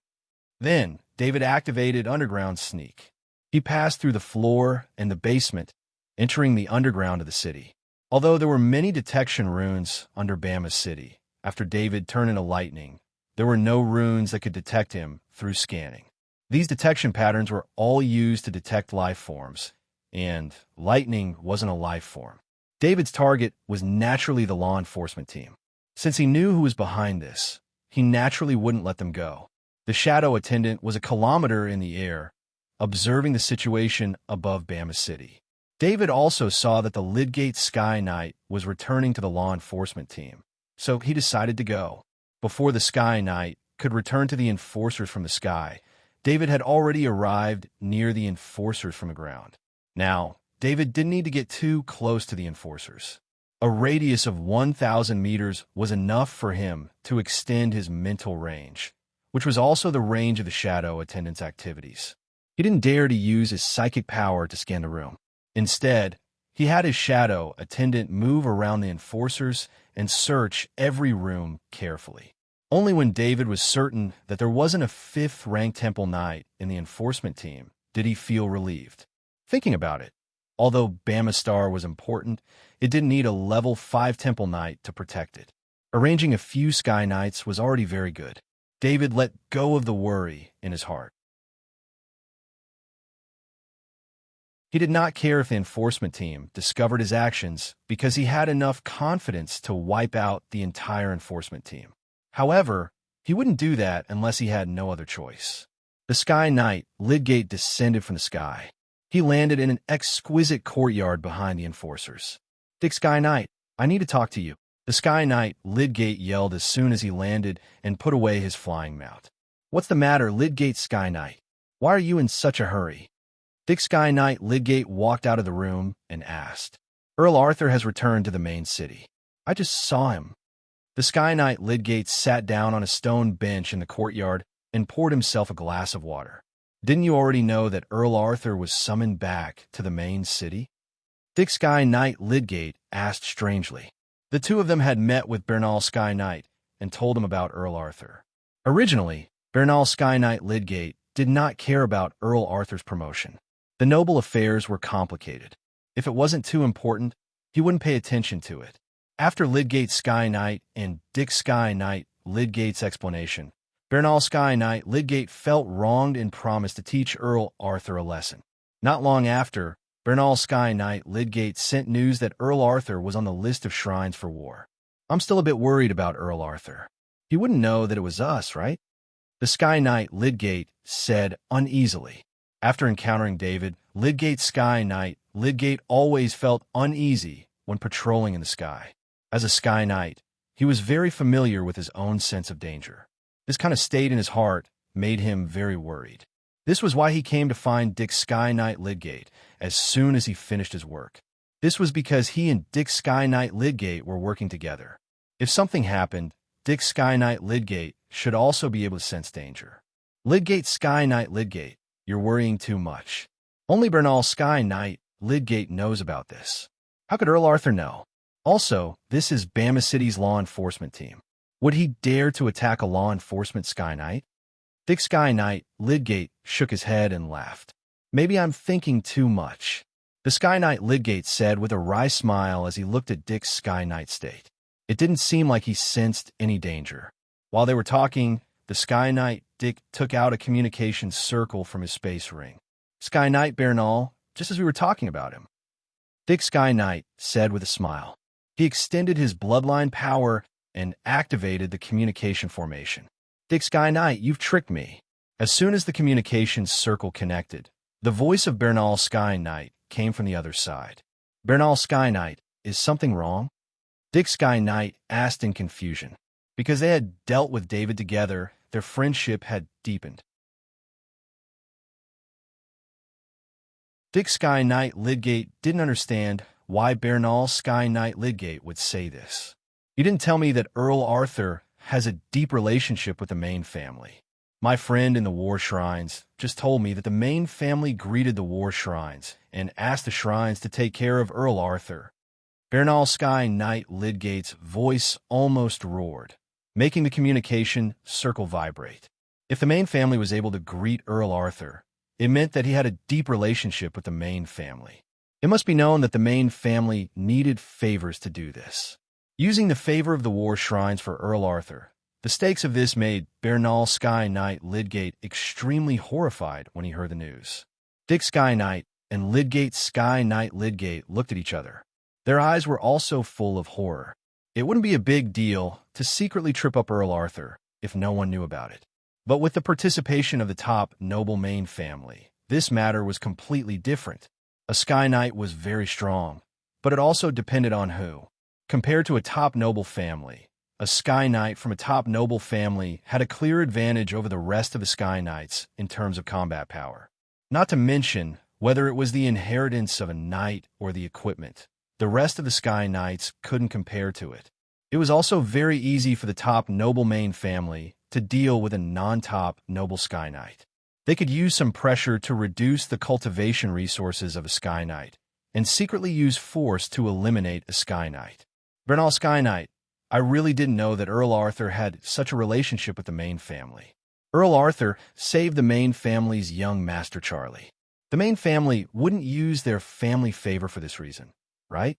Then, David activated Underground Sneak. He passed through the floor and the basement, entering the underground of the city. Although there were many detection runes under Bama's city, after David turned into lightning, there were no runes that could detect him through scanning. These detection patterns were all used to detect life forms, and lightning wasn't a life form. David's target was naturally the law enforcement team. Since he knew who was behind this, he naturally wouldn't let them go. The shadow attendant was a kilometer in the air, observing the situation above Bama City. David also saw that the Lidgate Sky Knight was returning to the law enforcement team, so he decided to go. Before the Sky Knight could return to the enforcers from the sky, David had already arrived near the enforcers from the ground. Now, David didn't need to get too close to the enforcers. A radius of 1,000 meters was enough for him to extend his mental range, which was also the range of the shadow attendant's activities. He didn't dare to use his psychic power to scan the room. Instead, he had his shadow attendant move around the enforcers and search every room carefully. Only when David was certain that there wasn't a 5th-rank Temple Knight in the enforcement team did he feel relieved. Thinking about it, although Bama Star was important, it didn't need a level 5 Temple Knight to protect it. Arranging a few Sky Knights was already very good. David let go of the worry in his heart. He did not care if the enforcement team discovered his actions because he had enough confidence to wipe out the entire enforcement team. However, he wouldn't do that unless he had no other choice. The Sky Knight, Lidgate, descended from the sky. He landed in an exquisite courtyard behind the enforcers. "Dick Sky Knight, I need to talk to you." The Sky Knight, Lidgate, yelled as soon as he landed and put away his flying mount. "What's the matter, Lidgate Sky Knight? Why are you in such a hurry?" Thick Sky Knight Lydgate walked out of the room and asked, "Earl Arthur has returned to the main city. I just saw him." The Sky Knight Lydgate sat down on a stone bench in the courtyard and poured himself a glass of water. "Didn't you already know that Earl Arthur was summoned back to the main city?" Thick Sky Knight Lydgate asked strangely. The two of them had met with Bernal Sky Knight and told him about Earl Arthur. Originally, Bernal Sky Knight Lydgate did not care about Earl Arthur's promotion. The noble affairs were complicated. If it wasn't too important, he wouldn't pay attention to it. After Lydgate Sky Knight and Dick Sky Knight Lydgate's explanation, Bernal Sky Knight Lydgate felt wronged and promised to teach Earl Arthur a lesson. Not long after, Bernal Sky Knight Lydgate sent news that Earl Arthur was on the list of shrines for war. "I'm still a bit worried about Earl Arthur. He wouldn't know that it was us, right?" The Sky Knight Lydgate said uneasily. After encountering David, Lydgate Sky Knight Lydgate always felt uneasy when patrolling in the sky. As a Sky Knight, he was very familiar with his own sense of danger. This kind of stayed in his heart, made him very worried. This was why he came to find Dick Sky Knight Lydgate as soon as he finished his work. This was because he and Dick Sky Knight Lydgate were working together. If something happened, Dick Sky Knight Lydgate should also be able to sense danger. "Lydgate Sky Knight Lydgate, you're worrying too much. Only Bernal Sky Knight Lydgate knows about this. How could Earl Arthur know? Also, this is Bama City's law enforcement team. Would he dare to attack a law enforcement Sky Knight?" Thick Sky Knight Lydgate shook his head and laughed. "Maybe I'm thinking too much," the Sky Knight Lydgate said with a wry smile as he looked at Dick's Sky Knight state. It didn't seem like he sensed any danger. While they were talking, the Sky Knight Dick took out a communications circle from his space ring. "Sky Knight Bernal, just as we were talking about him," Thick Sky Knight said with a smile. He extended his bloodline power and activated the communication formation. "Thick Sky Knight, you've tricked me." As soon as the communications circle connected, the voice of Bernal Sky Knight came from the other side. "Bernal Sky Knight, is something wrong?" Dick Sky Knight asked in confusion. Because they had dealt with David together, their friendship had deepened. Thick Sky Knight Lydgate didn't understand why Bernal Sky Knight Lydgate would say this. "You didn't tell me that Earl Arthur has a deep relationship with the Main family. My friend in the War Shrines just told me that the Main family greeted the War Shrines and asked the Shrines to take care of Earl Arthur." Bernal Sky Knight Lydgate's voice almost roared, making the communication circle vibrate. If the Main family was able to greet Earl Arthur, it meant that he had a deep relationship with the Main family. It must be known that the Main family needed favors to do this. Using the favor of the War Shrines for Earl Arthur, the stakes of this made Bernal Sky Knight Lydgate extremely horrified when he heard the news. Thick Sky Knight and Lydgate Sky Knight Lydgate looked at each other. Their eyes were also full of horror. It wouldn't be a big deal to secretly trip up Earl Arthur if no one knew about it. But with the participation of the top noble Main family, this matter was completely different. A Sky Knight was very strong, but it also depended on who. Compared to a top noble family, a Sky Knight from a top noble family had a clear advantage over the rest of the Sky Knights in terms of combat power. Not to mention, whether it was the inheritance of a knight or the equipment, the rest of the Sky Knights couldn't compare to it. It was also very easy for the top noble Main family to deal with a non-top noble Sky Knight. They could use some pressure to reduce the cultivation resources of a Sky Knight, and secretly use force to eliminate a Sky Knight. "Bernal Sky Knight, I really didn't know that Earl Arthur had such a relationship with the Main family. Earl Arthur saved the Main family's young Master Charlie. The Main family wouldn't use their family favor for this reason, right?"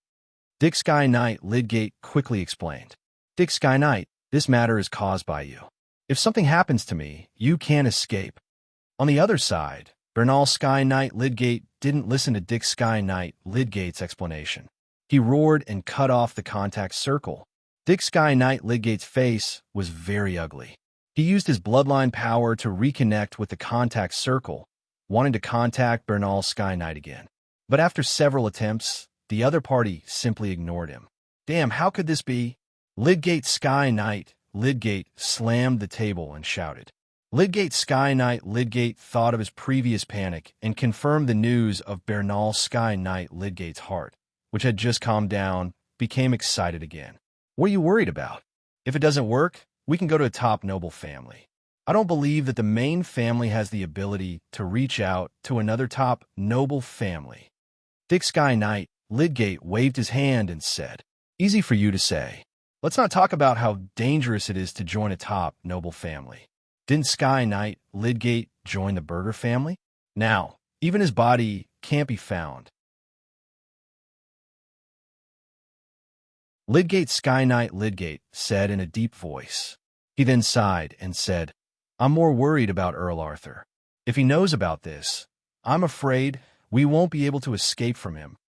Dick Sky Knight Lydgate quickly explained. "Dick Sky Knight, this matter is caused by you. If something happens to me, you can't escape." On the other side, Bernal Sky Knight Lydgate didn't listen to Dick Sky Knight Lydgate's explanation. He roared and cut off the contact circle. Dick Sky Knight Lydgate's face was very ugly. He used his bloodline power to reconnect with the contact circle, wanting to contact Bernal Sky Knight again. But after several attempts, the other party simply ignored him. "Damn, how could this be?" Lydgate Sky Knight Lydgate slammed the table and shouted. Lydgate Sky Knight Lydgate thought of his previous panic and confirmed the news of Bernal Sky Knight. Lydgate's heart, which had just calmed down, became excited again. What are you worried about? If it doesn't work, we can go to a top noble family. I don't believe that the main family has the ability to reach out to another top noble family. Dick Sky Knight Lydgate waved his hand and said, "Easy for you to say. Let's not talk about how dangerous it is to join a top noble family. Didn't Sky Knight Lydgate join the Burger family? Now, even his body can't be found." Lydgate Sky Knight Lydgate said in a deep voice. He then sighed and said, "I'm more worried about Earl Arthur. If he knows about this, I'm afraid we won't be able to escape from him."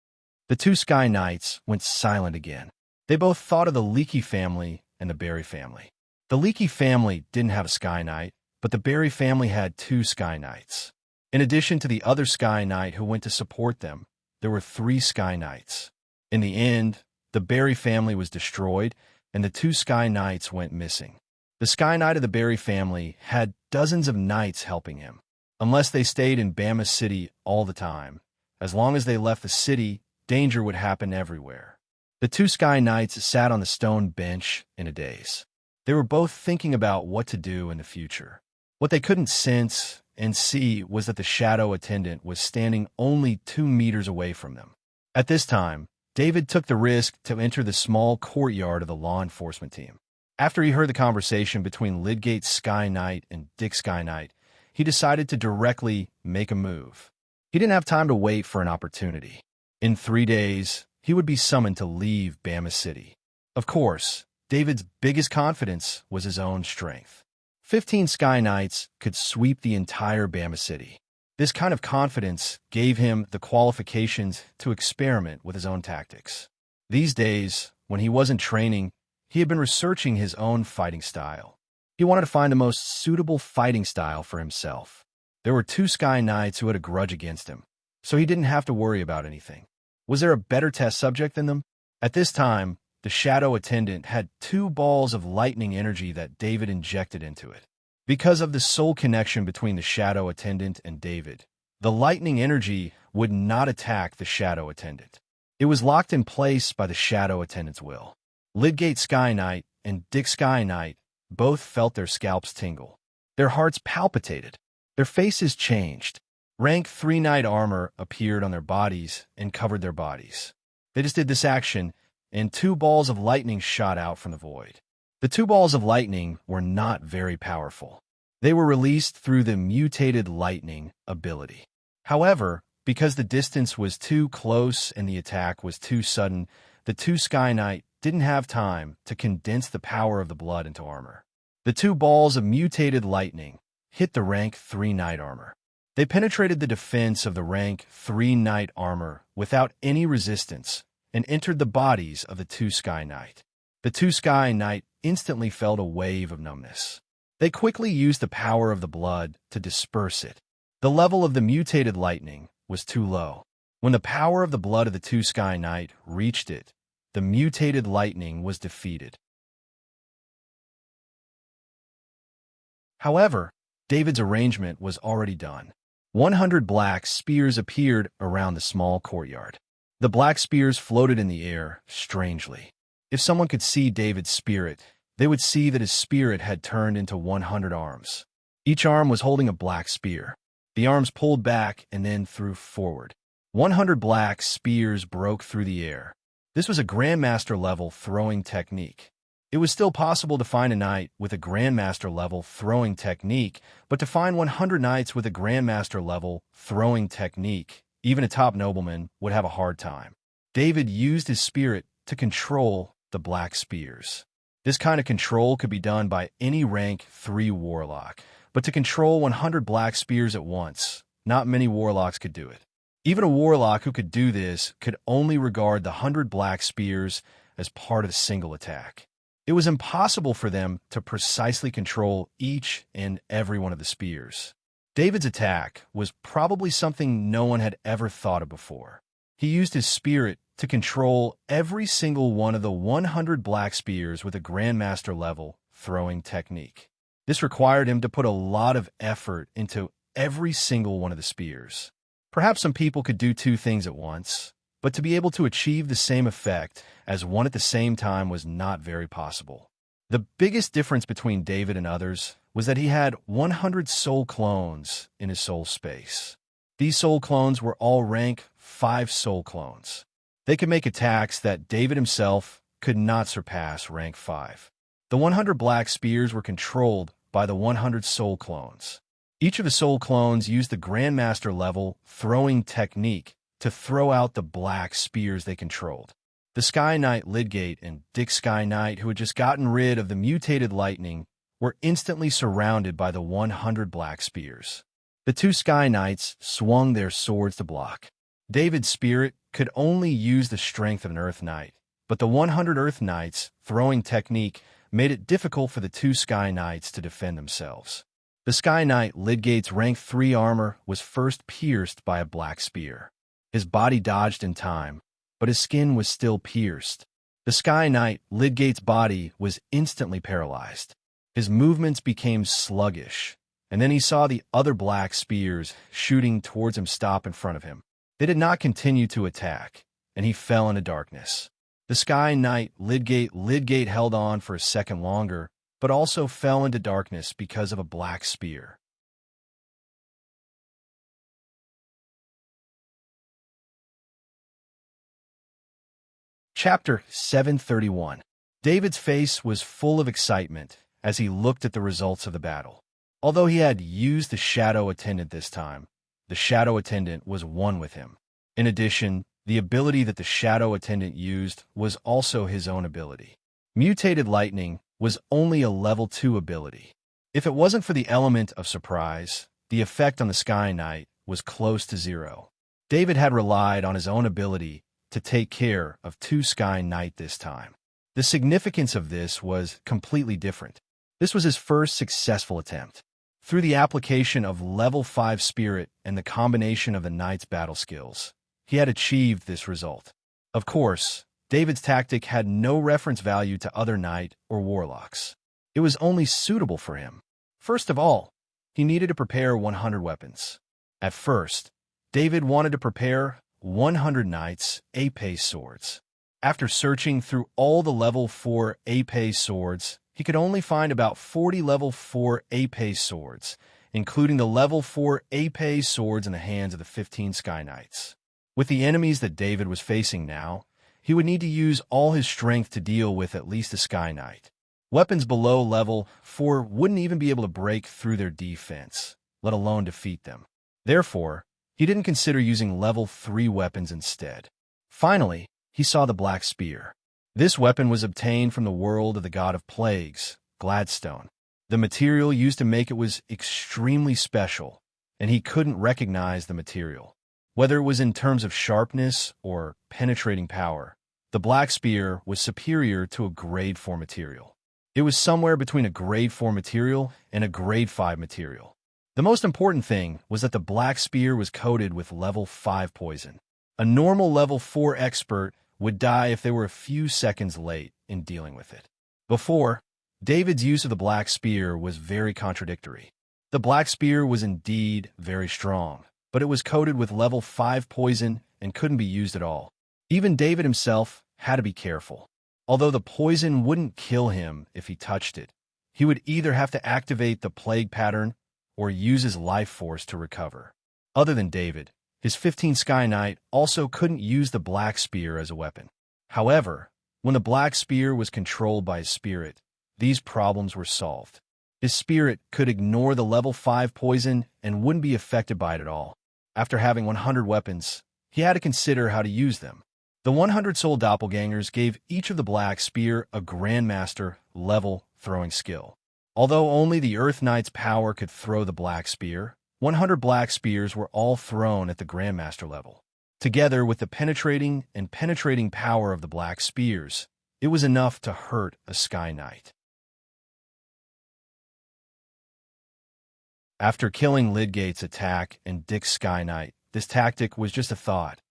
The two Sky Knights went silent again. They both thought of the Leaky family and the Barry family. The Leaky family didn't have a Sky Knight, but the Barry family had two Sky Knights. In addition to the other Sky Knight who went to support them, there were three Sky Knights. In the end, the Barry family was destroyed, and the two Sky Knights went missing. The Sky Knight of the Barry family had dozens of knights helping him, unless they stayed in Bama City all the time. As long as they left the city, danger would happen everywhere. The two Sky Knights sat on the stone bench in a daze. They were both thinking about what to do in the future. What they couldn't sense and see was that the shadow attendant was standing only 2 meters away from them. At this time, David took the risk to enter the small courtyard of the law enforcement team. After he heard the conversation between Lydgate Sky Knight and Dick Sky Knight, he decided to directly make a move. He didn't have time to wait for an opportunity. In 3 days, he would be summoned to leave Bama City. Of course, David's biggest confidence was his own strength. 15 Sky Knights could sweep the entire Bama City. This kind of confidence gave him the qualifications to experiment with his own tactics. These days, when he wasn't training, he had been researching his own fighting style. He wanted to find the most suitable fighting style for himself. There were 2 Sky Knights who had a grudge against him, so he didn't have to worry about anything. Was there a better test subject than them? At this time, the shadow attendant had 2 balls of lightning energy that David injected into it. Because of the soul connection between the shadow attendant and David, the lightning energy would not attack the shadow attendant. It was locked in place by the shadow attendant's will. Lydgate Sky Knight and Dick Sky Knight both felt their scalps tingle. Their hearts palpitated. Their faces changed. Rank 3 Knight armor appeared on their bodies and covered their bodies. They just did this action, and 2 balls of lightning shot out from the void. The 2 balls of lightning were not very powerful. They were released through the mutated lightning ability. However, because the distance was too close and the attack was too sudden, the 2 Sky Knight didn't have time to condense the power of the blood into armor. The 2 balls of mutated lightning hit the rank 3 Knight armor. They penetrated the defense of the rank 3 Knight armor without any resistance and entered the bodies of the 2 Sky Knight. The 2 Sky Knight instantly felt a wave of numbness. They quickly used the power of the blood to disperse it. The level of the mutated lightning was too low. When the power of the blood of the 2 Sky Knight reached it, the mutated lightning was defeated. However, David's arrangement was already done. 100 black spears appeared around the small courtyard. The black spears floated in the air strangely. If someone could see David's spirit, they would see that his spirit had turned into 100 arms. Each arm was holding a black spear. The arms pulled back and then threw forward. 100 black spears broke through the air. This was a Grandmaster level throwing technique. It was still possible to find a knight with a Grandmaster level throwing technique, but to find 100 knights with a Grandmaster level throwing technique, even a top nobleman would have a hard time. David used his spirit to control the black spears. This kind of control could be done by any rank 3 warlock, but to control 100 black spears at once, not many warlocks could do it. Even a warlock who could do this could only regard the 100 black spears as part of a single attack. It was impossible for them to precisely control each and every one of the spears. David's attack was probably something no one had ever thought of before. He used his spirit to control every single one of the 100 black spears with a Grandmaster level throwing technique. This required him to put a lot of effort into every single one of the spears. Perhaps some people could do two things at once, but to be able to achieve the same effect as one at the same time was not very possible. The biggest difference between David and others was that he had 100 soul clones in his soul space. These soul clones were all rank 5 soul clones. They could make attacks that David himself could not surpass rank 5. The 100 black spears were controlled by the 100 soul clones. Each of the soul clones used the Grandmaster level throwing technique to throw out the black spears they controlled. The Sky Knight Lydgate and Dick Sky Knight, who had just gotten rid of the mutated lightning, were instantly surrounded by the 100 black spears. The two Sky Knights swung their swords to block. David's spirit could only use the strength of an Earth Knight, but the 100 Earth Knights' throwing technique made it difficult for the two Sky Knights to defend themselves. The Sky Knight Lydgate's rank 3 armor was first pierced by a black spear. His body dodged in time, but his skin was still pierced. The Sky Knight Lydgate's body was instantly paralyzed. His movements became sluggish, and then he saw the other black spears shooting towards him stop in front of him. They did not continue to attack, and he fell into darkness. The Sky Knight Lydgate held on for a second longer, but also fell into darkness because of a black spear. Chapter 731. David's face was full of excitement as he looked at the results of the battle. Although he had used the Shadow Attendant this time, the Shadow Attendant was one with him. In addition, the ability that the Shadow Attendant used was also his own ability. Mutated Lightning was only a level 2 ability. If it wasn't for the element of surprise, the effect on the Sky Knight was close to 0. David had relied on his own ability to take care of 2 Sky Knight this time. The significance of this was completely different. This was his first successful attempt. Through the application of level 5 spirit and the combination of the knight's battle skills, he had achieved this result. Of course, David's tactic had no reference value to other knight or warlocks. It was only suitable for him. First of all, he needed to prepare 100 weapons. At first, David wanted to prepare 100 knights' Ape swords. After searching through all the level 4 Ape swords, he could only find about 40 level 4 Ape swords, including the level 4 Ape swords in the hands of the 15 Sky Knights. With the enemies that David was facing now, he would need to use all his strength to deal with at least a Sky Knight. Weapons below level 4 wouldn't even be able to break through their defense, let alone defeat them. Therefore, he didn't consider using level 3 weapons instead. Finally, he saw the Black Spear. This weapon was obtained from the world of the god of plagues, Gladstone. The material used to make it was extremely special, and he couldn't recognize the material. Whether it was in terms of sharpness or penetrating power, the Black Spear was superior to a grade 4 material. It was somewhere between a grade 4 material and a grade 5 material. The most important thing was that the Black Spear was coated with level 5 poison. A normal level 4 expert would die if they were a few seconds late in dealing with it. Before, David's use of the Black Spear was very contradictory. The Black Spear was indeed very strong, but it was coated with level 5 poison and couldn't be used at all. Even David himself had to be careful. Although the poison wouldn't kill him if he touched it, he would either have to activate the plague pattern or use his life force to recover. Other than David, his 15 Sky Knight also couldn't use the Black Spear as a weapon. However, when the Black Spear was controlled by his spirit, these problems were solved. His spirit could ignore the level 5 poison and wouldn't be affected by it at all. After having 100 weapons, he had to consider how to use them. The 100 Soul Doppelgangers gave each of the Black Spear a Grandmaster level throwing skill. Although only the Earth Knight's power could throw the Black Spear, 100 Black Spears were all thrown at the Grandmaster level. Together with the penetrating power of the Black Spears, it was enough to hurt a Sky Knight. After killing Lydgate's attack and Dick's Sky Knight, this tactic was just a thought.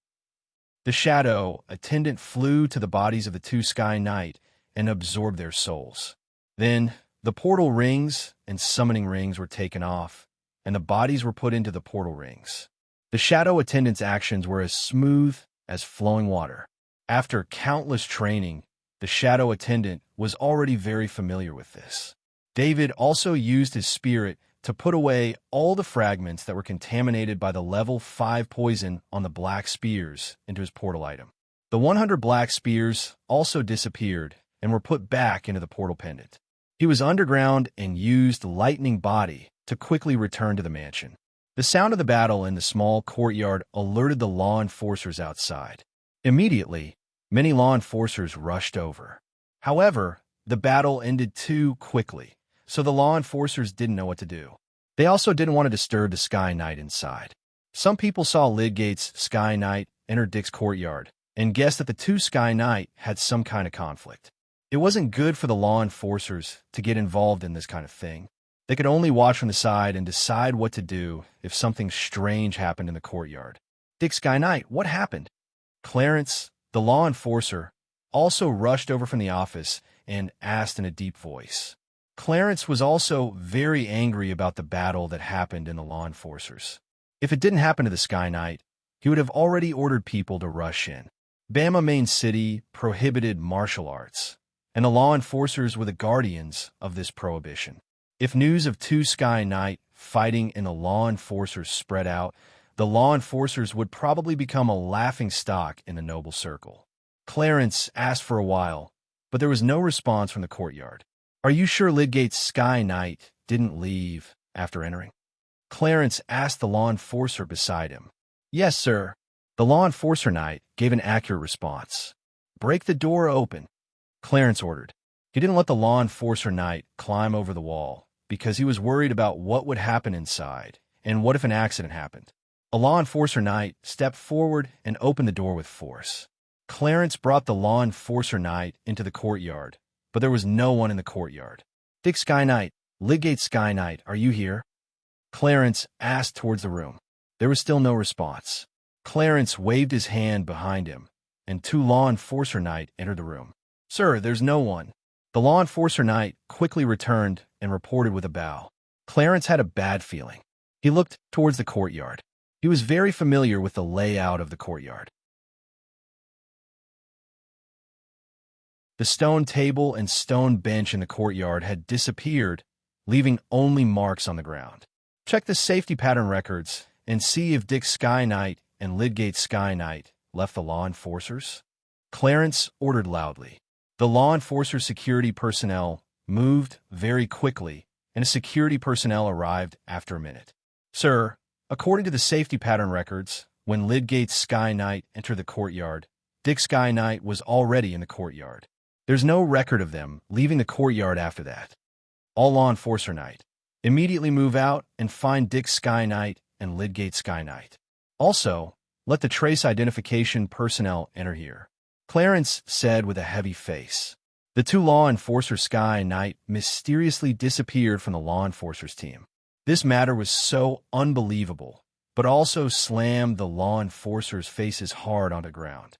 The Shadow Attendant flew to the bodies of the 2 Sky Knight and absorbed their souls. Then, The portal rings and summoning rings were taken off, and the bodies were put into the portal rings. The shadow attendant's actions were as smooth as flowing water. After countless training, the shadow attendant was already very familiar with this. David also used his spirit to put away all the fragments that were contaminated by the level 5 poison on the black spears into his portal item. The 100 black spears also disappeared and were put back into the portal pendant. He was underground and used lightning body to quickly return to the mansion. The sound of the battle in the small courtyard alerted the law enforcers outside. Immediately, many law enforcers rushed over. However, the battle ended too quickly, so the law enforcers didn't know what to do. They also didn't want to disturb the Sky Knight inside. Some people saw Lydgate's Sky Knight enter Dick's courtyard and guessed that the two Sky Knight had some kind of conflict. It wasn't good for the law enforcers to get involved in this kind of thing. They could only watch from the side and decide what to do if something strange happened in the courtyard. Dick Sky Knight, what happened? Clarence, the law enforcer, also rushed over from the office and asked in a deep voice. Clarence was also very angry about the battle that happened in the law enforcers. If it didn't happen to the Sky Knight, he would have already ordered people to rush in. Bama Main City prohibited martial arts, and the law enforcers were the guardians of this prohibition. If news of two Sky Knight fighting in the law enforcers spread out, the law enforcers would probably become a laughing stock in the noble circle. Clarence asked for a while, but there was no response from the courtyard. Are you sure Lydgate's Sky Knight didn't leave after entering? Clarence asked the law enforcer beside him. Yes, sir. The law enforcer knight gave an accurate response. Break the door open, Clarence ordered. He didn't let the law enforcer knight climb over the wall because he was worried about what would happen inside and what if an accident happened. A law enforcer knight stepped forward and opened the door with force. Clarence brought the law enforcer knight into the courtyard, but there was no one in the courtyard. Dick Sky Knight, Lydgate Sky Knight, are you here? Clarence asked towards the room. There was still no response. Clarence waved his hand behind him, and two law enforcer knight entered the room. Sir, there's no one. The law enforcer knight quickly returned and reported with a bow. Clarence had a bad feeling. He looked towards the courtyard. He was very familiar with the layout of the courtyard. The stone table and stone bench in the courtyard had disappeared, leaving only marks on the ground. Check the safety pattern records and see if Dick Sky Knight and Lydgate Sky Knight left the law enforcers. Clarence ordered loudly. The law enforcer security personnel moved very quickly, and a security personnel arrived after a minute. Sir, according to the safety pattern records, when Lydgate's Sky Knight entered the courtyard, Dick Sky Knight was already in the courtyard. There's no record of them leaving the courtyard after that. All law enforcer knight, immediately move out and find Dick Sky Knight and Lydgate Sky Knight. Also, let the trace identification personnel enter here, Clarence said with a heavy face. The two law enforcer Sky Knight mysteriously disappeared from the law enforcers team. This matter was so unbelievable, but also slammed the law enforcers' faces hard onto the ground.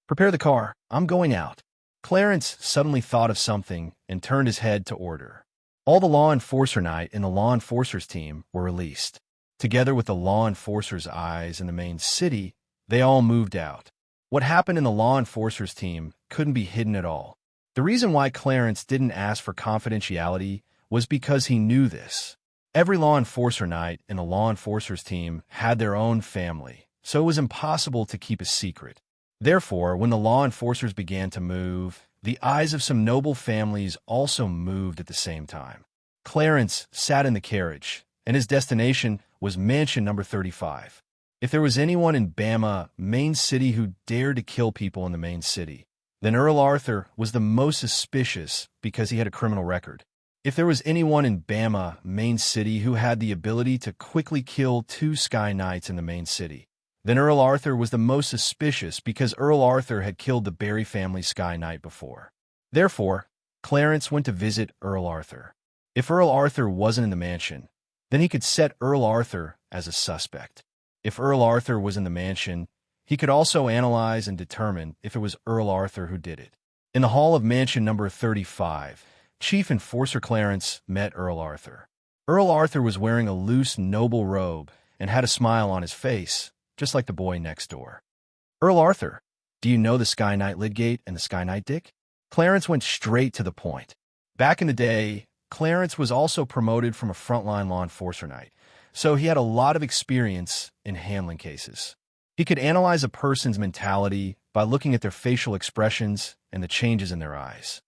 Prepare the car, I'm going out. Clarence suddenly thought of something and turned his head to order. All the law enforcer knight in the law enforcers team were released. Together with the law enforcers' eyes in the main city, they all moved out. What happened in the law enforcers team couldn't be hidden at all. The reason why Clarence didn't ask for confidentiality was because he knew this. Every law enforcer knight in the law enforcers team had their own family, so it was impossible to keep a secret. Therefore, when the law enforcers began to move, the eyes of some noble families also moved at the same time. Clarence sat in the carriage, and his destination was mansion number 35. If there was anyone in Bama Main City who dared to kill people in the main city, then Earl Arthur was the most suspicious because he had a criminal record. If there was anyone in Bama Main City who had the ability to quickly kill two Sky Knights in the main city, then Earl Arthur was the most suspicious because Earl Arthur had killed the Barry family Sky Knight before. Therefore, Clarence went to visit Earl Arthur. If Earl Arthur wasn't in the mansion, then he could set Earl Arthur as a suspect. If Earl Arthur was in the mansion, he could also analyze and determine if it was Earl Arthur who did it. In the hall of mansion number 35, Chief Enforcer Clarence met Earl Arthur. Earl Arthur was wearing a loose, noble robe and had a smile on his face, just like the boy next door. "Earl Arthur, do you know the Sky Knight Lydgate and the Sky Knight Dick?" Clarence went straight to the point. Back in the day, Clarence was also promoted from a frontline law enforcer knight, so he had a lot of experience in handling cases. He could analyze a person's mentality by looking at their facial expressions and the changes in their eyes.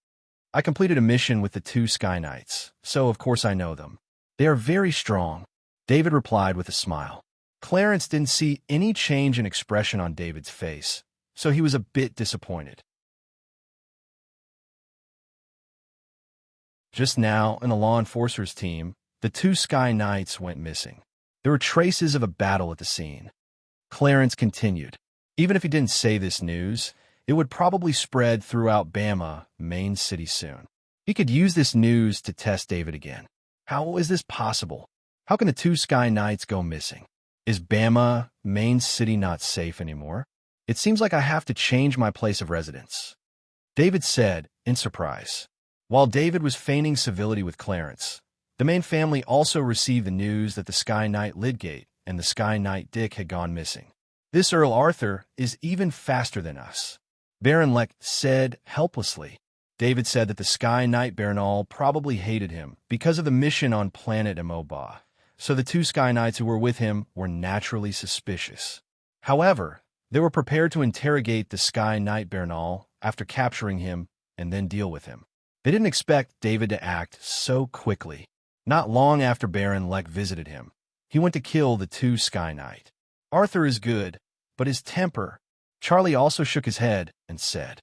"I completed a mission with the two Sky Knights, so of course I know them. They are very strong," David replied with a smile. Clarence didn't see any change in expression on David's face, so he was a bit disappointed. Just now, in the law enforcers team, the two Sky Knights went missing. There were traces of a battle at the scene. Clarence continued. Even if he didn't say this news, it would probably spread throughout Bama, Main City soon. He could use this news to test David again. How is this possible? How can the two Sky Knights go missing? Is Bama, Main City not safe anymore? It seems like I have to change my place of residence, David said, in surprise. While David was feigning civility with Clarence, the Main family also received the news that the Sky Knight Lydgate and the Sky Knight Dick had gone missing. "This Earl Arthur is even faster than us," Baron Lech said helplessly. David said that the Sky Knight Bernal probably hated him because of the mission on planet Emoba, so the two Sky Knights who were with him were naturally suspicious. However, they were prepared to interrogate the Sky Knight Bernal after capturing him and then deal with him. They didn't expect David to act so quickly. Not long after Baron Lech visited him, he went to kill the two Sky Knight. "Arthur is good, but his temper..." Charlie also shook his head and said,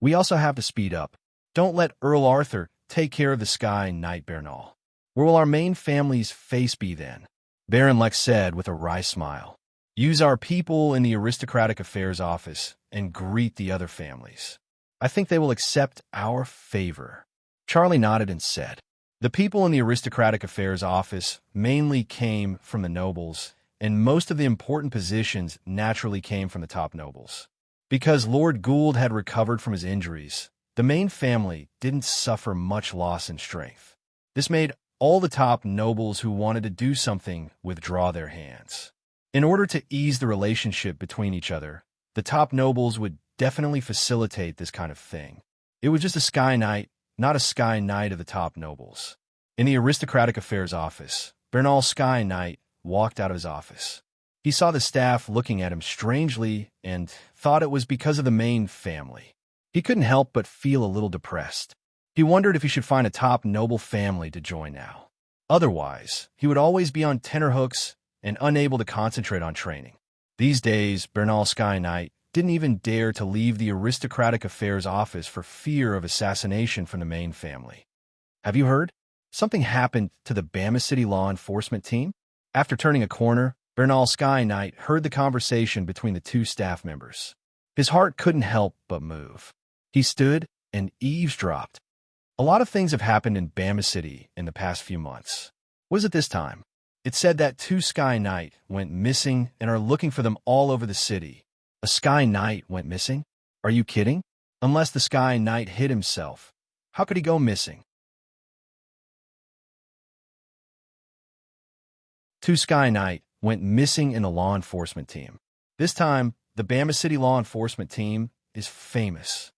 "We also have to speed up. Don't let Earl Arthur take care of the Sky Knight Bernal. Where will our Main family's face be then?" Baron Lech said with a wry smile. "Use our people in the Aristocratic Affairs office and greet the other families. I think they will accept our favor." Charlie nodded and said, "The people in the Aristocratic Affairs office mainly came from the nobles, and most of the important positions naturally came from the top nobles. Because Lord Gould had recovered from his injuries, the Main family didn't suffer much loss in strength. This made all the top nobles who wanted to do something withdraw their hands. In order to ease the relationship between each other, the top nobles would definitely facilitate this kind of thing. It was just a Sky Knight, not a Sky Knight of the top nobles." In the Aristocratic Affairs office, Bernal Sky Knight walked out of his office. He saw the staff looking at him strangely and thought it was because of the Main family. He couldn't help but feel a little depressed. He wondered if he should find a top noble family to join now. Otherwise, he would always be on tenterhooks and unable to concentrate on training. These days, Bernal Sky Knight didn't even dare to leave the Aristocratic Affairs office for fear of assassination from the Main family. "Have you heard? Something happened to the Bama City law enforcement team?" After turning a corner, Bernal Sky Knight heard the conversation between the two staff members. His heart couldn't help but move. He stood and eavesdropped. A lot of things have happened in Bama City in the past few months. What is it this time? It said that two Sky Knight went missing and are looking for them all over the city. A Sky Knight went missing? Are you kidding? Unless the Sky Knight hid himself. How could he go missing? Two Sky Knight went missing in the law enforcement team. This time, the Bama City law enforcement team is famous.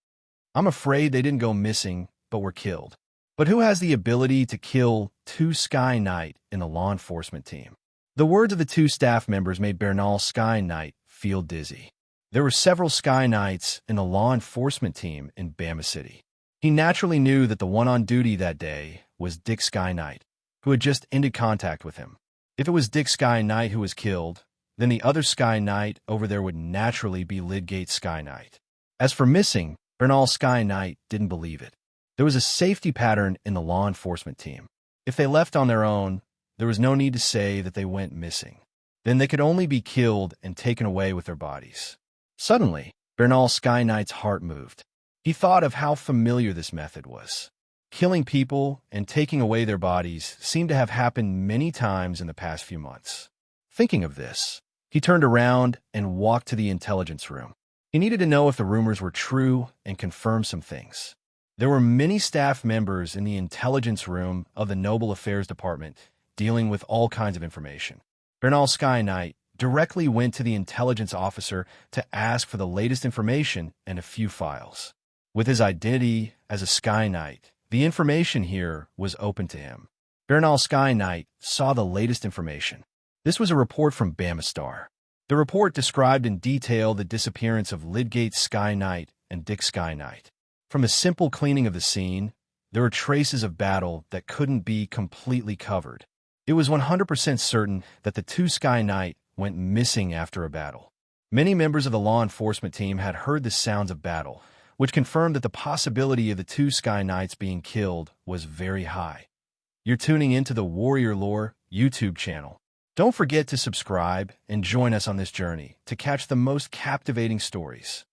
I'm afraid they didn't go missing, but were killed. But who has the ability to kill two Sky Knight in the law enforcement team? The words of the two staff members made Bernal Sky Knight feel dizzy. There were several Sky Knights in the law enforcement team in Bama City. He naturally knew that the one on duty that day was Dick Sky Knight, who had just ended contact with him. If it was Dick Sky Knight who was killed, then the other Sky Knight over there would naturally be Lydgate Sky Knight. As for missing, Bernal Sky Knight didn't believe it. There was a safety pattern in the law enforcement team. If they left on their own, there was no need to say that they went missing. Then they could only be killed and taken away with their bodies. Suddenly, Bernal Sky Knight's heart moved. He thought of how familiar this method was. Killing people and taking away their bodies seemed to have happened many times in the past few months. Thinking of this, he turned around and walked to the intelligence room. He needed to know if the rumors were true and confirm some things. There were many staff members in the intelligence room of the Noble Affairs Department dealing with all kinds of information. Bernal Sky Knight directly went to the intelligence officer to ask for the latest information and a few files. With his identity as a Sky Knight, the information here was open to him. Bernal Sky Knight saw the latest information. This was a report from Bamistar. The report described in detail the disappearance of Lydgate Sky Knight and Dick Sky Knight. From a simple cleaning of the scene, there were traces of battle that couldn't be completely covered. It was 100% certain that the two Sky Knight went missing after a battle. Many members of the law enforcement team had heard the sounds of battle, which confirmed that the possibility of the two Sky Knights being killed was very high. You're tuning into the Warrior Lore YouTube channel. Don't forget to subscribe and join us on this journey to catch the most captivating stories.